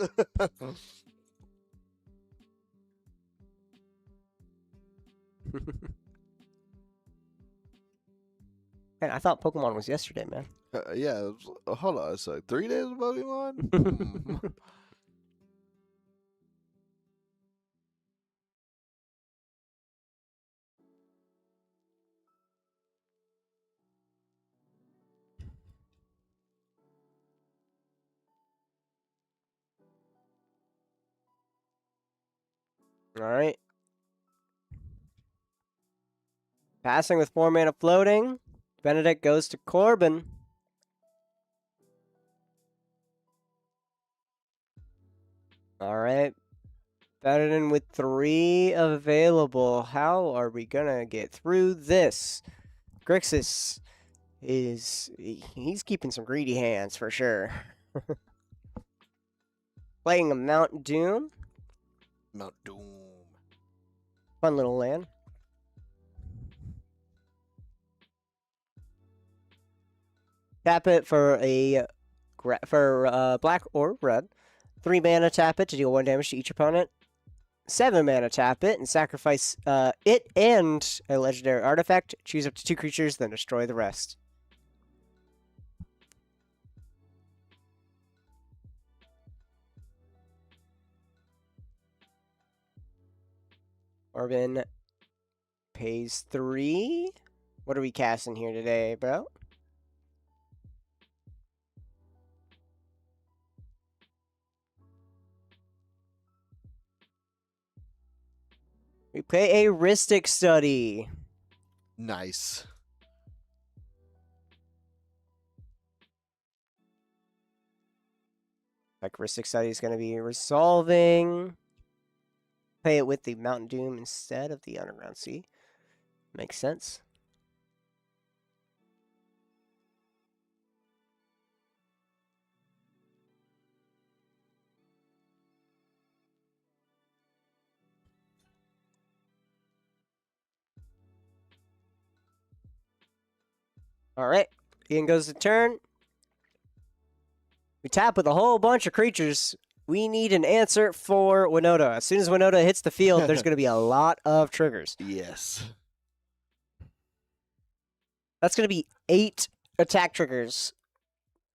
Man, I thought Pokemon was yesterday, man. Yeah, hold on. It's like 3 days of Pokemon? All right. Passing with 4 mana floating. Benedict goes to Corbin. All right. Better than with 3 available. How are we gonna get through this? Grixis he's keeping some greedy hands for sure. Playing a Mount Doom. Mount Doom. Fun little land. Tap it for a black or red. 3 mana, tap it to deal 1 damage to each opponent. 7 mana, tap it and sacrifice it and a legendary artifact. Choose up to 2 creatures, then destroy the rest. Orban pays 3. What are we casting here today, bro? We play a Ristic Study. Nice. Like Ristic Study is going to be resolving. Play it with the Mountain Doom instead of the Underground Sea. Makes sense. All right, Ian goes to turn. We tap with a whole bunch of creatures. We need an answer for Winota. As soon as Winota hits the field, there's going to be a lot of triggers. Yes. That's going to be 8 attack triggers.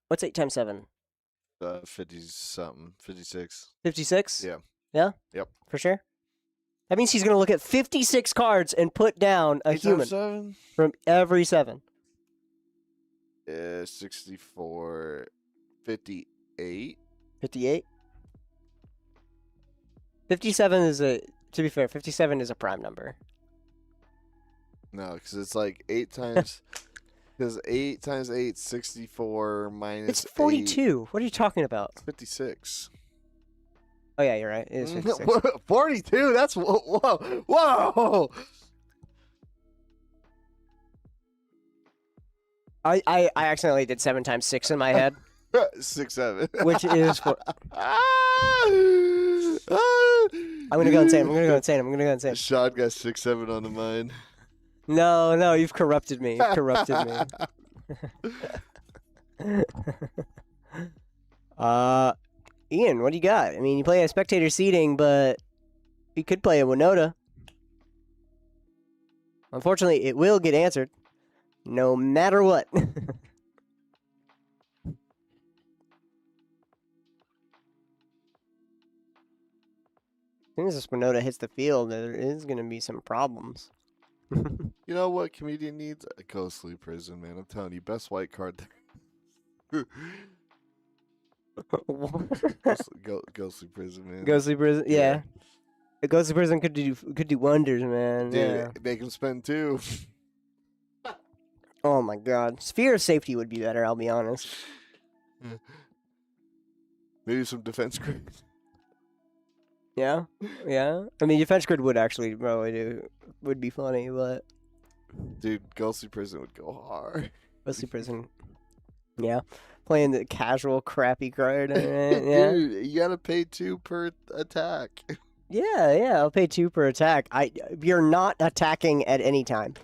What's 8 times 7? 50-something. 56. 56? Yeah. Yeah? Yep. For sure? That means he's going to look at 56 cards and put down a 8 human times 7? from every 7. 64. 58. 58? 57 is a, to be fair, 57 is a prime number. No, because it's like 8 times. Because 8 times 8, 64 minus It's 42. 8, What are you talking about? 56. Oh, yeah, you're right. It is 56. 42? That's. Whoa. Whoa. I accidentally did 7 times 6 in my head. 6, 7. Which is for... I'm gonna go insane. Sean got 6, 7 on the mind. No, you've corrupted me. Ian, what do you got? I mean, you play a spectator seating, but you could play a Winota. Unfortunately, it will get answered, no matter what. As soon as this Winota hits the field, there is going to be some problems. You know what comedian needs? A ghostly prison, man. I'm telling you, best white card there. Ghostly prison, man. Ghostly prison, yeah. A ghostly prison could do wonders, man. Dude, yeah. make him spend 2. Oh my God, Sphere of Safety would be better. I'll be honest. Maybe some defense grid. Yeah. I mean, defense grid would actually probably would be funny, but dude, ghostly prison would go hard. Ghostly prison, yeah. Playing the casual crappy card. Yeah. Dude, you gotta pay 2 per attack. Yeah. I'll pay 2 per attack. You're not attacking at any time.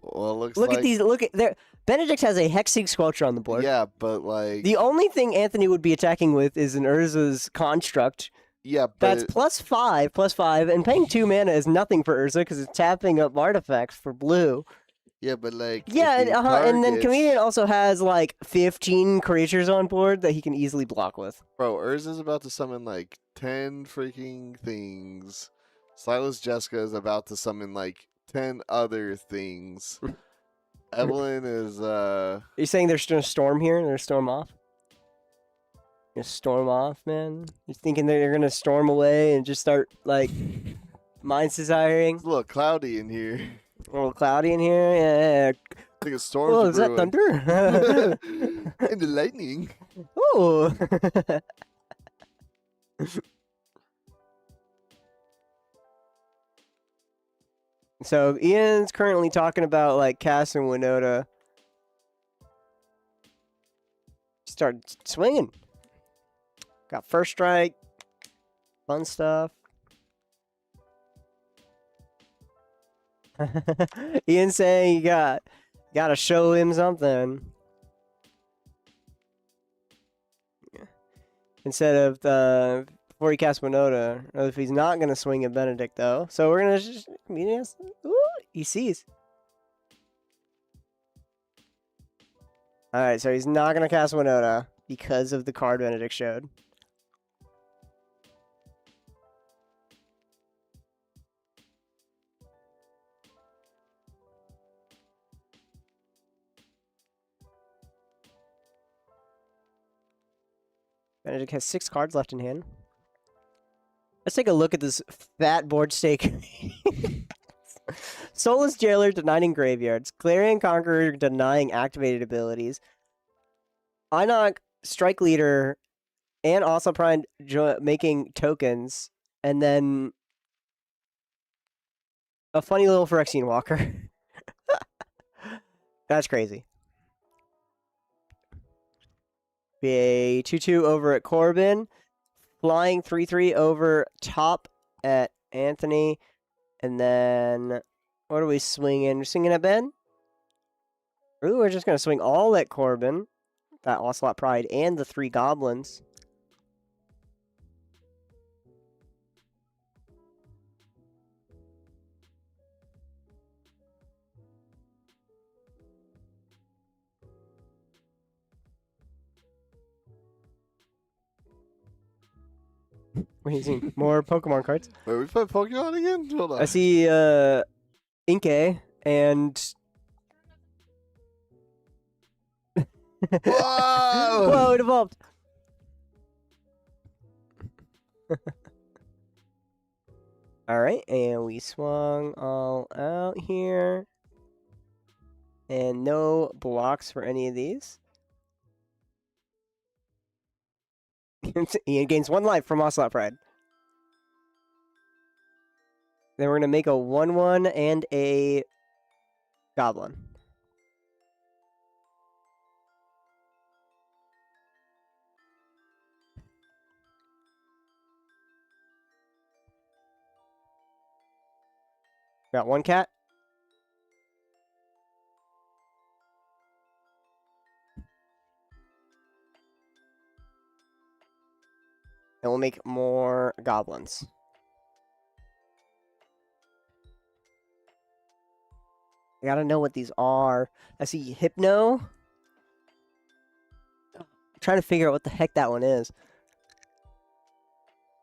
Well, it looks look like... at these. Look at there. Benedict has a Hexing Squelcher on the board. Yeah, but like the only thing Anthony would be attacking with is an Urza's Construct. Yeah, but that's +5, and paying 2 mana is nothing for Urza because it's tapping up artifacts for blue. Yeah, but like yeah, and then Comedian also has like 15 creatures on board that he can easily block with. Bro, Urza's about to summon like 10 freaking things. Silas Jessica is about to summon like 10 other things. Evelyn is Are you saying there's gonna storm here? They're storm off? Gonna storm off, man? You're thinking they're gonna storm away and just start like Mind's Desiring? It's a little cloudy in here. A little cloudy in here, yeah. I think a storm's Oh, is that thunder? And the lightning. Oh. So Ian's currently talking about like casting Winota. Start swinging. Got first strike. Fun stuff. Ian saying you gotta show him something. Instead of before he casts Winota, or if he's not gonna swing at Benedict though. So we're gonna just ooh, he sees. Alright, so he's not gonna cast Winota because of the card Benedict showed. Benedict has 6 cards left in hand. Let's take a look at this fat board stake. Soulless Jailer denying graveyards. Clarion Conqueror denying activated abilities. Einok Strike Leader and also Prime making tokens. And then a funny little Phyrexian Walker. That's crazy. Be a 2/2 over at Corbin. Flying 3/3 over top at Anthony. And then, what are we swinging? We're swinging at Ben? Ooh, we're just going to swing all at Corbin. That Ocelot Pride and the 3 goblins. What are you seeing? More Pokemon cards. Wait, we play Pokemon again? Hold on. I see Inkay and... Whoa! Whoa, it evolved! Alright, and we swung all out here. And no blocks for any of these. Ian gains 1 life from Ocelot Pride. Then we're going to make a 1/1 and a goblin. Got 1 cat. And we'll make more goblins. I gotta know what these are. I see Hypno. I'm trying to figure out what the heck that one is.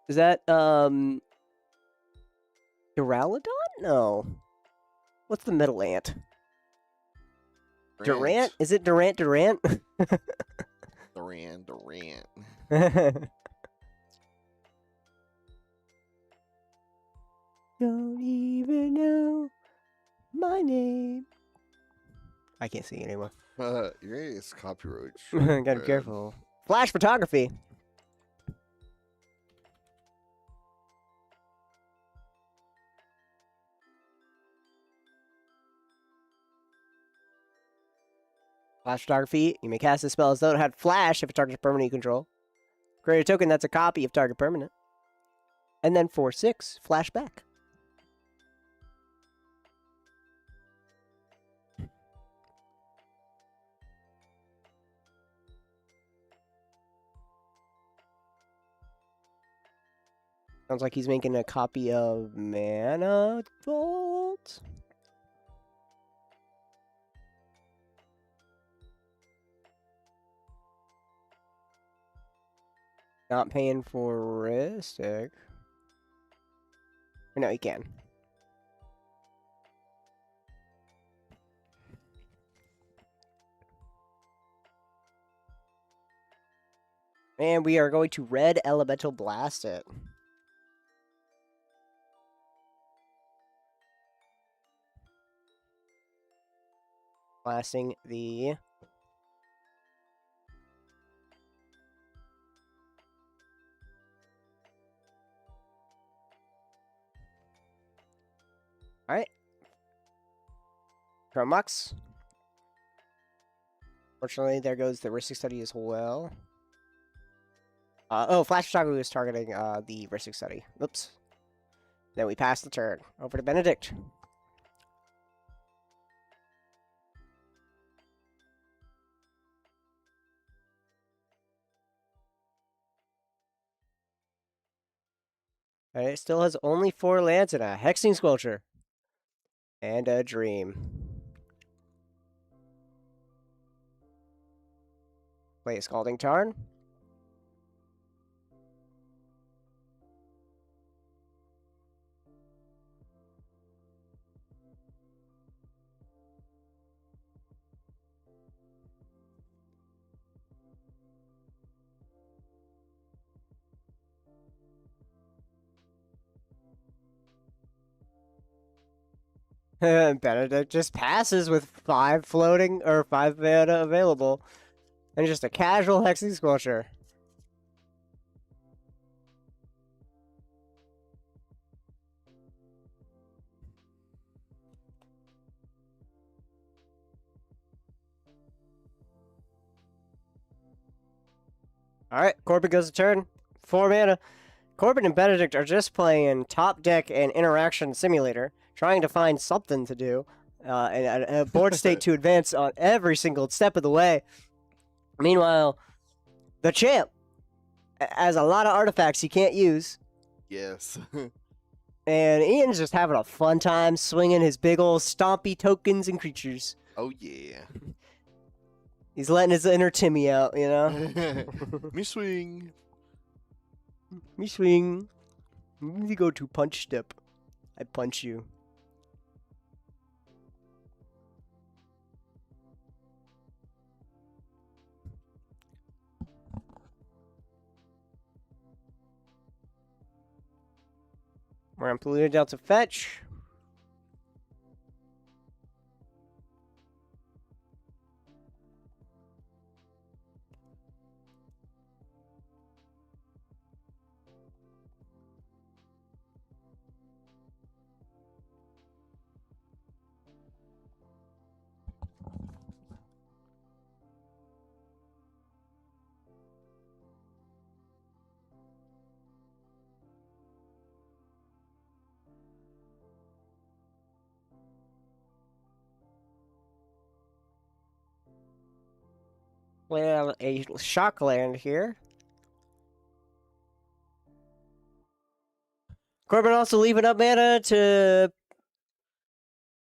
Is that, Duraludon? No. What's the middle ant? Durant? Is it Durant? Durant. Don't even know my name. I can't see anymore. It's copyright. Gotta be careful. Flash photography. Flash photography. You may cast a spell as though it had flash if it targets a permanent you control. Create a token that's a copy of target permanent. And then for 6, flashback. Sounds like he's making a copy of Mana Vault. Not paying for Ristic. Or no, he can. And we are going to Red Elemental Blast it. Blasting the... Alright. Chromux. Fortunately, there goes the Ristic Study as well. Oh, Flash Shogu is targeting the Ristic Study. Oops. Then we pass the turn. Over to Benedict. And it still has only 4 lands and a Hexing Sculpture. And a Dream. Play a Scalding Tarn. Benedict just passes with 5 floating or 5 mana available. And just a casual Hexing Sculpture. Alright, Corbin goes to turn. 4 mana. Corbin and Benedict are just playing Top Deck and Interaction Simulator, trying to find something to do, and a board state to advance on every single step of the way. Meanwhile, the champ has a lot of artifacts he can't use. Yes. And Ian's just having a fun time swinging his big old stompy tokens and creatures. Oh, yeah. He's letting his inner Timmy out, you know? Me swing. Me swing. You go to punch step. I punch you. We're on Polluted Delta Fetch. Well, a shock land here. Corbin also leaving up mana to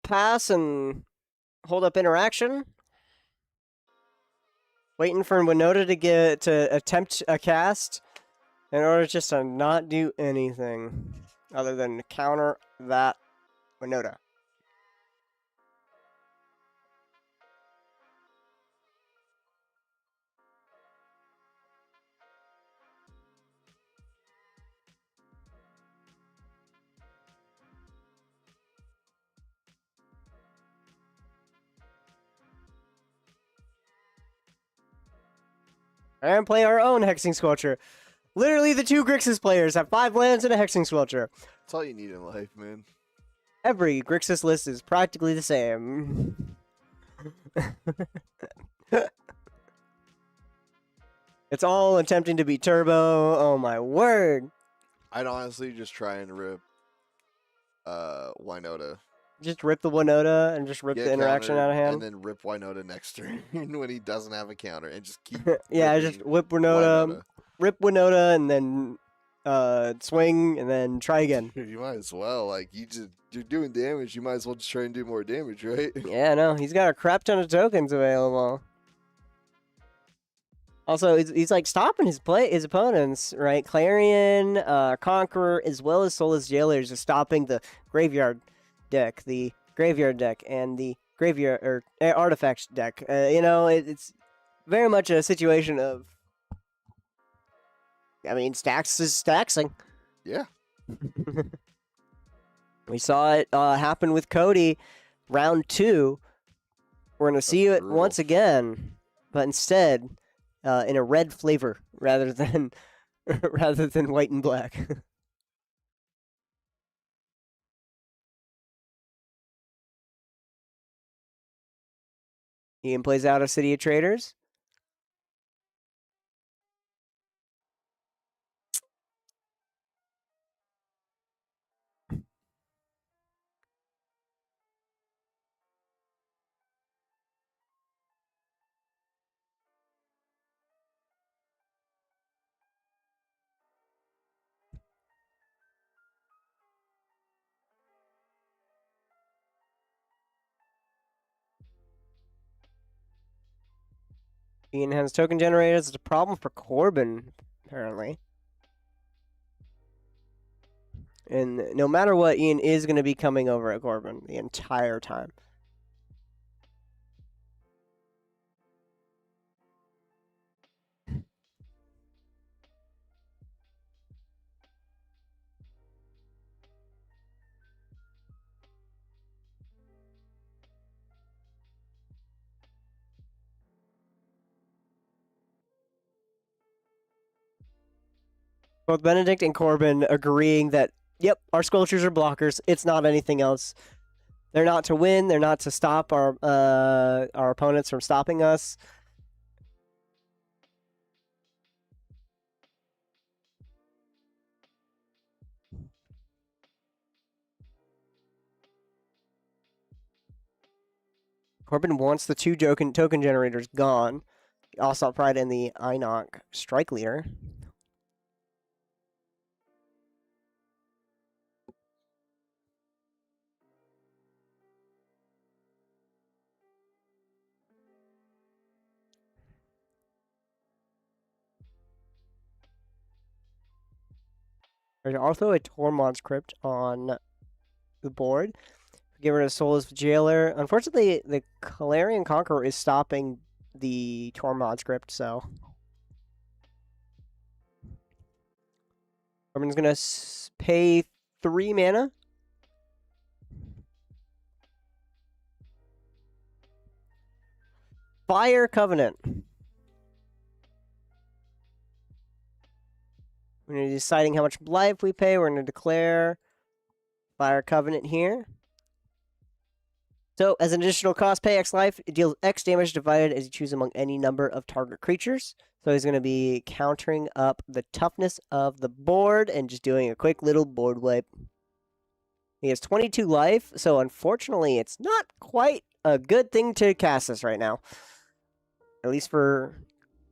pass and hold up interaction. Waiting for Winota to attempt a cast in order just to not do anything other than counter that Winota. And play our own Hexing Sculpture. Literally, the 2 Grixis players have 5 lands and a Hexing Sculpture. That's all you need in life, man. Every Grixis list is practically the same. It's all attempting to be turbo. Oh my word. I'd honestly just try and rip Winota. Just rip the Winota and just rip Get the interaction countered, out of hand. And then rip Winota next turn when he doesn't have a counter. And just keep Yeah, just whip Winota, rip Winota, and then swing, and then try again. You might as well. Like, you're doing damage. You might as well just try and do more damage, right? Yeah, no, he's got a crap ton of tokens available. Also, he's like stopping his opponents, right? Clarion, Conqueror, as well as Soulless Jailers are stopping the graveyard deck, and the graveyard or artifact deck. You know, it's very much a situation of, I mean, stacks is staxing. Yeah. We saw it happen with Cody, round 2. We're gonna see it once again, but instead, in a red flavor rather than white and black. Ian plays out of City of Traders. Ian has token generators. It's a problem for Corbin, apparently. And no matter what, Ian is going to be coming over at Corbin the entire time. Both Benedict and Corbin agreeing that, yep, our sculptures are blockers. It's not anything else. They're not to win. They're not to stop our opponents from stopping us. Corbin wants the 2 token generators gone. The Assault Pride and the Inoc Strike Leader. There's also a Tormod's Crypt on the board. Get rid of Soulless Jailer. Unfortunately, the Calarian Conqueror is stopping the Tormod's Crypt, so... Corbin's going to pay 3 mana. Fire Covenant. We're going to be deciding how much life we pay. We're going to declare Fire Covenant here. So, as an additional cost, pay X life. It deals X damage divided as you choose among any number of target creatures. So he's going to be countering up the toughness of the board and just doing a quick little board wipe. He has 22 life, so unfortunately it's not quite a good thing to cast this right now. At least for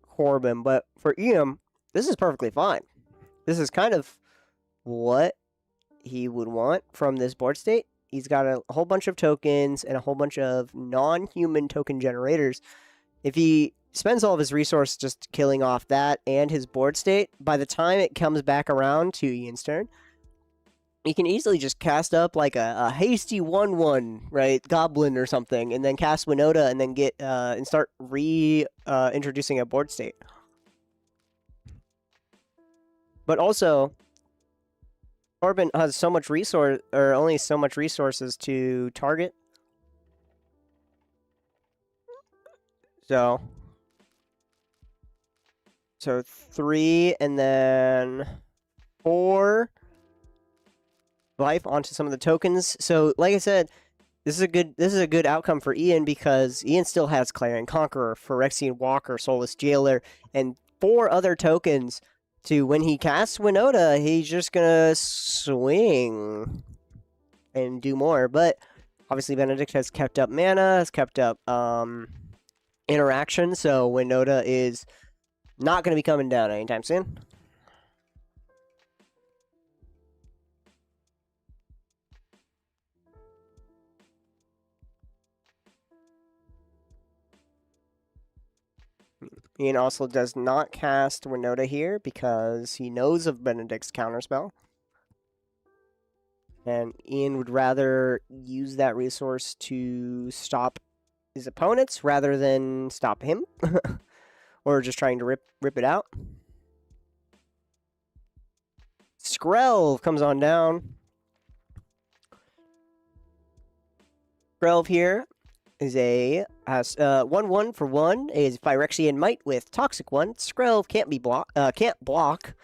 Corbin, but for Ian, this is perfectly fine. This is kind of what he would want from this board state. He's got a whole bunch of tokens and a whole bunch of non-human token generators. If he spends all of his resources just killing off that and his board state, by the time it comes back around to Ian's turn, he can easily just cast up like a hasty 1/1, right, goblin or something, and then cast Winota and then get and start introducing a board state. But also, Corbin has so much resource, or only so much resources to target. So 3 and then 4 life onto some of the tokens. So like I said, this is a good outcome for Ian because Ian still has Clarion Conqueror, Phyrexian Walker, Soulless Jailer, and 4 other tokens. To when he casts Winota, he's just gonna swing and do more. But obviously Benedict has kept up mana, has kept up interaction, so Winota is not gonna be coming down anytime soon. Ian also does not cast Winota here because he knows of Benedict's counterspell. And Ian would rather use that resource to stop his opponents rather than stop him. Or just trying to rip it out. Skrelv comes on down. Skrelv here is has 1/1 for 1, is Phyrexian Might with Toxic 1. Skrelv can't block.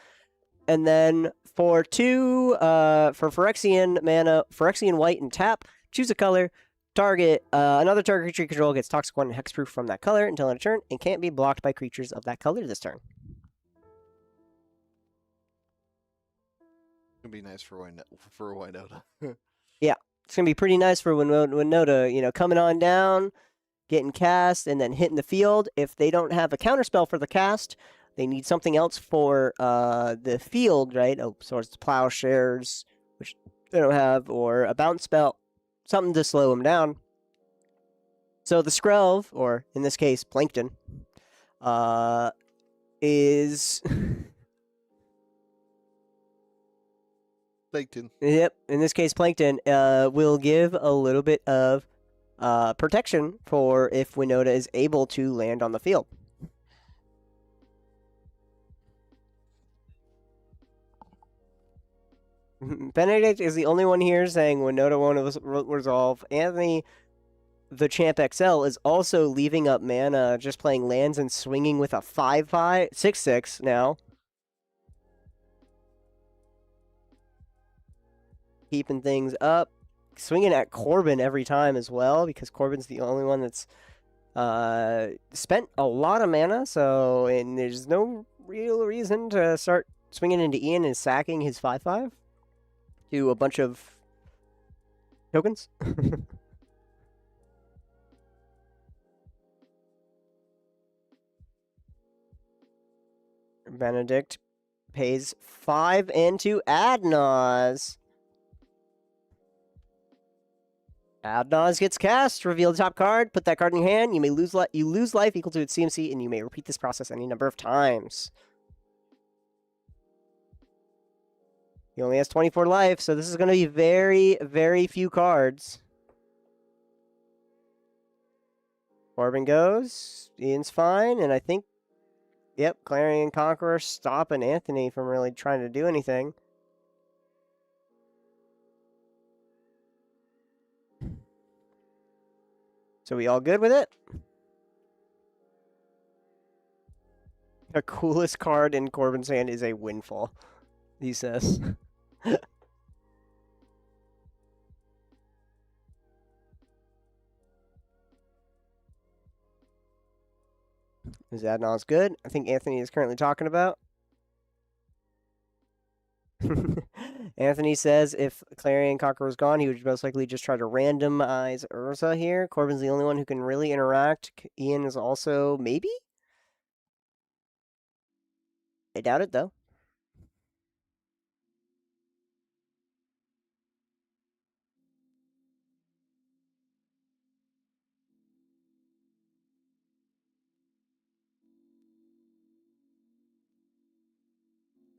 And then for 2, for Phyrexian mana, Phyrexian White and tap, choose a color, Another target creature you control gets Toxic 1 and Hexproof from that color until end of turn and can't be blocked by creatures of that color this turn. It'd be nice for a Winota. Yeah, it's gonna be pretty nice for Winota, coming on down, getting cast, and then hitting the field. If they don't have a counterspell for the cast, they need something else for the field, right? Oh, Swords to Plowshares, which they don't have, or a bounce spell, something to slow them down. So the Skrelv, or in this case, Plankton, is Plankton. Yep, in this case, Plankton will give a little bit of protection for if Winota is able to land on the field. Benedict is the only one here saying Winota won't resolve. Anthony, the Champ XL, is also leaving up mana, just playing lands and swinging with a 5/5, 6/6 now. Keeping things up. Swinging at Corbin every time as well, because Corbin's the only one that's spent a lot of mana, and there's no real reason to start swinging into Ian and sacking his 5/5 to a bunch of tokens. Benedict pays 5 into Adnaz. Adnaz gets cast. Reveal the top card. Put that card in your hand. You may lose life equal to its CMC, and you may repeat this process any number of times. He only has 24 life, so this is going to be very, very few cards. Corbin goes. Ian's fine, and I think, yep, Clarion Conqueror stopping Anthony from really trying to do anything. So we all good with it? The coolest card in Corbin's hand is a Windfall, he says. Is Adnaz good? I think Anthony is currently talking about. Anthony says if Clarion Conqueror was gone, he would most likely just try to randomize Urza here. Corbin's the only one who can really interact. Ian is also maybe? I doubt it, though.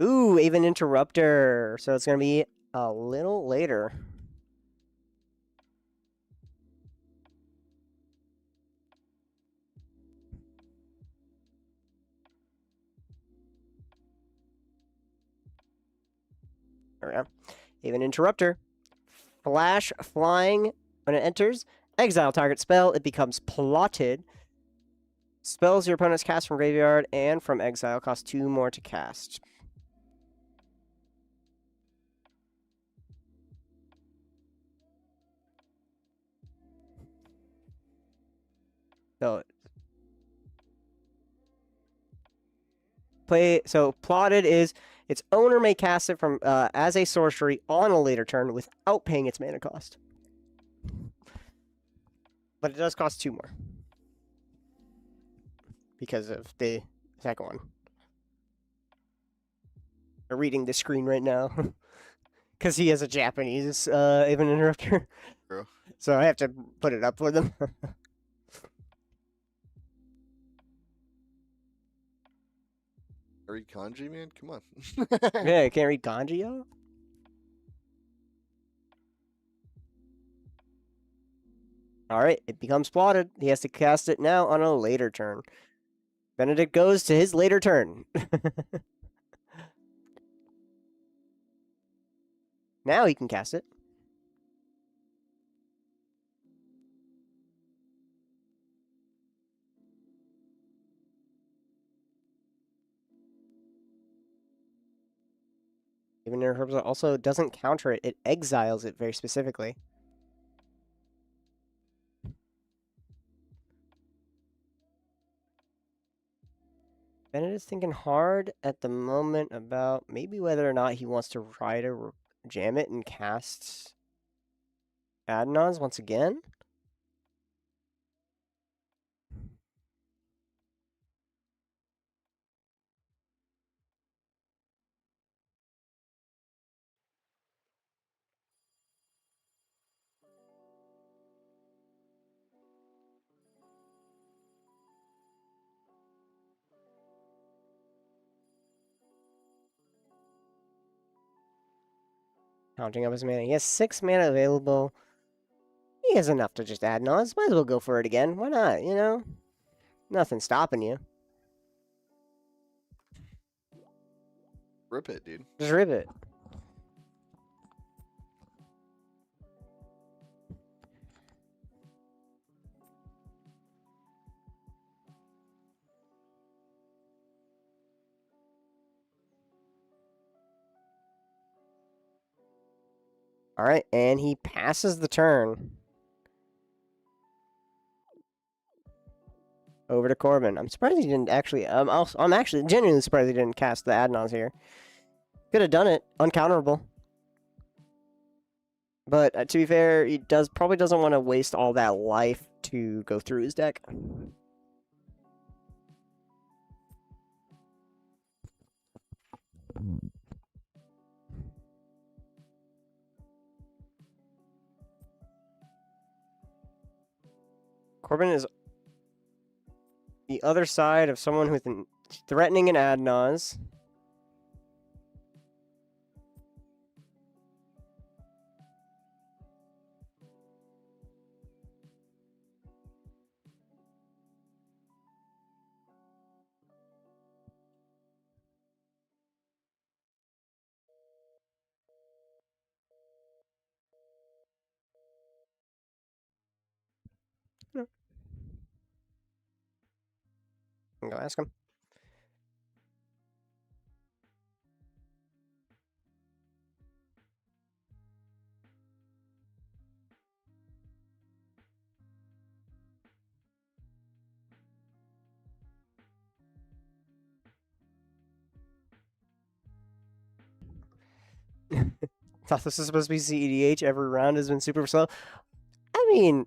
Ooh, Aven Interrupter. So it's going to be a little later. There we go. Aven Interrupter. Flash flying when it enters. Exile target spell. It becomes plotted. Spells your opponent's cast from graveyard and from exile cost 2 more to cast. So plotted is its owner may cast it from as a sorcery on a later turn without paying its mana cost. But it does cost 2 more. Because of the second one. I'm reading the screen right now. Because he has a Japanese Aven Interrupter. Bro. So I have to put it up for them. Read kanji, man? Come on. Yeah, I can't read kanji, y'all? Alright, it becomes plotted. He has to cast it now on a later turn. Benedict goes to his later turn. Now he can cast it. Even Interrupter also doesn't counter it. It exiles it very specifically. Bennett is thinking hard at the moment about maybe whether or not he wants to try to jam it and cast Adnons once again. Counting up his mana. He has 6 mana available. He has enough to just Adnons. Might as well go for it again. Why not, you know? Nothing stopping you. Rip it, dude. Just rip it. All right, and he passes the turn. Over to Corbin. I'm surprised he didn't actually. I'm actually genuinely surprised he didn't cast the Adnons here. Could have done it, uncounterable. But to be fair, he probably doesn't want to waste all that life to go through his deck. Corbin is the other side of someone who's threatening an Adnons. No. I'm gonna ask him. Thought this was supposed to be CEDH. Every round has been super slow. I mean,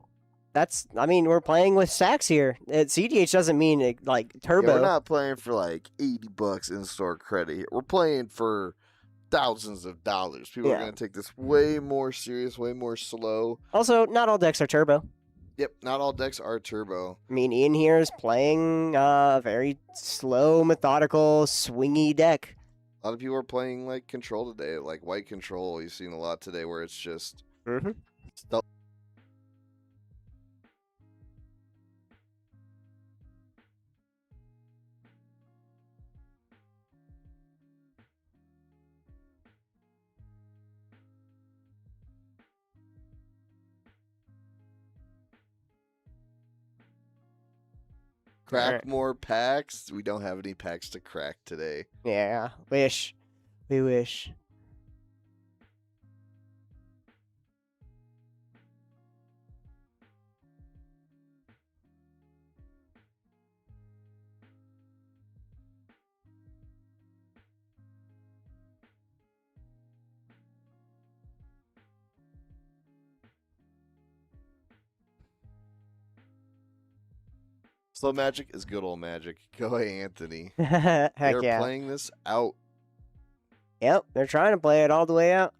we're playing with stacks here. CEDH doesn't mean like turbo. Yeah, we're not playing for like $80 in-store credit. We're playing for thousands of dollars. People are going to take this way more serious, way more slow. Also, not all decks are turbo. Yep, not all decks are turbo. I mean, Ian here is playing a very slow, methodical, swingy deck. A lot of people are playing like control today, like white control. You've seen a lot today where it's just stuff. Crack more packs. We don't have any packs to crack today. Yeah, wish. We wish. Slow Magic is good old magic. Go ahead, Anthony. Heck They're yeah. playing this out. Yep, they're trying to play it all the way out.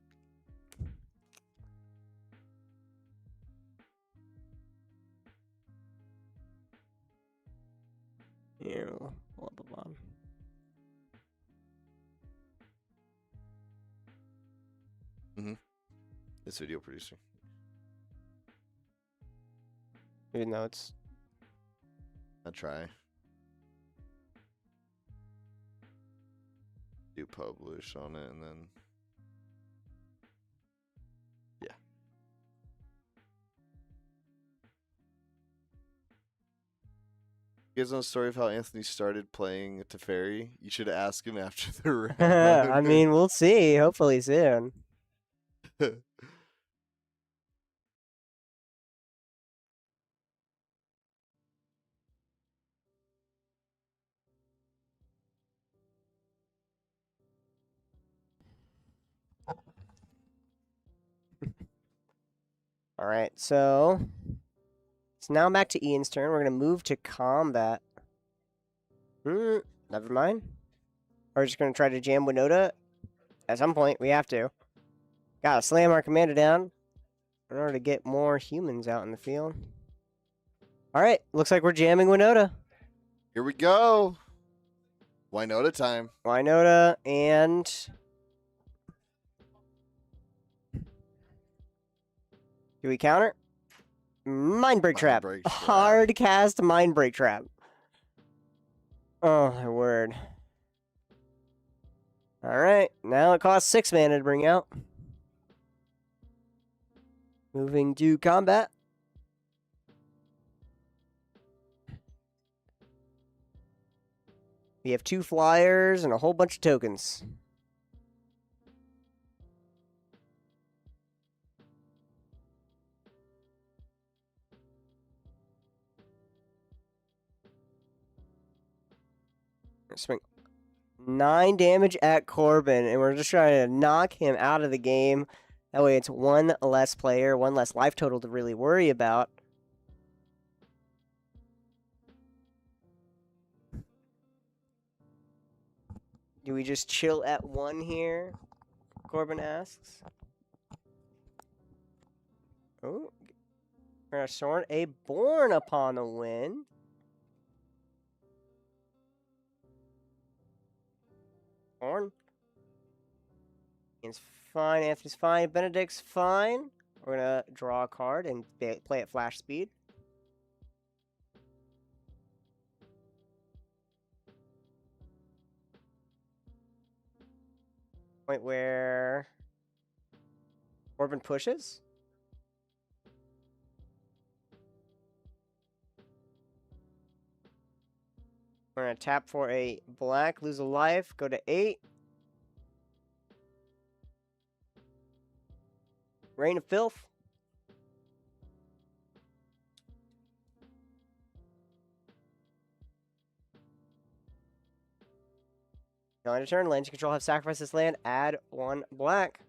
Blah, blah, blah. This video producer. Even though it's... I try. Do publish on it and then... Yeah. You guys know the story of how Anthony started playing Teferi? You should ask him after the round. I mean, we'll see. Hopefully soon. All right, so it's now back to Ian's turn. We're gonna move to combat. Never mind. We're just gonna try to jam Winota. At some point, we have to. Gotta slam our commander down in order to get more humans out in the field. All right, looks like we're jamming Winota. Here we go. Winota time. Winota and do we counter? Mindbreak Trap. Mindbreak Trap. Hard cast Mindbreak Trap. Oh, my word. Alright, now it costs 6 mana to bring out. Moving to combat. We have 2 flyers and a whole bunch of tokens. Swing 9 damage at Corbin, and we're just trying to knock him out of the game. That way it's 1 less player, 1 less life total to really worry about. Do we just chill at 1 here? Corbin asks. Oh, we're gonna sort a Born Upon the Wind. Born. Ian's fine. Anthony's fine. Benedict's fine. We're gonna draw a card and play at flash speed. Point where Corbin pushes. We're gonna tap for a black, lose a life, go to 8. Rain of Filth. Going to turn, lands you control have sacrificed this land, add 1 black.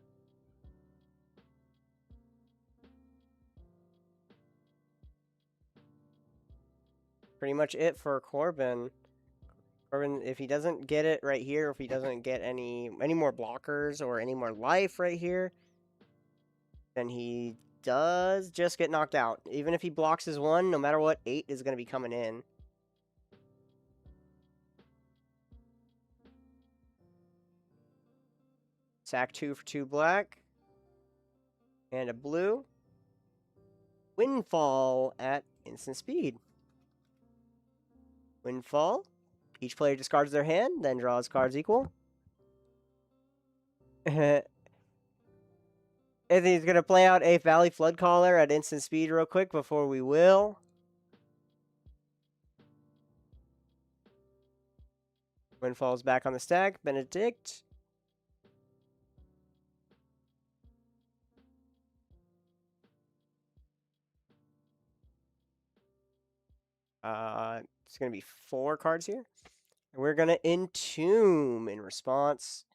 Pretty much it for Corbin. Corbin, if he doesn't get it right here, if he doesn't get any more blockers or any more life right here, then he does just get knocked out. Even if he blocks his 1, no matter what, 8 is going to be coming in. Sack 2 for 2 black. And a blue. Windfall at instant speed. Windfall. Each player discards their hand, then draws cards equal. And he's going to play out a Valley Flood Caller at instant speed real quick before we will. Windfall's back on the stack. Benedict. It's going to be 4 cards here. And we're going to Entomb in response.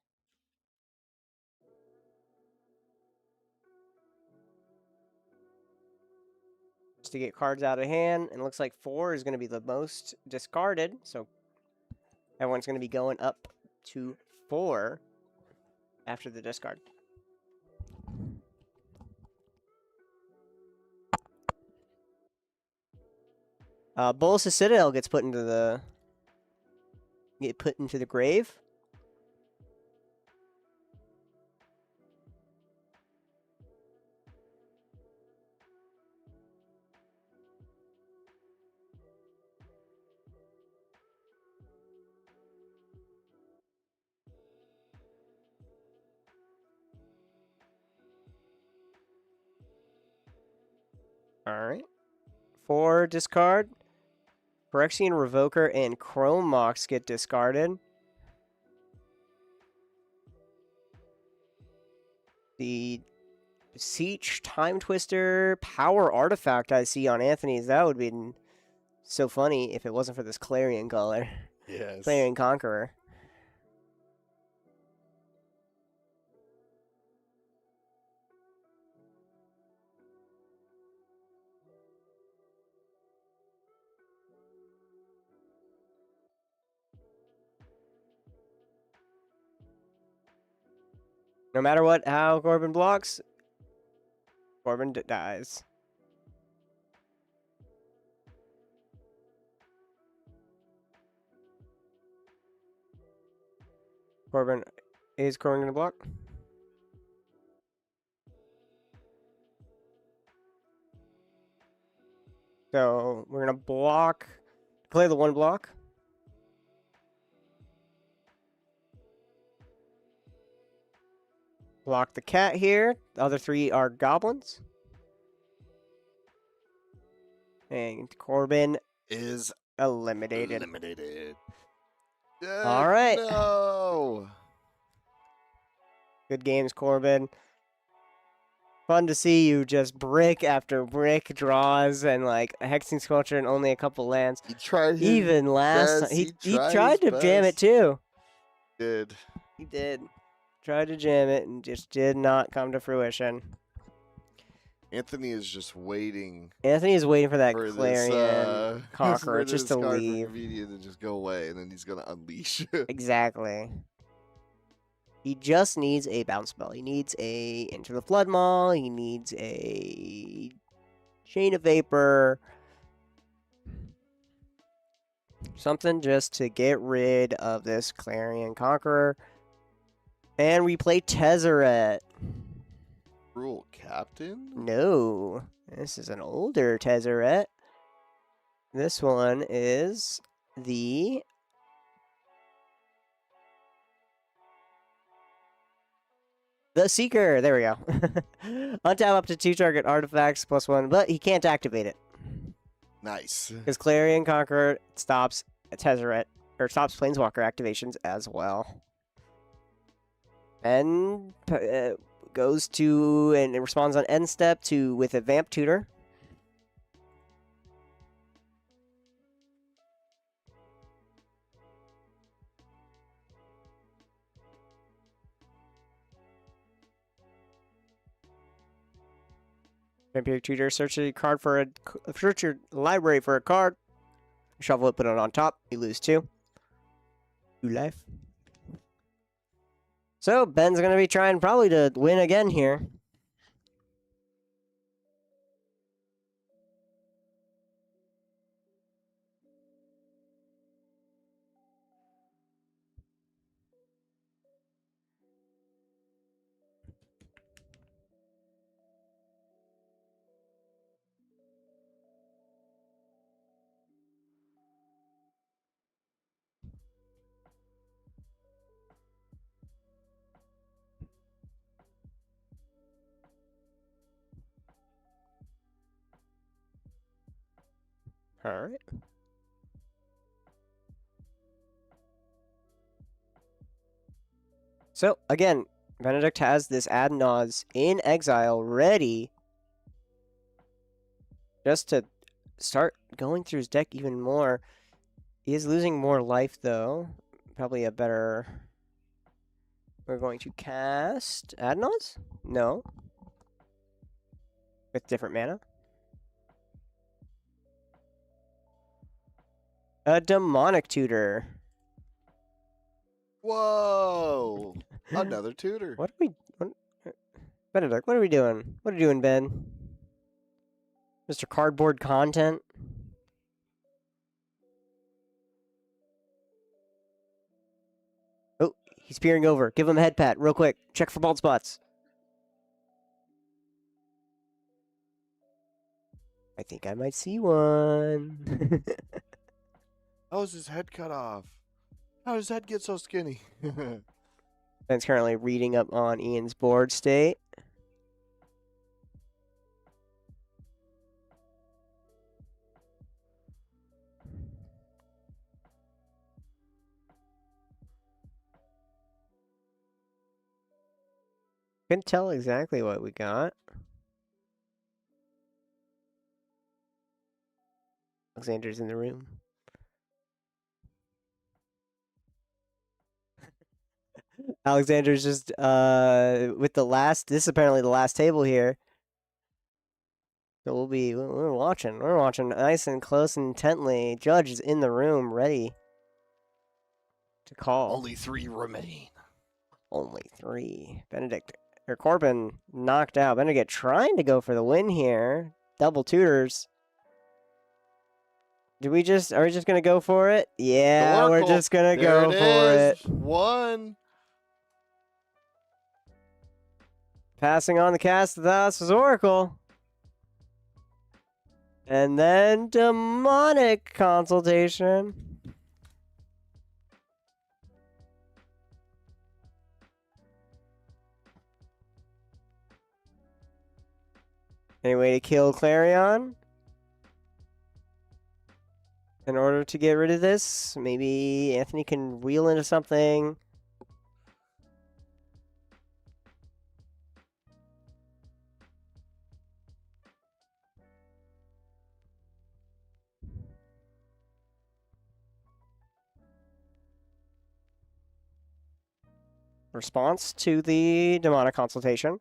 Just to get cards out of hand. And it looks like 4 is going to be the most discarded. So everyone's going to be going up to 4 after the discard. Bolas' Citadel gets put into the grave. All right. 4 discard. Phyrexian Revoker and Chrome Mox get discarded. The CEDH Time Twister Power Artifact I see on Anthony's, that would be so funny if it wasn't for this Clarion Color. Yes. Clarion Conqueror. No matter what, how Corbin blocks, Corbin dies. Corbin, is Corbin gonna block? So we're gonna block, play the one block. Block the cat here. The other three are goblins. And Corbin Is eliminated. eliminated. All right. No. Good games, Corbin. Fun to see you just brick after brick draws and like a hexing sculpture and only a couple lands. He tried his Even last best. time, he tried tried to his jam it best. too. Did. He did. Tried to jam it and just did not come to fruition. Anthony is just waiting Anthony is waiting for that for Clarion this, Conqueror for just this to card leave. from Nvidia to just go away, and then he's gonna unleash. Exactly. He just needs a bounce spell. He needs a Enter the Flood Maw. He needs a Chain of Vapor. Something just to get rid of this Clarion Conqueror. And we play Tezzeret. Cruel Captain? No. This is an older Tezzeret. This one is the... The Seeker. There we go. Untap up to 2 target artifacts +1, but he can't activate it. Nice. Because Clarion Conqueror stops Tezzeret, or stops Planeswalker activations as well. And goes to, and it responds on end step to, with a Vamp Tutor. Vampiric Tutor, search a card for a, search your library for a card. Shuffle it, put it on top. You lose 2. 2 life. So, Ben's going to be trying probably to win again here. All right. So, again, Benedict has this Adnaz in exile ready just to start going through his deck even more. He is losing more life, though. Probably a better... We're going to cast Adnaz? No. With different mana. A Demonic Tutor. Whoa! Another tutor. What are we... Benedict, what are we doing? What are you doing, Ben? Mr. Cardboard Content? Oh, he's peering over. Give him a head pat, real quick. Check for bald spots. I think I might see one. How is his head cut off? How does his head get so skinny? Ben's currently reading up on Ian's board state. Couldn't tell exactly what we got. Alexander's in the room. Alexander's just with the last. This is apparently the last table here. So we're watching. We're watching nice and close and intently. Judge is in the room, ready to call. Only 3 remain. Only 3. Benedict or Corbin knocked out. Benedict trying to go for the win here. Double tutors. Are we just gonna go for it? Yeah, we're just gonna go for it. 1. Passing on the cast of Thassa's Oracle. And then demonic consultation. Any way to kill Clarion? In order to get rid of this, maybe Anthony can wheel into something. Response to the demonic consultation.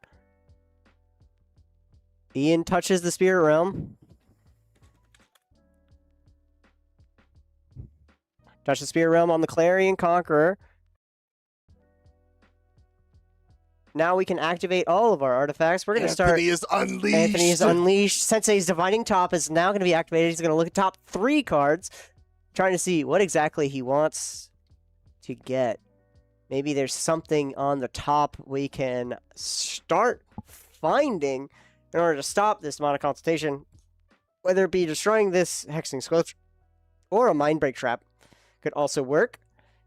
Ian touches the spirit realm. Touch the spirit realm on the Clarion Conqueror. Now we can activate all of our artifacts. We're going to start. Anthony is unleashed. Anthony is unleashed. Sensei's Dividing Top is now going to be activated. He's going to look at top 3 cards, trying to see what exactly he wants to get. Maybe there's something on the top we can start finding in order to stop this demonic consultation, whether it be destroying this hexing sculpture or a mind break trap. Could also work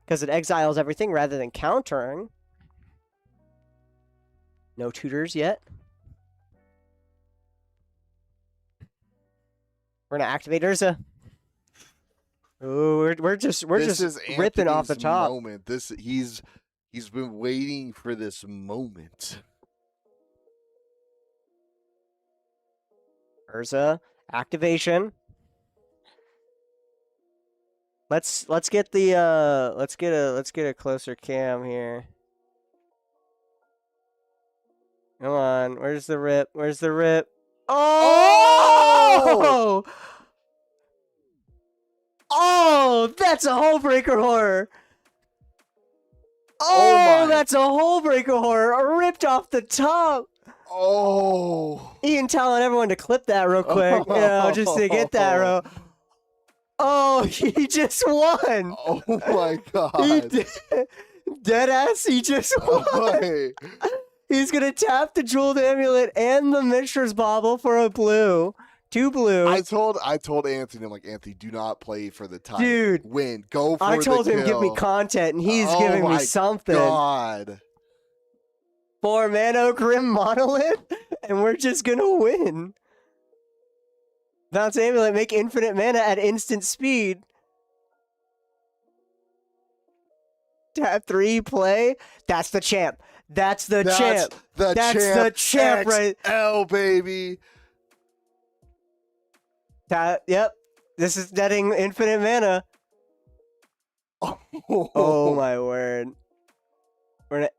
because it exiles everything rather than countering. No tutors yet. We're gonna activate Urza. Ooh, we're just ripping off the top. Moment. He's been waiting for this moment. Urza activation. Let's get the let's get a closer cam here. Come on, where's the rip? Where's the rip? Oh! Oh, that's a hole breaker horror. Oh, that's a hole breaker horror ripped off the top. Oh. Ian telling everyone to clip that real quick, you know, just to get that real. Oh, he just won. Oh my god. Deadass, he just won. He's going to tap the Jeweled Amulet and the Mishra's Bauble for a blue. 2 blue. I told Anthony, I'm like, Anthony, do not play for the time. Dude. Win. Go for the I told him, give me content, and he's giving me something. God. 4 mana Grim Monolith, and we're just going to win. Bounce Amulet, make infinite mana at instant speed. Tap 3, play. That's the champ. That's the champ. That's the champ, right? XL, baby. Yep. This is netting infinite mana. Oh my word. We're gonna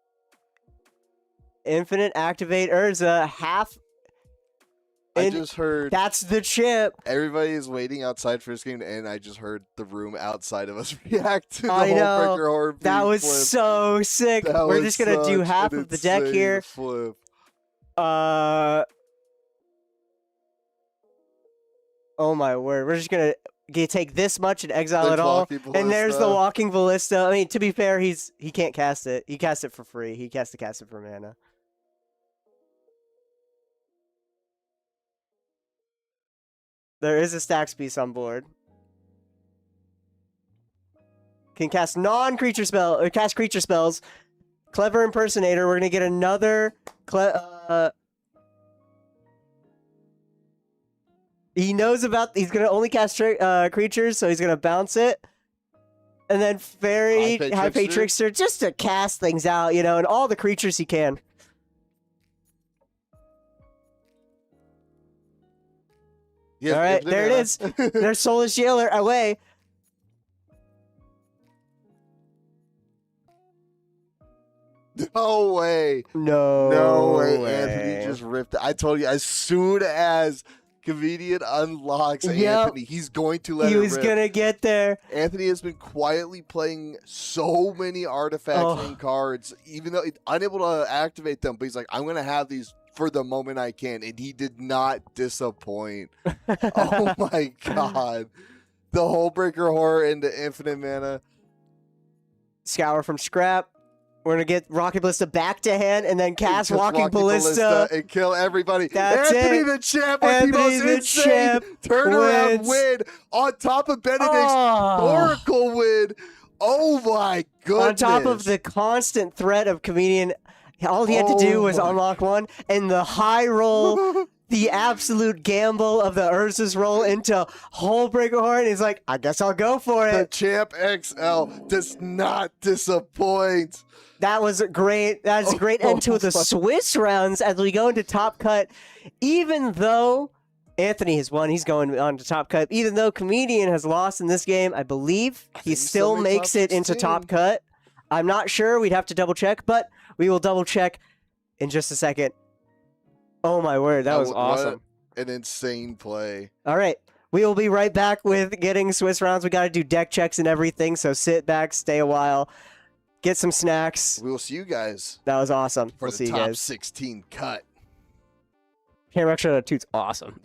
infinite activate Urza. Half. I just heard. That's the chip. Everybody is waiting outside for this game to end. I just heard the room outside of us react to the I whole know. breaker horror. That was so sick. We're just gonna do half of the deck here. Flip. Oh my word. We're just gonna take this much and exile it all. And there's the Walking Ballista. I mean, to be fair, he can't cast it. He casts it for free. He has to cast it for mana. There is a stacks piece on board. Can cast non-creature spell or cast creature spells. Clever Impersonator. We're gonna get another. He knows about. He's gonna only cast creatures, so he's gonna bounce it. And then Fairy, High Pay Trickster, just to cast things out, you know, and all the creatures he can. All right, there it is. There's Soulless Jailer away. No way. No way. Anthony just ripped it. I told you, as soon as Comedian unlocks Yep. Anthony. He's going to let He it was rip. gonna get there. Anthony has been quietly playing so many artifacts Oh. and cards, even though he's unable to activate them. But he's like, I'm going to have these for the moment I can. And he did not disappoint. Oh my God. The Hullbreaker Horror into infinite mana. Scour from scrap. We're gonna get Rocket Ballista back to hand, and then cast Just Walking Ballista. and kill everybody. That's Anthony it. the champ with Anthony the most the insane champ turnaround wins. win on top of Benedict's Oh. Oracle win. Oh my goodness. On top of the constant threat of Comedian, all he had to do was unlock one, and the high roll, the absolute gamble of the Urza's roll into Hullbreaker Horn is like, I guess I'll go for The it. Champ XL does not disappoint. That was great. That's a great end to the Swiss rounds as we go into Top Cut. Even though Anthony has won, he's going on to Top Cut. Even though Comedian has lost in this game, I believe he still makes it into Top Cut. I'm not sure. We'd have to double check, but we will double check in just a second. Oh my word, that was awesome. An insane play. All right. We will be right back with getting Swiss rounds. We got to do deck checks and everything, so sit back, stay a while, get some snacks. We will see you guys. That was awesome. For We'll the see you top guys. 16 cut. Shamrock Showdown 2's awesome.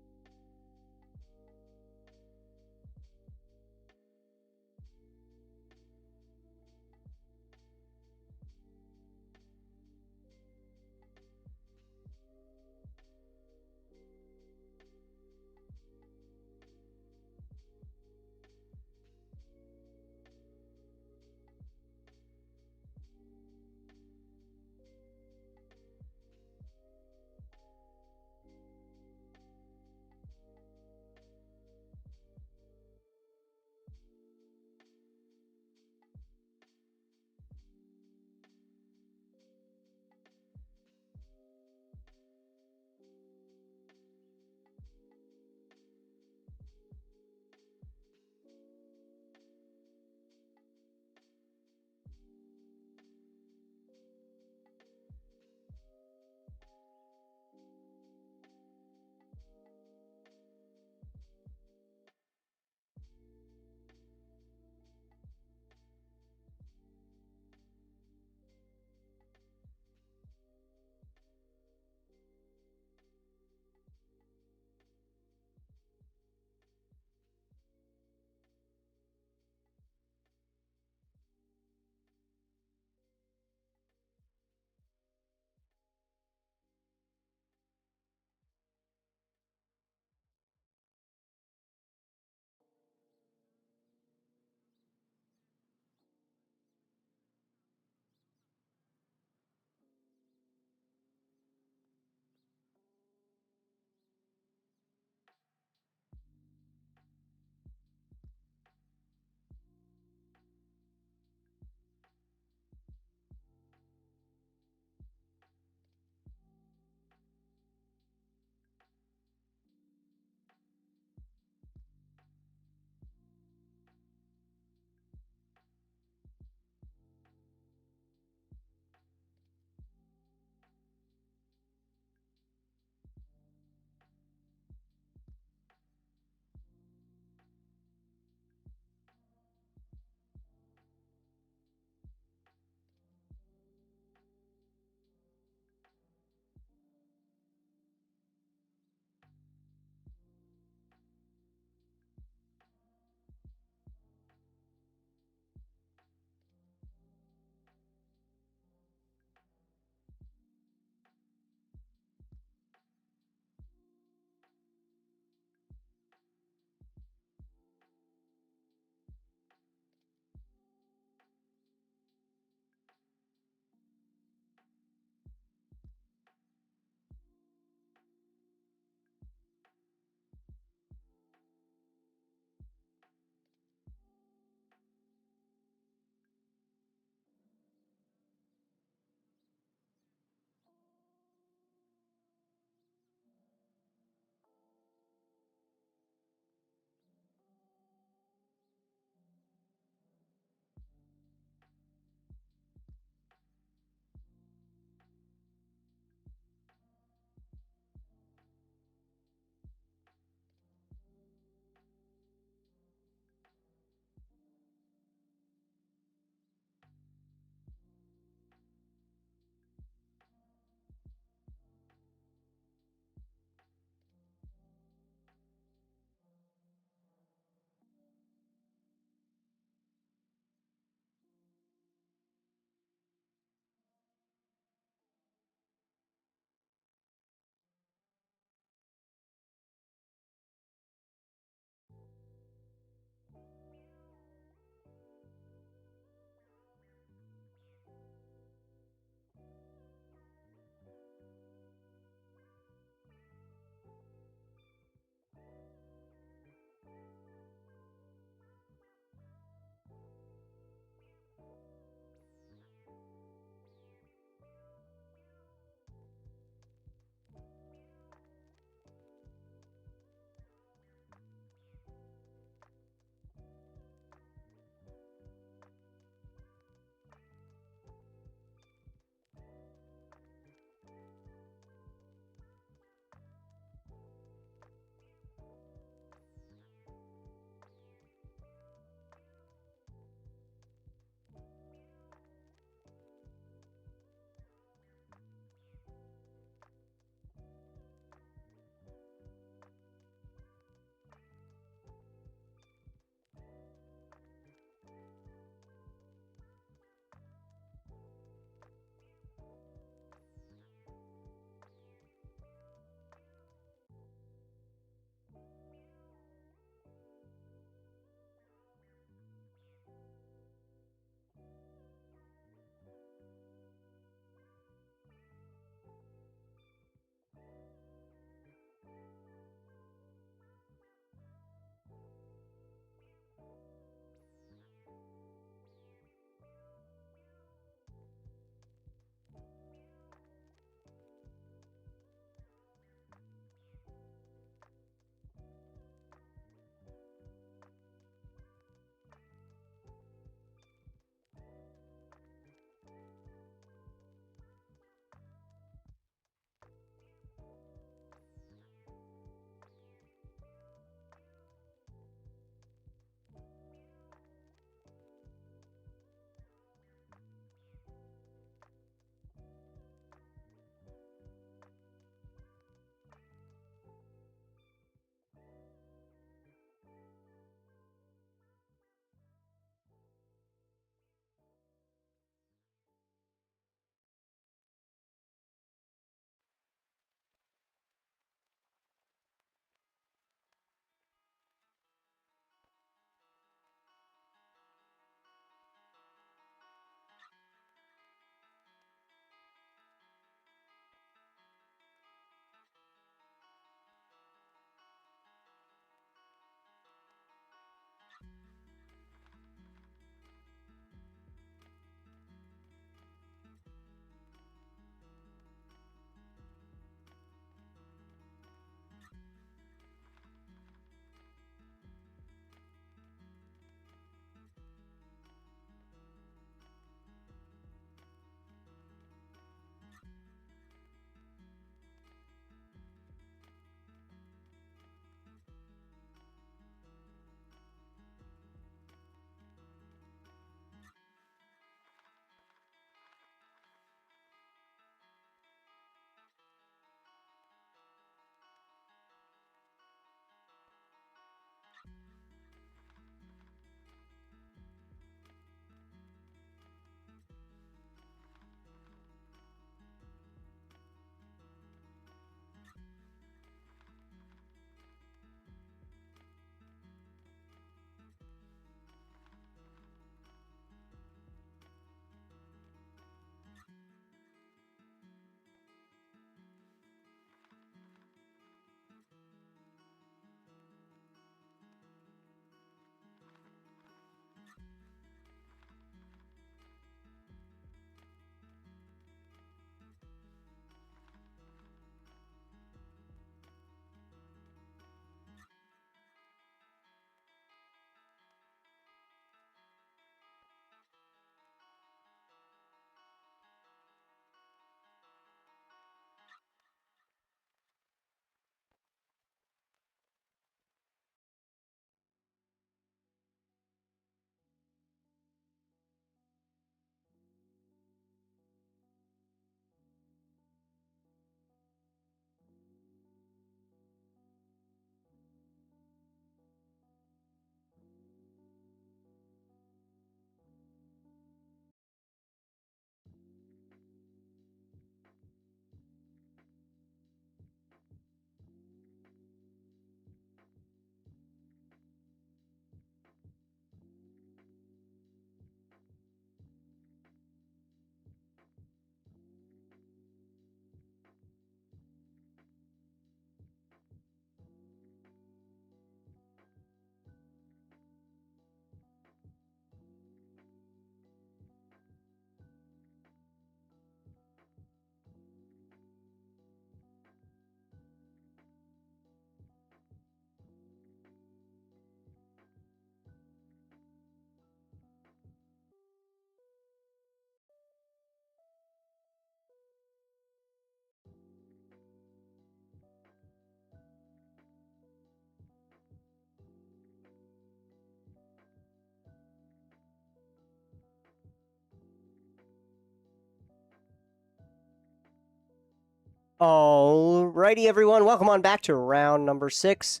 Alrighty, everyone. Welcome on back to round number 6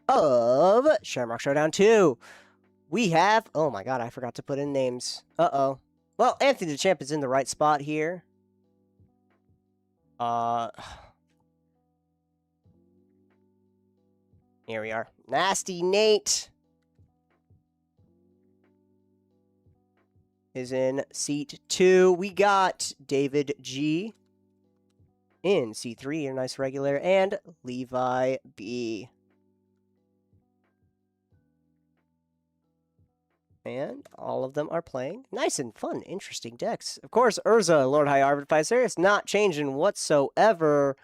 of Shamrock Showdown 2. We have... Oh my god, I forgot to put in names. Uh-oh. Well, Anthony the Champ is in the right spot here. Here we are. Nasty Nate is in seat 2. We got David G in C3, a nice regular, and Levi B. And all of them are playing nice and fun, interesting decks. Of course, Urza, Lord High Arbificer, it's not changing whatsoever.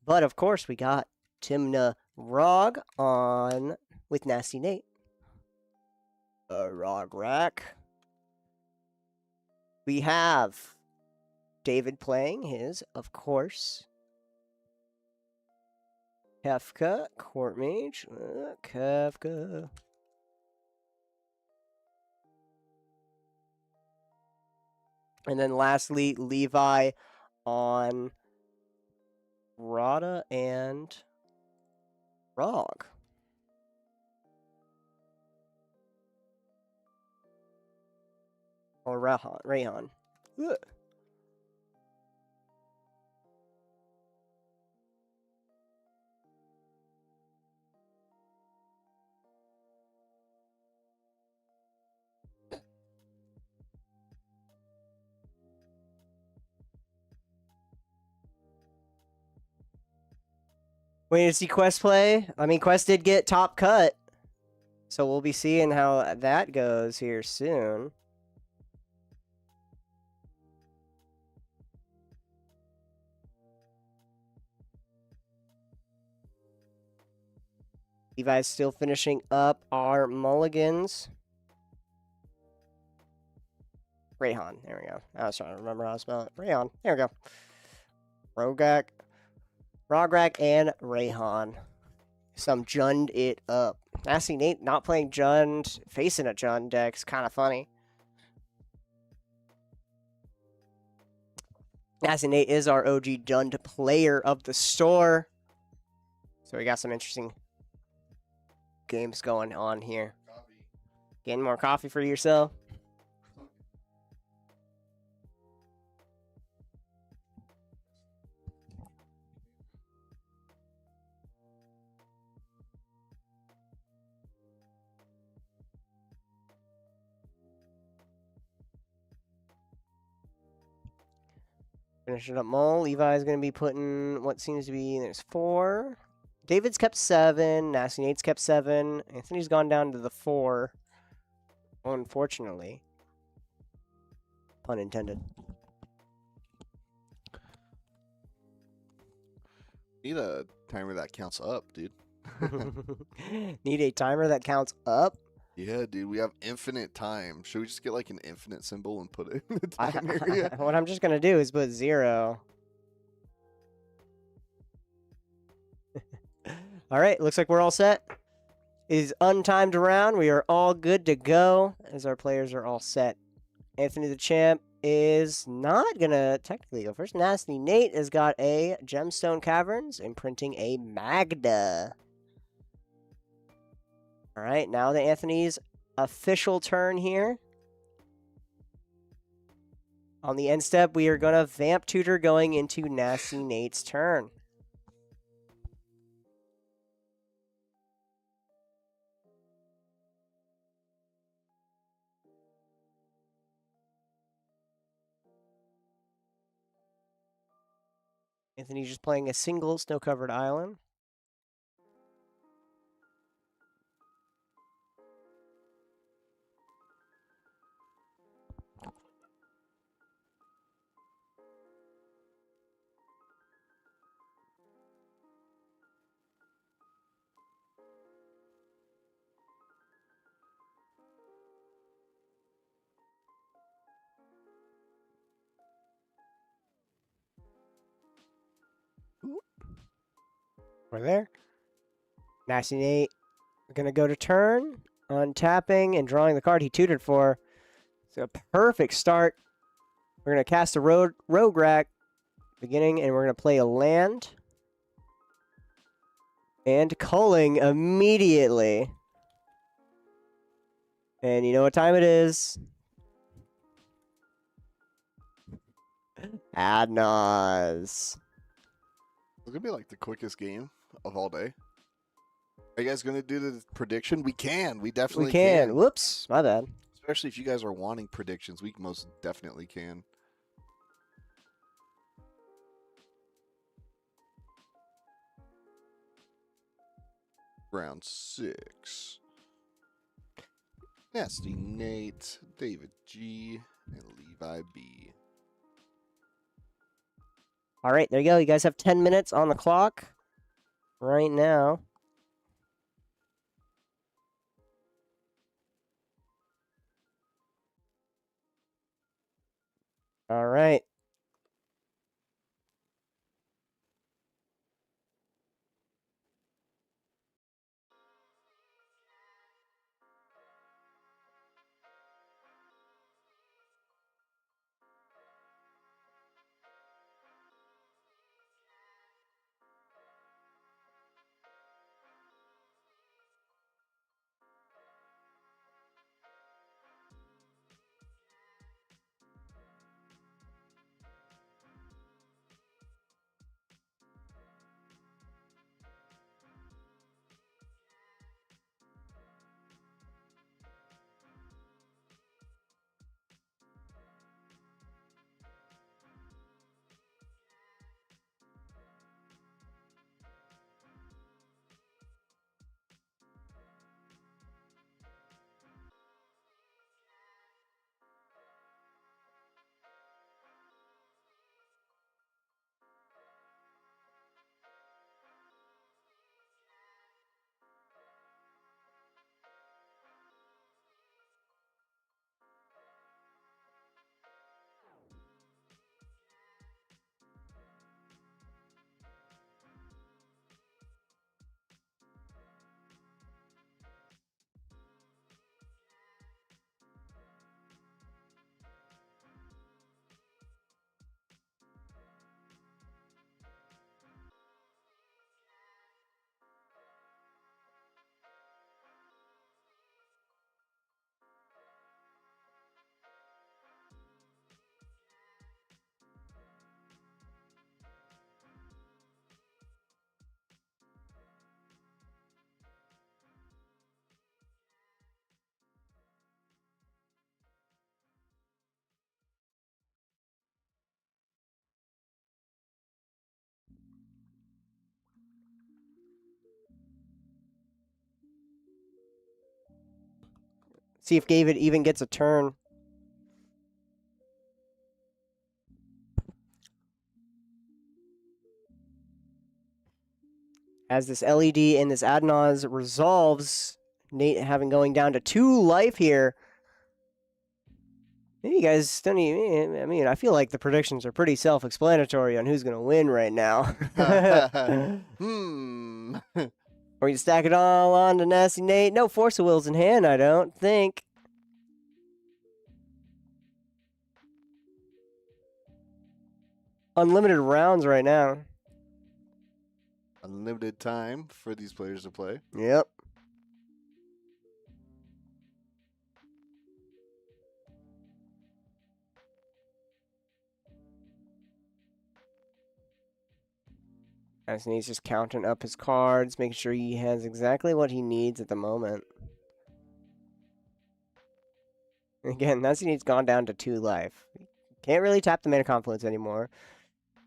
But of course, we got Timna Rog on with Nasty Nate. Rog Rack. We have David playing his, of course. Kefka, Court Mage, Kefka. And then lastly, Levi on Rada and Rog. Or Rayhan. Ugh. Waiting to see Quest play. I mean, Quest did get top cut. So we'll be seeing how that goes here soon. Levi's still finishing up our mulligans. Rayhan. There we go. I was trying to remember how to spell it. Rayhan. There we go. Rograk and Rayhan. Some Jund it up. Nasty Nate not playing Jund, facing a Jund deck's kind of funny. Nasty Nate is our OG Jund player of the store. So we got some interesting games going on here. Getting more coffee for yourself? Finishing up Mull. Levi's going to be putting what seems to be, there's 4. David's kept 7. Nasty Nate's kept 7. Anthony's gone down to the 4. Unfortunately. Pun intended. Need a timer that counts up, dude. Need a timer that counts up? Yeah, dude, we have infinite time. Should we just get like an infinite symbol and put it in the time area? What I'm just going to do is put 0. All right, looks like we're all set. It is untimed round. We are all good to go as our players are all set. Anthony the Champ is not going to technically go first. Nasty Nate has got a Gemstone Caverns imprinting a Magda. All right, now the Anthony's official turn here. On the end step, we are going to Vamp Tutor going into Nasty Nate's turn. Anthony's just playing a single snow-covered island. We're there. Nasty Nate going to go to turn, untapping and drawing the card he tutored for. It's a perfect start. We're going to cast a Rogue Rack. beginning, and we're going to play a land. And culling immediately. And you know what time it is? Adnos. It's gonna be like the quickest game of all day. Are you guys gonna do the prediction? We can. We definitely We can. Whoops, my bad. Especially if you guys are wanting predictions, we most definitely can. Round 6. Nasty Nate, David G, and Levi B. All right, there you go. You guys have 10 minutes on the clock right now. All right. See if David even gets a turn. As this LED and this Adnos resolves, Nate having going down to 2 life here. Maybe you guys don't even, I mean, I feel like the predictions are pretty self-explanatory on who's going to win right now. Or you stack it all on to Nasty Nate. No Force of Wills in hand, I don't think. Unlimited rounds right now. Unlimited time for these players to play. Yep. As he's just counting up his cards, making sure he has exactly what he needs at the moment. Again, Nasty Nate's gone down to 2 life. Can't really tap the Mana Confluence anymore.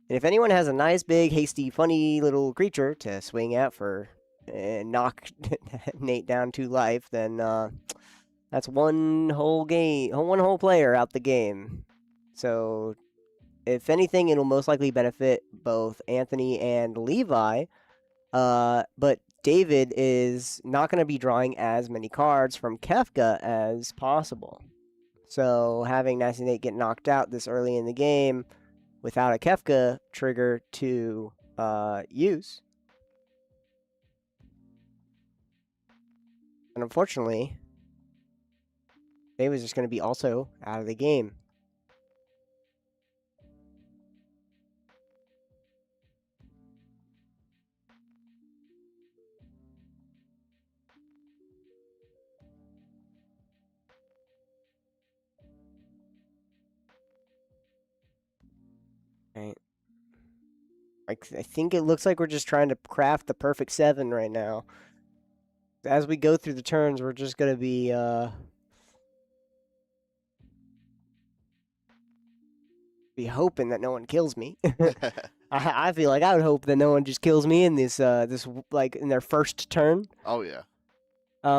And if anyone has a nice, big, hasty, funny little creature to swing at for and knock Nate down 2 life, then that's one whole player out the game. So, if anything, it'll most likely benefit both Anthony and Levi. But David is not going to be drawing as many cards from Kefka as possible. So, having Nasty Nate get knocked out this early in the game without a Kefka trigger to use. And unfortunately, David's just going to be also out of the game. I think it looks like we're just trying to craft the perfect 7 right now. As we go through the turns, we're just gonna be hoping that no one kills me. I feel like I would hope that no one just kills me in this like in their first turn. Oh yeah.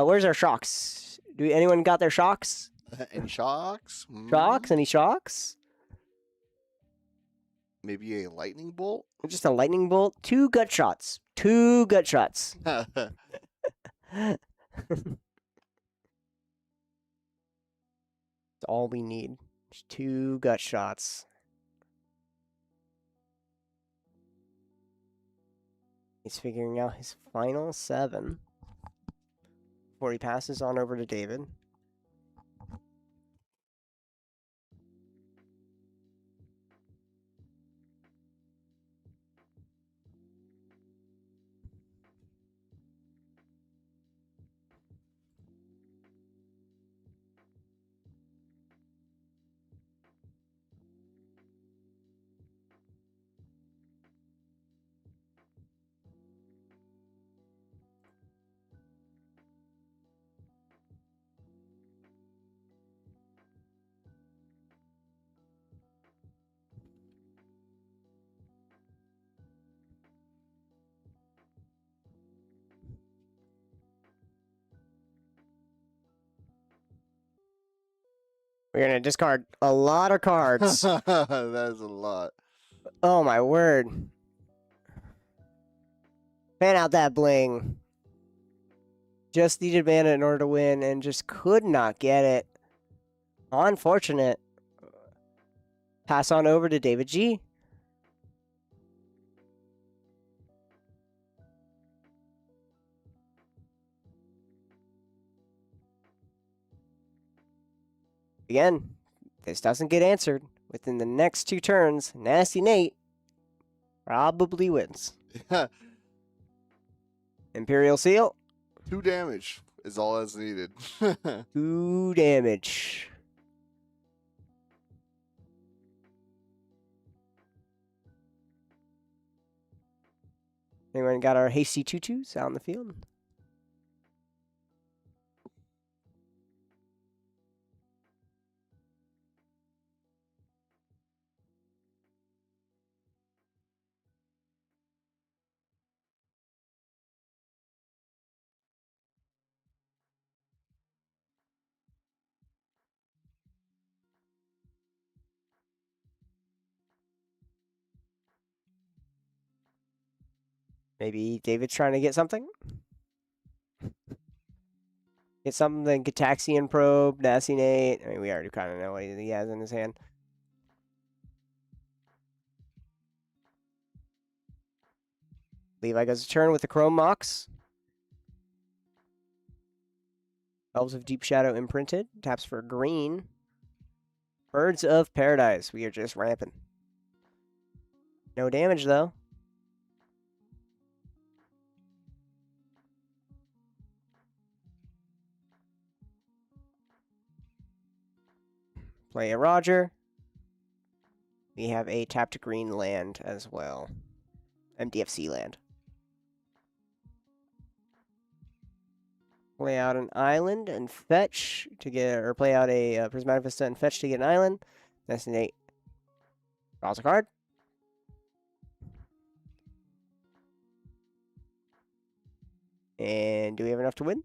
Where's our shocks? Anyone got their shocks? Any shocks? Shocks? Any shocks? Maybe a lightning bolt? Just a lightning bolt. 2 gut shots. 2 gut shots. That's all we need. Just 2 gut shots. He's figuring out his final 7 before he passes on over to David. We're going to discard a lot of cards. That is a lot. Oh, my word. Fan out that bling. Just needed mana in order to win and just could not get it. Unfortunate. Pass on over to David G. Again, this doesn't get answered within the next 2 turns. Nasty Nate probably wins. Imperial Seal. 2 damage is all that's needed. 2 damage. Anyone got our hasty tutus out in the field? Maybe David's trying to get something? Get something, Gataxian Probe, Nasty Nate. I mean, we already kind of know what he has in his hand. Levi goes to turn with the Chrome Mox. Elves of Deep Shadow imprinted. Taps for green. Birds of Paradise. We are just ramping. No damage, though. Play a Roger. We have a tapped green land as well. MDFC land. Play out an island and fetch to get, or play out a Prismatic Vista and fetch to get an island. Destinate. Draws a card. And do we have enough to win?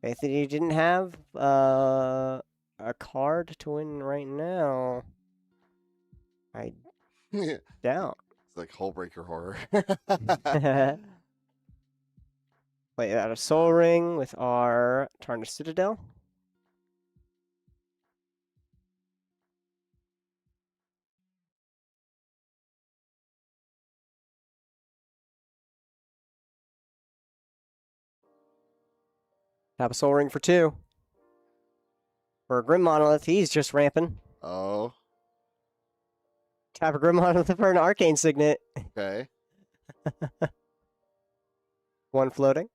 I think he didn't have a card to win right now. I doubt. It's like Hullbreaker horror. Play out a Soul Ring with our Tarnished Citadel. Tap a Soul Ring for 2. For a Grim Monolith, he's just ramping. Oh. Tap a Grim Monolith for an Arcane Signet. Okay. 1 floating.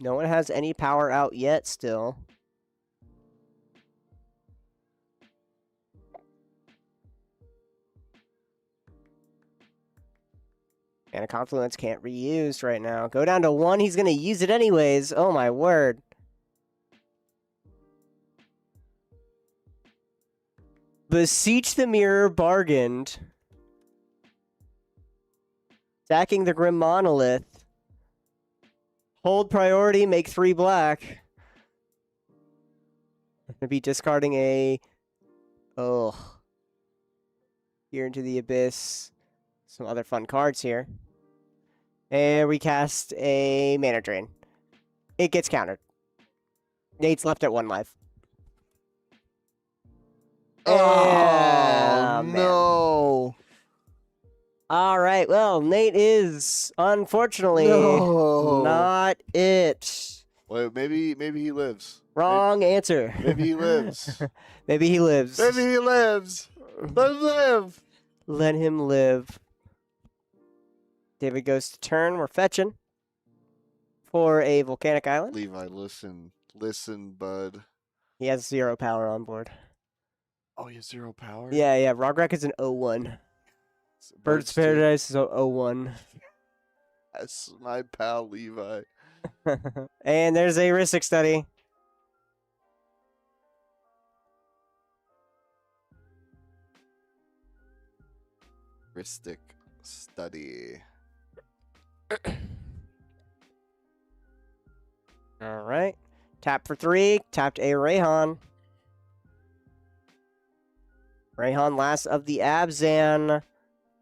No one has any power out yet still. And a Confluence can't be used right now. Go down to 1. He's going to use it anyways. Oh, my word. Beseech the Mirror bargained. Stacking the Grim Monolith. Hold priority, make 3 black. I'm going to be discarding a... Oh. Here into the Abyss. Some other fun cards here. And we cast a Mana Drain. It gets countered. Nate's left at 1 life. Oh, man. no. All right. Well, Nate is unfortunately not it. Well, maybe he lives. Wrong answer. Maybe he lives. Maybe he lives. Maybe he lives. Let him live. Let him live. David goes to turn. We're fetching for a volcanic island. Levi, listen. Listen, bud. He has 0 power on board. Oh, he has 0 power? Yeah. Rogrek is an 0-1. Bird's Paradise is a 0-1. That's my pal, Levi. And there's a heuristic study. Heuristic study. All right. Tap for 3. Tapped a Rayhan. Rayhan, last of the Abzan.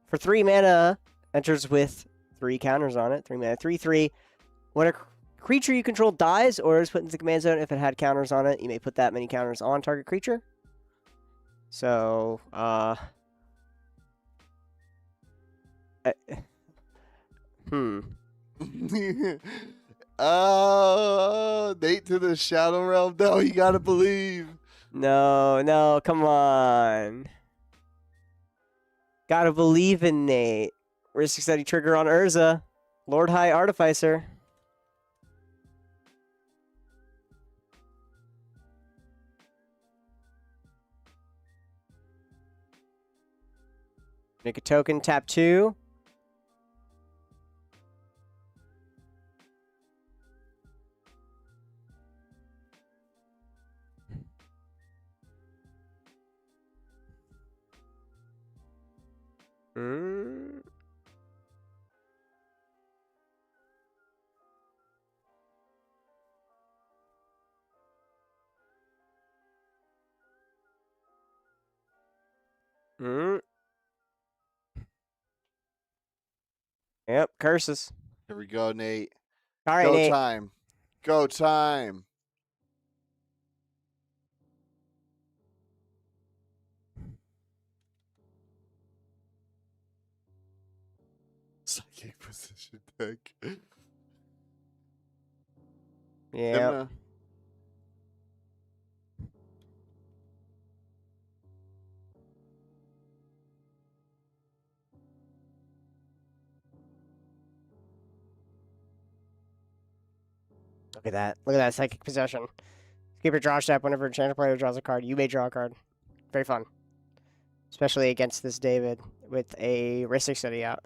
For 3 mana, enters with 3 counters on it. 3 mana, 3/3. When a creature you control dies or is put into the command zone, if it had counters on it, you may put that many counters on target creature. So, Nate to the Shadow Realm. No, you gotta believe. No, come on. Gotta believe in Nate. Risk study trigger on Urza. Lord High Artificer. Make a token, tap 2. Yep, curses. Here we go, Nate. All right, Go Nate. time. Go time. Psychic position deck. Yeah. Look at that. Look at that psychic possession. Keep your draw step whenever a enchanted player draws a card. You may draw a card. Very fun. Especially against this David with a heuristic study out.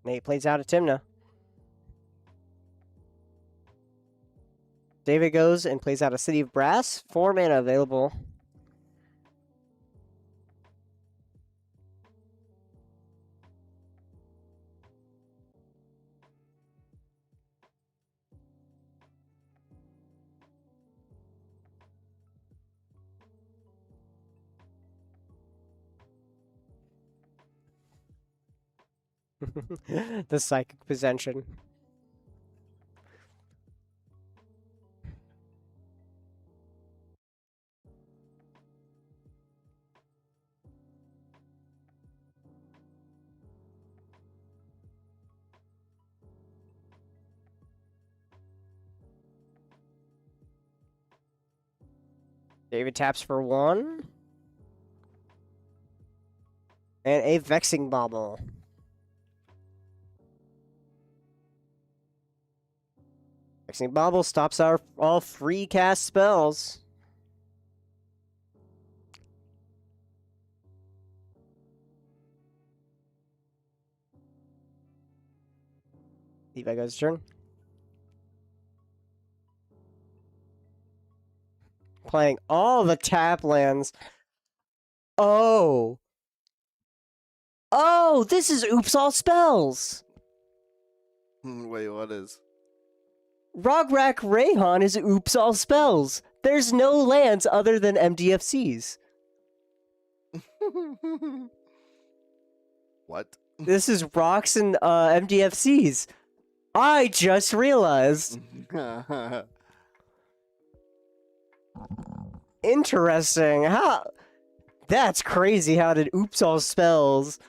Nate plays out a Timna. David goes and plays out a City of Brass. 4 mana available. The psychic possession. David taps for 1. And a Vexing Bauble. Vexing Bauble stops our all free cast spells. Levi goes turn. Playing all the tap lands. Oh. Oh, this is Oops All Spells. Wait, what is? Rograk Rayhan is Oops All Spells. There's no lands other than MDFCs. What? This is rocks and MDFCs. I just realized. Interesting. How? That's crazy. How did Oops All Spells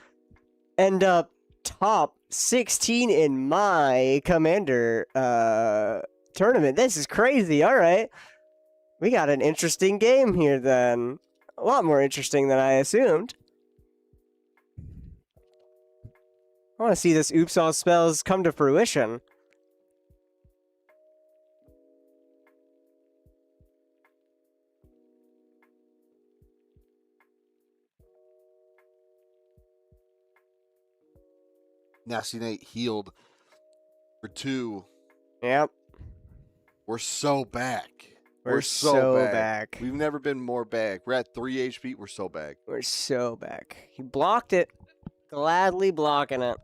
end up top 16 in my Commander tournament? This is crazy. All right. We got an interesting game here then. A lot more interesting than I assumed. I want to see this Oops All Spells come to fruition. Nasty Nate healed for 2. Yep. We're so back. We're so back. back. We've never been more back. We're at 3 HP. We're so back. We're so back. He blocked it. Gladly blocking it.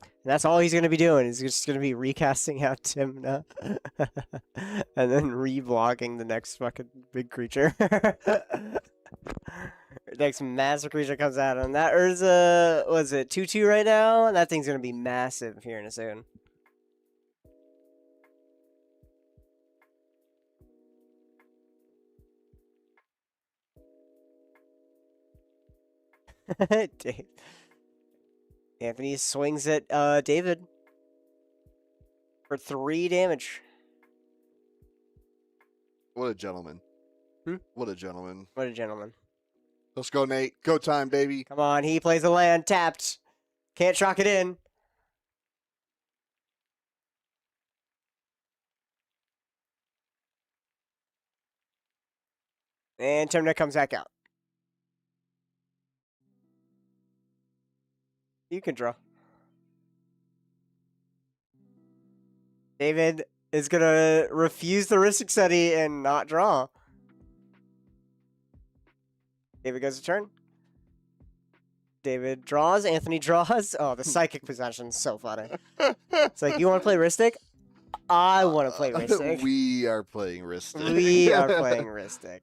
And that's all he's going to be doing. He's just going to be recasting out Timna. And then re-blocking the next fucking big creature. Next massive creature comes out. And that Urza, was it 2/2 right now? That thing's going to be massive here in a soon. Dave. Anthony swings at David for 3 damage. What a gentleman. Hmm? What a gentleman. What a gentleman. Let's go, Nate. Go time, baby. Come on, he plays a land, tapped. Can't chalk it in. And Timna comes back out. You can draw. David is going to refuse the Ristic Study and not draw. David goes to turn. David draws. Anthony draws. Oh, the Psychic Possession's so funny. It's like, you want to play Ristic? I want to play Ristic. We are playing Ristic. We are playing Ristic.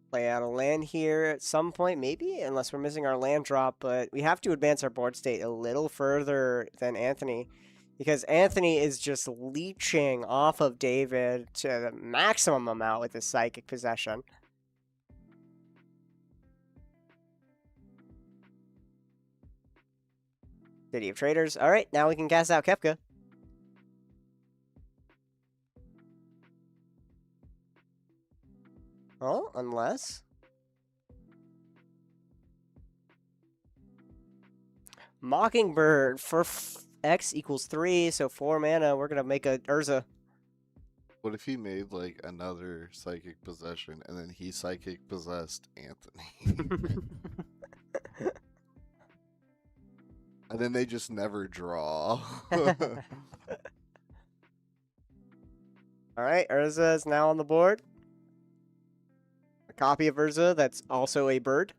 Play out a land here at some point, maybe, unless we're missing our land drop, but we have to advance our board state a little further than Anthony, because Anthony is just leeching off of David to the maximum amount with his Psychic Possession. City of Traders. All right, now we can cast out Kefka. Oh, unless... Mockingbird for X equals 3, so 4 mana. We're going to make a Urza. What if he made, like, another Psychic Possession, and then he Psychic Possessed Anthony? And then they just never draw. Alright, Urza is now on the board. A copy of Urza that's also a bird.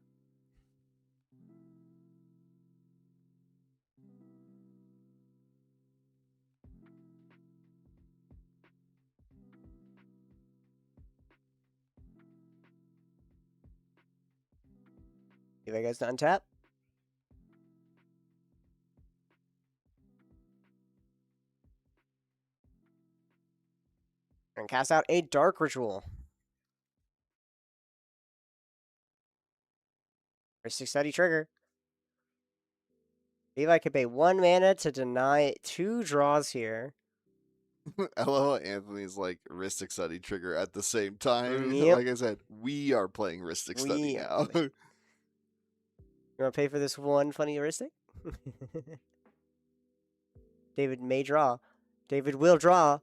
You guys to untap? And cast out a Dark Ritual. Mystic Study trigger. Levi could pay 1 mana to deny 2 draws here. LOL Anthony's like Ristic Study trigger at the same time. Yep. Like I said, we are playing Ristic Study now. You want to pay for this one funny heuristic? David may draw. David will draw.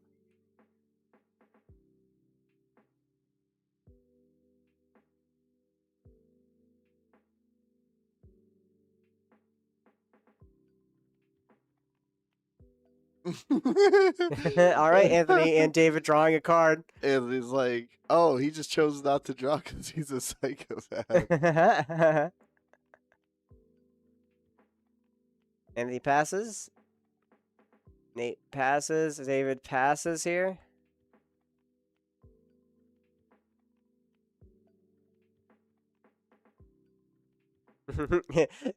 All right, Anthony and David drawing a card. Anthony's like, oh, he just chose not to draw because he's a psychopath. Anthony passes. Nate passes. David passes here.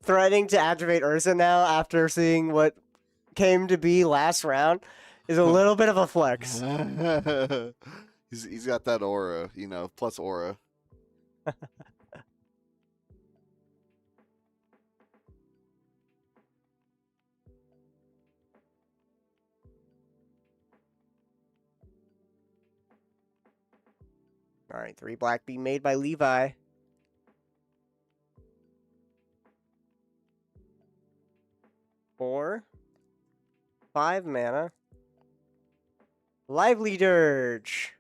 Threatening to activate Ursa now after seeing what came to be last round is a little bit of a flex. He's got that aura, you know, plus aura. All right, 3 black being made by Levi. Four, 5 mana. Lively Dirge.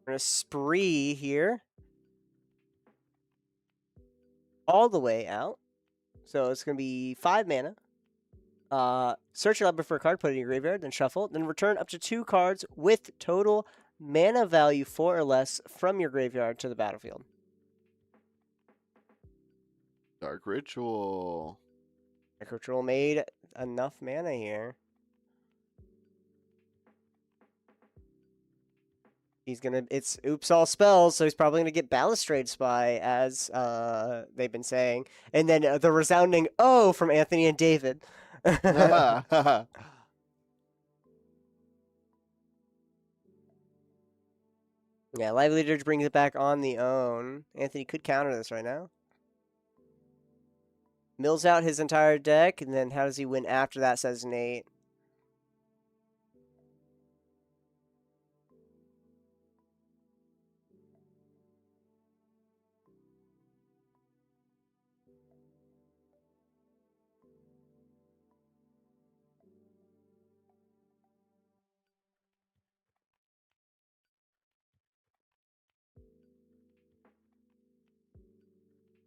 We're gonna spree here. All the way out. So it's gonna be 5 mana. Search your library for a card, put it in your graveyard, then shuffle, then return up to 2 cards with total mana value 4 or less from your graveyard to the battlefield. Dark Ritual. Dark Ritual made enough mana here. He's gonna, it's oops all spells, so he's probably gonna get Balustrade Spy, as they've been saying. And then the resounding "oh" from Anthony and David. Yeah, Lively Dirge brings it back on the own. Anthony could counter this right now. Mills out his entire deck, and then how does he win after that, says Nate.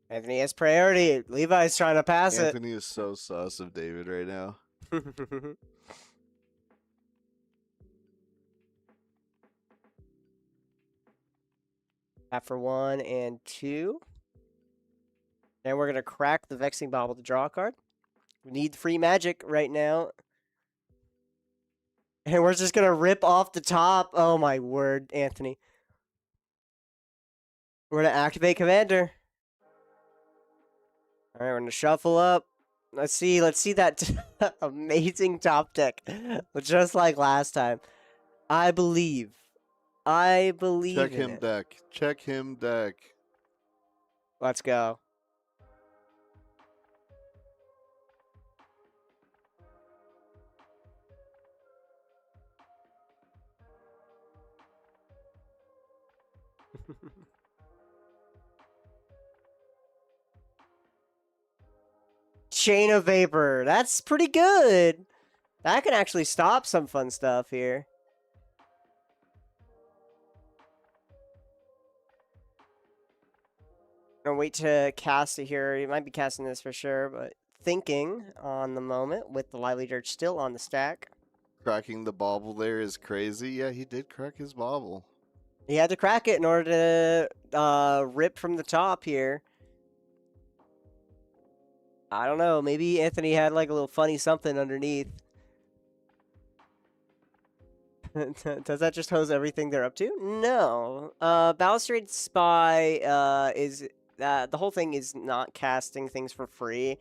Anthony has priority. Levi's trying to pass Anthony is so sus of David right now. it. Tap for 1 and 2. And we're going to crack the Vexing Bauble to draw a card. We need free magic right now. And we're just going to rip off the top. Oh my word, Anthony. We're going to activate Commander. All right, we're going to shuffle up. Let's see that amazing top deck. Just like last time. I believe. Check in him it. deck. Check him deck. Let's go. Chain of Vapor. That's pretty good. That can actually stop some fun stuff here. I'm gonna wait to cast it here. You might be casting this for sure, but thinking on the moment with the Lively Dirge still on the stack. Cracking the bauble there is crazy. Yeah, he did crack his bauble. He had to crack it in order to rip from the top here. I don't know. Maybe Anthony had like a little funny something underneath. Does that just hose everything they're up to? No. Balustrade Spy is... the whole thing is not casting things for free.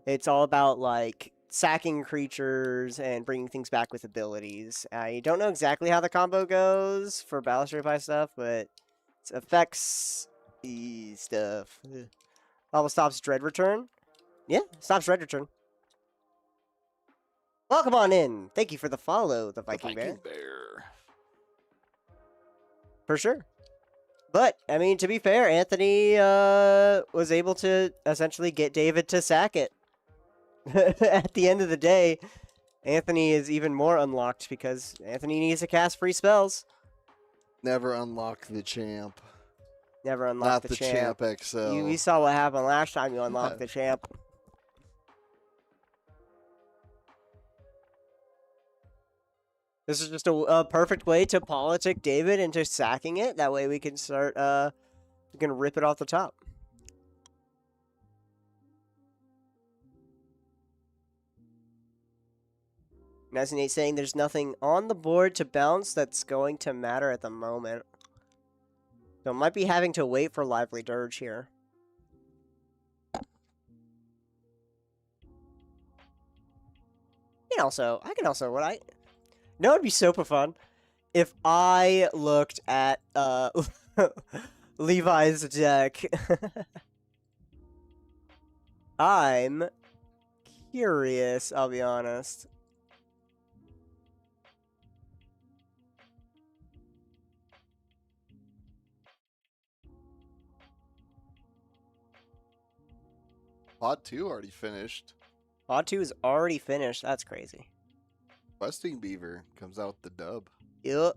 It's all about like sacking creatures and bringing things back with abilities. I don't know exactly how the combo goes for Balustrade Spy stuff, but it affects the stuff. Bubble stops Dread Return. Yeah, stops Dread Return. Welcome on in. Thank you for the follow, the Viking Bear. For sure. But, I mean, to be fair, Anthony was able to essentially get David to sack it. At the end of the day, Anthony is even more unlocked because Anthony needs to cast free spells. Never unlock the champ. Never unlock the champ. XL. We saw what happened last time you unlocked the champ. This is just a perfect way to politic David into sacking it. That way we can start, we can rip it off the top. Nazinate saying there's nothing on the board to bounce that's going to matter at the moment. So might be having to wait for Lively Dirge here. I can also, no, it'd be super fun if I looked at Levi's deck. I'm curious, I'll be honest. Pod 2 already finished. Pod 2 is already finished. That's crazy. Questing Beaver comes out with the dub. Yep.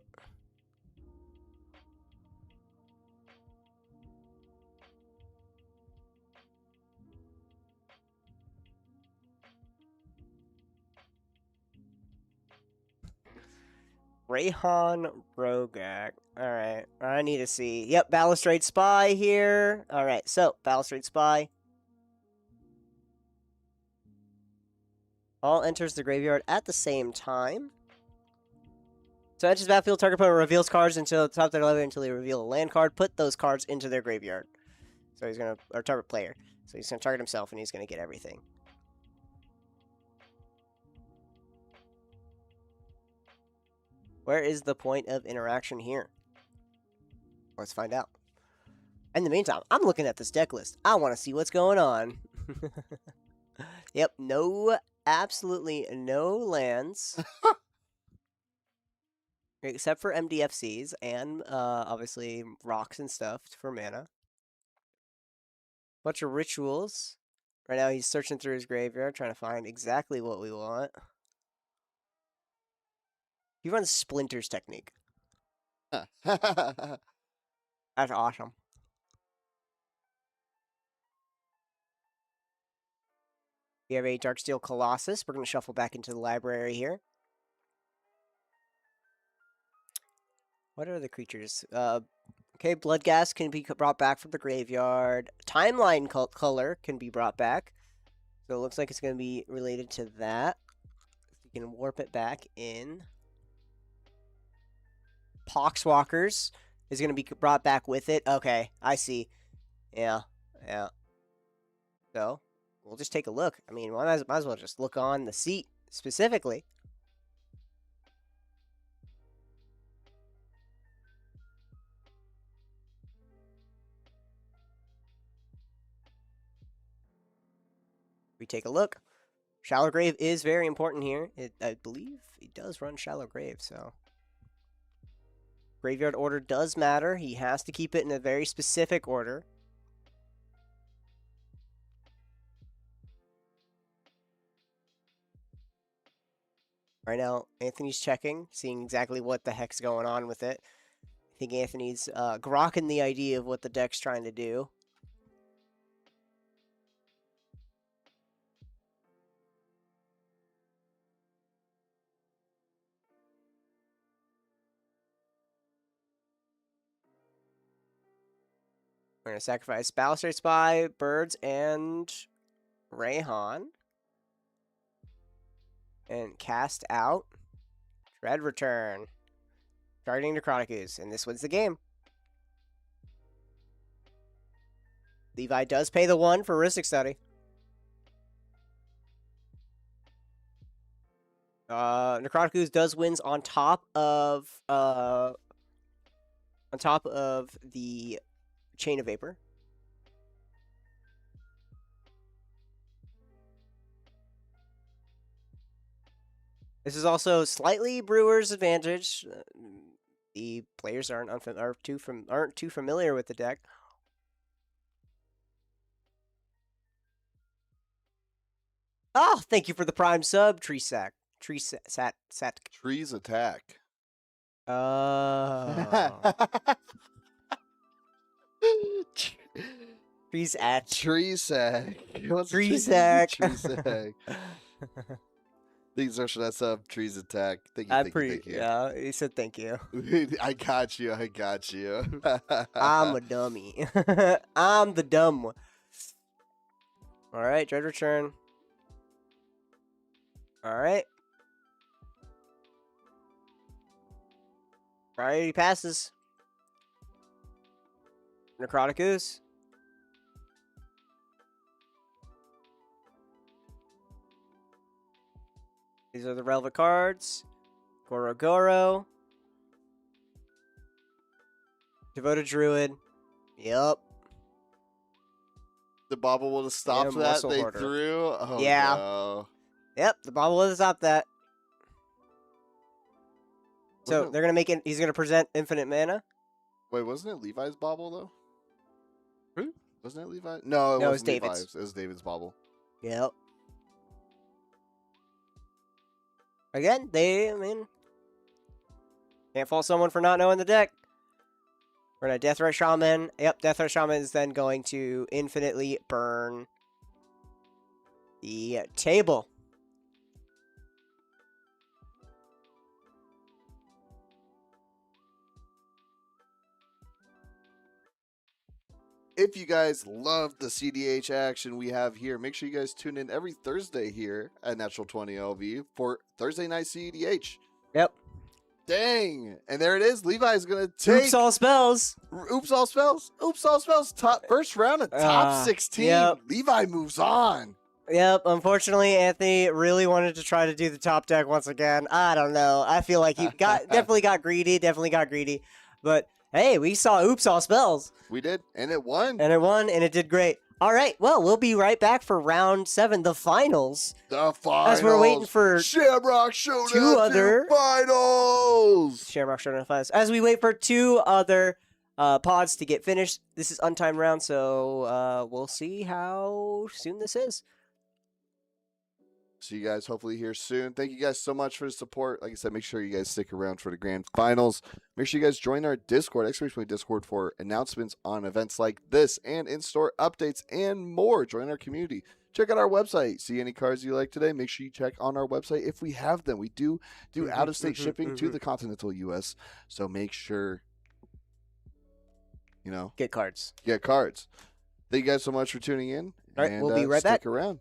Rayhan Rogak. Alright. I need to see. Yep, Balustrade Spy here. Alright, so Balustrade Spy. All enters the graveyard at the same time. So enters the battlefield, target opponent reveals cards until the top of their level until they reveal a land card. Put those cards into their graveyard. So he's gonna, or target player. So he's gonna target himself and he's gonna get everything. Where is the point of interaction here? Let's find out. In the meantime, I'm looking at this deck list. I want to see what's going on. Yep, absolutely no lands. Except for MDFCs and obviously rocks and stuff for mana. Bunch of rituals. Right now he's searching through his graveyard trying to find exactly what we want. He runs Splinter's technique. That's awesome. We have a Darksteel Colossus. We're going to shuffle back into the library here. What are the creatures? Okay, Bloodghast can be brought back from the graveyard. Timeline Color can be brought back. So it looks like it's going to be related to that. You can warp it back in. Poxwalkers is going to be brought back with it. Okay, I see. Yeah. So, we'll just take a look. I mean, might as well just look on the seat specifically. We take a look. Shallow Grave is very important here. I believe he does run Shallow Grave, so... Graveyard order does matter. He has to keep it in a very specific order. Right now, Anthony's checking, seeing exactly what the heck's going on with it. I think Anthony's grokking the idea of what the deck's trying to do. We're going to sacrifice Balustrade Spy, Birds, and Rayhan. And cast out Dread Return. Targeting Necroticus, and this wins the game. Levi does pay the 1 for Heuristic Study. Necroticus does wins on top of the Chain of Vapor. This is also slightly Brewers' advantage. The players aren't too familiar with the deck. Oh, thank you for the prime sub, Sat. Trees attack. Oh. Trees at. Tree sack. What's Tree a sack. Tree sack. Thanks so much for that sub. Trees attack. Thank you. Thank you. Yeah, he said thank you. I got you. I'm a dummy. I'm the dumb one. All right, dread return. All right. Priority passes. Necrotic Ooze. These are the relevant cards. Goro. Devoted Druid. Yep. The bobble would have stopped Yeah, that. Muscle They Hoarder. threw. Oh, Yeah. no. Yep, the bobble would have stopped that. So Wasn't it- they're gonna make it. He's gonna present infinite mana. Wait, wasn't it Levi's bobble though? Who? Wasn't it Levi? No, it No, it was wasn't David's. Levi's. It was David's bobble. Yep. Again, I mean, can't fault someone for not knowing the deck. We're gonna Deathray Shaman. Yep, Deathray Shaman is then going to infinitely burn the table. If you guys love the CDH action we have here, make sure you guys tune in every Thursday here at Natural 20 LV for Thursday Night CEDH. Yep. Dang. And there it is. Levi's going to take... Oops all spells. Oops all spells. Oops all spells. First round of top 16. Yep. Levi moves on. Yep, unfortunately, Anthony really wanted to try to do the top deck once again. I don't know. I feel like he definitely got greedy. But hey, we saw Oops all spells. We did, and it won. And it won, and it did great. All right, well, we'll be right back for round 7, the finals. The finals. As we're waiting for Shamrock Showdown two other finals. Shamrock Showdown finals. As we wait for 2 other pods to get finished. This is untimed round, so we'll see how soon this is. See you guys hopefully here soon. Thank you guys so much for the support. Like I said, make sure you guys stick around for the grand finals. Make sure you guys join our Discord, exclamation point Discord, for announcements on events like this and in-store updates and more. Join our community. Check out our website. See any cards you like today? Make sure you check on our website if we have them. We do out-of-state shipping to the continental U.S., so make sure, Get cards. Get cards. Thank you guys so much for tuning in. All right, we'll be right back. Stick around.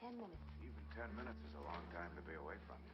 10 minutes. Even 10 minutes is a long time to be away from you.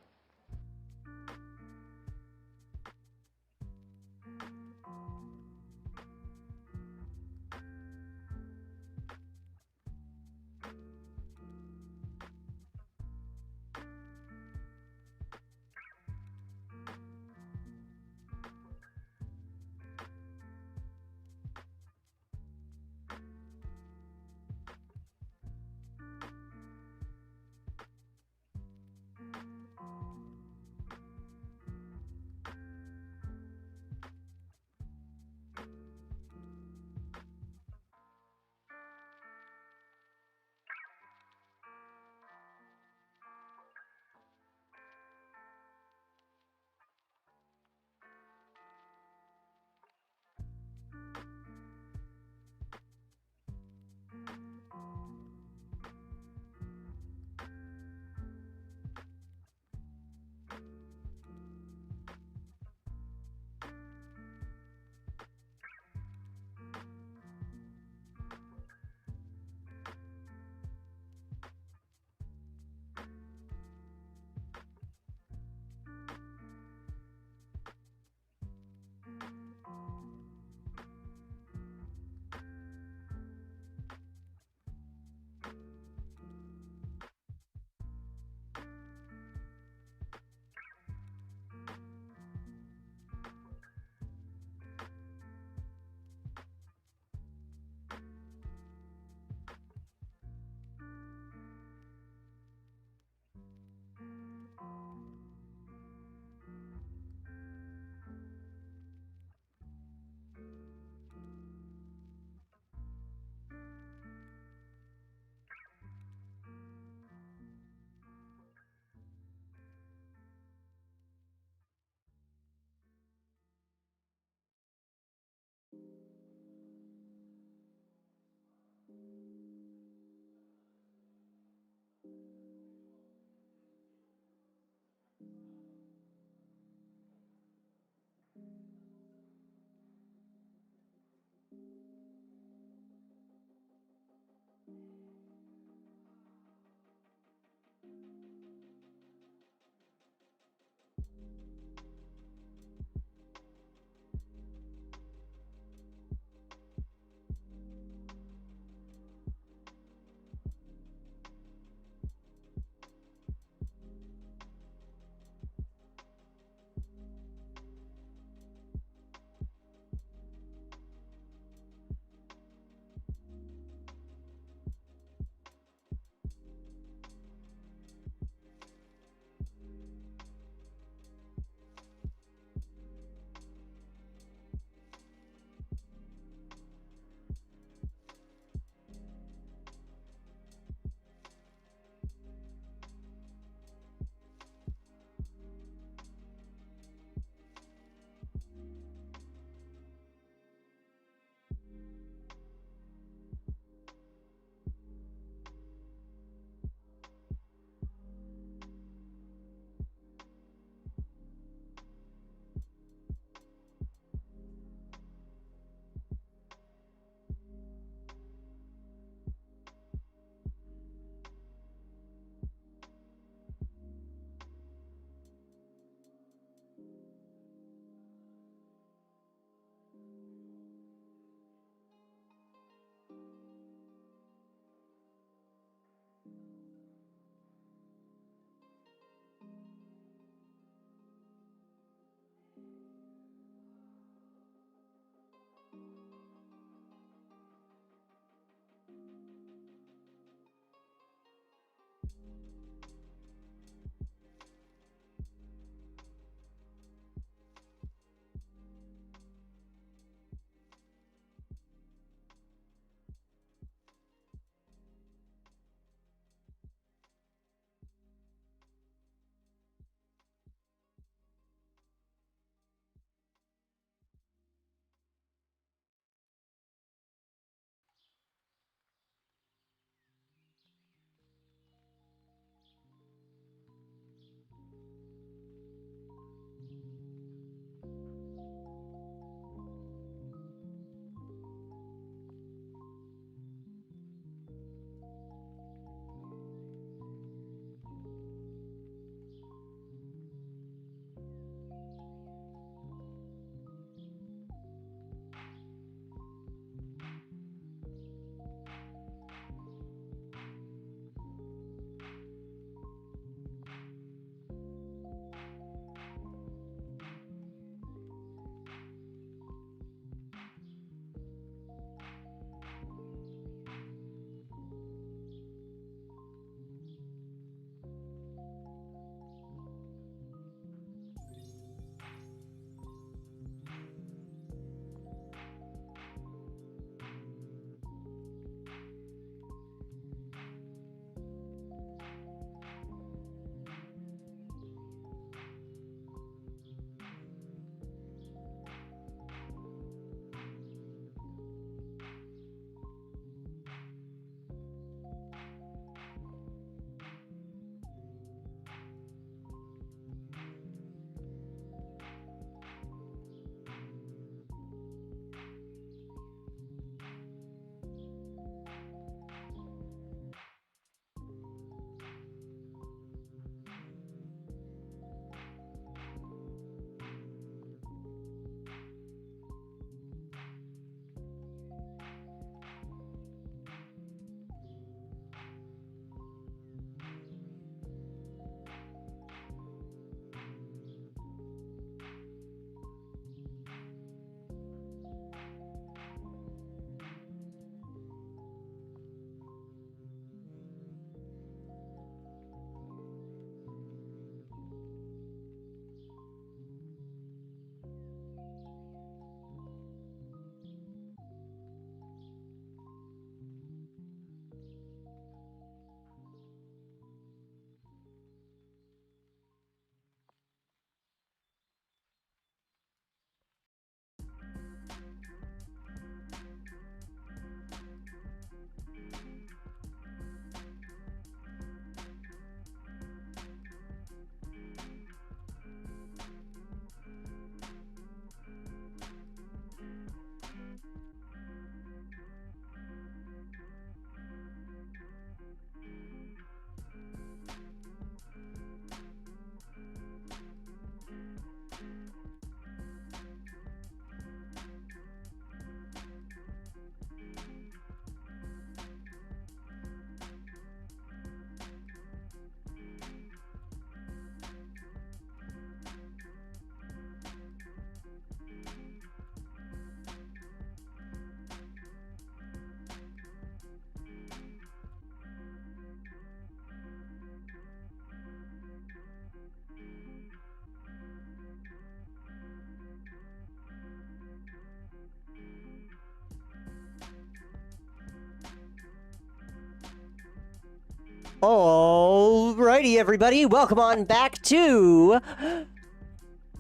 Alrighty, everybody, welcome on back to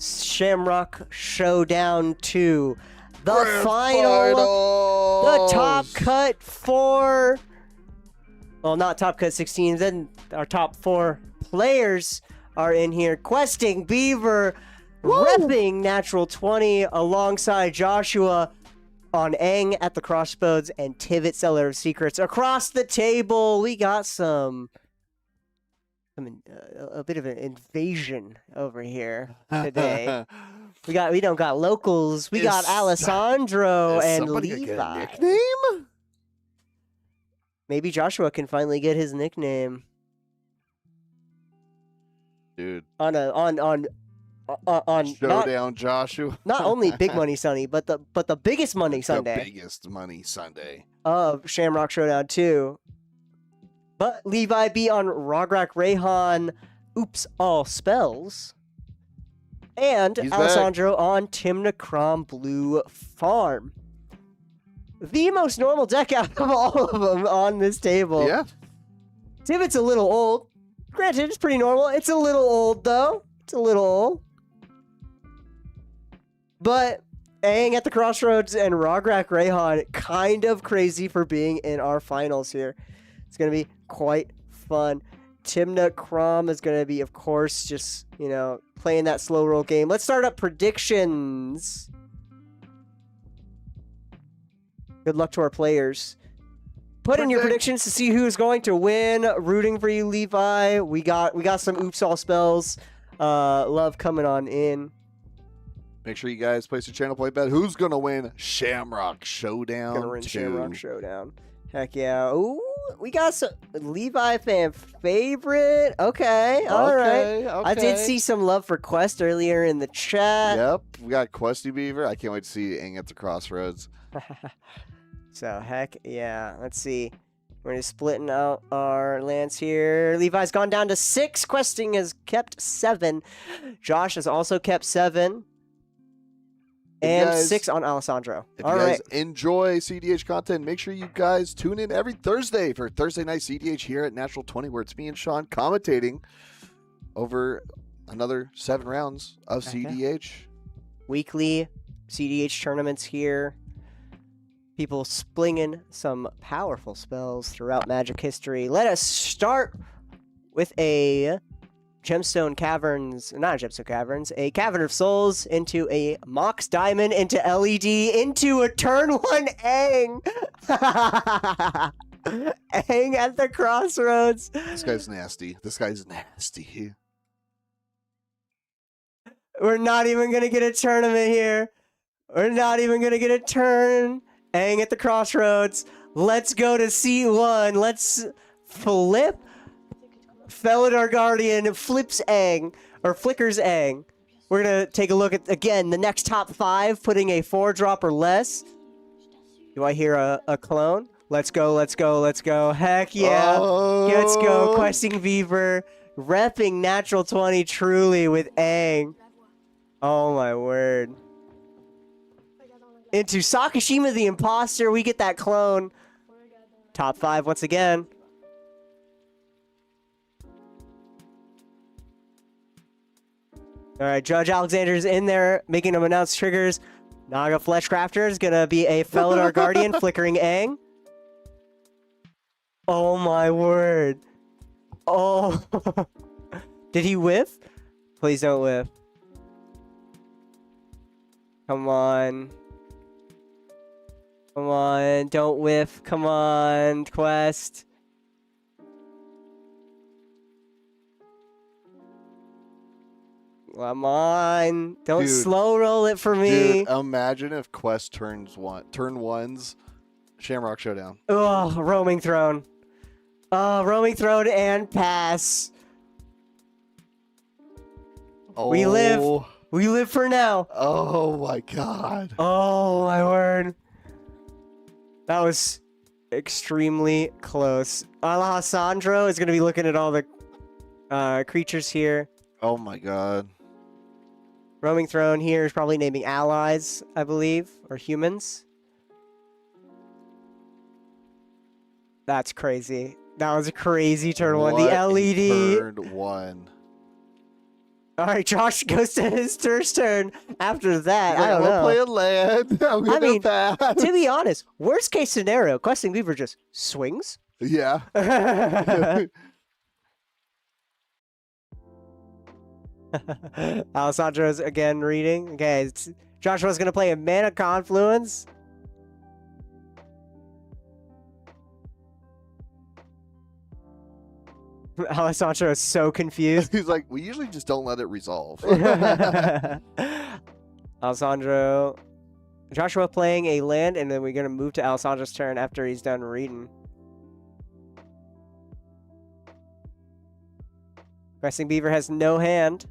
Shamrock Showdown 2. The Grand final, the top finals! cut 4. Well, not top cut 16, then our top 4 players are in here. Questing Beaver, repping Natural 20 alongside Joshua on Aang at the Crossroads and Tivit, Seller of Secrets. Across the table, we got a bit of an invasion over here today. we don't got locals. We got Alessandro Is and somebody gonna Levi. get a nickname? Maybe Joshua can finally get his nickname Dude. on Showdown Joshua. not only Big Money Sunday, but the biggest money Sunday. The biggest money Sunday. Of Shamrock Showdown 2. But Levi be on Rograk Rayhan, Oops All Spells. And He's Alessandro on Timna Crom Blue Farm. The most normal deck out of all of them on this table. Yeah. Tivit's a little old. Granted, it's pretty normal. It's a little old, though. It's a little old. But Aang at the Crossroads and Rograk Rayhan, kind of crazy for being in our finals here. It's going to be quite fun. Timna Crom is going to be, of course, just, playing that slow roll game. Let's start up predictions. Good luck to our players. Put in your predictions to see who's going to win. Rooting for you, Levi. We got some Oops All Spells. Love coming on in. Make sure you guys place your channel play bet. Who's gonna win Shamrock Showdown? Gonna win 2? Shamrock Showdown. Heck yeah. Ooh, we got some Levi fan favorite. Okay, all right. I did see some love for Quest earlier in the chat. Yep, we got Questy Beaver. I can't wait to see Aang at the Crossroads. So, heck yeah. Let's see. We're just splitting out our lands here. Levi's gone down to 6. Questing has kept 7. Josh has also kept 7. And 6 on Alessandro. If you guys enjoy CDH content, make sure you guys tune in every Thursday for Thursday Night CDH here at Natural 20, where it's me and Sean commentating over another 7 rounds of CDH. Weekly CDH tournaments here. People splinging some powerful spells throughout Magic history. Let us start with a Gemstone Caverns, not a Gemstone Caverns, a Cavern of Souls into a Mox Diamond into LED into a turn 1 Aang. Aang at the Crossroads. This guy's nasty. This guy's nasty. We're not even going to get a tournament here. We're not even going to get a turn. Aang at the Crossroads. Let's go to C1. Let's flip. Felidar Guardian flips Aang, or flickers Aang. We're going to take a look at, again, the next top 5, putting a 4-drop or less. Do I hear a clone? Let's go, let's go, let's go. Heck yeah. Oh. Let's go. Questing Beaver, repping Natural 20 truly with Aang. Oh my word. Into Sakashima the Imposter, we get that clone. Top 5 once again. All right, Judge Alexander's in there, making him announce triggers. Naga Fleshcrafter is going to be a Felidar Guardian, flickering Aang. Oh, my word. Oh. Did he whiff? Please don't whiff. Come on. Come on, don't whiff. Come on, Quest. Come on. Don't slow roll it for me. Dude, imagine if Quest turn 1s Shamrock Showdown. Oh, Roaming Throne. Oh, Roaming Throne and pass. Oh. We live for now. Oh my god. Oh my word. That was extremely close. Alessandro is going to be looking at all the creatures here. Oh my god. Roaming Throne here is probably naming allies, I believe, or humans. That's crazy. That was a crazy turn one. The What a LED. Turn one. All right, Josh goes to his first turn. After that, He's like, I don't I'm gonna know. play a land. I'm gonna mean, pass. To be honest, worst case scenario, Questing Beaver just swings. Yeah. Alessandro's again reading. Okay, Joshua's gonna play a Mana Confluence. Alessandro is so confused. He's like, we usually just don't let it resolve. Alessandro. Joshua playing a land, and then we're gonna move to Alessandro's turn after he's done reading. Questing Beaver has no hand.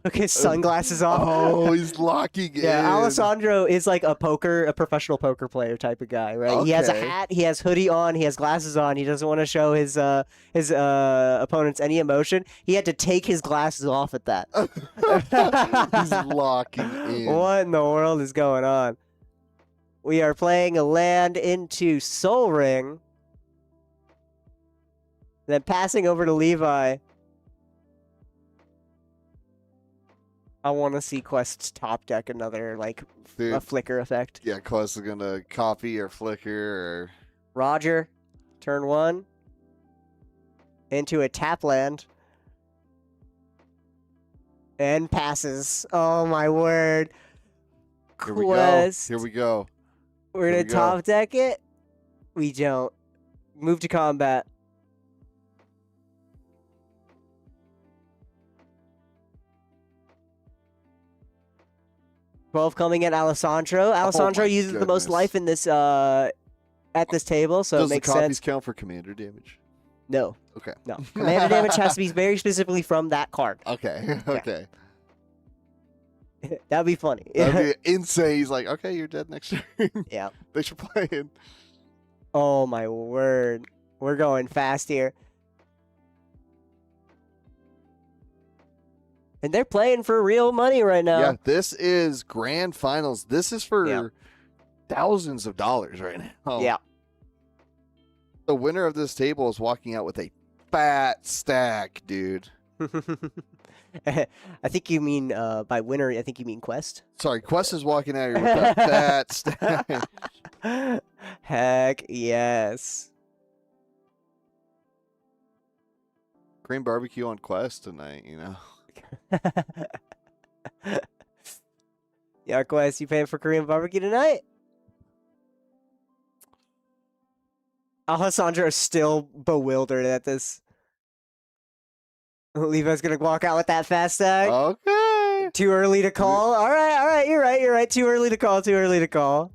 Took his sunglasses off. Oh, he's locking in. Yeah, Alessandro is like a professional poker player type of guy, right? He has a Okay. hat, he has hoodie on, he has glasses on. He doesn't want to show his opponents any emotion. He had to take his glasses off at that. He's locking in. What in the world is going on? We are playing a land into Soul Ring, then passing over to Levi. I want to see Quest's top deck another, like, Dude, a flicker effect. yeah, Quest is gonna copy or flicker or Roger, turn one, into a tap land, and passes. Oh my word. here we go. Quest. Here we go. We're Here gonna we go. top deck it. We don't. Move to combat. Twelve coming at Alessandro. Alessandro my uses the most goodness. life in this at this table, so Does it makes the copies sense. count for commander damage? No, Okay. no. Commander damage has to be very specifically from that card. Okay. Okay. That'd be funny. That'd be insane. He's like, okay, you're dead next turn. Yeah. Thanks for playing. Oh my word. We're going fast here. And they're playing for real money right now. Yeah, this is grand finals. This is for Yeah. thousands of dollars right now. Yeah. The winner of this table is walking out with a fat stack, dude. I think you mean by winner. I think you mean Quest. Sorry, Quest is walking out here with a fat stack. Heck yes. Korean barbecue on Quest tonight, you know. Yeah, Quest, you paying for Korean barbecue tonight? Alessandro is still bewildered at this. Levi's gonna walk out with that fast stack. Okay. Too early to call. All right. You're right. Too early to call.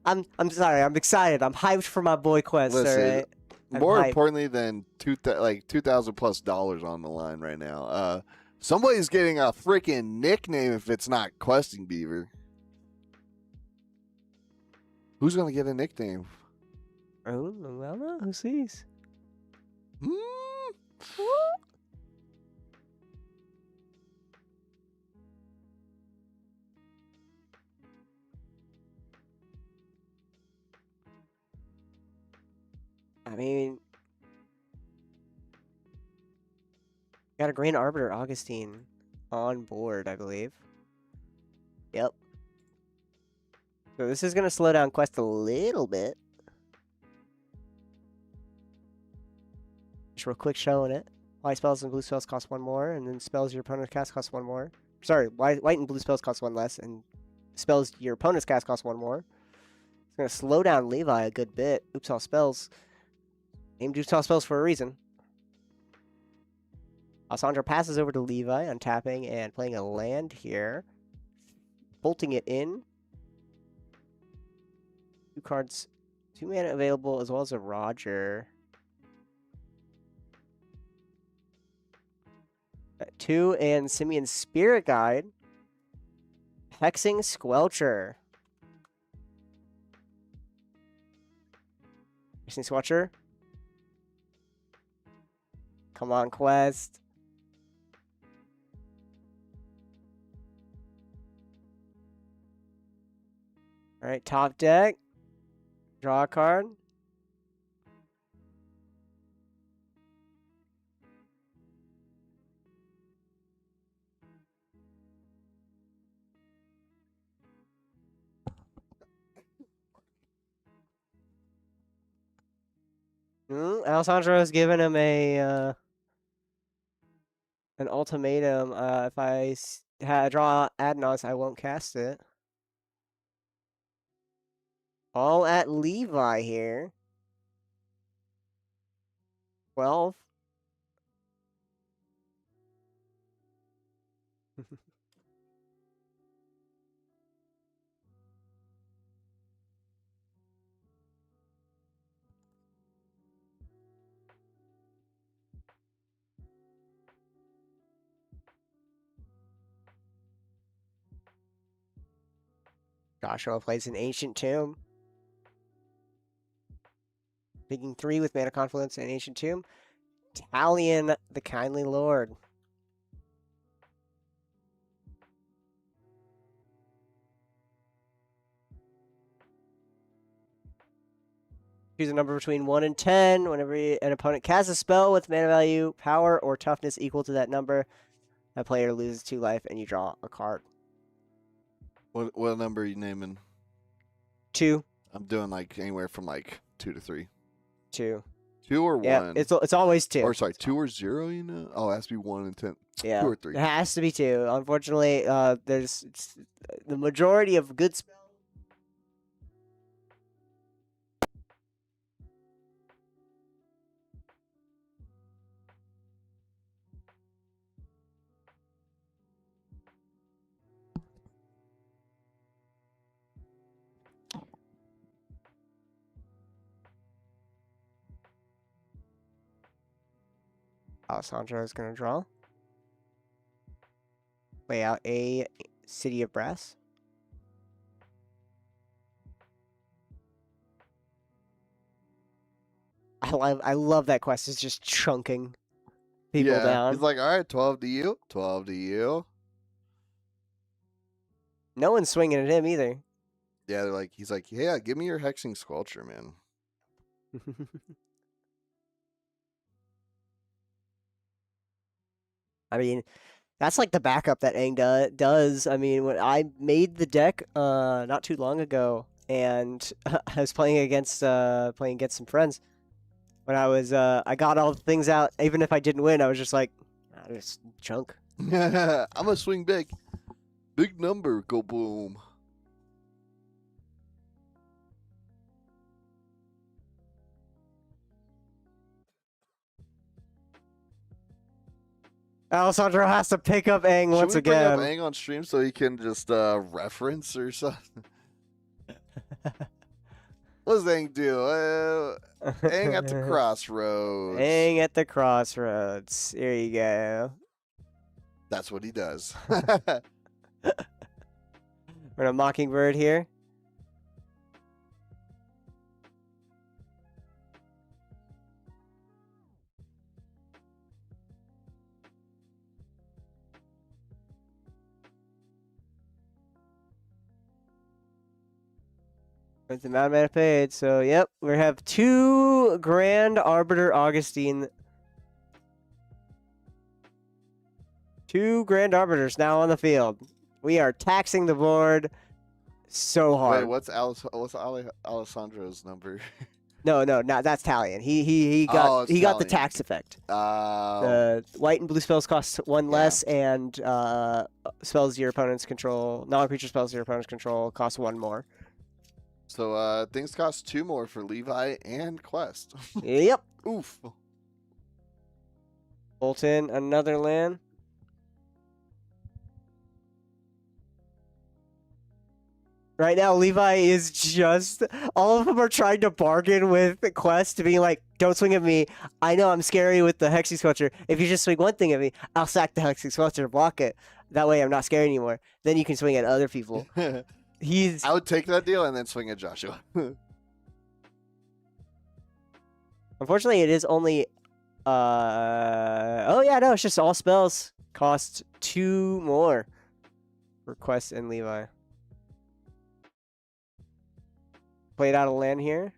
I'm sorry. I'm excited. I'm hyped for my boy Quest. Listen, all right. I'm More hyped. importantly than $2,000+ on the line right now. Somebody's getting a freaking nickname if it's not Questing Beaver. Who's gonna get a nickname? Oh, I don't know. Who sees? Hmm? I mean, got a Grand Arbiter Augustine on board, I believe. Yep. So this is gonna slow down Quest a little bit. Just real quick showing it. White spells and blue spells cost one more, and then spells your opponent cast cost one more. Sorry, white and blue spells cost one less, and spells your opponent's cast cost one more. It's gonna slow down Levi a good bit. Oops, all spells. Named Oops, all spells for a reason. Alessandro passes over to Levi, untapping and playing a land here. Bolting it in. 2 cards, 2 mana available, as well as a Roger. 2 and Simeon's Spirit Guide. Hexing Squelcher. Hexing Squelcher. Come on, Quest. All right, top deck. Draw a card. Alessandro has given him a an ultimatum. If I draw Adnos, I won't cast it. All at Levi here. 12. Joshua plays an Ancient Tomb. Picking 3 with Mana Confluence and Ancient Tomb. Talion, the Kindly Lord. Choose a number between 1 and 10. Whenever an opponent casts a spell with mana value, power, or toughness equal to that number, that player loses 2 life and you draw a card. What number are you naming? 2. I'm doing like anywhere from like 2 to 3. 2. 2 or 1? Yeah, it's always 2. Or sorry, 2 or 0, you know? Oh, it has to be 1 and 10. Yeah, 2 or 3. It has to be 2. Unfortunately, there's the majority of good spells. Alessandro is going to draw. Lay out a City of Brass. I love that quest. It's just chunking people down. He's like, all right, 12 to you, 12 to you. No one's swinging at him either. Yeah, he's like, yeah, give me your Hexing Sculpture, man. I mean, that's like the backup that Aang does. I mean, when I made the deck not too long ago, and I was playing against some friends. When I got all the things out, even if I didn't win, I was just like, just chunk. I'm gonna swing big. Big number, go boom. Alessandro has to pick up Aang once Should we bring again. up Aang on stream so he can just reference or something? What does Aang do? Aang at the crossroads. Aang at the crossroads. Here you go. That's what he does. We're gonna Mockingbird here. With the amount of mana paid, so yep, we have 2 Grand Arbiter Augustine. 2 Grand Arbiters now on the field. We are taxing the board so hard. Wait, what's Alessandro's number? No, that's Talion. He got the Talion. tax effect. Oh. White and blue spells cost 1 less, and spells your opponent's control, non-creature spells your opponent's control cost 1 more. So things cost 2 more for Levi and Quest. Yep. Oof. Bolton, another land. Right now, Levi is just... All of them are trying to bargain with Quest, being like, don't swing at me. I know I'm scary with the Hexing Sculpture. If you just swing one thing at me, I'll sack the Hexing Sculpture to block it. That way I'm not scared anymore. Then you can swing at other people. I would take that deal and then swing at Joshua. Unfortunately, it is only... Oh, yeah, no, it's just all spells cost 2 more for Quest and Levi. Played out of land here.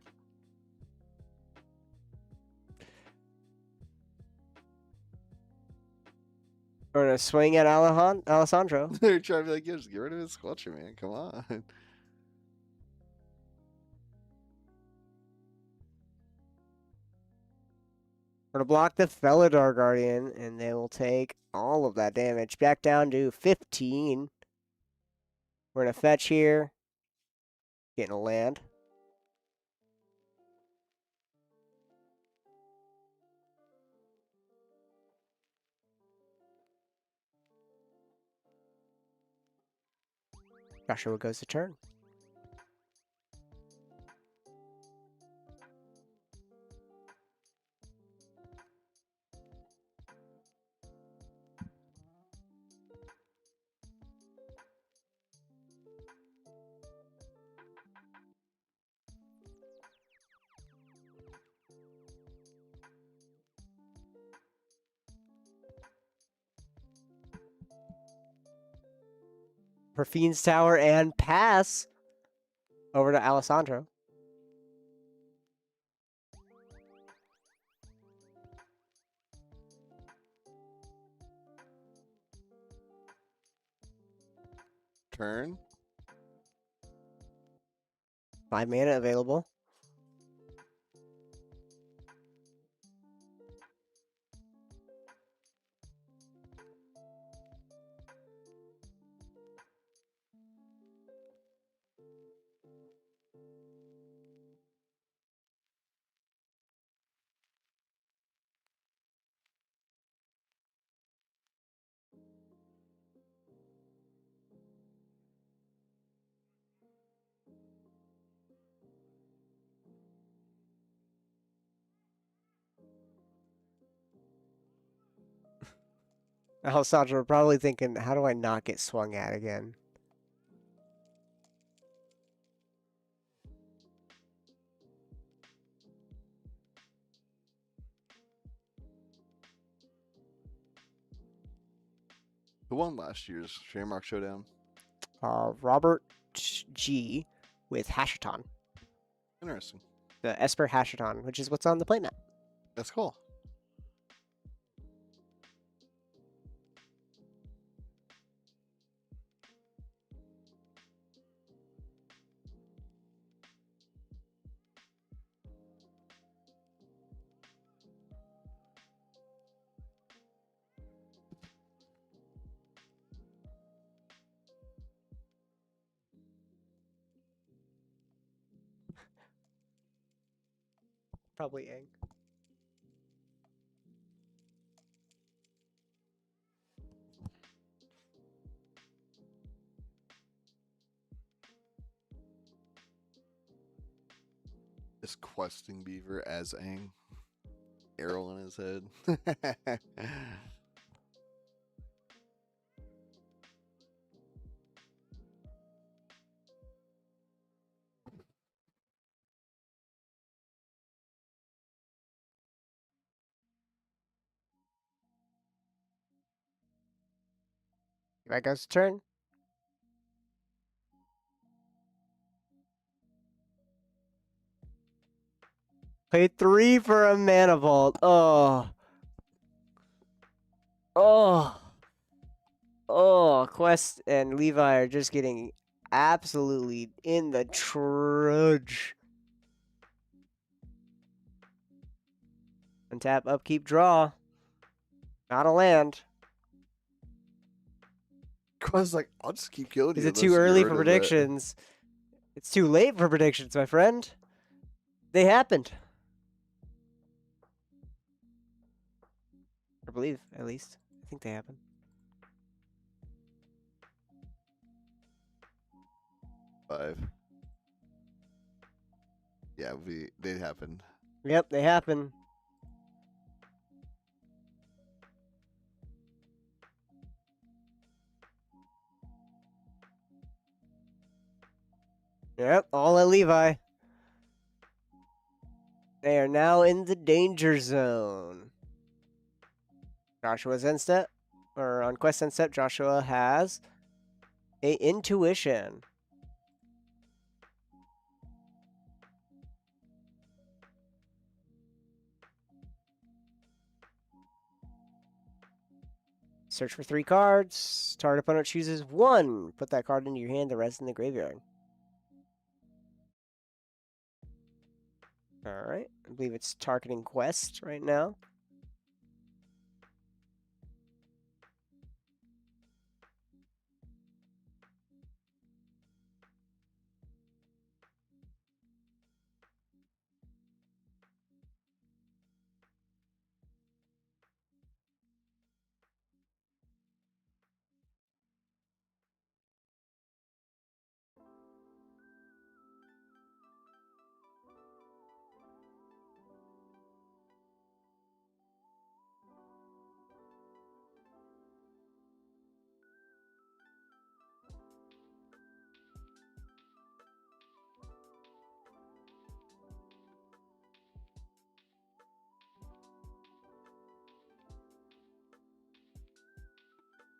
We're gonna swing at Alessandro. They're trying to be like, yeah, just get rid of his squelcher, man. Come on. We're gonna block the Felidar Guardian, and they will take all of that damage. Back down to 15. We're gonna fetch here. Getting a land. Joshua goes to turn. Rafine's Tower and pass over to Alessandro. Turn. 5 mana available. Alessandro probably thinking, how do I not get swung at again? Who won last year's Shamrock Showdown? Robert G with Hashaton. Interesting. The Esper Hashaton, which is what's on the playmat. That's cool. Probably Ang. This questing beaver as Aang. Arrow in his head. That goes to turn. Paid 3 for a mana vault. Oh. Oh. Oh, Quest and Levi are just getting absolutely in the trudge. Untap, upkeep, draw. Not a land. Quest's like, I'll just keep killing you. Is it unless too you get early rid for of that." predictions? It's too late for predictions, my friend. They happened. I believe, at least. I think they happened. Five. Yeah, they happened. Yep, they happened. Yep, all at Levi. They are now in the danger zone. Joshua's end step, or on Quest end step, Joshua has a intuition. Search for 3 cards. Target opponent chooses 1. Put that card into your hand, the rest in the graveyard. Alright. I believe it's targeting Quest right now.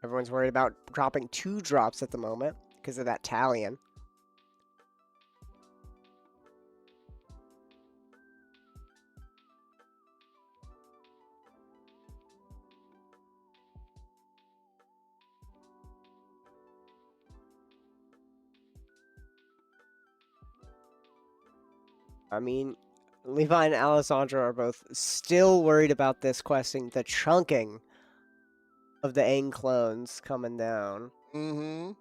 Everyone's worried about dropping 2 drops at the moment because of that Talion. I mean, Levi and Alessandro are both still worried about this questing, the chunking of the Aang clones coming down. Mm-hmm.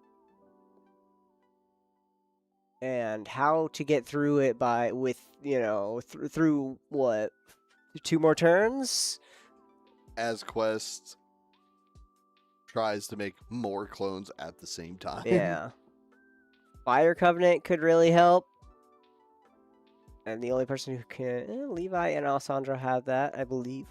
And how to get through it through what? 2 more turns? As Quest tries to make more clones at the same time. Yeah. Fire Covenant could really help. And the only person who can... Levi and Alessandro have that, I believe.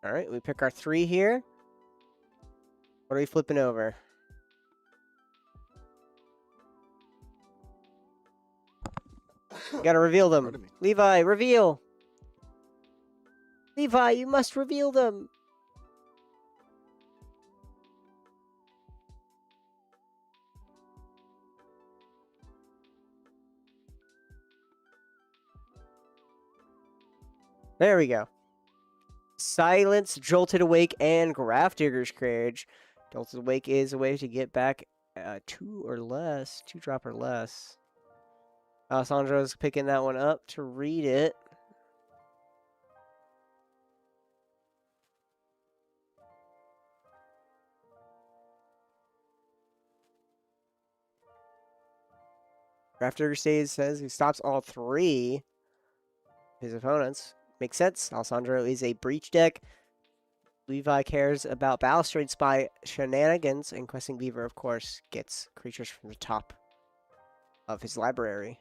All right, we pick our 3 here. What are we flipping over? You gotta reveal them. Pardon me. Levi, reveal! Levi, you must reveal them! There we go. Silence, Jolted Awake, and Grafdigger's Cage. Jolted Awake is a way to get back 2 or less. 2 drop or less. Alessandro's picking that one up to read it. Grafdigger says he stops all 3 his opponents. Makes sense. Alessandro is a breach deck. Levi cares about Balustrade Spy shenanigans, and Questing Beaver, of course, gets creatures from the top of his library.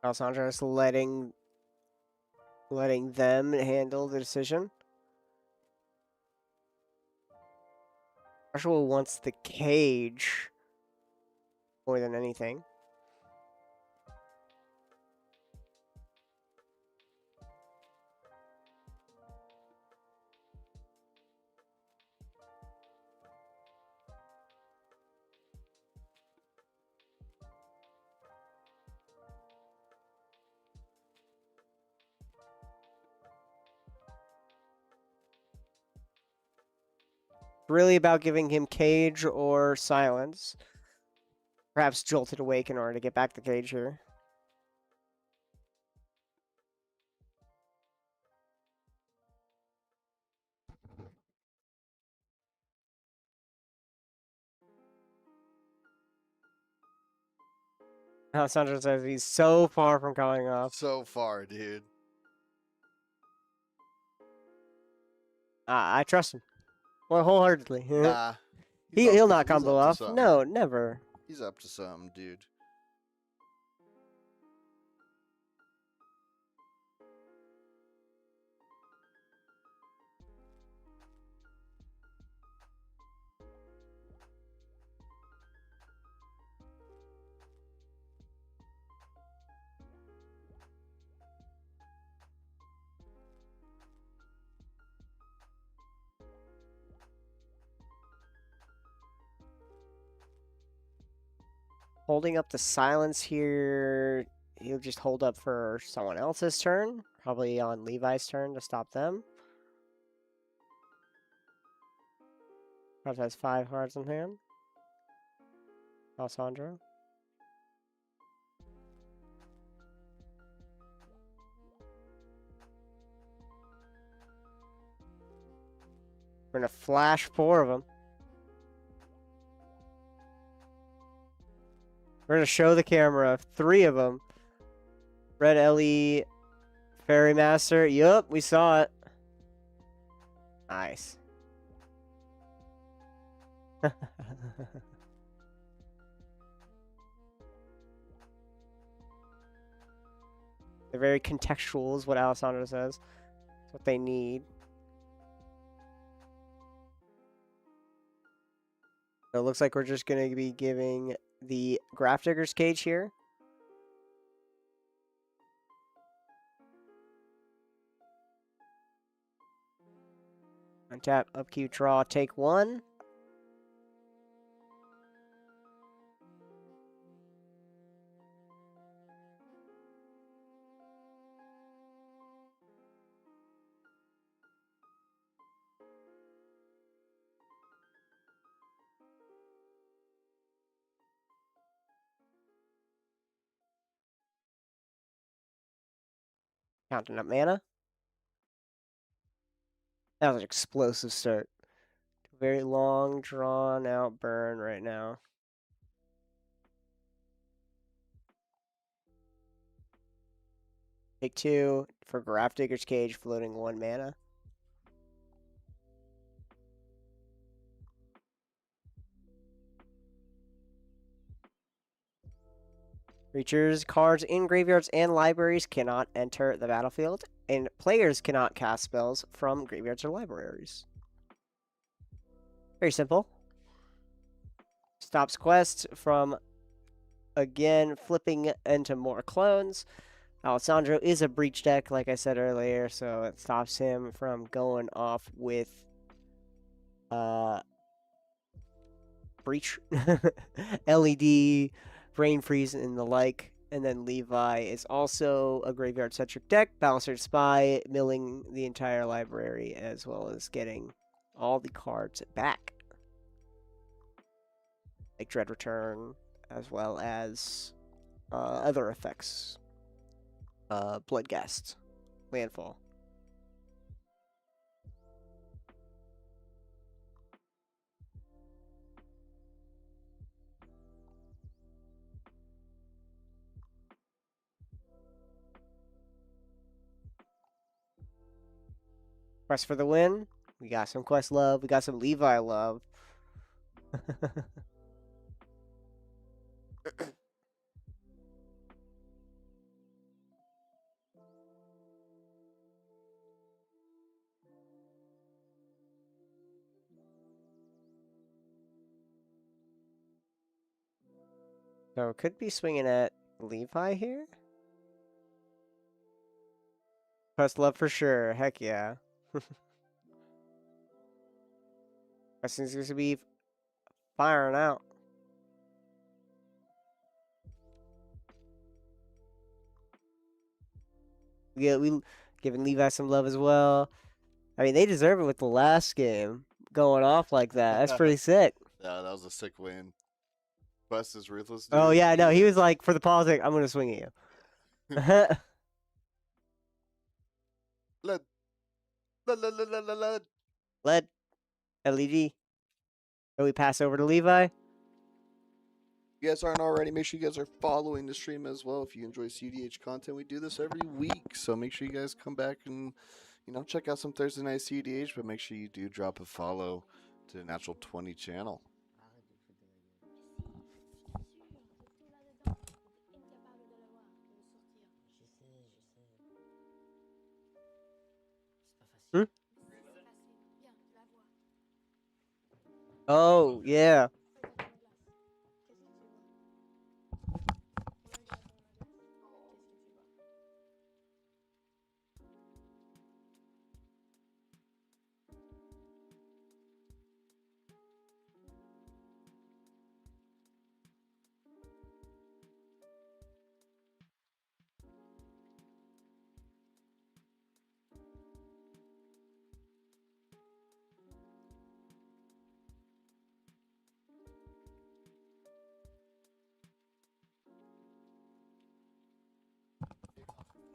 Alessandro is letting them handle the decision. Marshall wants the cage more than anything. Really about giving him cage or silence. Perhaps Jolted Awake in order to get back the cage here. Alessandro says he's so far from going off. So far, dude. I trust him. Well, wholeheartedly. Nah. He'll not he's combo up to off. something. No, never. He's up to something, dude. Holding up the silence here. He'll just hold up for someone else's turn. Probably on Levi's turn to stop them. Perhaps has 5 cards in hand. Alessandro. We're gonna flash 4 of them. We're gonna show the camera 3 of them. Red Ellie, Fairy Master. Yup, we saw it. Nice. They're very contextual, is what Alessandro says. It's what they need. So it looks like we're just going to be giving the Grafdigger's Cage here. Untap, upkeep, draw, take 1. Counting up mana. That was an explosive start. Very long, drawn out burn right now. Take 2 for Grafdigger's Cage, floating 1 mana. Creatures, cards in graveyards and libraries cannot enter the battlefield, and players cannot cast spells from graveyards or libraries. Very simple. Stops Quest from, again, flipping into more clones. Alessandro is a breach deck, like I said earlier, so it stops him from going off with breach, LED, brain freeze, and the like. And then Levi is also a graveyard-centric deck. Balancer Spy, milling the entire library, as well as getting all the cards back. Like Dread Return, as well as other effects. Bloodghast, Landfall. Quest for the win. We got some Quest love. We got some Levi love. So could be swinging at Levi here. Quest love for sure. Heck yeah. I think it's going to be firing out. Yeah, we giving Levi some love as well. I mean, they deserve it with the last game going off like that. That's pretty sick. Yeah, that was a sick win. Quest is ruthless, dude. Oh yeah, no, he was like, for the politics, I'm gonna swing at you. Let Led LED. So we pass over to Levi. If you guys aren't already, make sure you guys are following the stream as well. If you enjoy CEDH content, we do this every week, so make sure you guys come back and check out some Thursday Night CEDH, but make sure you do drop a follow to the Natural 20 channel. Hmm? Oh, yeah.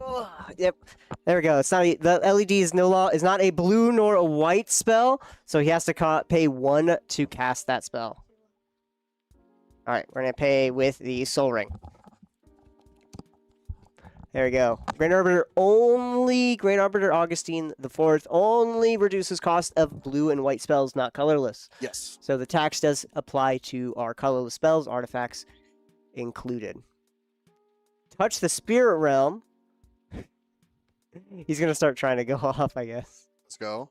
Oh, yep. There we go. It's not the LED is is not a blue nor a white spell, so he has to pay 1 to cast that spell. All right, we're gonna pay with the Soul Ring. There we go. Grand Arbiter Augustine the Fourth only reduces cost of blue and white spells, not colorless. Yes. So the tax does apply to our colorless spells, artifacts included. Touch the Spirit Realm. He's gonna start trying to go off, I guess. Let's go.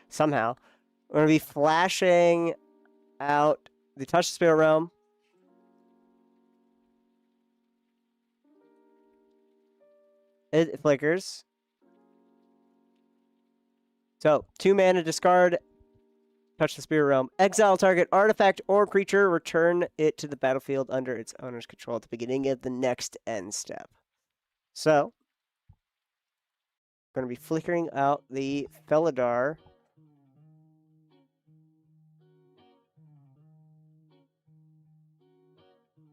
Somehow we're gonna be flashing out the Touch the Spirit Realm. It flickers. So 2 mana, discard. Touch the Spirit Realm. Exile target artifact or creature. Return it to the battlefield under its owner's control at the beginning of the next end step. So going to be flickering out the Felidar.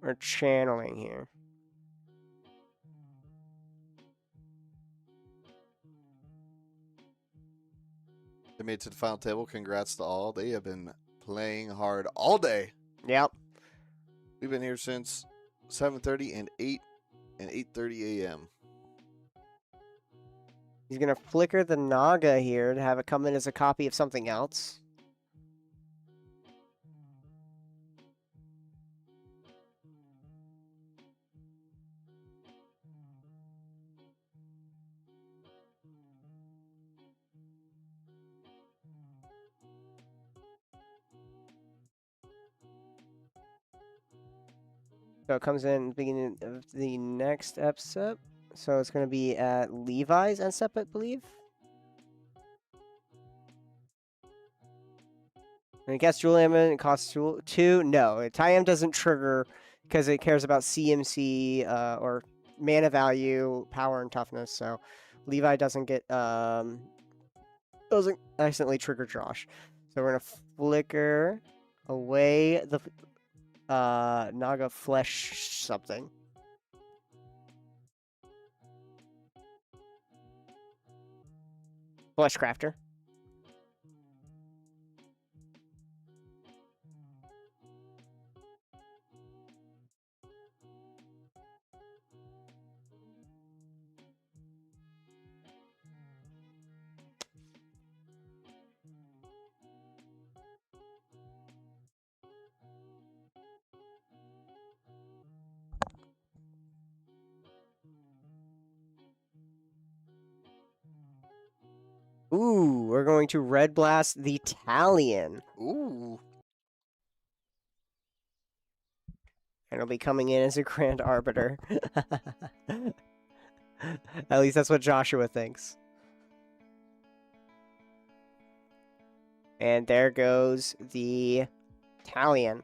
Or channeling here. They made it to the final table. Congrats to all. They have been playing hard all day. Yep. We've been here since 7:30 and 8:30 a.m. He's going to flicker the Naga here to have it come in as a copy of something else. So it comes in at the beginning of the next episode. So it's going to be at Levi's end step, I believe. And it gets Jewel Amulet, it costs 2. No, Tie-Am doesn't trigger because it cares about CMC or mana value, power, and toughness. So Levi doesn't get doesn't accidentally trigger Josh. So we're gonna flicker away the Naga flesh something. Flesh crafter. Ooh, we're going to Red Blast the Talion. Ooh. And it'll be coming in as a Grand Arbiter. At least that's what Joshua thinks. And there goes the Talion.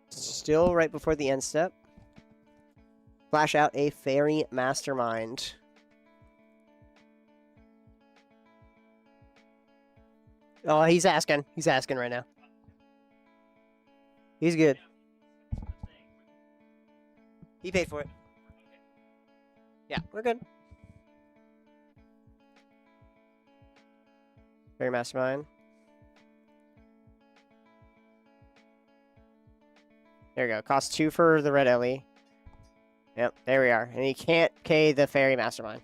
Still right before the end step. Flash out a Fairy Mastermind. Oh, he's asking. He's asking right now. He's good. He paid for it. Yeah, we're good. Fairy Mastermind. There you go. Cost 2 for the red Ellie. Yep, there we are. And he can't K the fairy mastermind.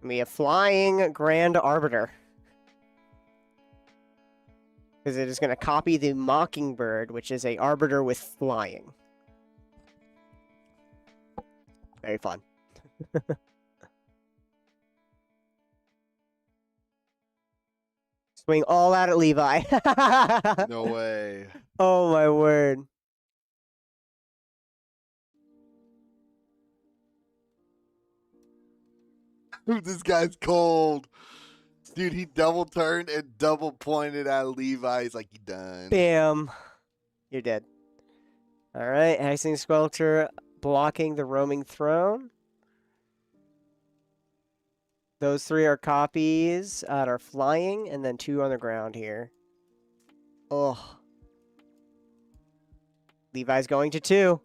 Be a flying Grand Arbiter. Because it is going to copy the Mockingbird, which is a Arbiter with flying. Very fun. Swing all out at Levi. No way. Oh my word. This guy's cold. Dude, he double turned and double pointed at Levi. He's like, you done. Bam. You're dead. Alright, Hexing Sculptor blocking the roaming throne. Those 3 are copies that are flying, and then 2 on the ground here. Oh. Levi's going to 2.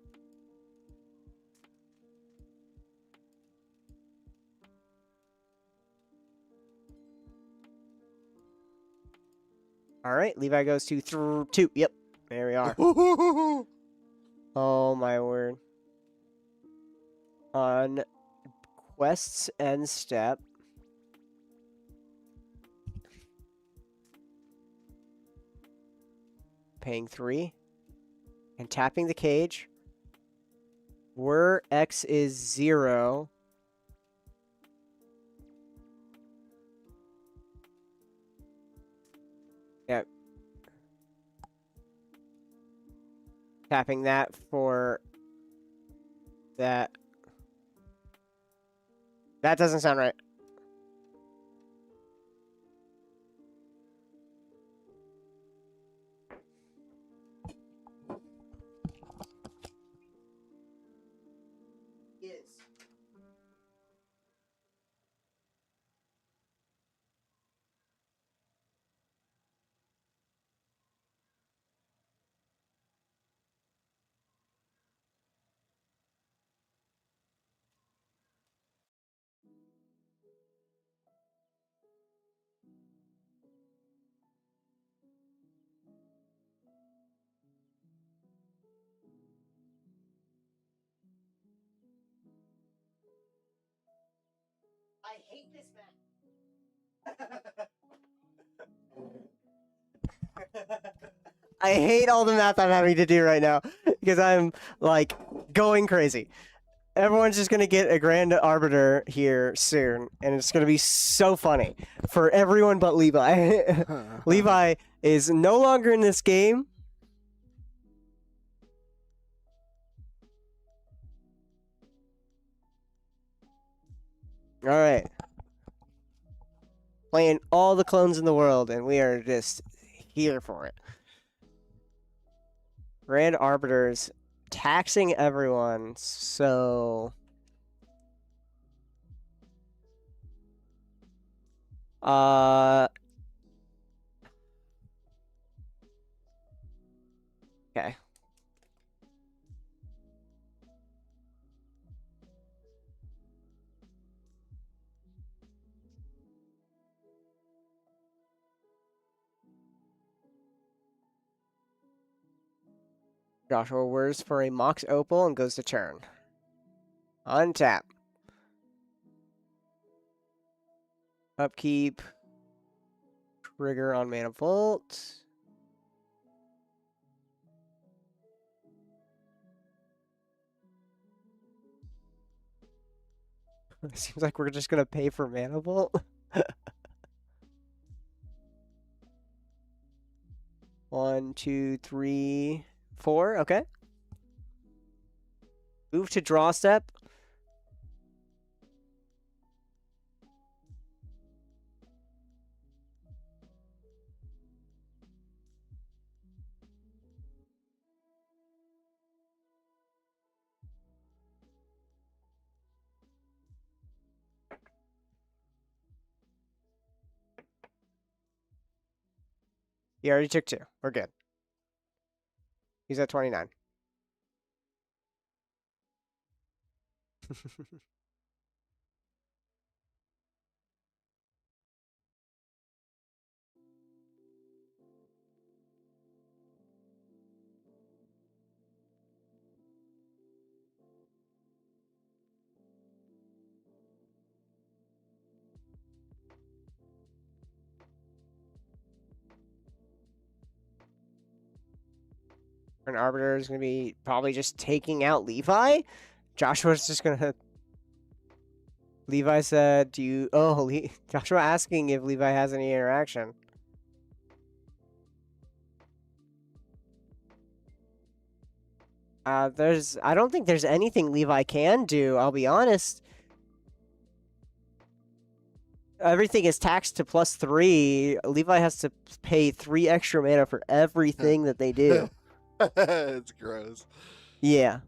Alright, Levi goes to 2. Yep, there we are. Oh my word. On quests end step. Paying 3. And tapping the cage. Where X is 0. Yep. Tapping that for that. That doesn't sound right. Yes. I hate this map. I hate all the math I'm having to do right now because I'm like going crazy. Everyone's just gonna get a Grand Arbiter here soon, and it's gonna be so funny for everyone but Levi. Levi is no longer in this game. All right. Playing all the clones in the world, and we are just here for it. Grand Arbiters taxing everyone, so... Okay. Joshua whirs for a Mox Opal and goes to turn. Untap. Upkeep. Trigger on Mana Vault. Seems like we're just gonna pay for Mana Vault. 1, 2, 3, 4. Okay. Move to draw step. He already took 2. We're good. He's at 29. An Arbiter is going to be probably just taking out Levi. Joshua's just going to... Levi said, do you... Oh, Joshua asking if Levi has any interaction. I don't think there's anything Levi can do, I'll be honest. Everything is taxed to +3. Levi has to pay 3 extra mana for everything that they do. It's gross. Yeah.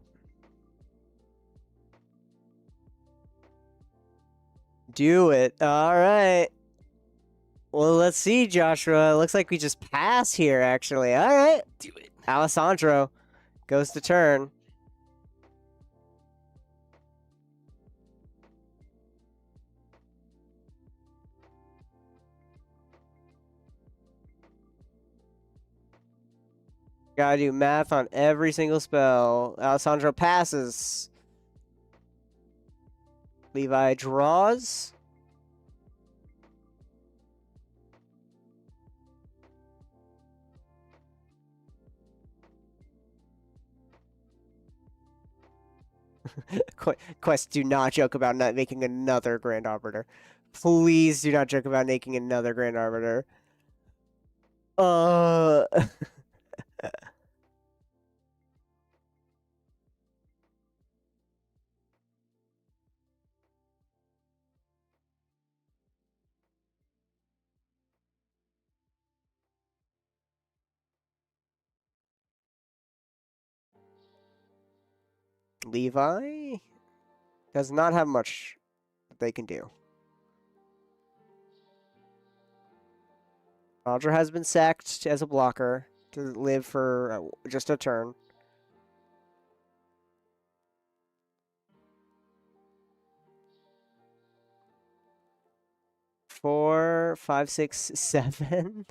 Do it. All right. Well, let's see, Joshua. Looks like we just pass here, actually. All right. Do it. Alessandro goes to turn. Gotta do math on every single spell. Alessandro passes. Levi draws. Quest, do not joke about not making another Grand Arbiter. Please do not joke about making another Grand Arbiter. Levi does not have much that they can do. Roger has been sacked as a blocker to live for just a turn. Four, 5, 6, 7.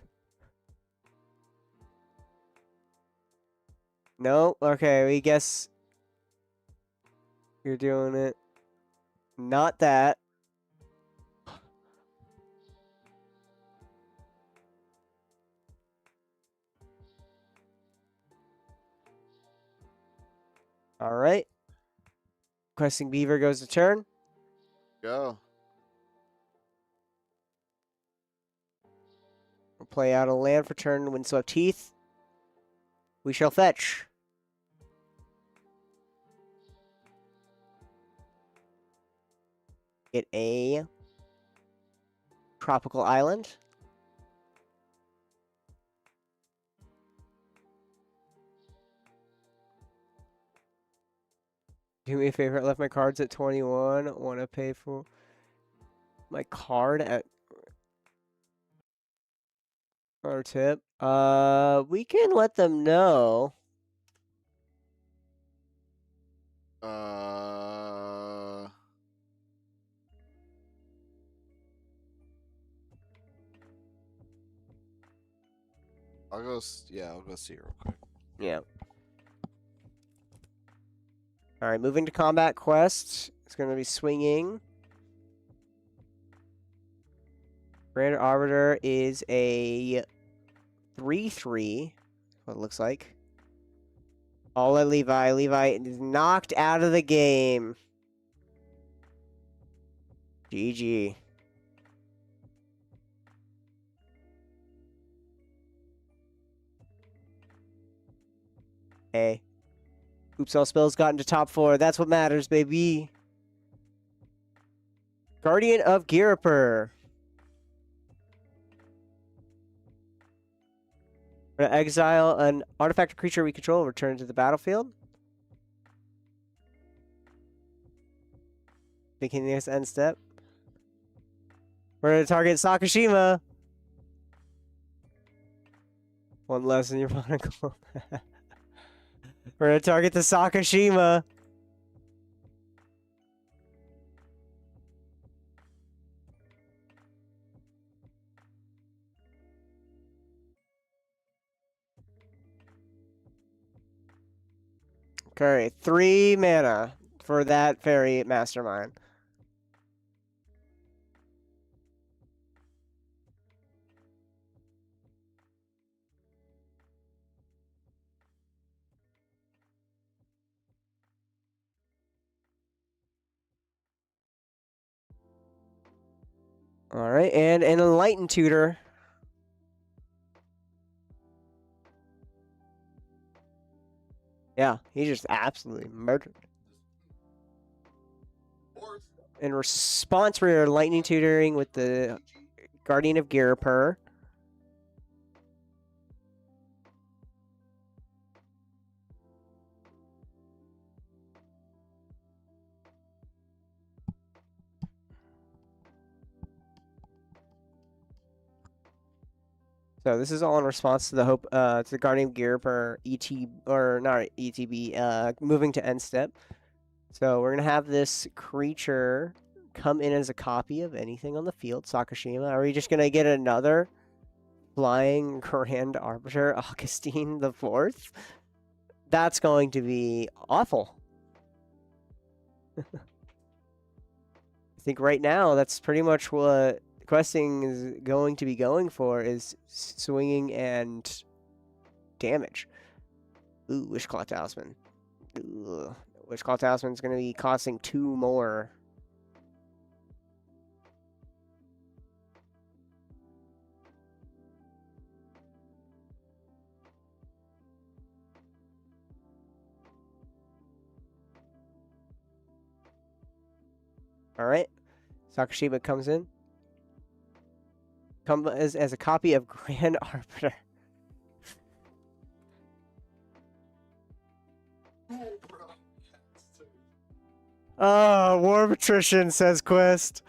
No, okay, we guess you're doing it. Not that. All right. Questing Beaver goes to turn. Go. We'll play out a land for turn, Windswept Heath. We shall fetch. Get a tropical island. Do me a favor, I left my cards at 21. Want to pay for my card at our tip? We can let them know. I'll go see real quick. Yeah. All right, moving to combat quest. It's going to be swinging. Grand Arbiter is a 3/3. What it looks like. All at Levi. Levi is knocked out of the game. GG. Hey. Oops, all spells got into top 4. That's what matters, baby. Guardian of Girapur. We're going to exile an artifact or creature we control, return to the battlefield. Beginning this end step. We're going to target Sakashima. One less in your monocle. We're going to target the Sakashima. Okay, 3 mana for that fairy mastermind. All right, and an enlightened tutor. Yeah, he just absolutely murdered. In response, we're lightning tutoring with the Guardian of Girapur. So this is all in response to the hope to the Guardian of Girapur ET or not ETB moving to end step. So we're gonna have this creature come in as a copy of anything on the field. Sakashima. Are we just gonna get another flying Grand Arbiter Augustine the Fourth? That's going to be awful. I think right now that's pretty much what questing is going to be going for, is swinging and damage. Ooh, Wishclaw Talisman. Ooh. Wishclaw Talisman is going to be costing 2 more. All right. Sakashima comes in. Come as a copy of Grand Arbiter. Oh, War of Attrition, says Quest.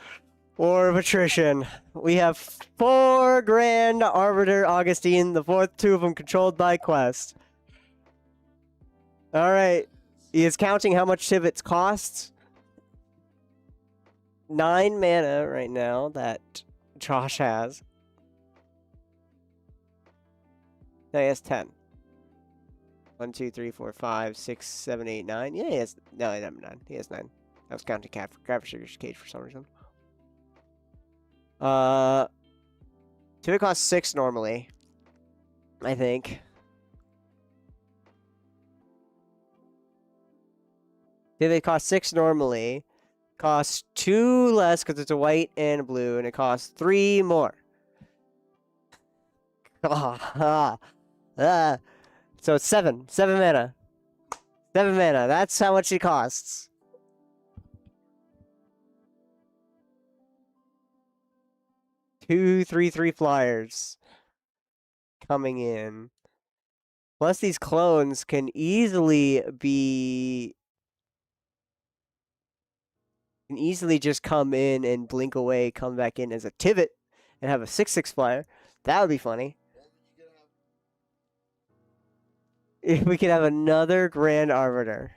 War of Attrition. We have 4 Grand Arbiter Augustine, the fourth, 2 of them controlled by Quest. Alright. He is counting how much Tivits costs. 9 mana right now that Josh has. No, he has 10. 1, 2, 3, 4, 5, 6, 7, 8, 9. Yeah, he has. No, he has 9. He has 9. I was counting Gravedigger's Cage for some reason. Tivit costs 6 normally, I think. Tivit costs 6 normally. Costs 2 less because it's a white and a blue, and it costs 3 more. So it's 7. 7 mana. 7 mana. That's how much it costs. Two 3/3 flyers coming in. Plus, these clones can easily just come in and blink away, come back in as a Tivit, and have a 6/6 flyer. That would be funny. If we could have another Grand Arbiter.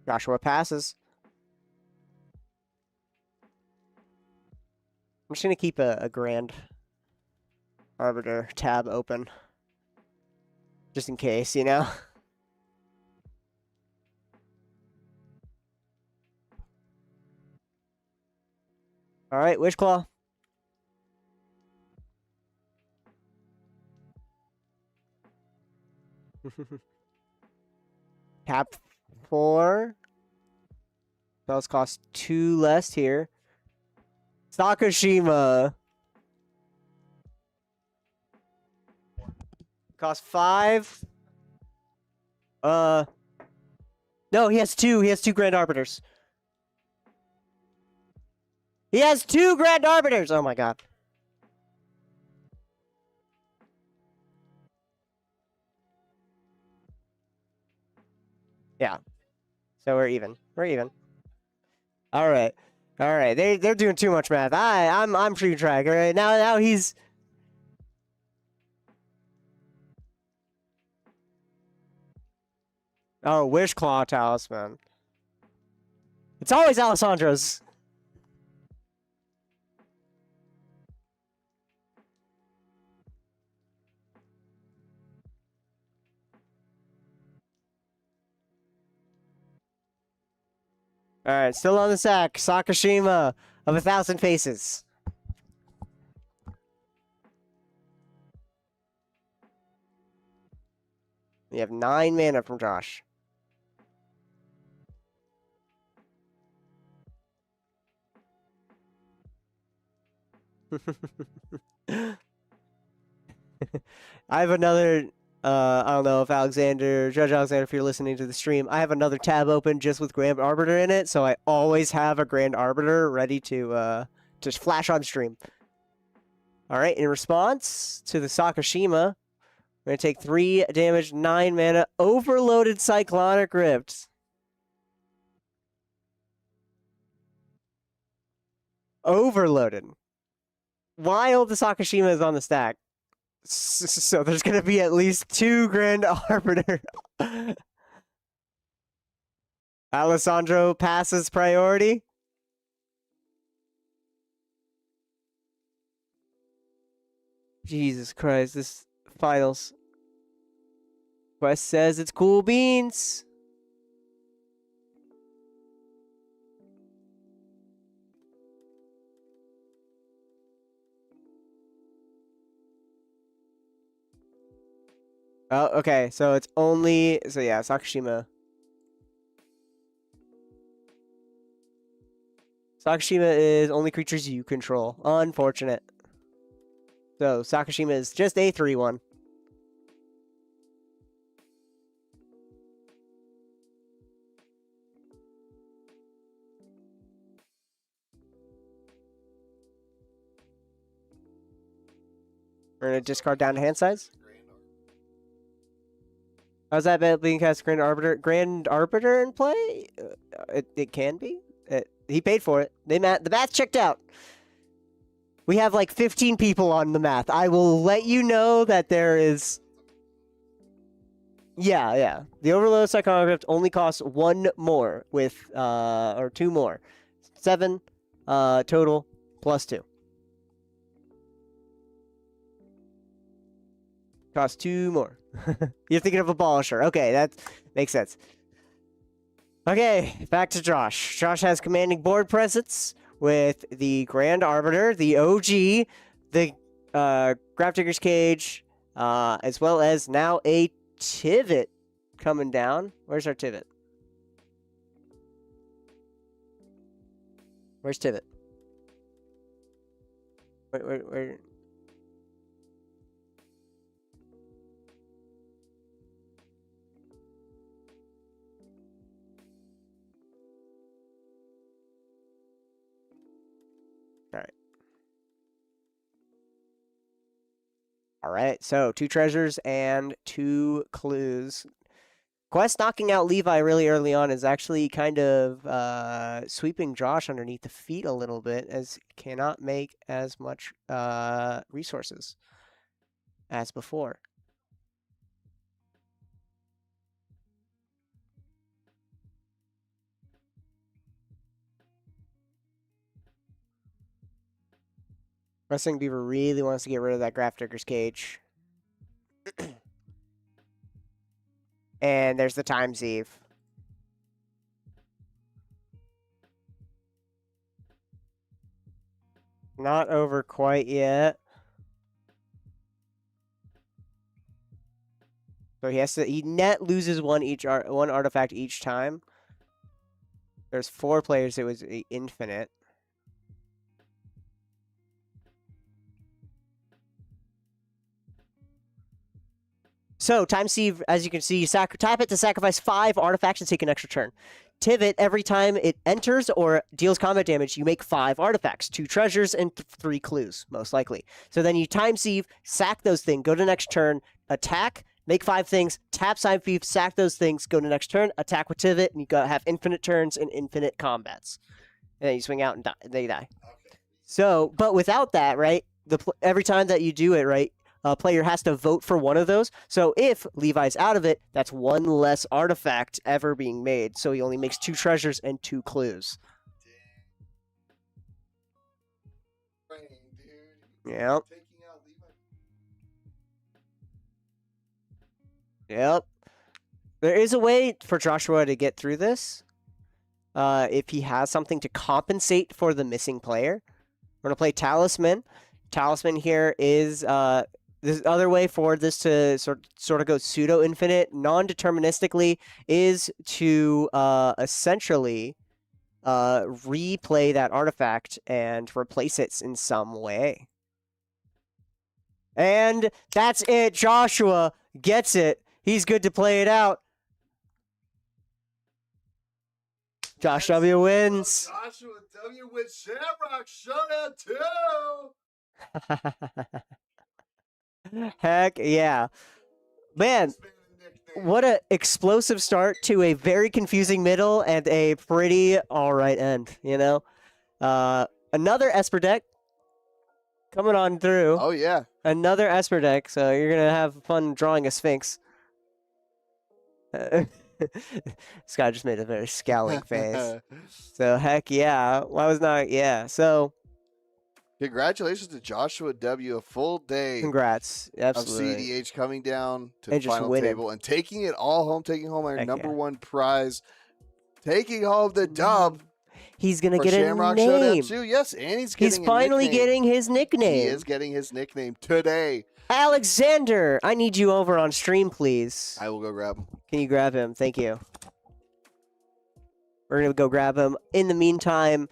Joshua passes. I'm just going to keep a Grand Arbiter tab open. Just in case, you know? Alright, Wishclaw. Tap 4. Spells cost 2 less here. Sakashima. Cost 5. No, he has 2. He has 2 Grand Arbiters. He has 2 Grand Arbiters! Oh my god. Yeah. So we're even. We're even. All right. All right. They're doing too much math. I'm free track. All right. Now he's. Oh, Wishclaw Talisman. It's always Alessandro's. All right, still on the sack. Sakashima of 1,000 Faces. You have 9 mana from Josh. I have another, I don't know if Judge Alexander, if you're listening to the stream, I have another tab open just with Grand Arbiter in it, so I always have a Grand Arbiter ready to just flash on stream. All right, in response to the Sakashima, we're going to take 3 damage, 9 mana, Overloaded Cyclonic Rift. Overloaded. While the Sakashima is on the stack. So there's going to be at least 2 Grand Arbiter. Alessandro passes priority. Jesus Christ, this finals. Quest says it's cool beans. Oh, okay. So it's only... So yeah, Sakashima. Sakashima is only creatures you control. Unfortunate. So Sakashima is just a 3/1. We're going to discard down to hand size. How's that about being cast Grand Arbiter? Grand Arbiter in play? It can be. He paid for it. The math checked out. We have like 15 people on the math. I will let you know that there is... Yeah. The Overload Cyclonic Rift only costs 1 more with, or 2 more. 7 total plus 2. Costs 2 more. You're thinking of Abolisher. Okay, that makes sense. Okay, back to Josh. Josh has commanding board presence with the Grand Arbiter, the OG, the Grafdigger's Cage, as well as now a Tivit coming down. Where's our Tivit? Where's Tivit? Where? All right, so 2 treasures and 2 clues. Quest knocking out Levi really early on is actually kind of sweeping Josh underneath the feet a little bit, as he cannot make as much resources as before. Wrestling Beaver really wants to get rid of that Grafdigger's Cage. And there's the Time's Eve. Not over quite yet. So he net loses one artifact each time. There's 4 players, it was infinite. So, Time Sieve, as you can see, you tap it to sacrifice 5 artifacts and take an extra turn. Tivit, every time it enters or deals combat damage, you make 5 artifacts, 2 treasures, and 3 clues, most likely. So then you Time Sieve, sack those things, go to next turn, attack, make 5 things, tap Time Sieve, sack those things, go to next turn, attack with Tivit, and you have infinite turns and infinite combats. And then you swing out and they die. Okay. So, but without that, right, every time that you do it, right, a player has to vote for one of those. So if Levi's out of it, that's 1 less artifact ever being made. So he only makes 2 treasures and 2 clues. Yep. Yep. There is a way for Joshua to get through this. If he has something to compensate for the missing player. We're going to play Talisman. Talisman here is... this other way for this to sort of go pseudo infinite non-deterministically is to essentially replay that artifact and replace it in some way. And that's it. Joshua gets it. He's good to play it out. Josh W wins. Joshua W with Shamrock Showdown 2. Heck yeah. Man, what an explosive start to a very confusing middle and a pretty alright end, you know? Another Esper deck coming on through. Oh, yeah. Another Esper deck, so you're going to have fun drawing a Sphinx. This guy just made a very scowling face. So, heck yeah. Why was not... Yeah, so... Congratulations to Joshua W. A full day Congrats. Absolutely. of CEDH coming down to And the just final winning. table and taking it all home, taking home our Heck number yeah. one prize, taking home the dub He's going to for get a Shamrock Showdown name. 2. Yes, and he's getting He's finally a nickname. getting his nickname. He is getting his nickname today. Alexander, I need you over on stream, please. I will go grab him. Can you grab him? Thank you. We're going to go grab him. In the meantime,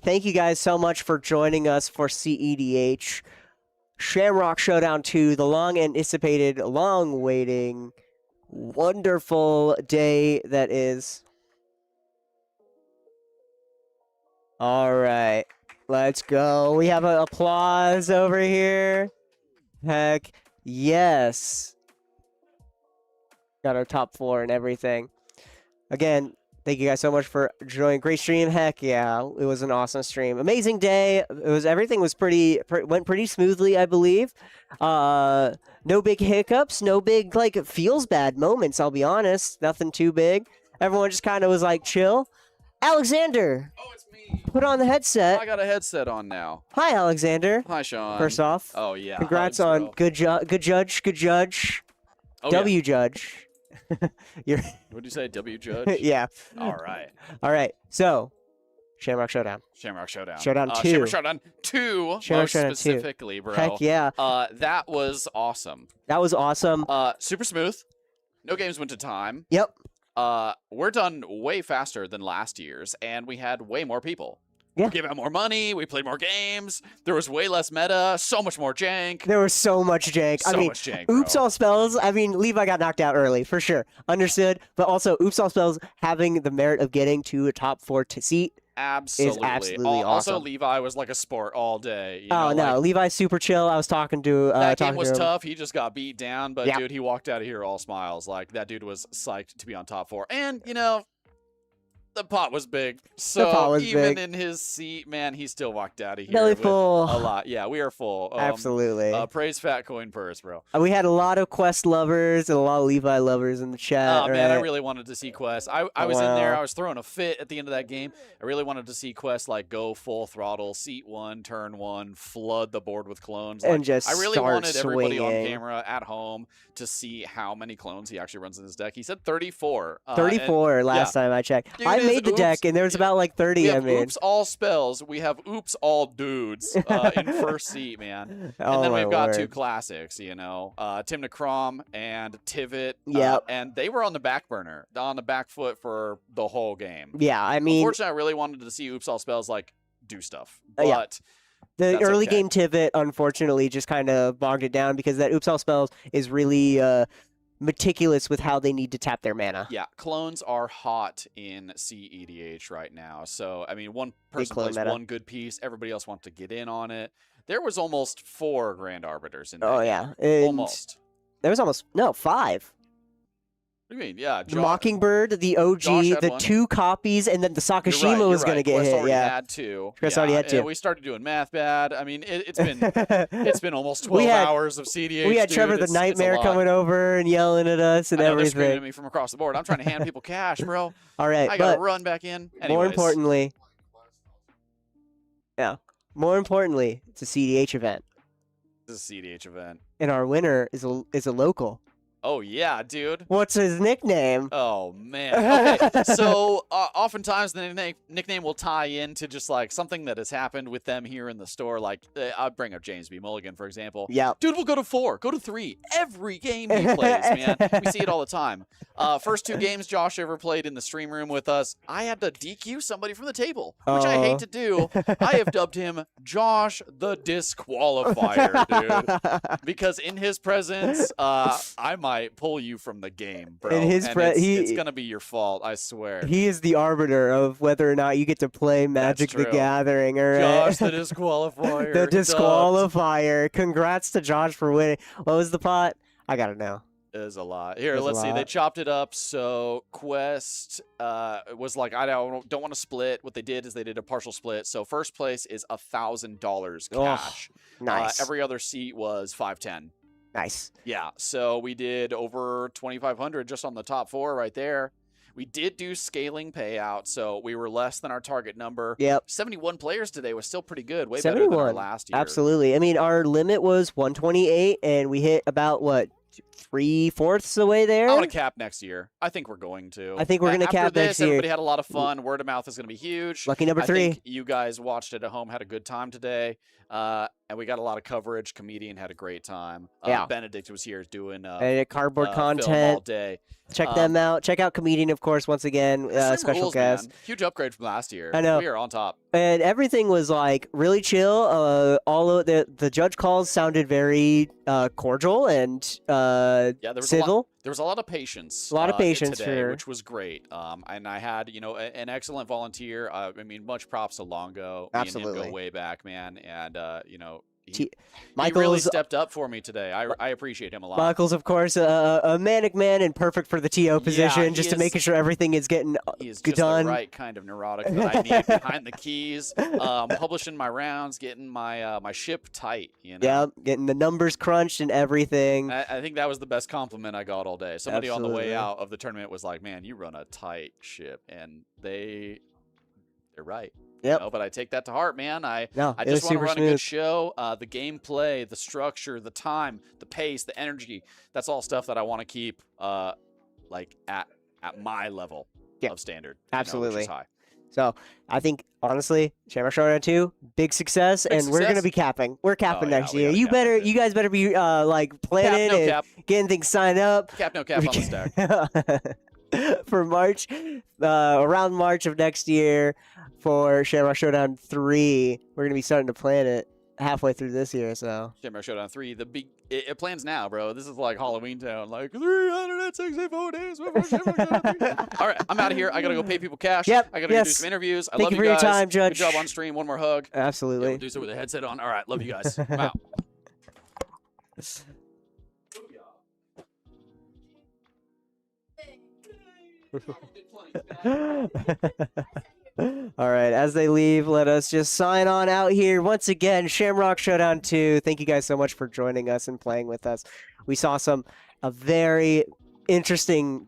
thank you guys so much for joining us for CEDH. Shamrock Showdown 2, the long-anticipated, long-waiting, wonderful day that is. All right, let's go. We have an applause over here. Heck yes. Got our top 4 and everything. Again, thank you guys so much for joining. Great stream. Heck yeah, it was an awesome stream. Amazing day. Everything was went pretty smoothly, I believe. No big hiccups, no big feels bad moments. I'll be honest, nothing too big. Everyone just kind of was like chill. Alexander, Oh, it's me. put on the headset. I got a headset on now. Hi, Alexander. Hi, Sean. First off, Oh yeah. congrats hugs, on bro. good judge. Oh, W judge. You're Yeah. What did you say? W judge. yeah. All right. All right. So, Shamrock Showdown. Shamrock Showdown. Showdown 2. Shamrock Showdown 2. Shamrock Most Showdown 2. specifically, bro. Heck yeah. That was awesome. That was awesome. Super smooth. No games went to time. Yep. We're done way faster than last year's, and we had way more people. Yeah. We gave out more money. We played more games. There was way less meta. So much more jank. There was so much jank. So I mean, much jank, Oops bro. All Spells. I mean, Levi got knocked out early, for sure. Understood. But also, Oops All Spells having the merit of getting to a top 4 seat. Absolutely. absolutely Also, awesome. Levi was like a sport all day. You Oh, know, no. like, Levi's super chill. I was talking to that game talking was to him. tough. He just got beat down, but Yeah. dude, he walked out of here all smiles. Like that dude was psyched to be on top 4. And you know, the pot was big. So pot was even big. in his seat, man, he still walked out of here Belly with full. a lot. Yeah, we are full. Absolutely. Praise Fat Coin Purse, bro. We had a lot of Quest lovers and a lot of Levi lovers in the chat. Oh man, I right? really wanted to see Quest. I was in there. Wow. I was throwing a fit at the end of that game. I really wanted to see Quest like go full throttle, seat 1, turn 1, flood the board with clones. And Like, just I really start wanted everybody on swinging. camera at home to see how many clones he actually runs in his deck. He said 34. 34 last time I checked. Dude, I is made the deck, Oops- and there was about like 30. We I have mean, Oops all spells. We have Oops all dudes in first seat, man. oh And then my we've got 2 word. classics, you know, Tim Necrom and Tivit. Yep. And they were on the back burner, on the back foot for the whole game. Yeah, I mean, Unfortunately, I really wanted to see Oops all spells like do stuff, but Yeah. the that's early okay. game Tivit unfortunately just kind of bogged it down because that Oops All Spells is really meticulous with how they need to tap their mana. yeah, clones are hot in CEDH right now. So I mean, one person clone plays meta. one good piece, everybody else wants to get in on it. There was almost 4 Grand Arbiters in that Oh game. yeah, and Almost. there was almost 5. What do you mean? Yeah, The Mockingbird, the OG, Josh had the one. 2 copies, and then the You're Sakashima right, was you're gonna right. get Quest hit. already Yeah, had 2. Quest already had and 2. We started doing math bad. I mean, it's been it's been almost 12 We had- hours of CDH. we had dude. Trevor the It's a Nightmare lot. coming over and yelling at us and I know, they're screaming everything. at me from across the board. I'm trying to hand people cash, bro. All right, I gotta but run back in. more Anyways. importantly, it's a CDH event, This is a CDH event. and our winner is a local. Oh yeah, dude. What's his nickname? Oh man. Okay. So oftentimes the nickname will tie into just like something that has happened with them here in the store. Like I'll bring up James B. Mulligan for example. Yeah. Dude will go to 4, go to 3 every game he plays, man. We see it all the time. First 2 games Josh ever played in the stream room with us, I had to DQ somebody from the table, which I hate to do. I have dubbed him Josh the Disqualifier, dude, because in his presence, I might pull you from the game, bro. In his it's gonna be your fault, I swear. He is the arbiter of whether or not you get to play Magic the true. Gathering. All right? Josh the Disqualifier. The Disqualifier. Congrats to Josh for winning. What was the pot? I gotta know. Is a lot. Here, There's let's a see. They lot. chopped it up. So Quest was like, I don't want to split. What they did is they did a partial split. So first place is $1,000 cash. Nice. Every other seat was $510. Nice. Yeah. So we did over 2,500 just on the top 4 right there. We did do scaling payout, so we were less than our target number. Yep. 71 players today was still pretty good. Way better than our last year. Absolutely. I mean, our limit was 128, and we hit about, what, 3/4 the way there? I want to cap next year. I think we're going to. I think we're going to cap After this, next year. Everybody had a lot of fun. Word of mouth is going to be huge. Lucky number 3. I think you guys watched it at home, had a good time today. And we got a lot of coverage. Comedian had a great time. Yeah. Benedict was here doing cardboard film all content. day. Check them out. Check out Comedian, of course, once again. Special rules, guest. Man. Huge upgrade from last year. I know. We are on top. And everything was like really chill. All of the judge calls sounded very cordial and Yeah, there was civil. There was a lot of patience. A lot of patience today, for... which was great. And I had, an excellent volunteer. I mean, much props to Longo. Absolutely. Me and him go way back, man. And he Michael's, really stepped up for me today. I appreciate him a lot. Michael's, of course, a manic man and perfect for the TO position, just to making sure everything is getting he is just done. the right kind of neurotic that I need behind the keys, publishing my rounds, getting my my ship tight. Yeah, getting the numbers crunched and everything. I think that was the best compliment I got all day. Somebody on the Absolutely. way out of the tournament was like, "Man, you run a tight ship," and they're right. Yep. But I take that to heart, man. I It just was want to super run a smooth. good show. The gameplay, the structure, the time, the pace, the energy. That's all stuff that I want to keep like at my level of standard. Absolutely. Which is high. So I think, honestly, Shamrock Showdown 2, big success, and we're going to be capping. We're capping yeah, next we year. gotta cap You guys better be like planning no and cap. getting things signed up. Cap, no cap on the stack. For March, around March of next year, for Shamrock Showdown 3, we're going to be starting to plan it halfway through this year, so. Shamrock Showdown 3, it plans now, bro. This is like Halloween Town, like 364 days before Shamrock Showdown 3. All right, I'm out of here. I got to go pay people cash. Yep, I got to go do some interviews. I Thank love you for guys. your time, Judge. Good job on stream. One more hug. Absolutely. Yeah, we'll do so with a headset on. All right, love you guys. I'm out. All right, as they leave, let us just sign on out here. Once again, Shamrock Showdown 2. Thank you guys so much for joining us and playing with us. We saw a very interesting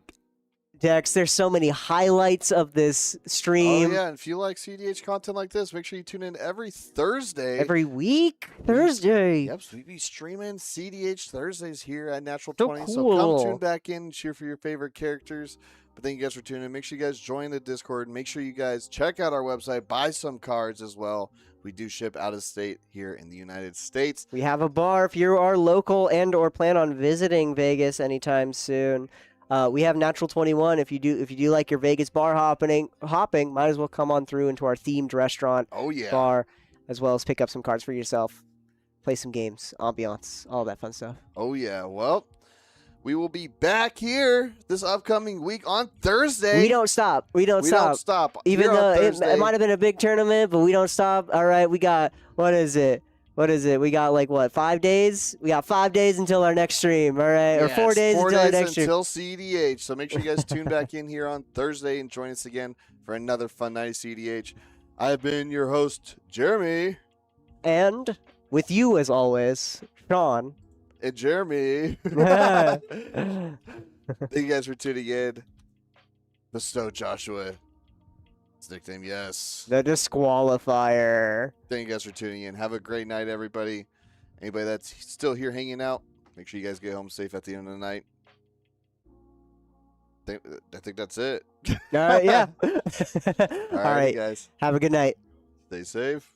decks. There's so many highlights of this stream. Oh, yeah, and if you like CEDH content like this, make sure you tune in every Thursday. Every week? Thursday. Yep, so we be streaming CEDH Thursdays here at Natural So 20. So cool. come tune back in and cheer for your favorite characters. But thank you guys for tuning in. Make sure you guys join the Discord. Make sure you guys check out our website. Buy some cards as well. We do ship out of state here in the United States. We have a bar if you are local and or plan on visiting Vegas anytime soon. We have Natural 21. If you do like your Vegas bar hopping, might as well come on through into our themed restaurant Oh, yeah. bar, as well as pick up some cards for yourself, play some games, ambiance, all that fun stuff. Oh, yeah. Well, we will be back here this upcoming week on Thursday. We don't stop. We don't stop. Even Here on though Thursday. it might have been a big tournament, but we don't stop. All right, we got, what is it? We got like, what, 5 days? We got 5 days until our next stream, all right? Or 4 days until our next stream. until CEDH. So make sure you guys tune back in here on Thursday and join us again for another fun night of CEDH. I've been your host, Jeremy. And with you, as always, Sean. And Jeremy. Thank you guys for tuning in. Bestow Joshua. His nickname, yes. The Disqualifier. Thank you guys for tuning in. Have a great night, everybody. Anybody that's still here hanging out, make sure you guys get home safe at the end of the night. think that's it. All right, yeah. All All right, guys. have a good night. Stay safe.